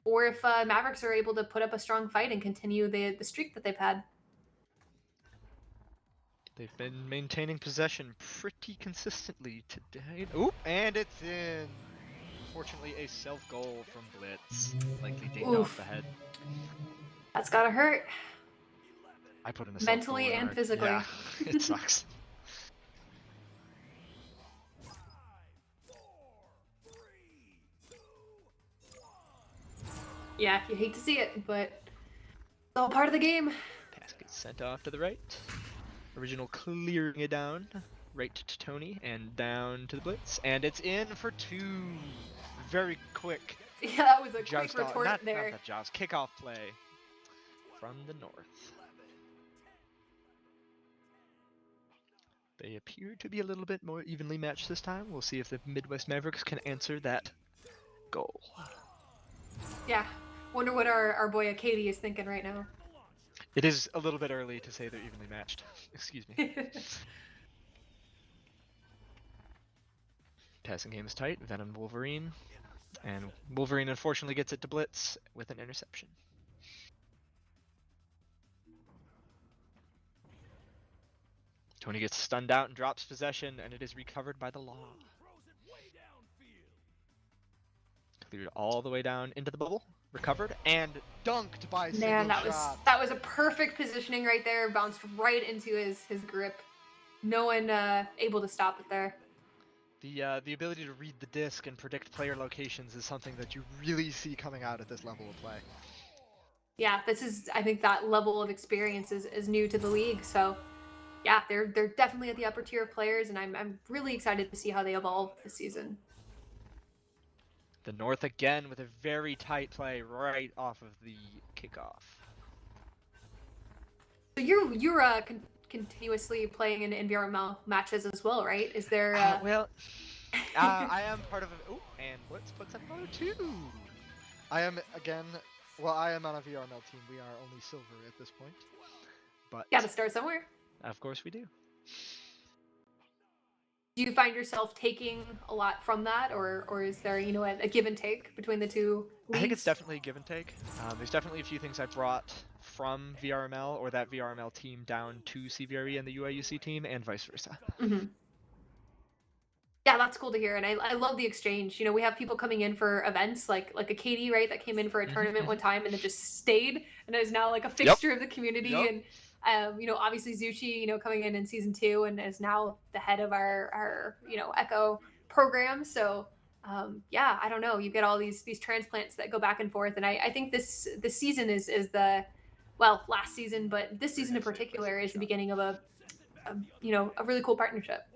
or if Mavericks are able to put up a strong fight and continue the streak that they've had. They've been maintaining possession pretty consistently today. Oop, and it's in. Fortunately, a self-goal from Blitz, likely dinged off Oof. the head. That's gotta hurt. I put in a Mentally self-goal in and our... physically. Yeah, it sucks. Yeah, you hate to see it, but it's all part of the game. Pass gets sent off to the right. Original clearing it down. Right to Tony and down to the Blitz. And it's in for 2. Very quick. Yeah, that was a quick Joust off, retort not there. the joust, kickoff play from the north. They appear to be a little bit more evenly matched this time. We'll see if the Midwest Mavericks can answer that goal. Yeah. Wonder what our boy Katie is thinking right now. It is a little bit early to say they're evenly matched. Excuse me. Passing game is tight. Venom Wolverine. And Wolverine unfortunately gets it to Blitz with an interception. Tony gets stunned out and drops possession, and it is recovered by the Law. Cleared all the way down into the bubble, recovered, and dunked by single Man, shot. that was a perfect positioning right there. Bounced right into his grip. No one able to stop it there. The ability to read the disc and predict player locations is something that you really see coming out at this level of play. Yeah, I think that level of experience is new to the league. So yeah, they're definitely at the upper tier of players, and I'm really excited to see how they evolve this season. The North again with a very tight play right off of the kickoff. So you're continuously playing in VRML matches as well, right? Is there? I am part of a... Oh, and Blitz puts in another 2. I am on a VRML team. We are only silver at this point. But Got to start somewhere. of course we do. Do you find yourself taking a lot from that, or is there a give and take between the two leagues? I think it's definitely a give and take. There's definitely a few things I brought from VRML or that VRML team down to CVRE and the UIUC team, and vice versa. Mm-hmm. Yeah, that's cool to hear, and I love the exchange. We have people coming in for events like a Katie, right, that came in for a tournament one time and then just stayed and is now like a fixture of the community. And obviously Zuchi, coming in season 2 and is now the head of our Echo program. So yeah, I don't know. You get all these transplants that go back and forth, and I think this season is the last season, but this season in particular is the beginning of a really cool partnership.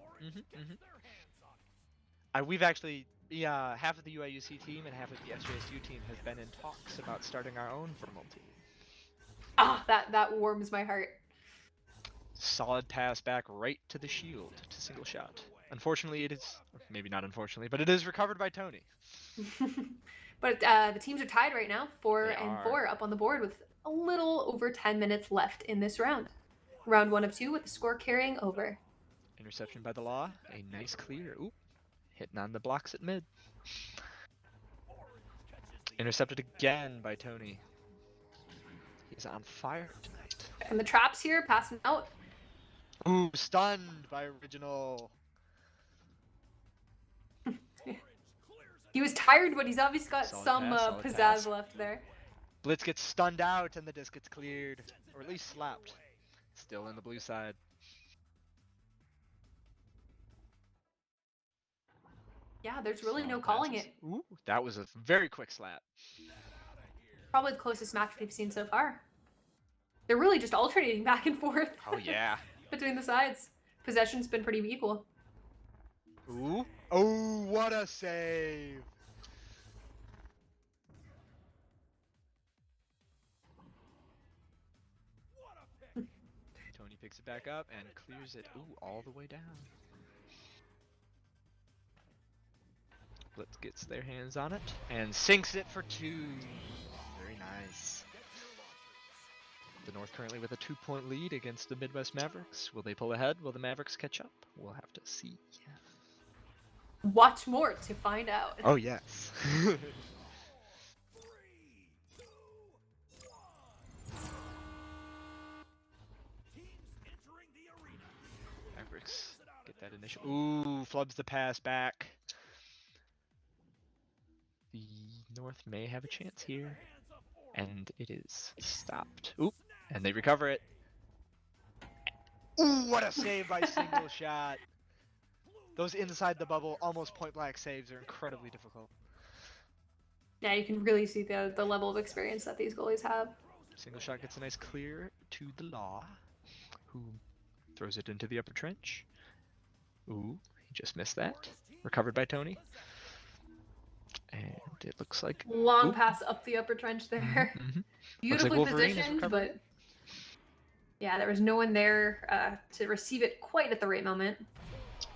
We've actually, half of the UIUC team and half of the SJSU team has been in talks about starting our own formal team. Ah, that warms my heart. Solid pass back right to the shield to single shot. Unfortunately, it is, maybe not unfortunately, but it is recovered by Tony. But the teams are tied right now, 4-4 up on the board with a little over 10 minutes left in this round. Round 1 of 2 with the score carrying over. Interception by the Law, a nice clear. Ooh, hitting on the blocks at mid. Intercepted again by Tony. He's on fire tonight. And the traps here, passing out. Ooh, stunned by Original. He was tired, but he's obviously got Solid some pass, solid pizzazz pass. left there. Blitz gets stunned out and the disc gets cleared, or at least slapped. Still in the blue side. Yeah, there's really no Solid calling passes. it. Ooh, that was a very quick slap. Probably the closest match we've seen so far. They're really just alternating back and forth. Oh yeah. Between the sides. Possession's been pretty equal. Ooh. Oh, what a save. Tony picks it back up and clears it, all the way down. Blitz gets their hands on it and sinks it for 2. Very nice. North currently with a 2-point lead against the Midwest Mavericks. Will they pull ahead? Will the Mavericks catch up? We'll have to see. Watch more to find out. Oh, yes. Mavericks get that initial. Ooh, flubs the pass back. The North may have a chance here. And it is stopped. Oop, and they recover it. Ooh, what a save by Single Shot. Those inside the bubble, almost point blank saves are incredibly difficult. Yeah, you can really see the level of experience that these goalies have. Single Shot gets a nice clear to the Law, who throws it into the upper trench. Ooh, he just missed that. Recovered by Tony. And it looks like Long oop. pass up the upper trench there. Mhm. Beautifully Wolverine is positioned, recovering. but yeah, there was no one there to receive it quite at the right moment.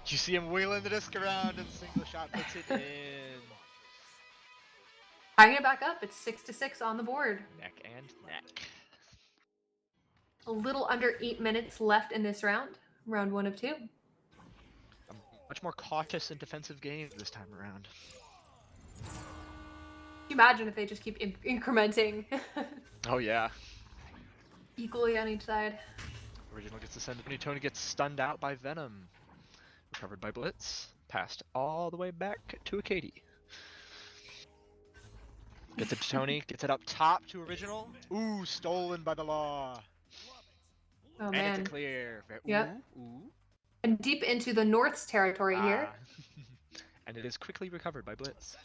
You see him wheeling the disc around, and Single Shot puts it in. Tying it back up, it's 6-6 on the board. Neck and neck. A little under 8 minutes left in this round. Round 1 of 2. A much more cautious and defensive game this time around. Can you imagine if they just keep incrementing Oh yeah. equally on each side? Original gets to send it. Tony gets stunned out by Venom. Recovered by Blitz. Passed all the way back to a Katie. Gets it to Tony. Gets it up top to Original. Ooh, stolen by the Law. Oh And man. it's a clear. Ooh, Yep. ooh. And deep into the North's territory here. And it is quickly recovered by Blitz.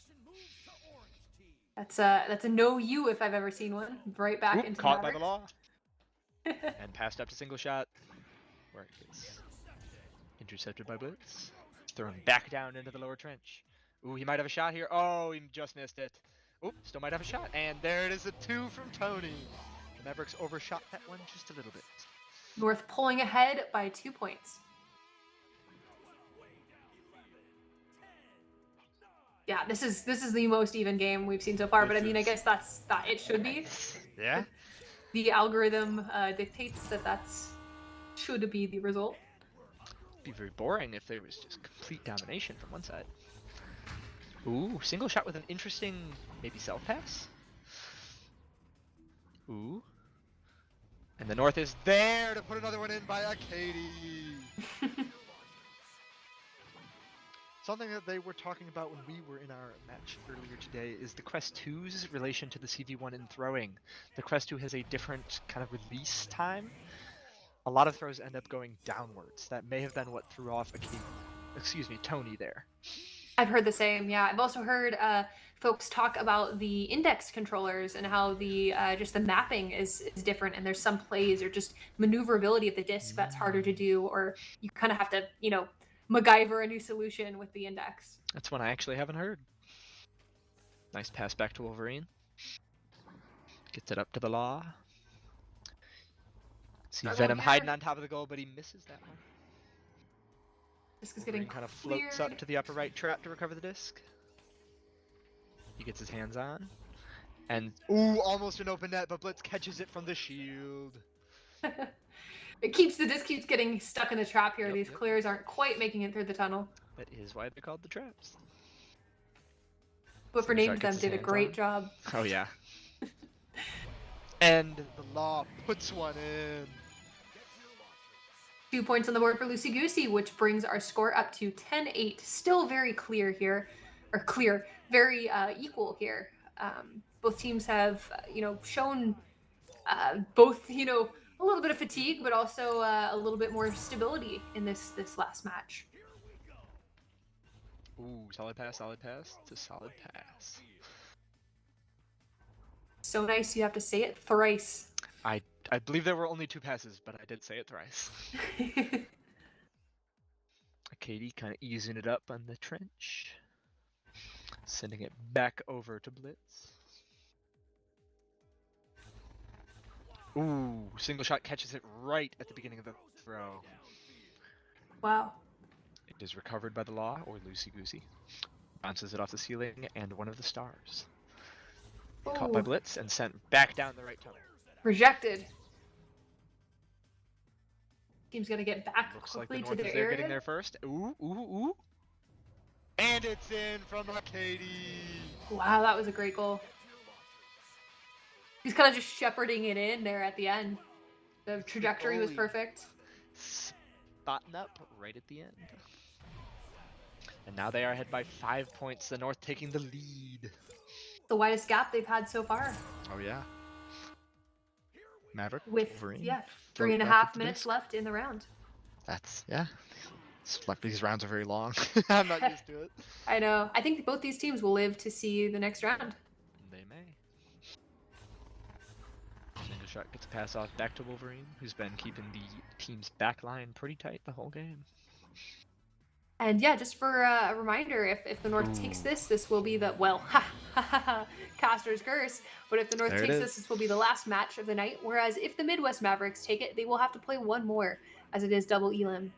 That's a no you if I've ever seen one. Right back Oop, into caught by Mavericks. the Law. And passed up to Single Shot. Where it gets intercepted by Blitz. Thrown back down into the lower trench. Ooh, he might have a shot here. Oh, he just missed it. Oop, still might have a shot. And there it is, a 2 from Tony. The Mavericks overshot that one just a little bit. North pulling ahead by 2 points. Yeah, this is the most even game we've seen so far, but I mean, I guess that it should be. Yeah? The algorithm dictates that's should be the result. It'd be very boring if there was just complete domination from one side. Ooh, Single Shot with an interesting, maybe self pass. Ooh. And the North is there to put another one in by a Katie. Something that they were talking about when we were in our match earlier today is the Quest 2's relation to the CV1 in throwing. The Quest 2 has a different kind of release time. A lot of throws end up going downwards. That may have been what threw off Tony there. I've heard the same. Yeah, I've also heard folks talk about the index controllers and how the just the mapping is different, and there's some plays or just maneuverability of the disc that's harder to do, or you kind of have to MacGyver a new solution with the index. That's one I actually haven't heard. Nice pass back to Wolverine. Gets it up to the Law. See Venom hiding on top of the goal, but he misses that one. Disc is getting kind of floats up to the upper right trap to recover the disc. He gets his hands on. And ooh, almost an open net, but Blitz catches it from the shield. The disc keeps getting stuck in the trap here. These clears aren't quite making it through the tunnel. That is why they're called the traps. Whoever named them did a great job. Oh yeah. And the Law puts one in. 2 points on the board for Lucy Goosey, which brings our score up to 10-8. Still very clear here, or very equal here. Both teams have, shown both, a little bit of fatigue, but also a little bit more stability in this last match. Ooh, solid pass to solid pass. So nice, you have to say it thrice. I believe there were only 2 passes, but I did say it thrice. Katie kind of easing it up on the trench. Sending it back over to Blitz. Ooh, Single Shot catches it right at the beginning of the throw. Wow. It is recovered by the Law, or Lucy Goosey. Bounces it off the ceiling and one of the stars. Caught by Blitz and sent back down the right tunnel. Rejected. Team's gonna get back Looks like quickly the to North their is there area. getting there first. Ooh, ooh, ooh. And it's in from Katie. Wow, that was a great goal. He's kind of just shepherding it in there at the end. The It's the trajectory was goalie. perfect. Spotting up right at the end. And now they are ahead by 5 points. The North taking the lead. The widest gap they've had so far. Oh yeah. Maverick With Wolverine. three and a Float back half at the minutes disc. left in the round. That's these rounds are very long. I'm not used to it. I know. I think both these teams will live to see the next round. They may. Single shot gets a pass off back to Wolverine, who's been keeping the team's back line pretty tight the whole game. And yeah, just for a reminder, if the North takes this will be the, well, Caster's curse. But if the North There it takes is. this will be the last match of the night. Whereas if the Midwest Mavericks take it, they will have to play one more, as it is double elim.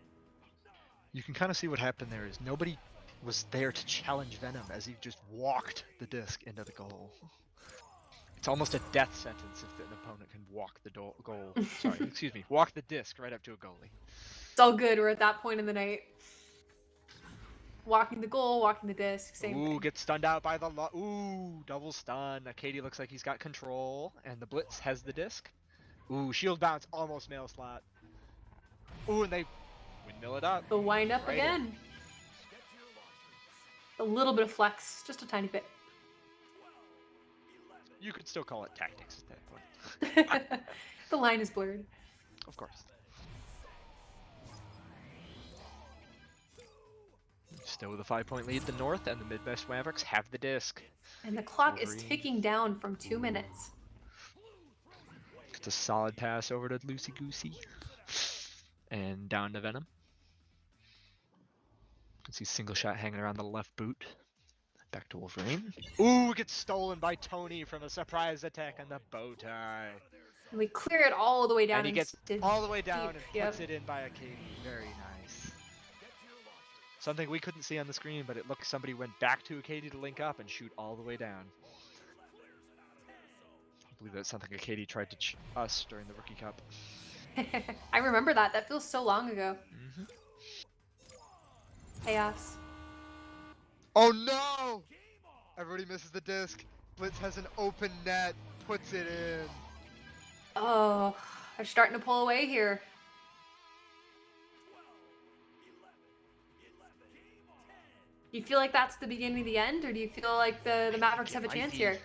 You can kind of see what happened there is nobody was there to challenge Venom as he just walked the disc into the goal. It's almost a death sentence if an opponent can walk the goal. Sorry, excuse me, walk the disc right up to a goalie. It's all good. We're at that point in the night. Walking the goal, walking the disc, same thing. Gets stunned out by the double stun. Katie looks like he's got control, and the Blitz has the disc. Shield bounce, almost mail slot. And they windmill it up. The wind up Right again. A little bit of flex, just a tiny bit. You could still call it tactics at that point. The line is blurred. Of course. Still with a 5-point lead, the North and the Midwest Mavericks have the disc. And the clock is Wolverine. ticking down from 2 minutes. It's a solid pass over to Loosey Goosey. And down to Venom. You can see single shot hanging around the left boot. Back to Wolverine. Gets stolen by Tony from a surprise attack on the bow tie. And we clear it all the way down. And he gets all the way down deep. and puts it in by a Katie. Very nice. Something we couldn't see on the screen, but it looked somebody went back to a Katie to link up and shoot all the way down. I believe that's something a Katie tried to us during the Rookie Cup. I remember that. That feels so long ago. Mm-hmm. Chaos. Oh no! Everybody misses the disc. Blitz has an open net, puts it in. Oh, they're starting to pull away here. Do you feel like that's the beginning of the end, or do you feel like the Mavericks have a chance here?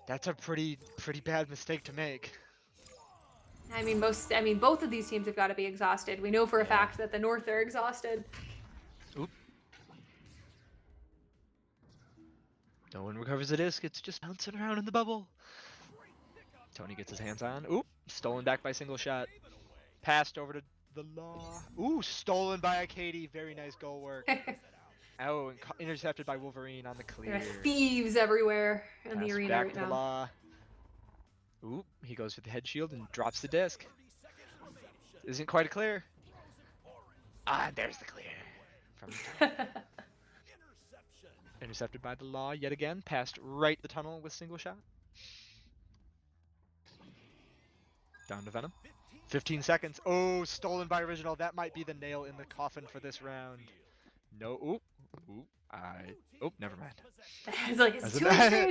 That's a pretty bad mistake to make. I mean, both of these teams have got to be exhausted. We know for a fact that the North are exhausted. Oop. No one recovers the disc. It's just bouncing around in the bubble. Tony gets his hands on. Stolen back by single shot. Passed over to the Law. Stolen by a Katie. Very nice goal work. And intercepted by Wolverine on the clear. There are thieves everywhere in the arena back right to the now. Law. He goes for the head shield and drops the disc. Isn't quite clear. There's the clear. From the tunnel. Intercepted by the Law yet again. Passed right the tunnel with single shot. Down to Venom. 15 seconds. Stolen by Original. That might be the nail in the coffin for this round. No. Never mind. It's like, it's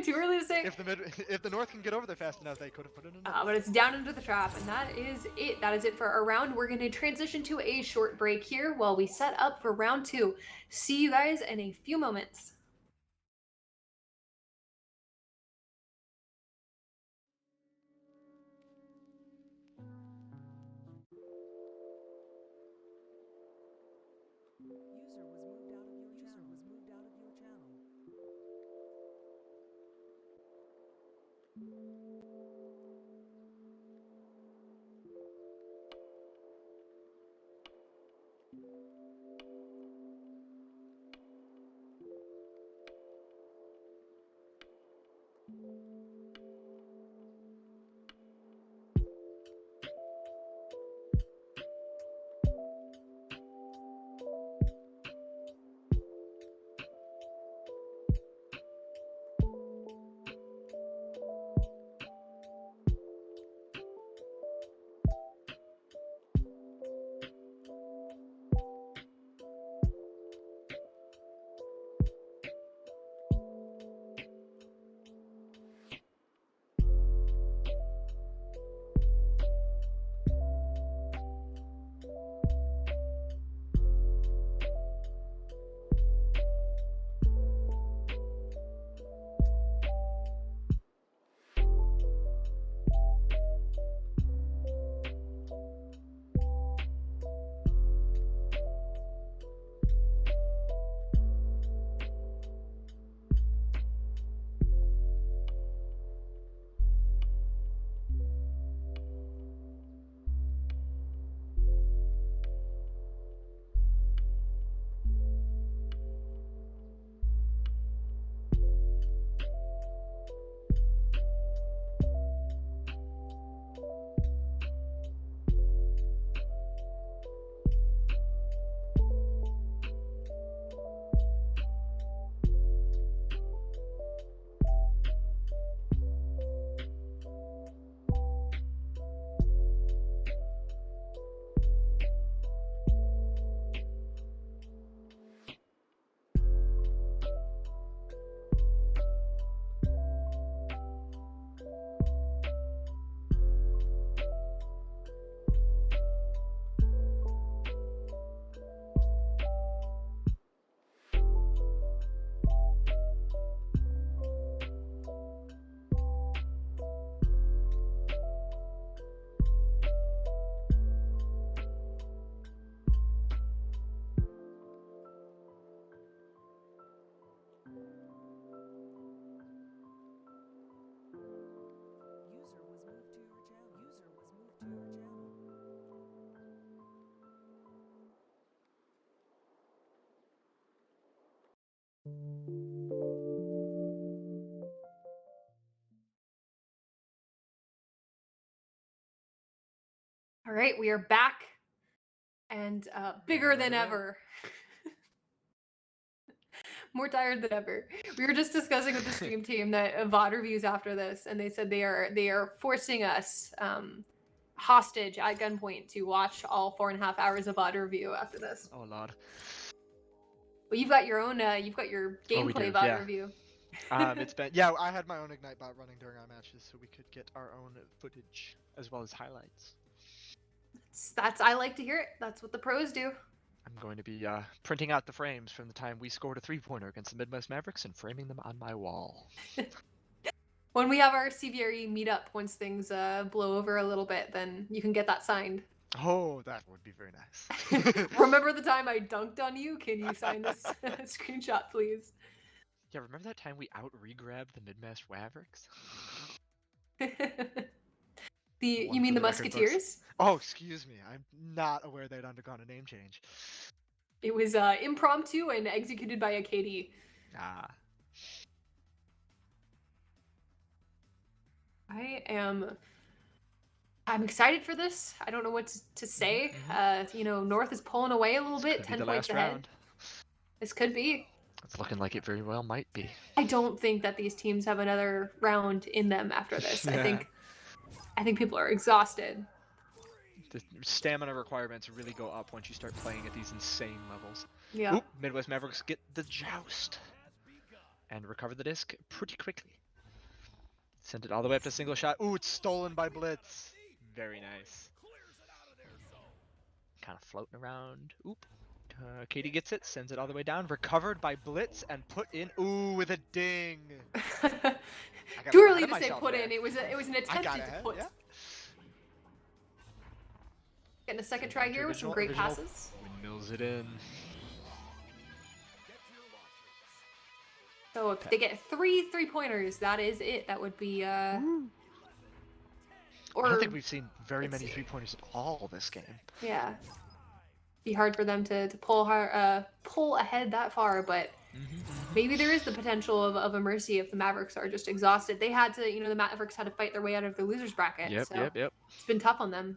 too early to say. If the North can get over there fast enough, they could have put it in. But it's down into the trap, and that is it. That is it for our round. We're going to transition to a short break here while we set up for round 2. See you guys in a few moments. User was moved out of your channel. All right, we are back and bigger than Welcome in. ever. More tired than ever. We were just discussing with the stream team that VOD reviews after this, and they said they are forcing us hostage at gunpoint to watch all 4.5 hours of VOD review after this. Oh lord. But you've got your own, you've got your Oh, we gameplay do, VOD yeah. review. It's been I had my own Ignite bot running during our matches, so we could get our own footage as well as highlights. That's I like to hear it. That's what the pros do. I'm going to be printing out the frames from the time we scored a 3-pointer against the Midwest Mavericks and framing them on my wall. When we have our CVRE meetup, once things blow over a little bit, then you can get that signed. Oh, that would be very nice. Remember the time I dunked on you? Can you sign this screenshot, please? Yeah, remember that time we out-regrabbed the Midwest Mavericks? You One mean for the the record books. Musketeers? Oh, excuse me. I'm not aware they'd undergone a name change. It was impromptu and executed by a KD. Ah. I'm excited for this. I don't know what to say. North is pulling away a little This bit, could be 10 the points last ahead. round. This could be. It's looking like it very well might be. I don't think that these teams have another round in them after this. Yeah. I think people are exhausted. The stamina requirements really go up once you start playing at these insane levels. Yeah. Oop, Midwest Mavericks get the joust and recover the disc pretty quickly. Send it all the way up to single shot. Ooh, it's stolen by Blitz. Very nice. Kind of floating around. Oop. Katie gets it, sends it all the way down, recovered by Blitz and put in. Ooh, with a ding. Too early to say put in. It was an attempt to put. Yeah. Getting a second try here with some great passes. Windmills it in. So if they get 3 3-pointers, that is it. That would be I don't think we've seen very many 3-pointers at all this game. Yeah. Be hard for them to pull ahead that far, but maybe there is the potential of a mercy if the Mavericks are just exhausted. They had to, the Mavericks had to fight their way out of the losers bracket. Yep. It's been tough on them.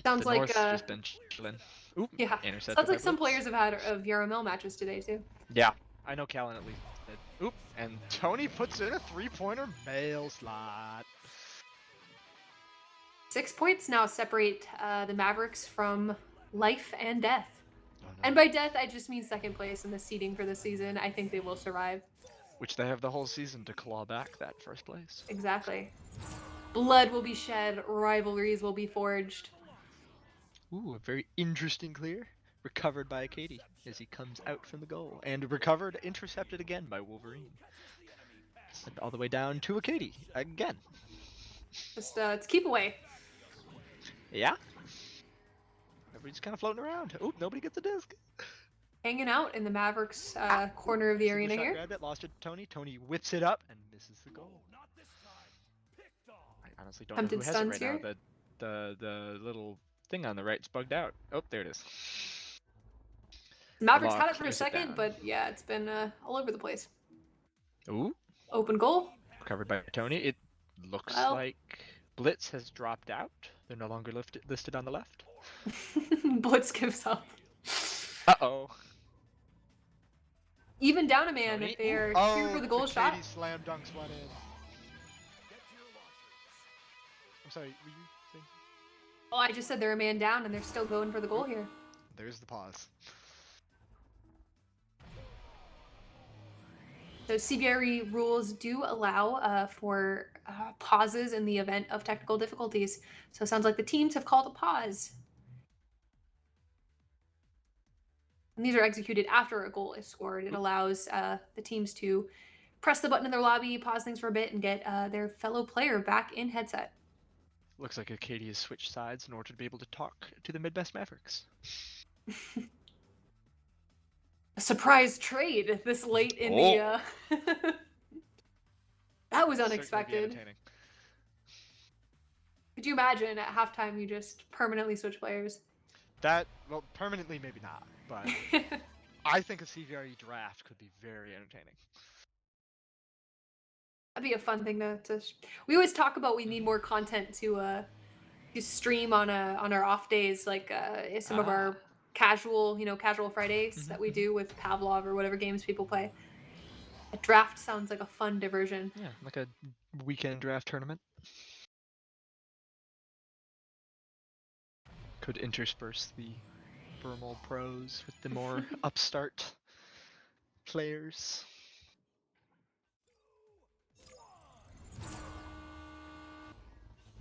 Sounds the like North's just been chilling. Oop, yeah. Sounds like some players have had VRML matches today too. Yeah, I know Callan at least did. Oop, and Tony puts in a 3-pointer mail slot. 6 points now separate the Mavericks from life and death. Oh, no. And by death, I just mean second place in the seeding for the season. I think they will survive. Which they have the whole season to claw back that first place. Exactly. Blood will be shed, rivalries will be forged. Ooh, a very interesting clear. Recovered by Katie as he comes out from the goal. And recovered, intercepted again by Wolverine. Sent all the way down to a Katie again. Just it's keep away. Yeah. Everybody's kind of floating around. Oop, nobody gets a disc. Hanging out in the Mavericks corner of the arena here. Grabbed it, lost it to Tony. Tony whips it up and misses the goal. I honestly don't know who has it right now. The little thing on the right's bugged out. Oh, there it is. The Mavericks had it for a second, but yeah, it's been all over the place. Ooh. Open goal. Recovered by Tony. It looks like Blitz has dropped out. They're no longer listed on the left. Blitz gives up. Uh-oh. Even down a man if they are here for the goal shot. Katie slam dunks one in. I'm sorry, were you saying? Oh, I just said they're a man down and they're still going for the goal here. There's the pause. So CVRE rules do allow for pauses in the event of technical difficulties. So it sounds like the teams have called a pause. And these are executed after a goal is scored. It allows the teams to press the button in their lobby, pause things for a bit, and get their fellow player back in headset. Looks like Katie has switched sides in order to be able to talk to the Midwest Mavericks. A surprise trade this late in the... That was unexpected. Could you imagine at halftime you just permanently switch players? Well, permanently maybe not, but I think a CVRE draft could be very entertaining. That'd be a fun thing to... We always talk about we need more content to to stream on our off days, like some of our casual, casual Fridays that we do with Pavlov or whatever games people play. A draft sounds like a fun diversion. Yeah, like a weekend draft tournament. Could intersperse the Burmal pros with the more upstart players.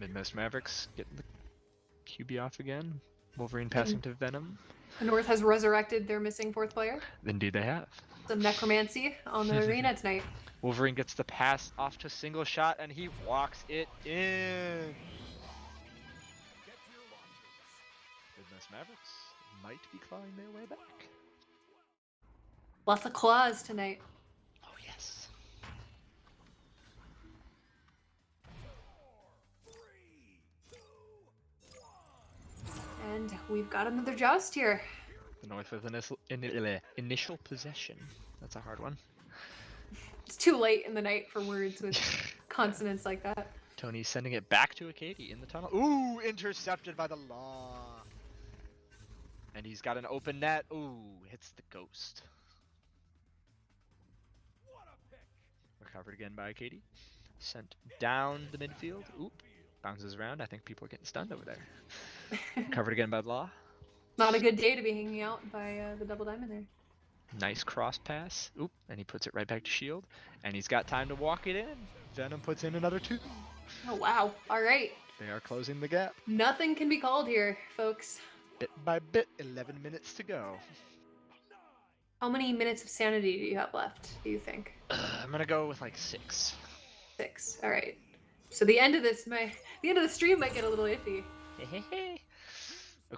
Midwest Mavericks getting the QB off again. Wolverine passing to Venom. The North has resurrected their missing fourth player. Indeed they have. Some necromancy on the arena tonight. Wolverine gets the pass off to single shot and he walks it in. Midwest Mavericks might be clawing their way back. Lots of claws tonight. Oh yes. And we've got another joust here. The North with initial possession. That's a hard one. It's too late in the night for words with consonants like that. Tony's sending it back to Akadi in the tunnel. Ooh, intercepted by the Law. And he's got an open net. Ooh, hits the ghost. Recovered again by Akadi. Sent down the midfield. Oop. Bounces around. I think people are getting stunned over there. Covered again by the Law. Not a good day to be hanging out by the double diamond there. Nice cross pass. Oop, and he puts it right back to Shield. And he's got time to walk it in. Venom puts in another 2. Oh, wow. All right. They are closing the gap. Nothing can be called here, folks. Bit by bit, 11 minutes to go. How many minutes of sanity do you have left, do you think? I'm gonna go with like 6. 6. All right. So the end of the stream might get a little iffy.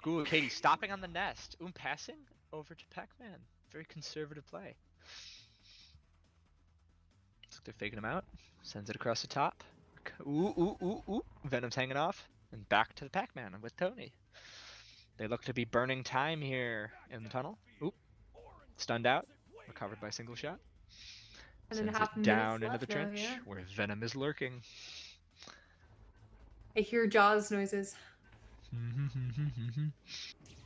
Ooh, Katie stopping on the nest. Passing over to Pac-Man. Very conservative play. Looks like they're faking him out. Sends it across the top. Ooh. Venom's hanging off. And back to the Pac-Man with Tony. They look to be burning time here in the tunnel. Oop. Stunned out. Recovered by single shot. Sends it down into the trench where Venom is lurking. I hear Jaws noises.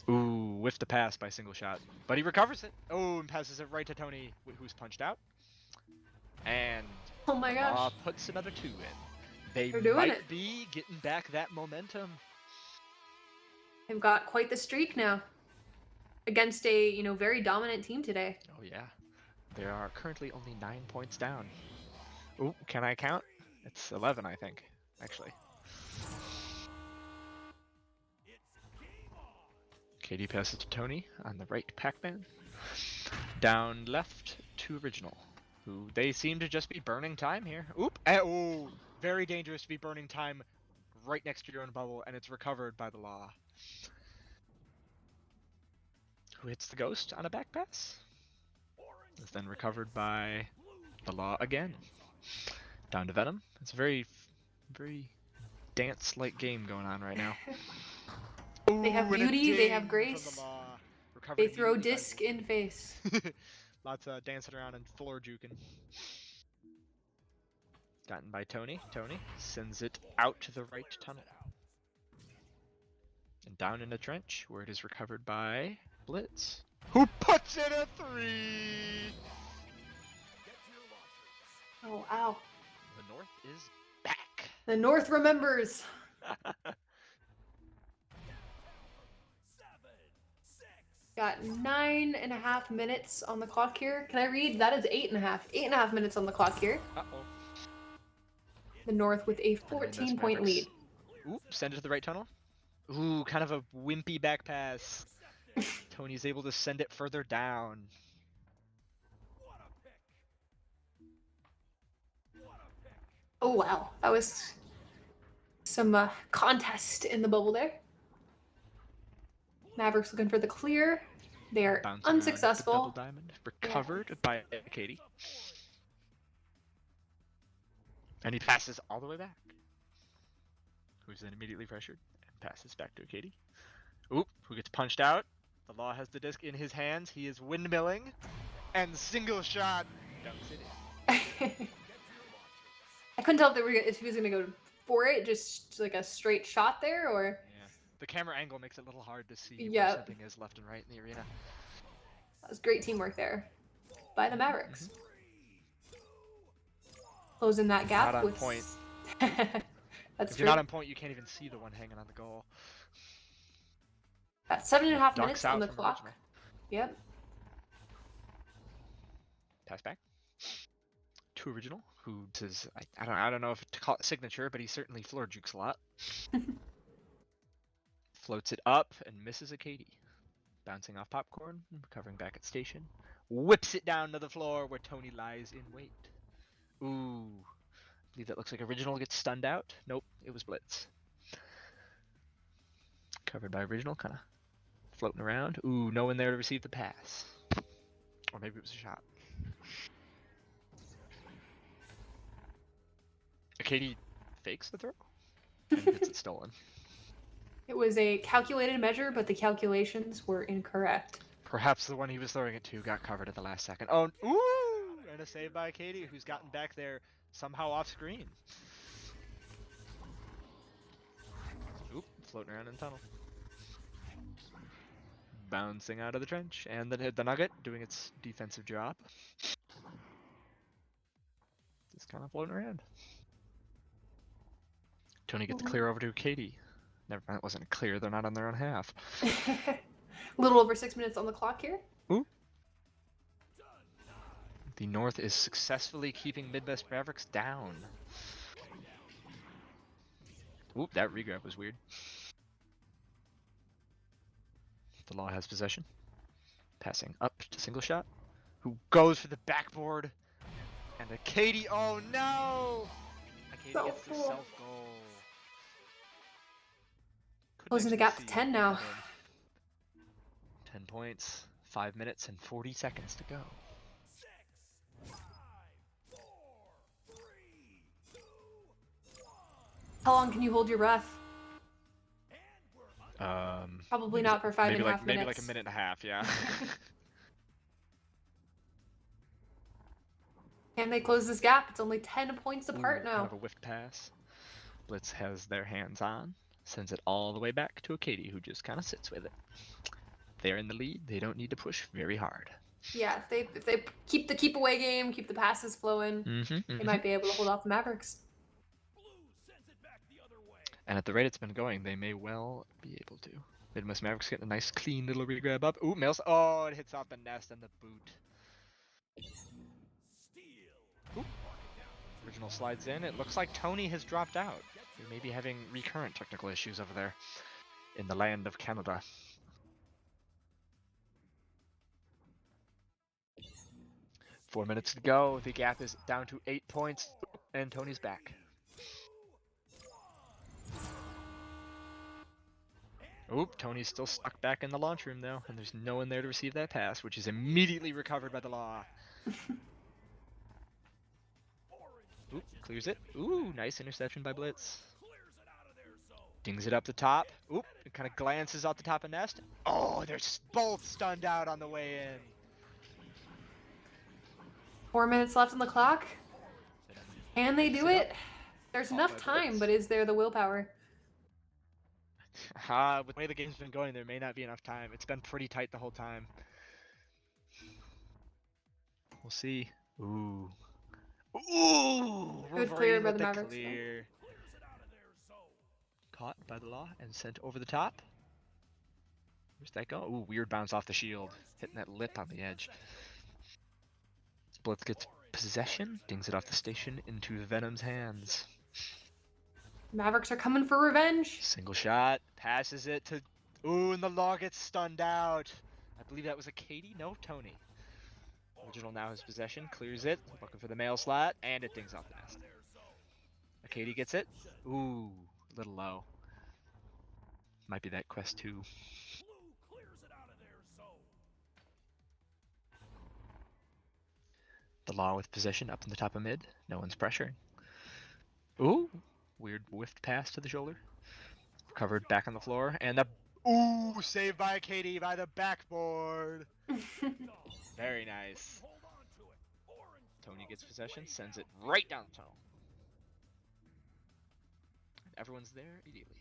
Ooh, whiffed the pass by single shot. But he recovers it. Oh, and passes it right to Tony, who's punched out. And Oh my gosh. puts another 2 in. They They're doing might it. be getting back that momentum. They've got quite the streak now. Against a, very dominant team today. Oh yeah. They are currently only 9 points down. Ooh, can I count? It's 11, I think, actually. Katie passes to Tony on the right Pac-Man. Down left to Original, who they seem to just be burning time here. Oop! Oh, very dangerous to be burning time right next to your own bubble, and it's recovered by the Law. Who hits the ghost on a back pass? It's then recovered by the Law again. Down to Venom. It's a very, very dance-like game going on right now. They have Ooh, and a beauty, they ding have from grace. the Law. Recovered They throw immediately by disc in face. Lots of dancing around and floor juking. Gotten by Tony. Tony sends it out to the right tunnel. And down in the trench, where it is recovered by Blitz. Who puts in a 3! Oh, wow. The North is back. The North remembers. Got 9.5 minutes on the clock here. Can I read? That is 8.5. 8.5 minutes on the clock here. Uh-oh. The North with a 14-point lead. Ooh, send it to the right tunnel. Ooh, kind of a wimpy back pass. Tony's able to send it further down. Oh, wow. That was some contest in the bubble there. Mavericks looking for the clear. They're Bouncing around with the double unsuccessful. diamond. Recovered by Katie. And he passes all the way back. Who's then immediately pressured and passes back to Katie. Oop, who gets punched out. The Law has the disc in his hands. He is windmilling. And single shot. Dunks it in. I couldn't tell if he was going to go for it, just like a straight shot there, or Yeah. The camera angle makes it a little hard to see where Yep. something is left and right in the arena. that was great teamwork there by the Mavericks. Closing that gap Not on with point. That's If true. you're not on point, you can't even see the one hanging on the goal. Got 7.5 Ducks minutes out on the from clock. original. Yep. Pass back to original, who says I don't know if to call it signature, but he certainly floor jukes a lot. Floats it up and misses a Katie. Bouncing off popcorn, recovering back at station. Whips it down to the floor where Tony lies in wait. Ooh. I believe that looks like original gets stunned out. Nope, it was Blitz. Covered by original, kind of floating around. Ooh, no one there to receive the pass. Or maybe it was a shot. Katie fakes the throw and gets it stolen. It was a calculated measure, but the calculations were incorrect. Perhaps the one he was throwing it to got covered at the last second. Oh, ooh! And a save by Katie, who's gotten back there somehow off screen. Oop, floating around in the tunnel. Bouncing out of the trench, and then hit the nugget, doing its defensive job. Just kind of floating around. Tony gets clear over to Katie. Never mind, it wasn't clear, they're not on their own half. A little over 6 minutes on the clock here. Ooh. The North is successfully keeping Midwest Mavericks down. Oop, that regrab was weird. The Law has possession. Passing up to single shot. Who goes for the backboard. And a Katie, oh no! A Katie gets the Self-goal. self-goal. Couldn't Closing the actually gap to see 10 it, now. but, 10 points, 5 minutes and 40 seconds to go. How long can you hold your breath? Probably maybe not for 5.5 maybe minutes. Maybe like a minute and a half, yeah. Can they close this gap? It's only 10 points apart Ooh, now. kind of a whiffed pass. Blitz has their hands on, sends it all the way back to a Katie who just kind of sits with it. They're in the lead. They don't need to push very hard. Yeah, if they keep the keep away game, keep the passes flowing, they might be able to hold off the Mavericks. And at the rate it's been going, they may well be able to. Midwest Mavericks getting a nice clean little regrab up. Ooh, Mills. Oh, it hits off the nest and the boot. Ooh. Original slides in. It looks like Tony has dropped out. They may be having recurrent technical issues over there in the land of Canada. Four minutes to go. The gap is down to 8 points, and Tony's back. Oop, Tony's still stuck back in the launch room though, and there's no one there to receive that pass, which is immediately recovered by the Law. Oop, clears it. Ooh, nice interception by Blitz. Dings it up the top. Oop, it kind of glances out the top of nest. Oh, they're both stunned out on the way in. 4 minutes left on the clock. Can they do it? There's Caught enough by time, Blitz. but is there the willpower? With the way the game's been going, there may not be enough time. It's been pretty tight the whole time. We'll see. Ooh. Ooh! Good clear by with the Mavericks. clear. Caught by the Law and sent over the top. Where's that go? Ooh, weird bounce off the shield. Hitting that lip on the edge. Blitz gets possession, dings it off the station into Venom's hands. Mavericks are coming for revenge. Single shot, passes it to... Ooh, and the Law gets stunned out. I believe that was a Katie? No, Tony. Original now has possession, clears it, looking for the mail slot, and it dings off the nest. A Katie gets it. Ooh, a little low. Might be that quest 2. The Law with possession up in the top of mid. No one's pressuring. Ooh, weird whiffed pass to the shoulder. Covered back on the floor, and the... Ooh, saved by Katie by the backboard. Very nice. Tony gets possession, sends it right down the tunnel. everyone's there immediately.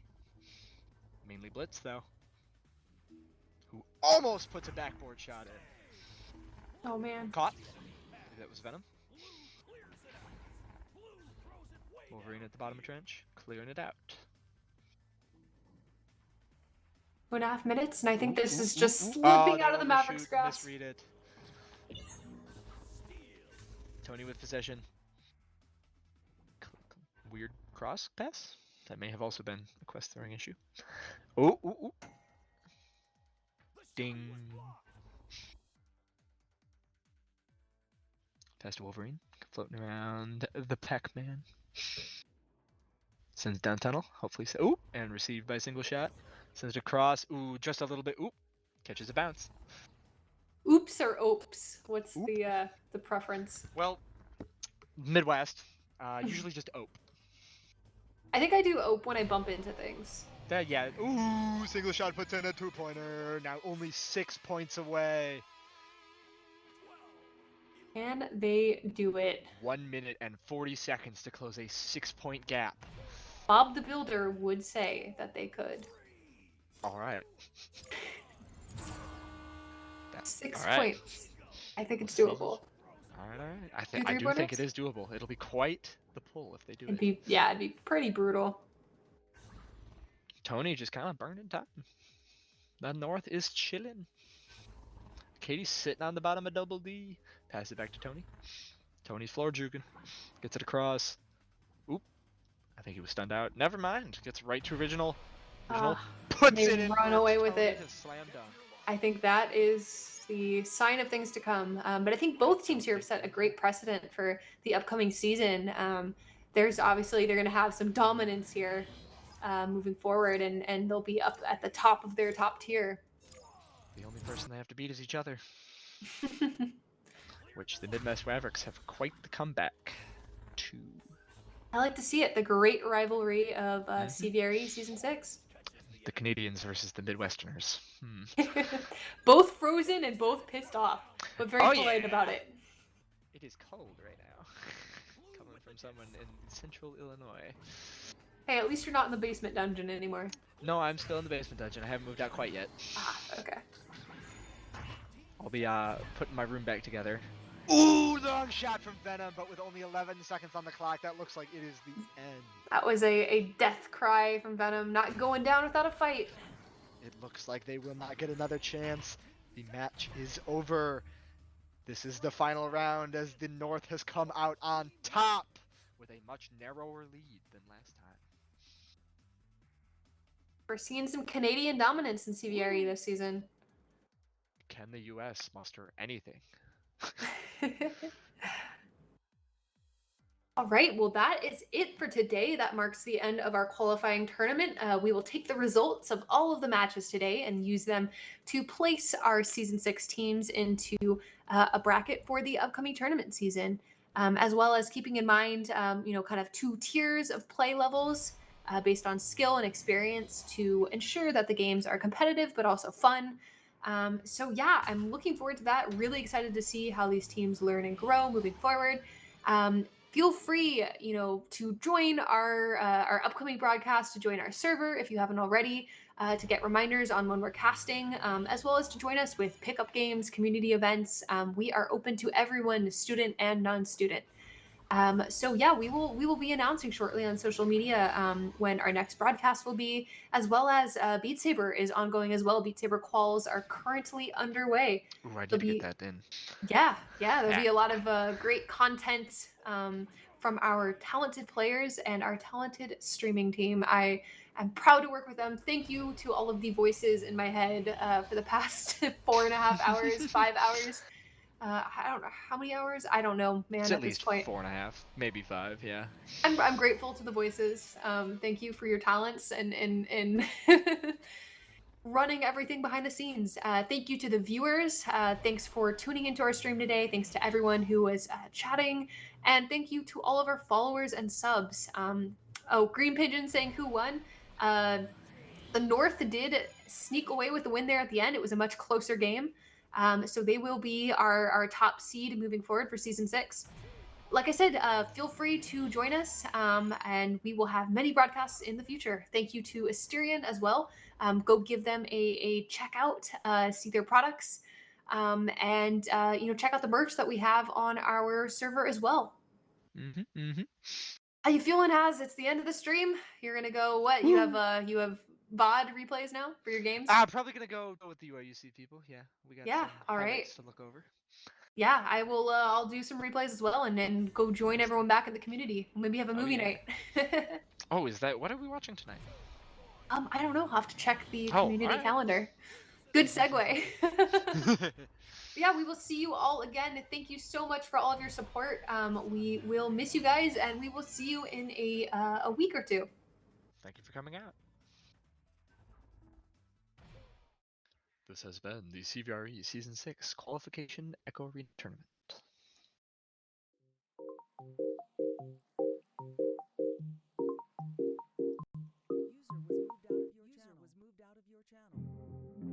Mainly Blitz, though. Who almost puts a backboard shot in. Oh man. Caught. Maybe that was Venom. Wolverine at the bottom of trench, clearing it out. 2.5 minutes, and I think this is just Oh, slipping they out of the Mavericks overshoot, grasp. misread it. Tony with possession. Weird cross pass. That may have also been a quest throwing issue. Oh, ooh, ooh. Ding. Pass to Wolverine. Floating around the Pac-Man. Sends down tunnel. Hopefully. Ooh, and received by a single shot. Sends it across. Ooh, just a little bit. Ooh. Catches a bounce. Oops or oops? What's Oop. the preference? Well, Midwest. Usually just ope. I think I do ope when I bump into things. Yeah. Ooh, single shot puts in a 2-pointer. Now only 6 points away. Can they do it? 1 minute and 40 seconds to close a 6-point gap. Bob the Builder would say that they could. All right. 6 all right. points. I think it's We'll see. doable. All right. I Two do think it three-pointers? is doable. It'll be quite the pull if they do It'd it. it'd be pretty brutal. Tony just kind of burning time. The North is chilling. Katie's sitting on the bottom of double D. Pass it back to Tony. Tony's floor juking. Gets it across. Oop. I think he was stunned out. Never mind. Gets right to original. Puts they it in. run for away with Tony it. to slam dunk. I think that is the sign of things to come. But I think both teams here have set a great precedent for the upcoming season. There's obviously they're going to have some dominance here moving forward, and they'll be up at the top of their top tier. The only person they have to beat is each other. Which the Midwest Mavericks have quite the comeback to. I like to see it. The great rivalry of CVRE Season 6. The Canadians versus the Midwesterners. Both frozen and both pissed off, but very polite about it. It is cold right now. Coming from someone in central Illinois. Hey, at least you're not in the basement dungeon anymore. No, I'm still in the basement dungeon. I haven't moved out quite yet. Ah, okay. I'll be putting my room back together. Ooh, long shot from Venom, but with only 11 seconds on the clock, that looks like it is the end. That was a death cry from Venom, not going down without a fight. It looks like they will not get another chance. The match is over. This is the final round as the North has come out on top with a much narrower lead than last time. We're seeing some Canadian dominance in CVRE this season. Can the U.S. muster anything? All right, well, that is it for today. That marks the end of our qualifying tournament. We will take the results of all of the matches today and use them to place our Season 6 teams into a bracket for the upcoming tournament season, as well as keeping in mind, kind of 2 tiers of play levels based on skill and experience to ensure that the games are competitive but also fun. So yeah, I'm looking forward to that. Really excited to see how these teams learn and grow moving forward. Feel free, to join our upcoming broadcast, to join our server if you haven't already, to get reminders on when we're casting, as well as to join us with pickup games, community events. We are open to everyone, student and non-student. So yeah, we will be announcing shortly on social media when our next broadcast will be, as well as Beat Saber is ongoing as well. Beat Saber quals are currently underway. Ooh, I need to get that in. Yeah, there'll be a lot of great content from our talented players and our talented streaming team. I am proud to work with them. Thank you to all of the voices in my head for the past 4.5 hours, 5 hours. I don't know how many hours. I don't know, man. It's at at this least point, 4.5, maybe 5. Yeah. I'm grateful to the voices. Thank you for your talents and running everything behind the scenes. Thank you to the viewers. Thanks for tuning into our stream today. Thanks to everyone who was chatting, and thank you to all of our followers and subs. Green Pigeon saying who won. The North did sneak away with the win there at the end. It was a much closer game. So they will be our top seed moving forward for Season 6. like I said, feel free to join us, and we will have many broadcasts in the future. Thank you to Asterion as well. Go give them a check out, see their products, and check out the merch that we have on our server as well. How you feeling, Haz? It's the end of the stream. You're gonna go what? You have VOD replays now for your games? Probably gonna go with the UIUC people. Yeah, we got Yeah, some all right. highlights to look over. Yeah, I will. I'll do some replays as well, and go join everyone back in the community. Maybe have a movie yeah. night. Oh, is that what are we watching tonight? I don't know. I'll have to check the Oh, community alright. calendar. Good segue. Yeah, we will see you all again. Thank you so much for all of your support. We will miss you guys, and we will see you in a week or two. Thank you for coming out. This has been the CVRE Season 6 Qualification Echo Arena Tournament. User was moved out of your channel.